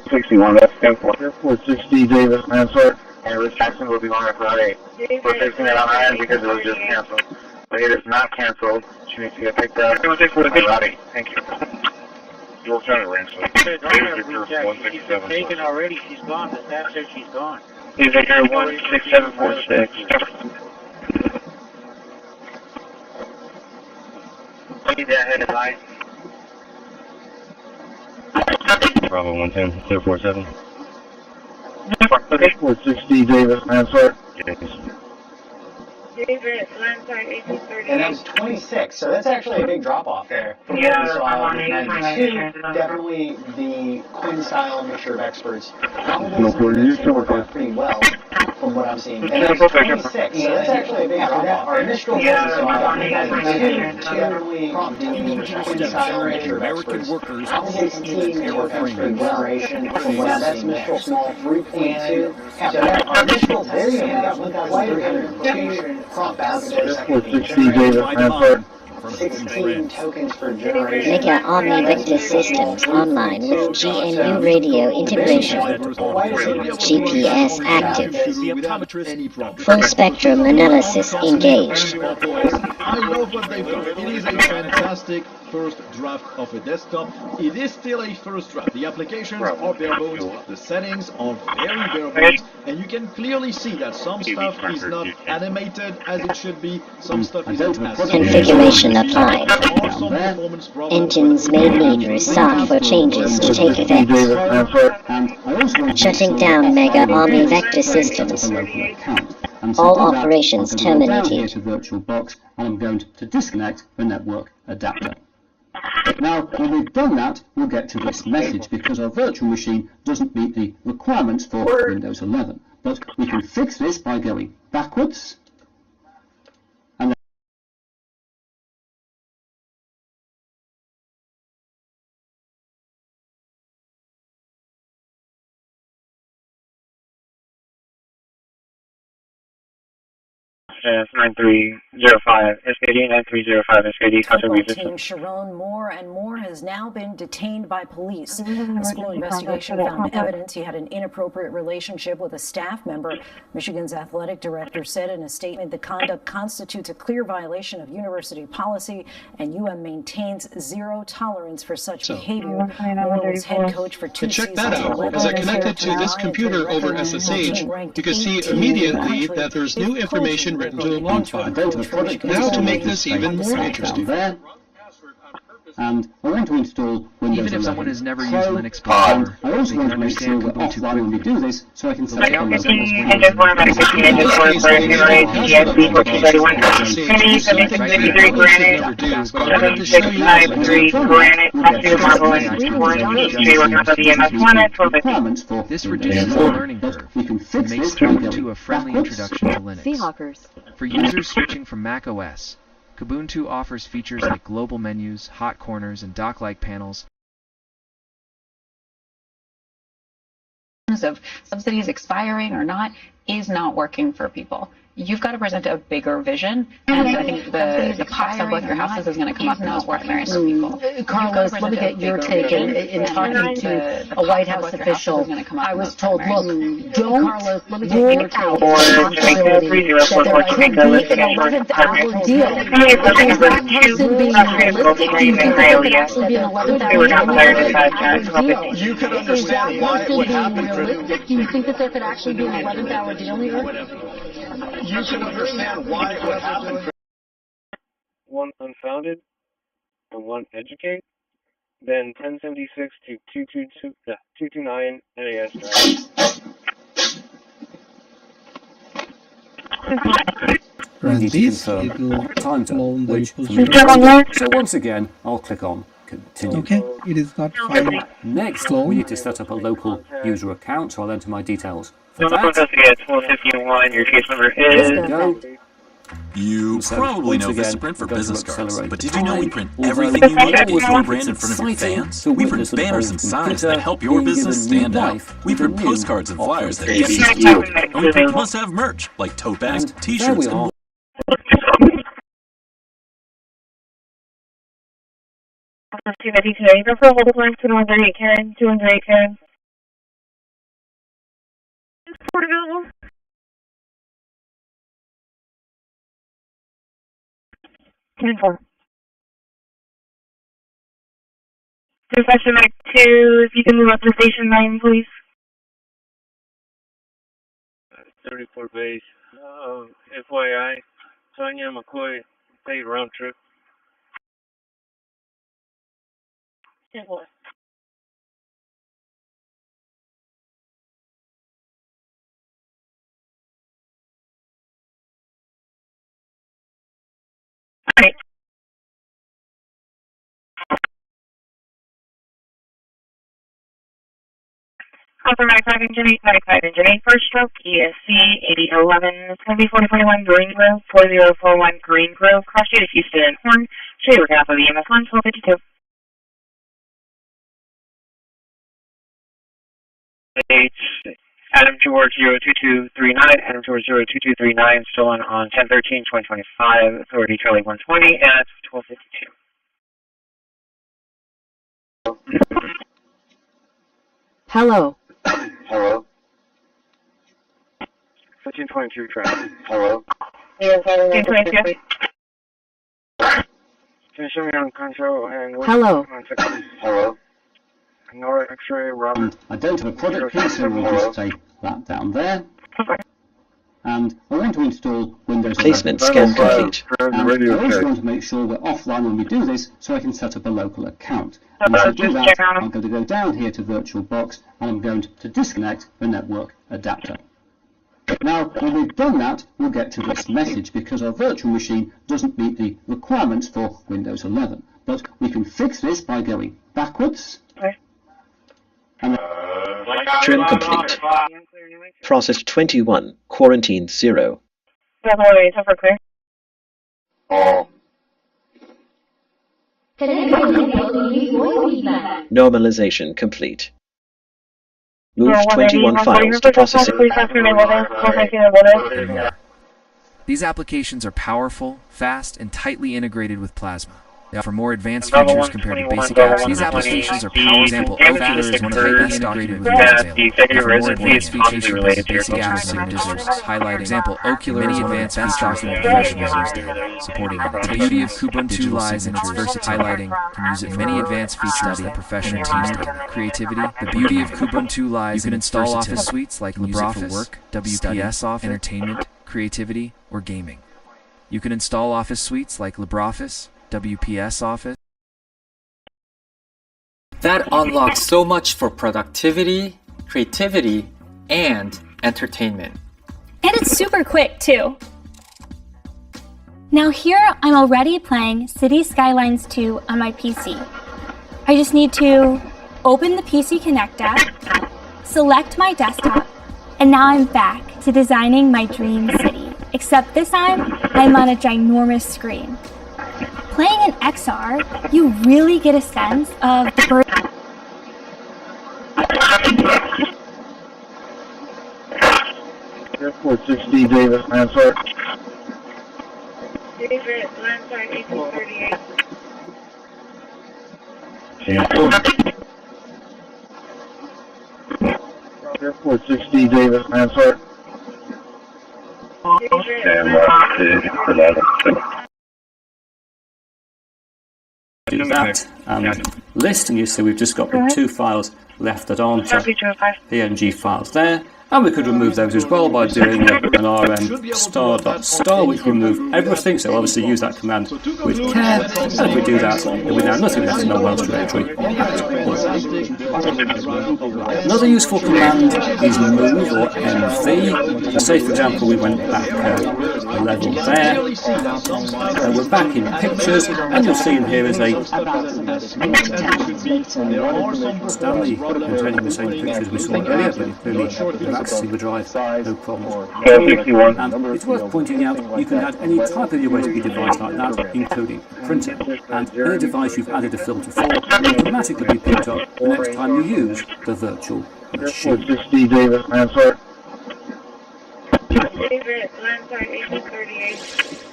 61, that's 10-4. 460 Davis, Mansart. And Liz Jackson will be on Friday. We're fixing it on our end because it was just canceled. But it is not canceled. She needs to get picked up. Friday. Thank you. York County Ranch. She's been taken already. She's gone. The staff said she's gone. Please take care of 16746. Need that head high. Bravo 110, 047. Okay. 460 Davis, Mansart. And that's 26, so that's actually a big drop-off there. From what we saw with 92, definitely the Quinn style mixture of experts probably worked pretty well from what I'm seeing. And that's 26, so that's actually a big drop-off. Our initial focus on 92, definitely the Quinn style mixture of experts. Applicants and teams worked out pretty well. From what I'm seeing, that's small 3.2. So our initial very got with that lighter identification. 16 tokens for generation. Mega Omni Vector Systems online with GNU radio integration. GPS active. Full spectrum analysis engaged. I love what they've done. It is a fantastic first draft of a desktop. It is still a first draft. The applications are bare bones, the settings are very bare bones, and you can clearly see that some stuff is not animated as it should be, some stuff is as configuration applied. Engines may need restart for changes to take effect. Shutting down Mega Army Vector Systems. All operations terminated. VirtualBox, and I'm going to disconnect the network adapter. Now, when we've done that, we'll get to this message because our virtual machine doesn't meet the requirements for Windows 11. But we can fix this by going backwards. And S9305 SKD, 9305 SKD, contact Football resistance. team Sharon Moore and Moore has now been detained by police. A school investigation found evidence he had an inappropriate relationship with a staff member. Michigan's athletic director said in a statement the conduct constitutes a clear violation of university policy and UM maintains zero tolerance for such behavior. Moore was head coach for 2 To check seasons. that out, as I connected to this computer over SSH, you can see immediately that there's new information written to the log file. Now to make this even more interesting. there. And I want to install Windows 11. Even if someone has never used Linux before, I also they want can to make sure understand we're Ubuntu offline when we do this, so I can set up a local This reduces the learning curve and makes Ubuntu a friendly introduction to Linux. Seahawkers. For users switching from Mac OS, Kubuntu offers features like global menus, hot corners, and dock-like panels. Of subsidies expiring or not is not working for people. You've got to present a bigger vision, and I think the cost of both your houses is going to come up in those primaries for people. Carlos, let me get your take. In talking to a White House official, I was told, look, don't rule out the possibility that there could be an 11th hour deal. Is that person being realistic? Do you think that there could actually be an 11th hour deal? You can understand why it would happen. Do you think that there could actually be an 11th hour deal here? You can understand why it would happen. One unfounded and one educate. Then 1076 to 229 NAS drive. Ready to confirm. Time to which so once again, I'll click on continue. Okay, it is not fine. Next, we need to set up a local user account, so I'll enter my details. For Local that, investigate 1251, your case number is... go. You So, probably know once again, Vistaprint for we've got to business cards, accelerate but the did you know we time, print although everything you need to always get your think brand it's in front of your exciting fans? to We witness print a banners whole and signs computer that help your being business given new stand out. life We with a print new postcards and flyers that operating get system. you, and we print must-have merch like tote bags, And there t-shirts, we and are. more. today. Go for hold line 218 Karen, 218 Karen. Support available. Ten-4. Dispatch Medic 2, if you can move up to Station 9, please. 34 base. FYI, Tanya McCoy paid round trip. 10-4. Alright. Alpha Medic Engine 8, first stroke, ESC 8011. It's going to be 4041 Green Grove, 4041 Green Grove, cross street of Houston and Horn, straight over half of the EMS1, 1252. Adam George 02239, Adam George 02239, stolen on 10/13/2025, authority Charlie 120 at 1252. Hello. Hello. 1522 traffic. Hello. Yes, 1522. Can you show me on console and Hello. Hello. Nora X-ray, Robert. I don't have a product key, so we'll just take that down there. And I want to install Windows 11. Placement scan complete. And I also want to make sure we're offline when we do this, so I can set up a local account. And to do that, I'm going to go down here to VirtualBox, and I'm going to disconnect the network adapter. Now, when we've done that, we'll get to this message, because our virtual machine doesn't meet the requirements for Windows 11. But we can fix this by going backwards. Trim complete. Processed 21, quarantined 0. Definitely, so for clear. Oh. Normalization complete. Move 21 files to processing. These applications are powerful, fast, and tightly integrated with Plasma. They offer more advanced features compared to basic apps. These applications are powerful. For example, Oculus is one of the best integrated with Windows available. They offer more advanced features compared to basic apps such as highlighting. For example, Oculus many advanced features that professionals use daily, supporting annotation. The beauty of Kubuntu lies in its versatility. Highlighting can use it many advanced features that professionals use daily. Creativity. The beauty of Kubuntu lies in its versatility. You can install Office suites like LibreOffice, work, WPS Office, entertainment, creativity, or gaming. You can install Office suites like LibreOffice, WPS Office. That unlocks so much for productivity, creativity, and entertainment. And it's super quick too. Now here I'm already playing City Skylines 2 on my PC. I just need to open the PC Connect app, select my desktop, and now I'm back to designing my dream city. Except this time, I'm on a ginormous screen. Playing in XR, you really get a sense of the bird. Airport 60, Davis, Lansford. David, Lansford, 1838. Airport 60, Davis, Lansford. Do that and list, and you see we've just got the 2 files left that aren't PNG files there, and we could remove those as well by doing an rm star, which will remove everything. So obviously use that command with care, and if we do that, then we now nothing left in our Welsh directory. Another useful command is move or mv. So say for example we went back a level there, we're back in pictures, and you'll see in here is a Stanley containing the same pictures we saw earlier, but clearly accessing the drive, no problems. And it's worth pointing out you can add any type of USB device like that, including printer, and any device you've added a filter for will automatically be picked up the next time you use the virtual machine. David, Lansford. David, Lansford, 1838.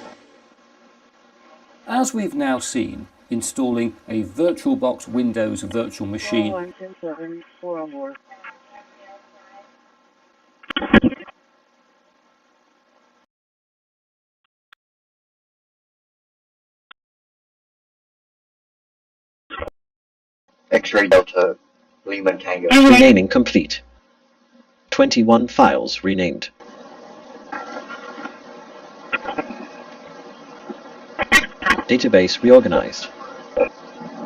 As we've now seen, installing a VirtualBox Windows virtual machine X-ray Delta, Lima Tango. Renaming complete. 21 files renamed. Database reorganized.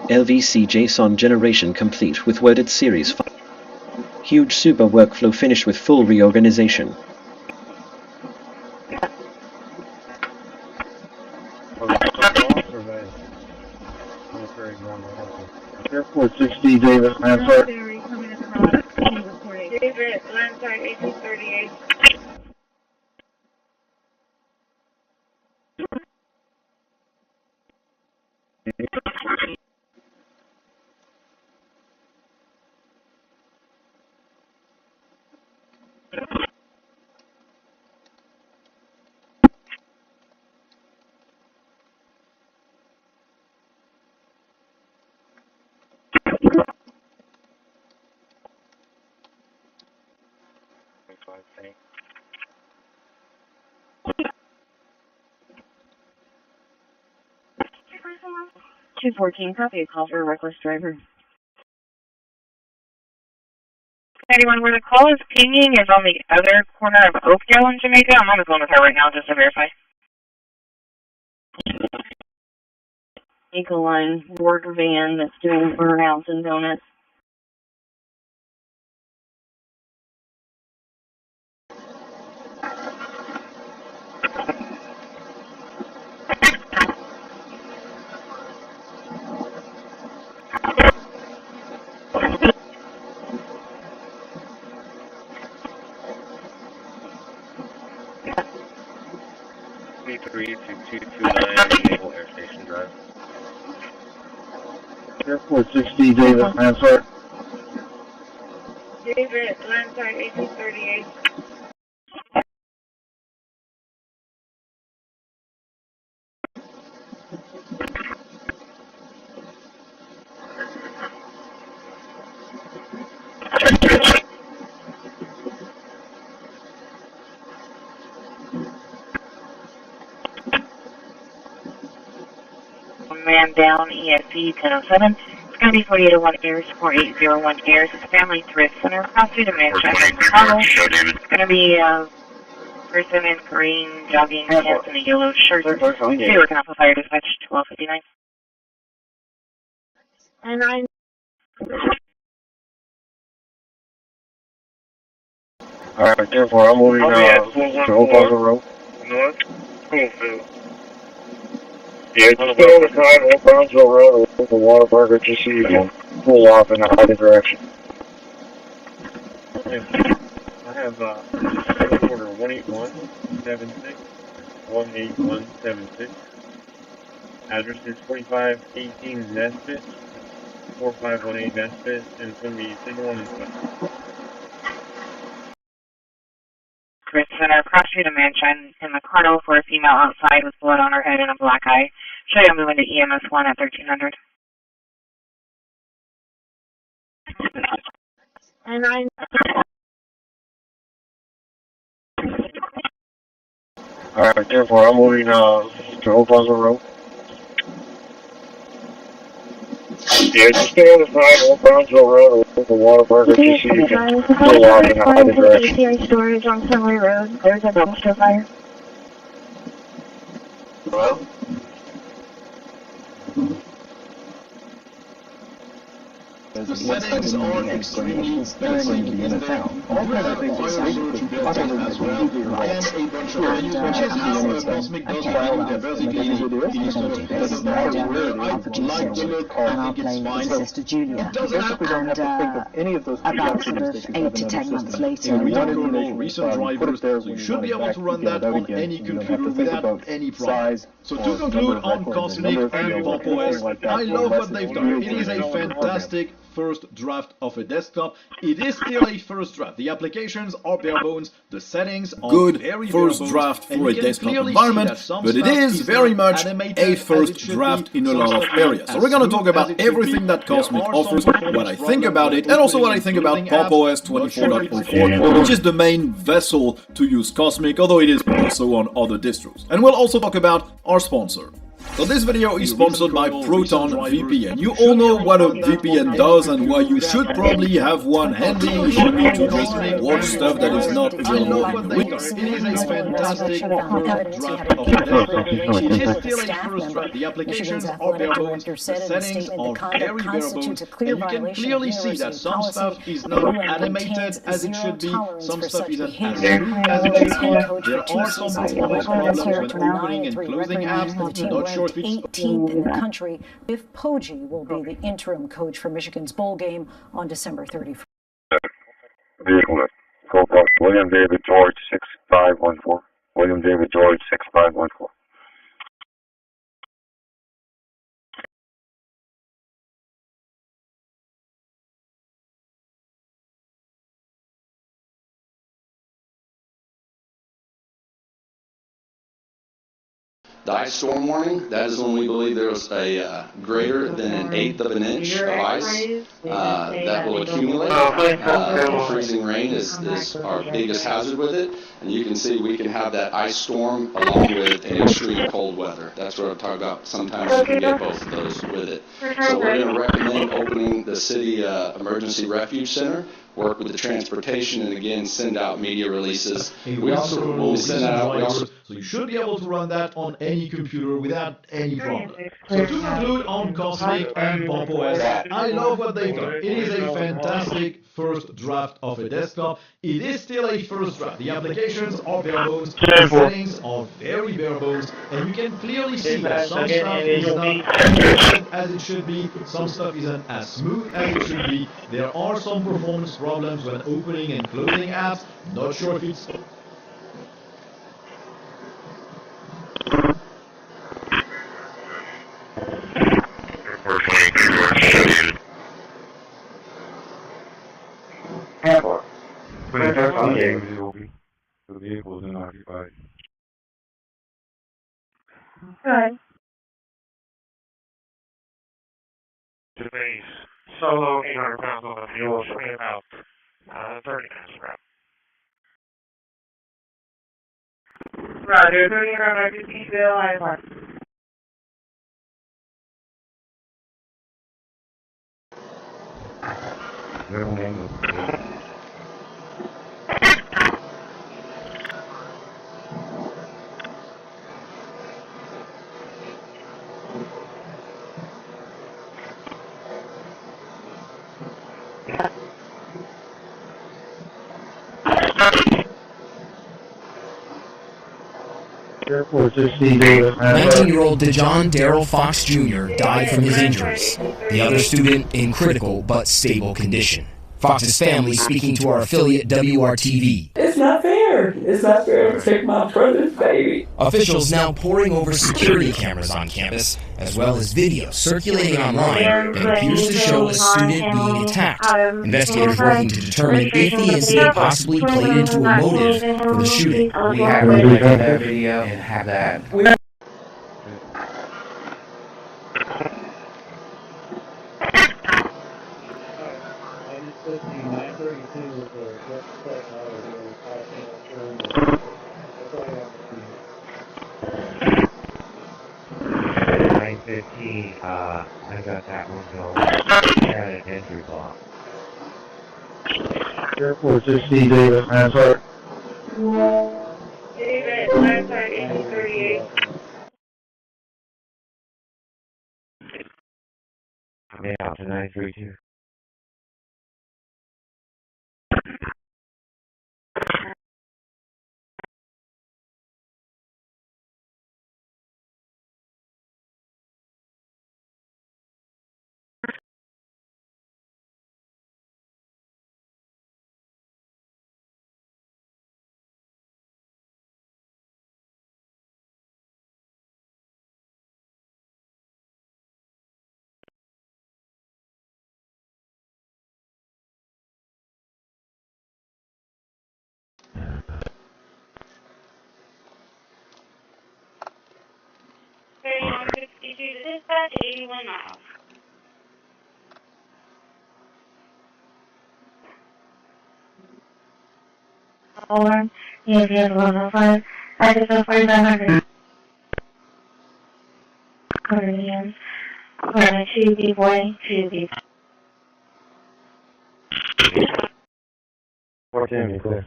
LVC JSON generation complete with worded series file. Huge super workflow finished with full reorganization. Airport 60, Davis, Lansford. David, Lansford, 1838. $214, copy a call for a reckless driver. 91, where the call is pinging is on the other corner of Oakdale in Jamaica. I'm on the phone with her right now just to verify. Ecoline work van that's doing burnouts and donuts. 3 to 229 Naval Air Station Drive. Airport 60, Davis, Mansart. David, Lanside 1838. Man down, ESC 1007. It's going to be 4801 Airs, 4801 Airs. It's Family Thrift Center, across street of Manchester, Chicago. It's going to be a person in green jogging pants and a yellow shirt. Stay working off a fire dispatch 1259. And I'm... Alright, therefore I'm moving to Oak Island Road. North, Coolfield. Yeah, just stay on the side of Oak Brownsville Road with the Waterburger just so you can pull off in either direction. I have order 18176, 18176. Address is 4518 Nesbitt, 4518 Nesbitt, and it's going to be single one inside. Chris Center, across street of Manchester, in the corridor for a female outside with blood on her head and a black eye. Show you moving to EMS 1 at 1300. And I'm... Alright, therefore I'm moving to Oak Island Road. Yeah, just stay on the side of Oak Brownsville Road with the Waterburger just so you can pull off in either direction. ATI storage on Sunway Road. There's a dumpster fire. Hello? The settings are extremely basic in the town. All kinds of things are built in as well, and a bunch of menus, which is how Cosmic does what they're basically this is not where I like to look, I think it's fine. It doesn't have to any of those about sort of 8 to 10 months later. We don't know recent drivers, so you should be able to run that on any computer without any problem. So to conclude on Cosmic and Pop OS, I love what they've done. It is a fantastic first draft of a desktop. It is still a first draft. The applications are bare bones. The settings are good very first draft for a desktop environment, but it is very much a first draft in a lot of areas. So we're going to talk about everything that Cosmic offers, what I think about it, and also what I think about Pop OS 24.04, which is the main vessel to use Cosmic, although it is also on other distros. And we'll also talk about our sponsor. So this video is sponsored by Proton VPN. You all know what a VPN does and why you should probably have one handy if you need to just watch stuff that is not available in the window. It is a fantastic first draft of a It is still a first draft. The applications are bare bones, the settings are very bare bones, and you can clearly see that some stuff is not animated as it should be, some stuff isn't as smooth as it should be. There are some performance problems when opening and closing apps. Not sure if it's 18th in the country. Biff Poggi will be the interim coach for Michigan's bowl game on December 31st. Vehicle list. Corpus, William David George 6514. William David George 6514. The ice storm warning, that is when we believe there's a greater than an eighth of an inch of ice that will accumulate. Freezing rain is our biggest hazard with it, and you can see we can have that ice storm along with an extreme cold weather. That's what I'm talking about. Sometimes you can get both of those with it. So we're going to recommend opening the City Emergency Refuge Center, work with the transportation, and again send out media releases. We also will send out. So you should be able to run that on any computer without any problem. So to conclude on Cosmic and Pop OS, I love what they've done. It is a fantastic first draft of a desktop. It is still a first draft. The applications are bare bones, the settings are very bare bones, and you can clearly see that some stuff is not as it should be, some stuff isn't as smooth as it should be. There are some performance problems when opening and closing apps. Not sure if it's Airport. The vehicle is unoccupied. Good. Space. Solo 800 pounds on the fuel, swing about 30 minutes around. Roger, 30 around IPC Bill, I have Airport 60 Davis. 19-year-old DeJohn Darrell Fox Jr. died from his injuries. The other student in critical but stable condition. Fox's family speaking to our affiliate WRTV. It's not fair. It's not fair to take my brother's baby. Officials now poring over security cameras on campus, as well as video circulating online that appears to show a student being attacked. Investigators working to determine if the incident possibly played into a motive for the shooting. We have to look at that video and have that. I got that one going. I had an entry block. Airport 60 Davis, Mansour. David, Mansour 1838. I'm out to 932. To dispatch 81 miles. Over, ESPN 105, active 4900. Caribbean, 2 B-Boy, 2 B. 410, you clear.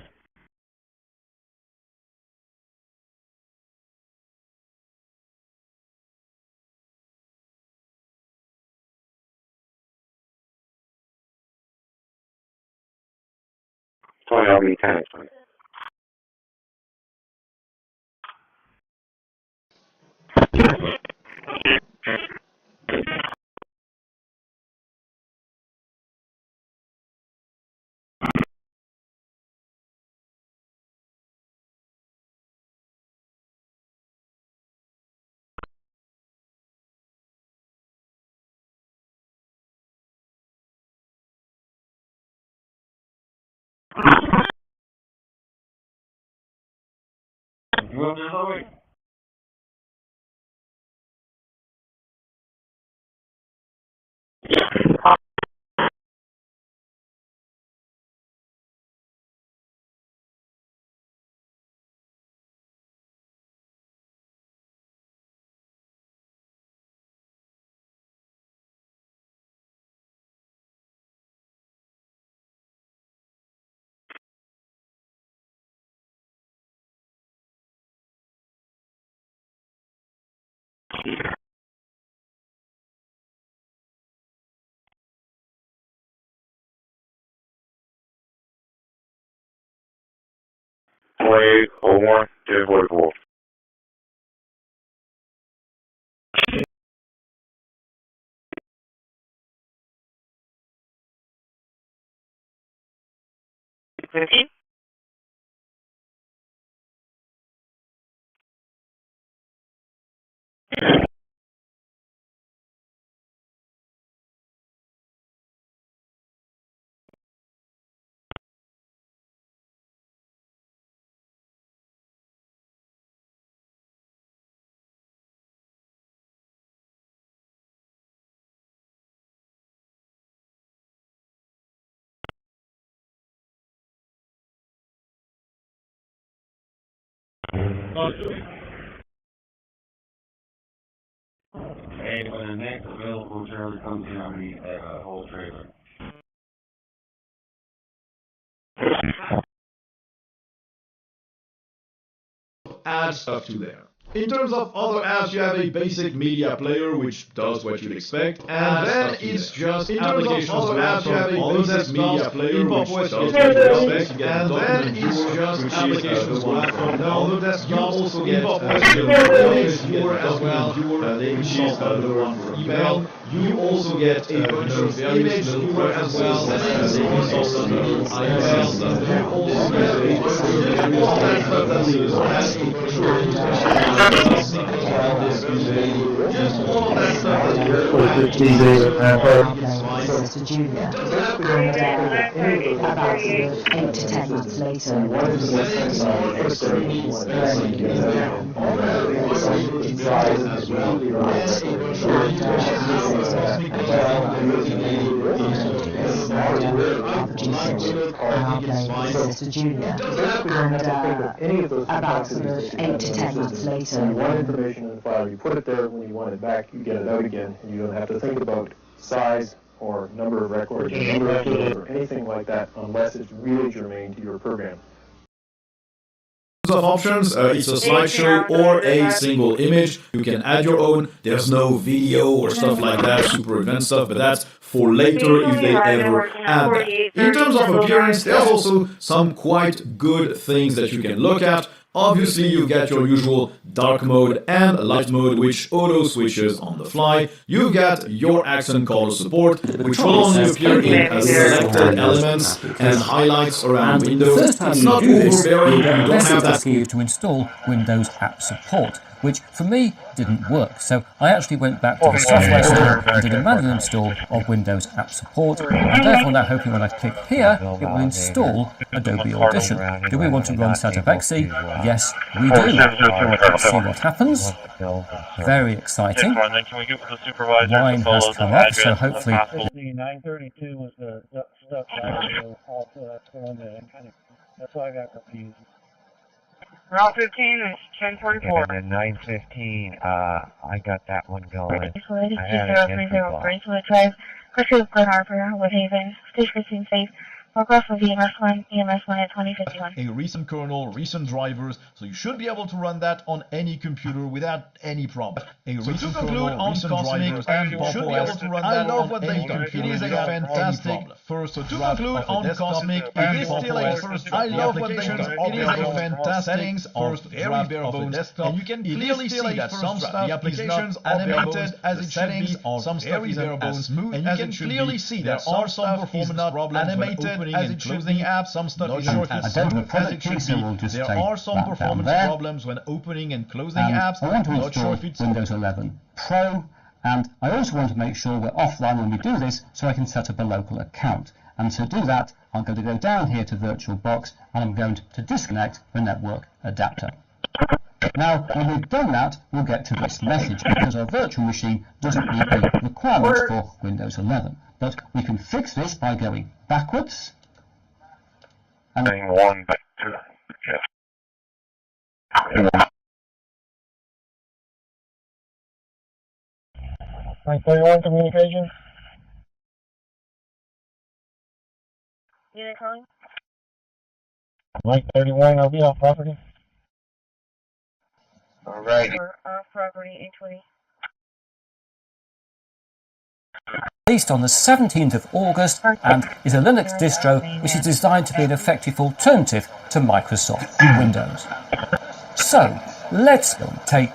Tony, I'll be 10 explain. You up there, Louis? Wait, hold on, 1044. And when the next available trailer comes in, I'll need that whole trailer. Add stuff to there. In terms of other apps, you have a basic media player which does what you'd expect, and then it's just applications. Other apps, you have a basic media player which does what you'd expect, and then it's just applications. Other desktop, you also get viewer as well, which is the one for email. You also get a bunch of image viewer as well, as a resource email. You also get a bunch of all that stuff that is just all of that stuff that to Julia. About 8 to 10 months later, one of the to Julia. About 8 to 10 months later, one information in the file, you put it there, when you want it back, you get it out again, and you don't have to think about size or number of records, or number of fields, or anything like that, unless it's really germane to your program. Of options, it's a slideshow or a single image. You can add your own. There's no video or stuff like that, super advanced stuff, but that's for later if they ever add that. In terms of appearance, there's also some quite good things that you can look at. Obviously, you've got your usual dark mode and light mode, which auto switches on the fly. You've got your accent color support, which will only appear in selected elements and highlights around Windows. It's not overbearing, you don't have that. You to install Windows App Support, which for me didn't work. So I actually went back to the software store and did a manual install of Windows App Support, and therefore now hoping when I click here, it will install Adobe Audition. Do we want to run Setup XE? Yes, we do. Let's see what happens. Very exciting. Wine has come up, so hopefully... 932 was the stuff that's why I got confused. Route 15 is 1044. And then 915, I got that one going. I had it against the block. Drive, Christi with Glen Harbor, Woodhaven, Stage 15 safe. Progress of EMS1 at 2051. A recent kernel, recent drivers, so you should be able to run that on any computer without any problem. So to conclude on Cosmic, and you should be able to run that on any computer. It is a fantastic first. So to conclude on Cosmic, it is still a first. I love what they've done. It is a fantastic first very bare bones desktop, and you can clearly see that some stuff is not animated as it should be. Some stuff is as smooth as it should be. Clearly see there are some performance problems animated as it should be. Some stuff is not as smooth as it should be. There are some performance problems when opening and closing apps. I want to Not install sure if it's Windows 11 Pro, and I also want to make sure we're offline when we do this so I can set up a local account. And to do that, I'm going to go down here to VirtualBox and I'm going to disconnect the network adapter. Now, when we've done that, we'll get to this message because our virtual machine doesn't meet the requirements for Windows 11. But we can fix this by going backwards. And one, but two. Yes. 931 communication. Unit calling. 931, I'll be off property. Alright. Off property, 820. Released on the 17th of August and is a Linux distro which is designed to be an effective alternative to Microsoft Windows. So, let's go and take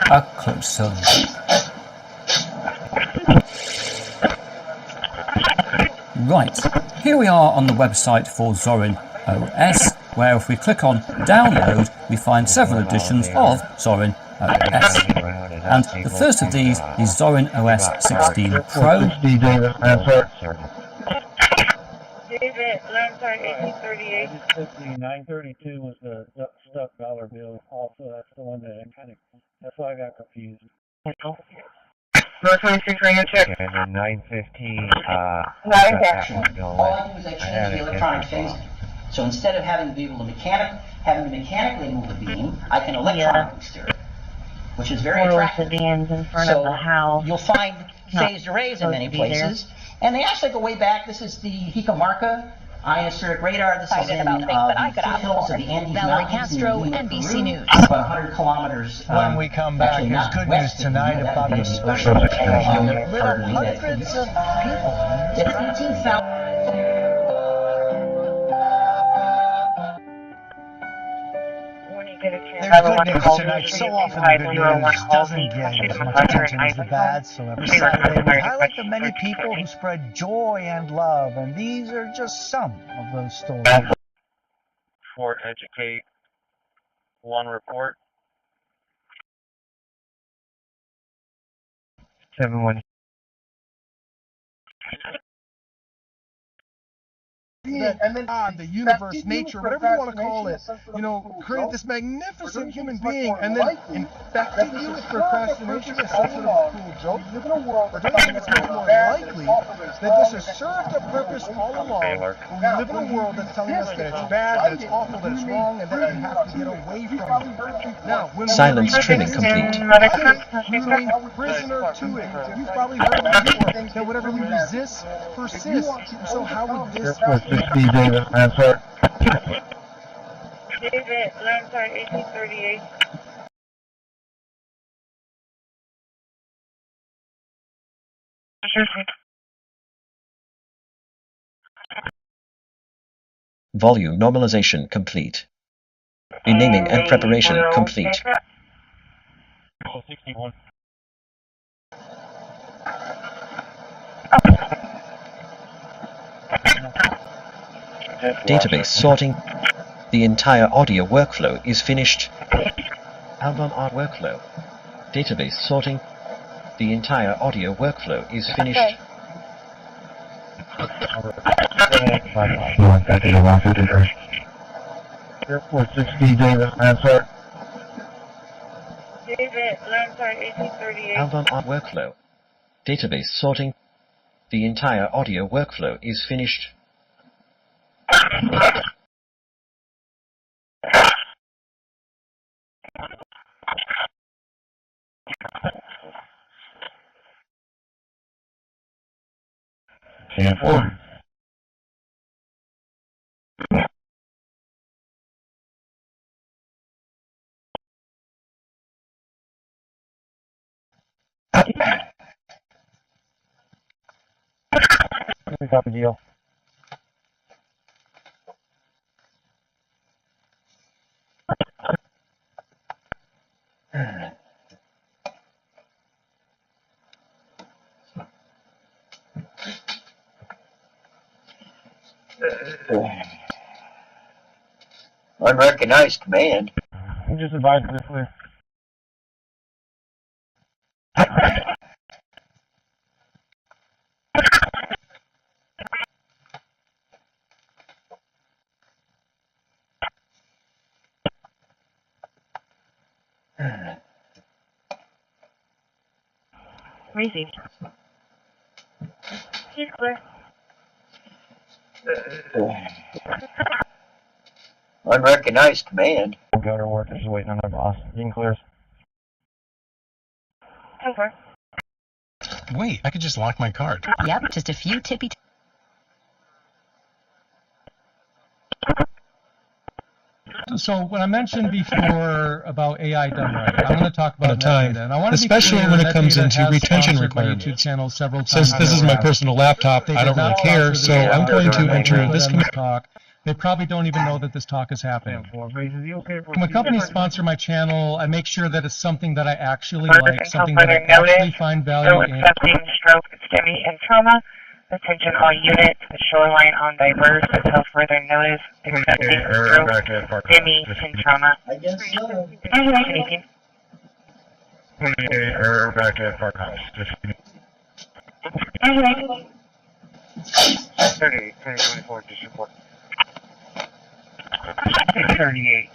a closer look. Right, here we are on the website for Zorin OS, where if we click on download, we find several editions of Zorin OS. And the first of these is Zorin OS 16 Pro. David, I'm sorry, 1838. 932 was the stuck dollar bill. Also, that's the one that that's why I got confused. North 26 radio check. And then 915, I got that one going. I had it against the block. So instead of having to be able to mechanically move a beam, I can electronically steer it, which is very attractive. In front of the house. You'll find phased arrays in many places, and they actually go way back. This is the Hicamarca ionospheric radar. This is in the foothills of the Andes Mountains in NBC News. About 100 kilometers. When we come back, there's good news tonight about the special education that lit up hundreds of people. 18,000. There's good news tonight. So often the good news doesn't get as much attention as the bad, so every Saturday we highlight the many people who spread joy and love, and these are just some of those stories. For educate, one report. 7-1. And then God, the universe, nature, whatever you want to call it, you know, create this magnificent human being, and then infecting you with procrastination is such a cool joke. Or don't you think it's much more likely that this has served a purpose all along? We live in a world that's telling us that it's bad, that it's awful, that it's wrong, and that we have to get away from it. Now, when Silence trimming complete. we remain prisoner to it. You've probably heard before that whatever we resist persists. So how would this David, answer. David, Lansard, 1838. Volume normalization complete. Renaming and preparation complete. 61. Database sorting. The entire audio workflow is finished. Album art workflow. Database sorting. The entire audio workflow is finished. Airport 60, David, answer. David, Lansard, 1838. Album art workflow. Database sorting. The entire audio workflow is finished. Sample. Copy deal. Unrecognized command. You just advised this clear. Received. He's clear. Unrecognized command. Go to work. Just waiting on their boss. You can clear. Over. Wait, I could just lock my card. Yep, just a few tippy. So when I mentioned before about AI done right, I'm going to talk about time, and I want to especially be clear when it that comes data into has retention sponsored my requirements. YouTube channel several times. Since this is my personal laptop, I don't really care, so I'm going to enter this talk. They probably don't even know that this talk is happening. When companies sponsor my channel, I make sure that it's something that I actually like, something that I actually find value in. Accepting stroke, STEMI, and trauma. Attention all units, the shoreline on diverse until further notice. Accepting stroke, STEMI, and trauma. I guess so. Anything. Back at Park House. Just 30, 24, just report. 38.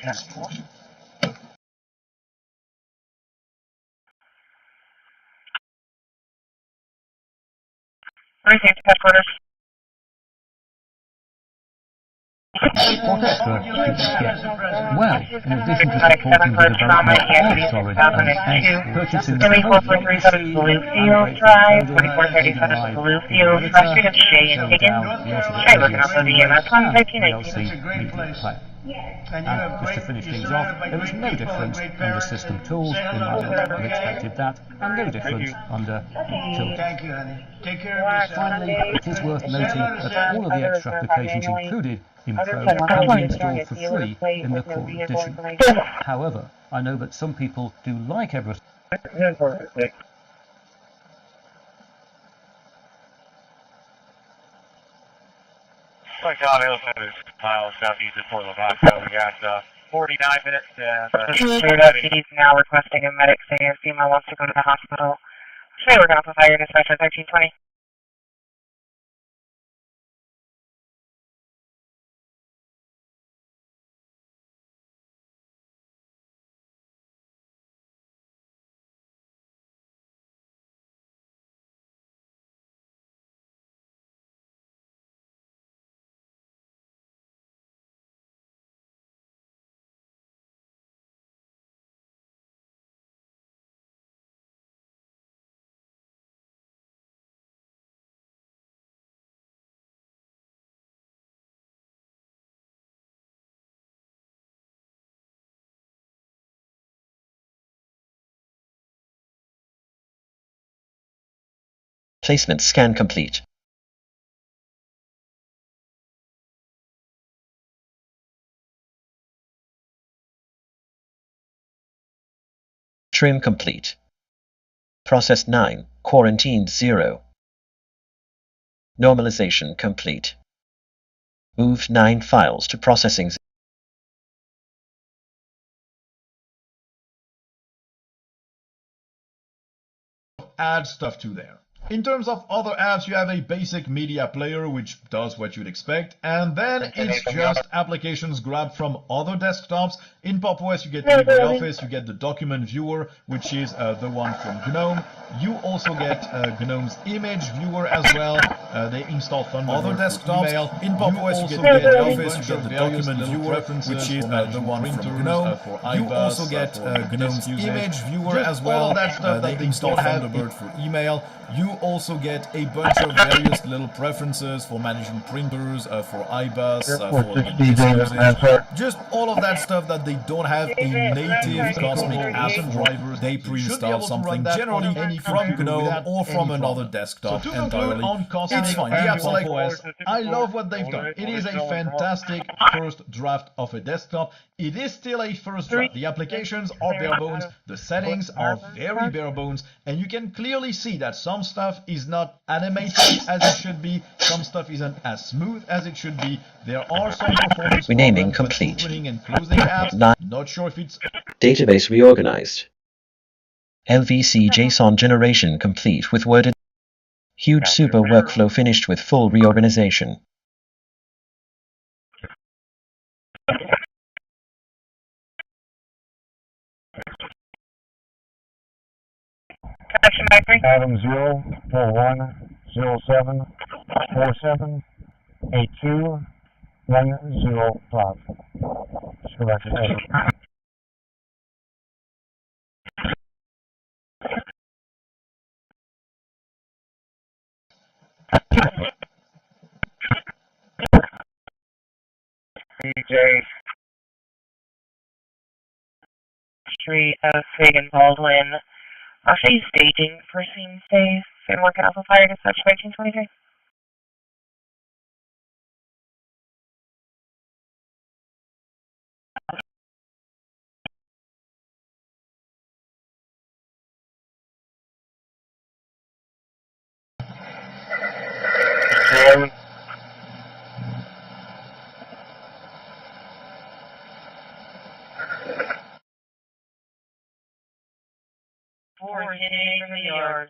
Received headquarters. Orchestra yes. Well, in addition to supporting the development of storage and purchasing the code Bluefield Drive, 2437 Bluefield, Western of Shea and Higgins. Try looking up the EMS contact you media player. And just to finish things off, there is no difference under system tools in my I expected that, and no difference under tilt. Thank you, honey. Take care of yourself. Finally, it is worth noting that all of the extra applications included in Pro can be installed for free in the core edition. However, I know that some people do like everything. Like all the other miles southeast of Fort Lavaca, we got 49 minutes and... CCPD is now requesting a medic saying a female wants to go to the hospital. Today we're going to fire dispatcher 1320. Placement scan complete. Trim complete. Process 9, quarantined 0. Normalization complete. Moved 9 files to processing 0. Add stuff to there. In terms of other apps, you have a basic media player, which does what you'd expect, and then it's just applications grabbed from other desktops. In PopOS, you get LibreOffice, you get the document viewer, which is the one from GNOME. You also get GNOME's image viewer as well. They install Thunderbird other desktops. email. In PopOS, you get LibreOffice, you get the document viewer, which is the one from GNOME. You also get GNOME's image viewer as well. They install Thunderbird for email. You also get a bunch of various little preferences for managing printers, for iBus, for usage. Just all of that stuff that they don't have a native Cosmic app driver. They pre-install something generally from GNOME or from another desktop entirely. It's fine. The app's like I love what they've done. It is a fantastic first draft of a desktop. It is still a first draft. The applications are bare bones. The settings are very bare bones. And you can clearly see that some stuff is not animated as it should be. Some stuff isn't as smooth as it should be. There are some performance Renaming problems, complete. opening and closing apps. Not sure if it's... Database reorganized. LVC JSON generation complete with worded. Huge super workflow finished with full reorganization. Connection by 3. Adam 0410782 Just go back to Adam. DJ Street of Fagan Baldwin. I'll show you staging for scene safe and working off a fire dispatch 1923. Forward hitting from the yard.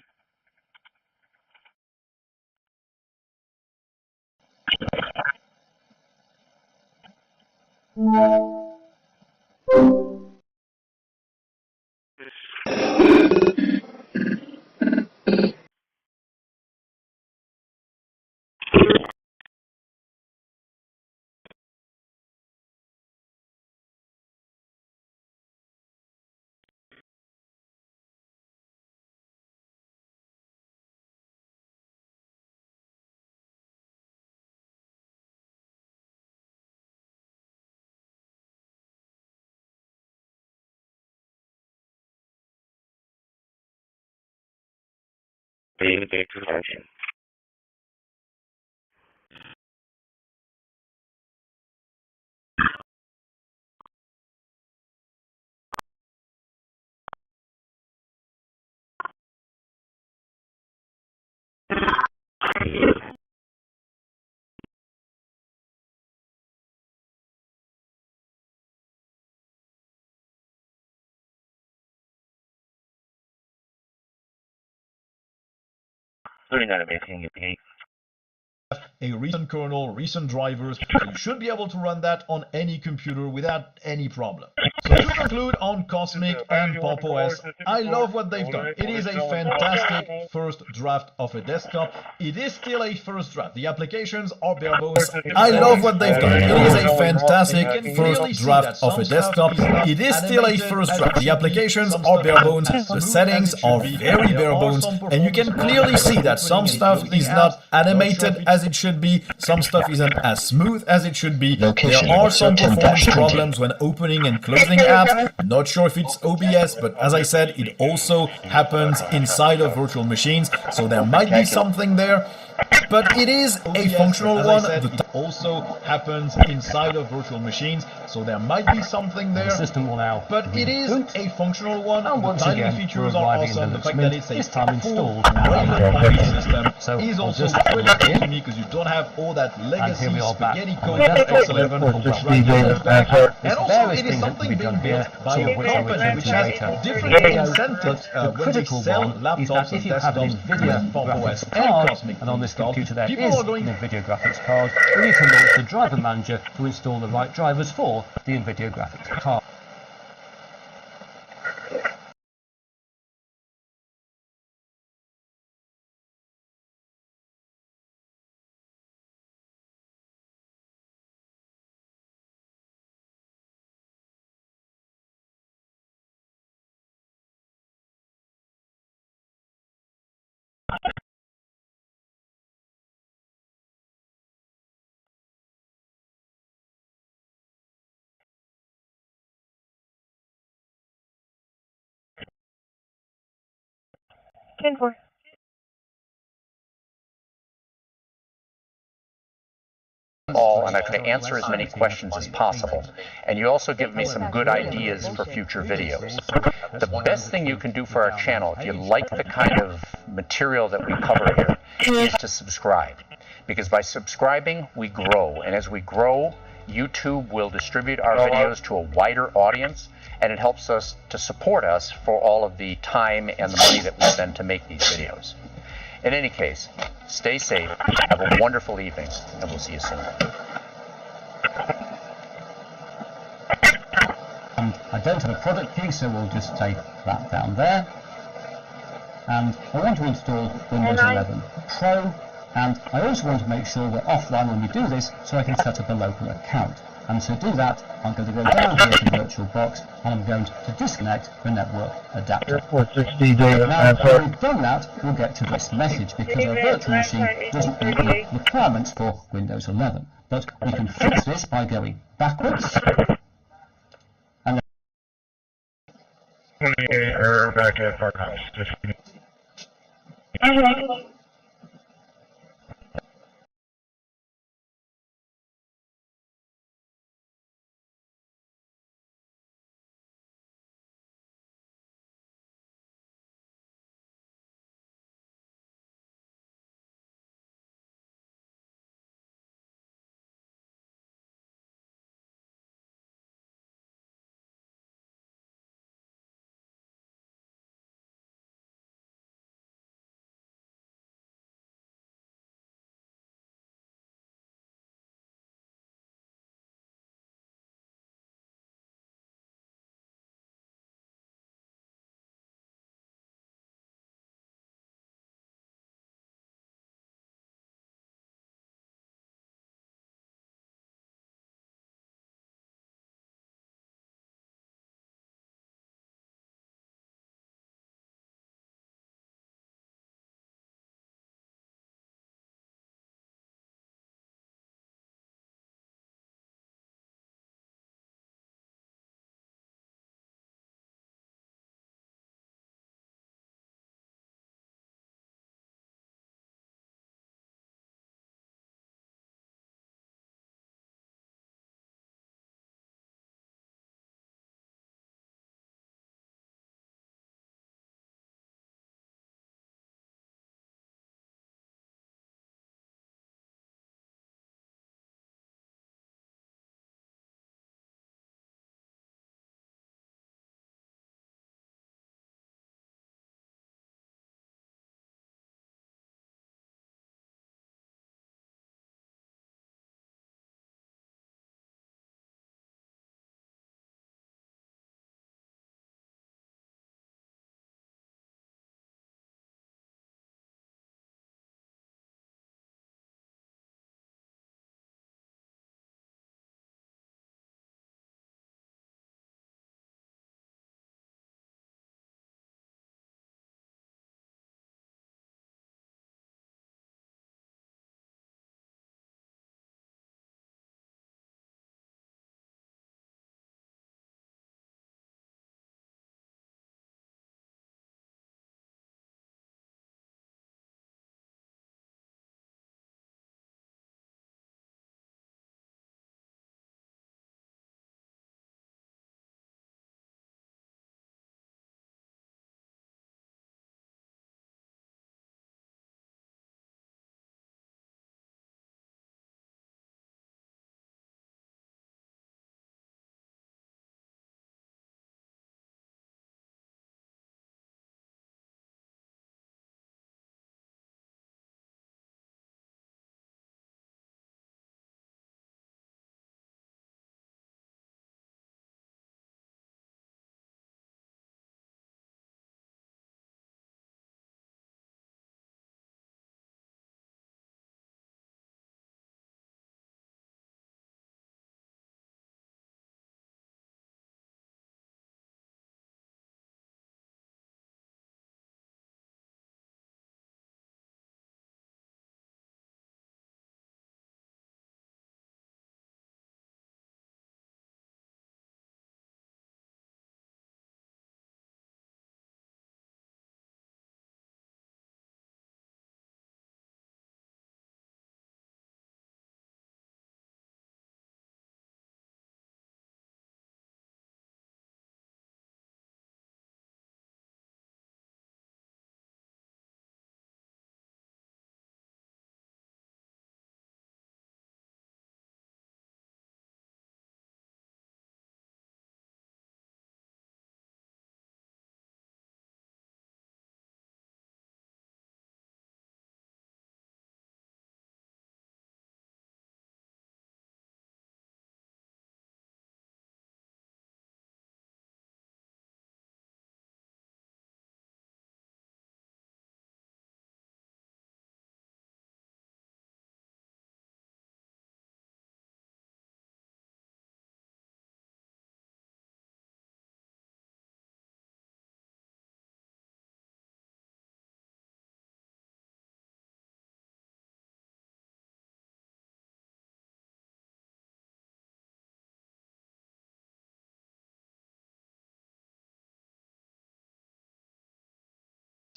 database protection. Including database CCPD. A recent kernel, recent drivers, so you should be able to run that on any computer without any problem. So to conclude on Cosmic and Pop OS, I love what they've done. It is a fantastic first draft of a desktop. It is still a first draft. The applications are bare bones. I love what they've done. It is a fantastic first draft of a desktop. It is still a first draft. The applications are bare bones. The settings are very bare bones. And you can clearly see that some stuff is not animated as it should be. Some stuff isn't as smooth as it should be. There are some performance problems when opening and closing apps. Not sure if it's OBS, but as I said, it also happens inside of virtual machines. So there might be something there. But it is a functional one. It also happens inside of virtual machines, so there might be something there. The system will now but it is a functional one. And The once tiny again, features we're are arriving awesome. in The the fact that Smith, it's a this time full installed operating system So is I'll also just really log good in. to me because you don't have all that And legacy here we are back spaghetti on code the that desktop. X11 Full will draft. write There's and also various it is things that can something be being done built here, by some a of which I'll company return which to has later. different The incentives the when they critical sell one is laptops that and if you have an desktops NVIDIA with Pop OS graphics and card, Cosmic and on this installed. computer there People is are going an NVIDIA graphics card, we need to launch the driver manager to install the right drivers for the NVIDIA graphics card. All, and I try to answer as many questions as possible. And you also give me some good ideas for future videos. The best thing you can do for our channel, if you like the kind of material that we cover here, is to subscribe. Because by subscribing, we grow. And as we grow, YouTube will distribute our videos to a wider audience, and it helps us to support us for all of the time and the money that we spend to make these videos. In any case, stay safe, have a wonderful evening, and we'll see you soon. I don't have a product key, so we'll just take that down there. And I want to install Windows 11 Pro, and I also want to make sure we're offline when we do this, so I can set up a local account. And to do that, I'm going to go down here to VirtualBox, and I'm going to disconnect the network adapter. Now, when we've done that, we'll get to this message, because our virtual machine doesn't meet the requirements for Windows 11. But we can fix this by going backwards, and Error back at Farmhouse.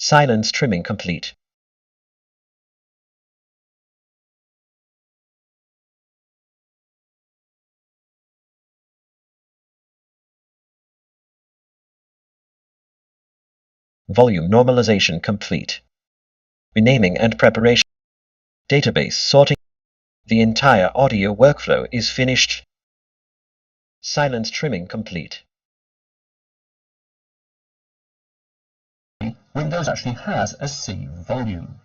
Silence trimming complete. Volume normalization complete. Renaming and preparation. Database sorting. The entire audio workflow is finished. Silence trimming complete. Windows actually has a C volume.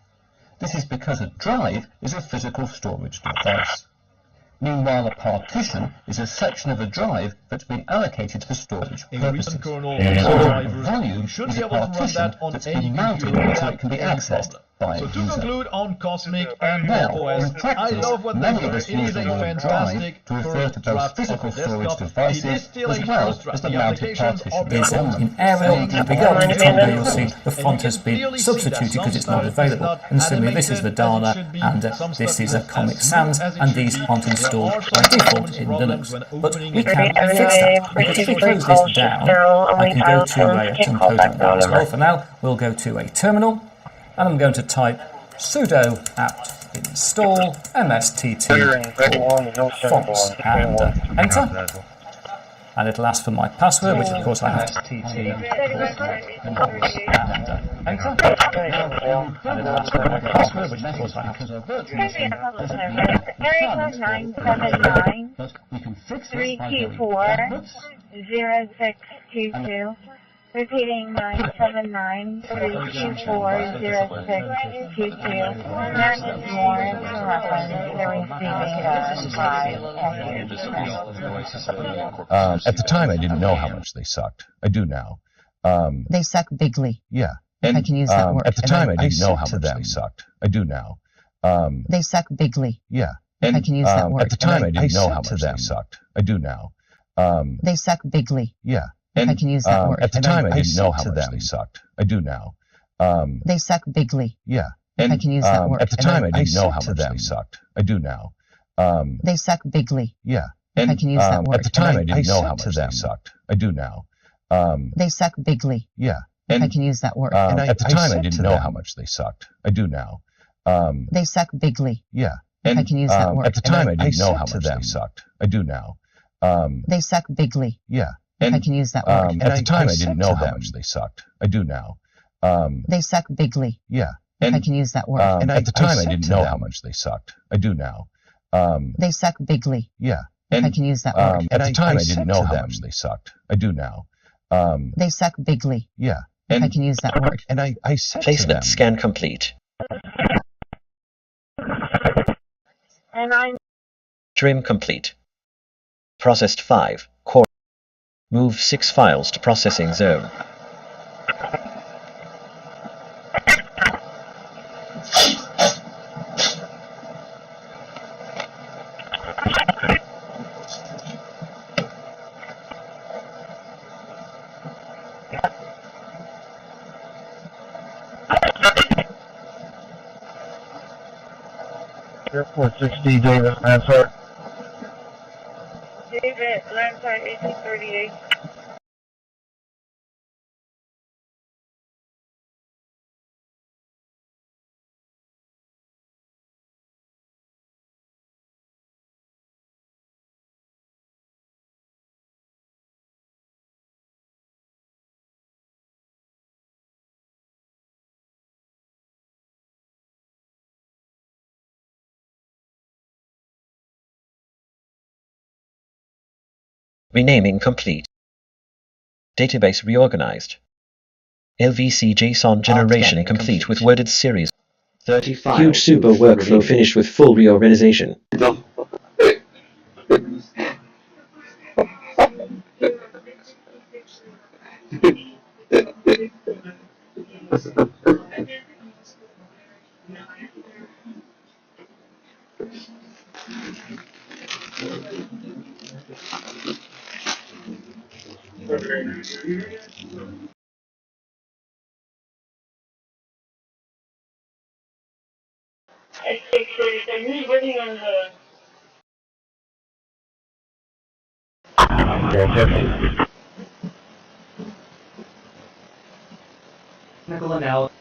This is because a drive is a physical storage device. Meanwhile, a partition is a section of a drive that's been allocated for storage purposes. A volume is a partition that's been mounted so it can be accessed by a user. To conclude on Cosmic and Now, PopOS, in practice, I love what many they of do. us It use is the a word drive fantastic to refer to both physical storage It is devices still as a well first draft. as the The mounted applications of partitions on them. In Arial, if we go up to the top there, you'll see the font has been substituted because it's not available. And similarly, this is the Dana, and this is a Comic Sans, and these aren't installed by default in Linux. But we can fix that, because if we close this down, I can go to a encode down as well. For now, we'll go to a terminal, and I'm going to type sudo apt install mstt fonts and enter. And it'll ask for my password, which of course I have to enter. And it'll ask for my password, which of course I have to Area code 979 324 0622. Repeating 979 324 0622. None is more to reference the receiving At the time, I didn't know how much they sucked. I do now. They suck bigly. Yeah. And, I can use that word. At the time, I didn't know how much they sucked. I do now. They suck bigly. Yeah. And, I can use that word. At the time, I didn't know how much they sucked. I do now. They suck bigly. Yeah. And, I can use that word. At the time, I didn't know how much they sucked. I do now. They suck bigly. Yeah. And, I can use that word. At the time, I didn't know how much they sucked. I do now. They suck bigly. Yeah. And, I can use that word. At the time, I didn't know how much they sucked. I do now. They suck bigly. Yeah. And, I can use that word. At the time, I didn't know how much they sucked. I do now. They suck bigly. Yeah. And, I can use that word. At the time, I didn't know how much they sucked. I do now. They suck bigly. Yeah. And, I can use that word. At the time, I didn't know how much they sucked. I do now. They suck bigly. Yeah. And, I can use that word. At the time, I didn't know how much they sucked. I do now. They suck bigly. Yeah. And, I can use that word. At the time, I didn't know how much they sucked. I do now. They suck bigly. Yeah. And, I can use that word. And I said Placement to scan complete. And I'm Trim complete. Processed 5. Core. Move 6 files to processing zone. Airport 60, David, Lansford. David, Lansford 1838. Renaming complete. Database reorganized. LVC JSON generation complete with worded series. 35. Huge super workflow finished with full reorganization. Who's working on the... Technical analysis.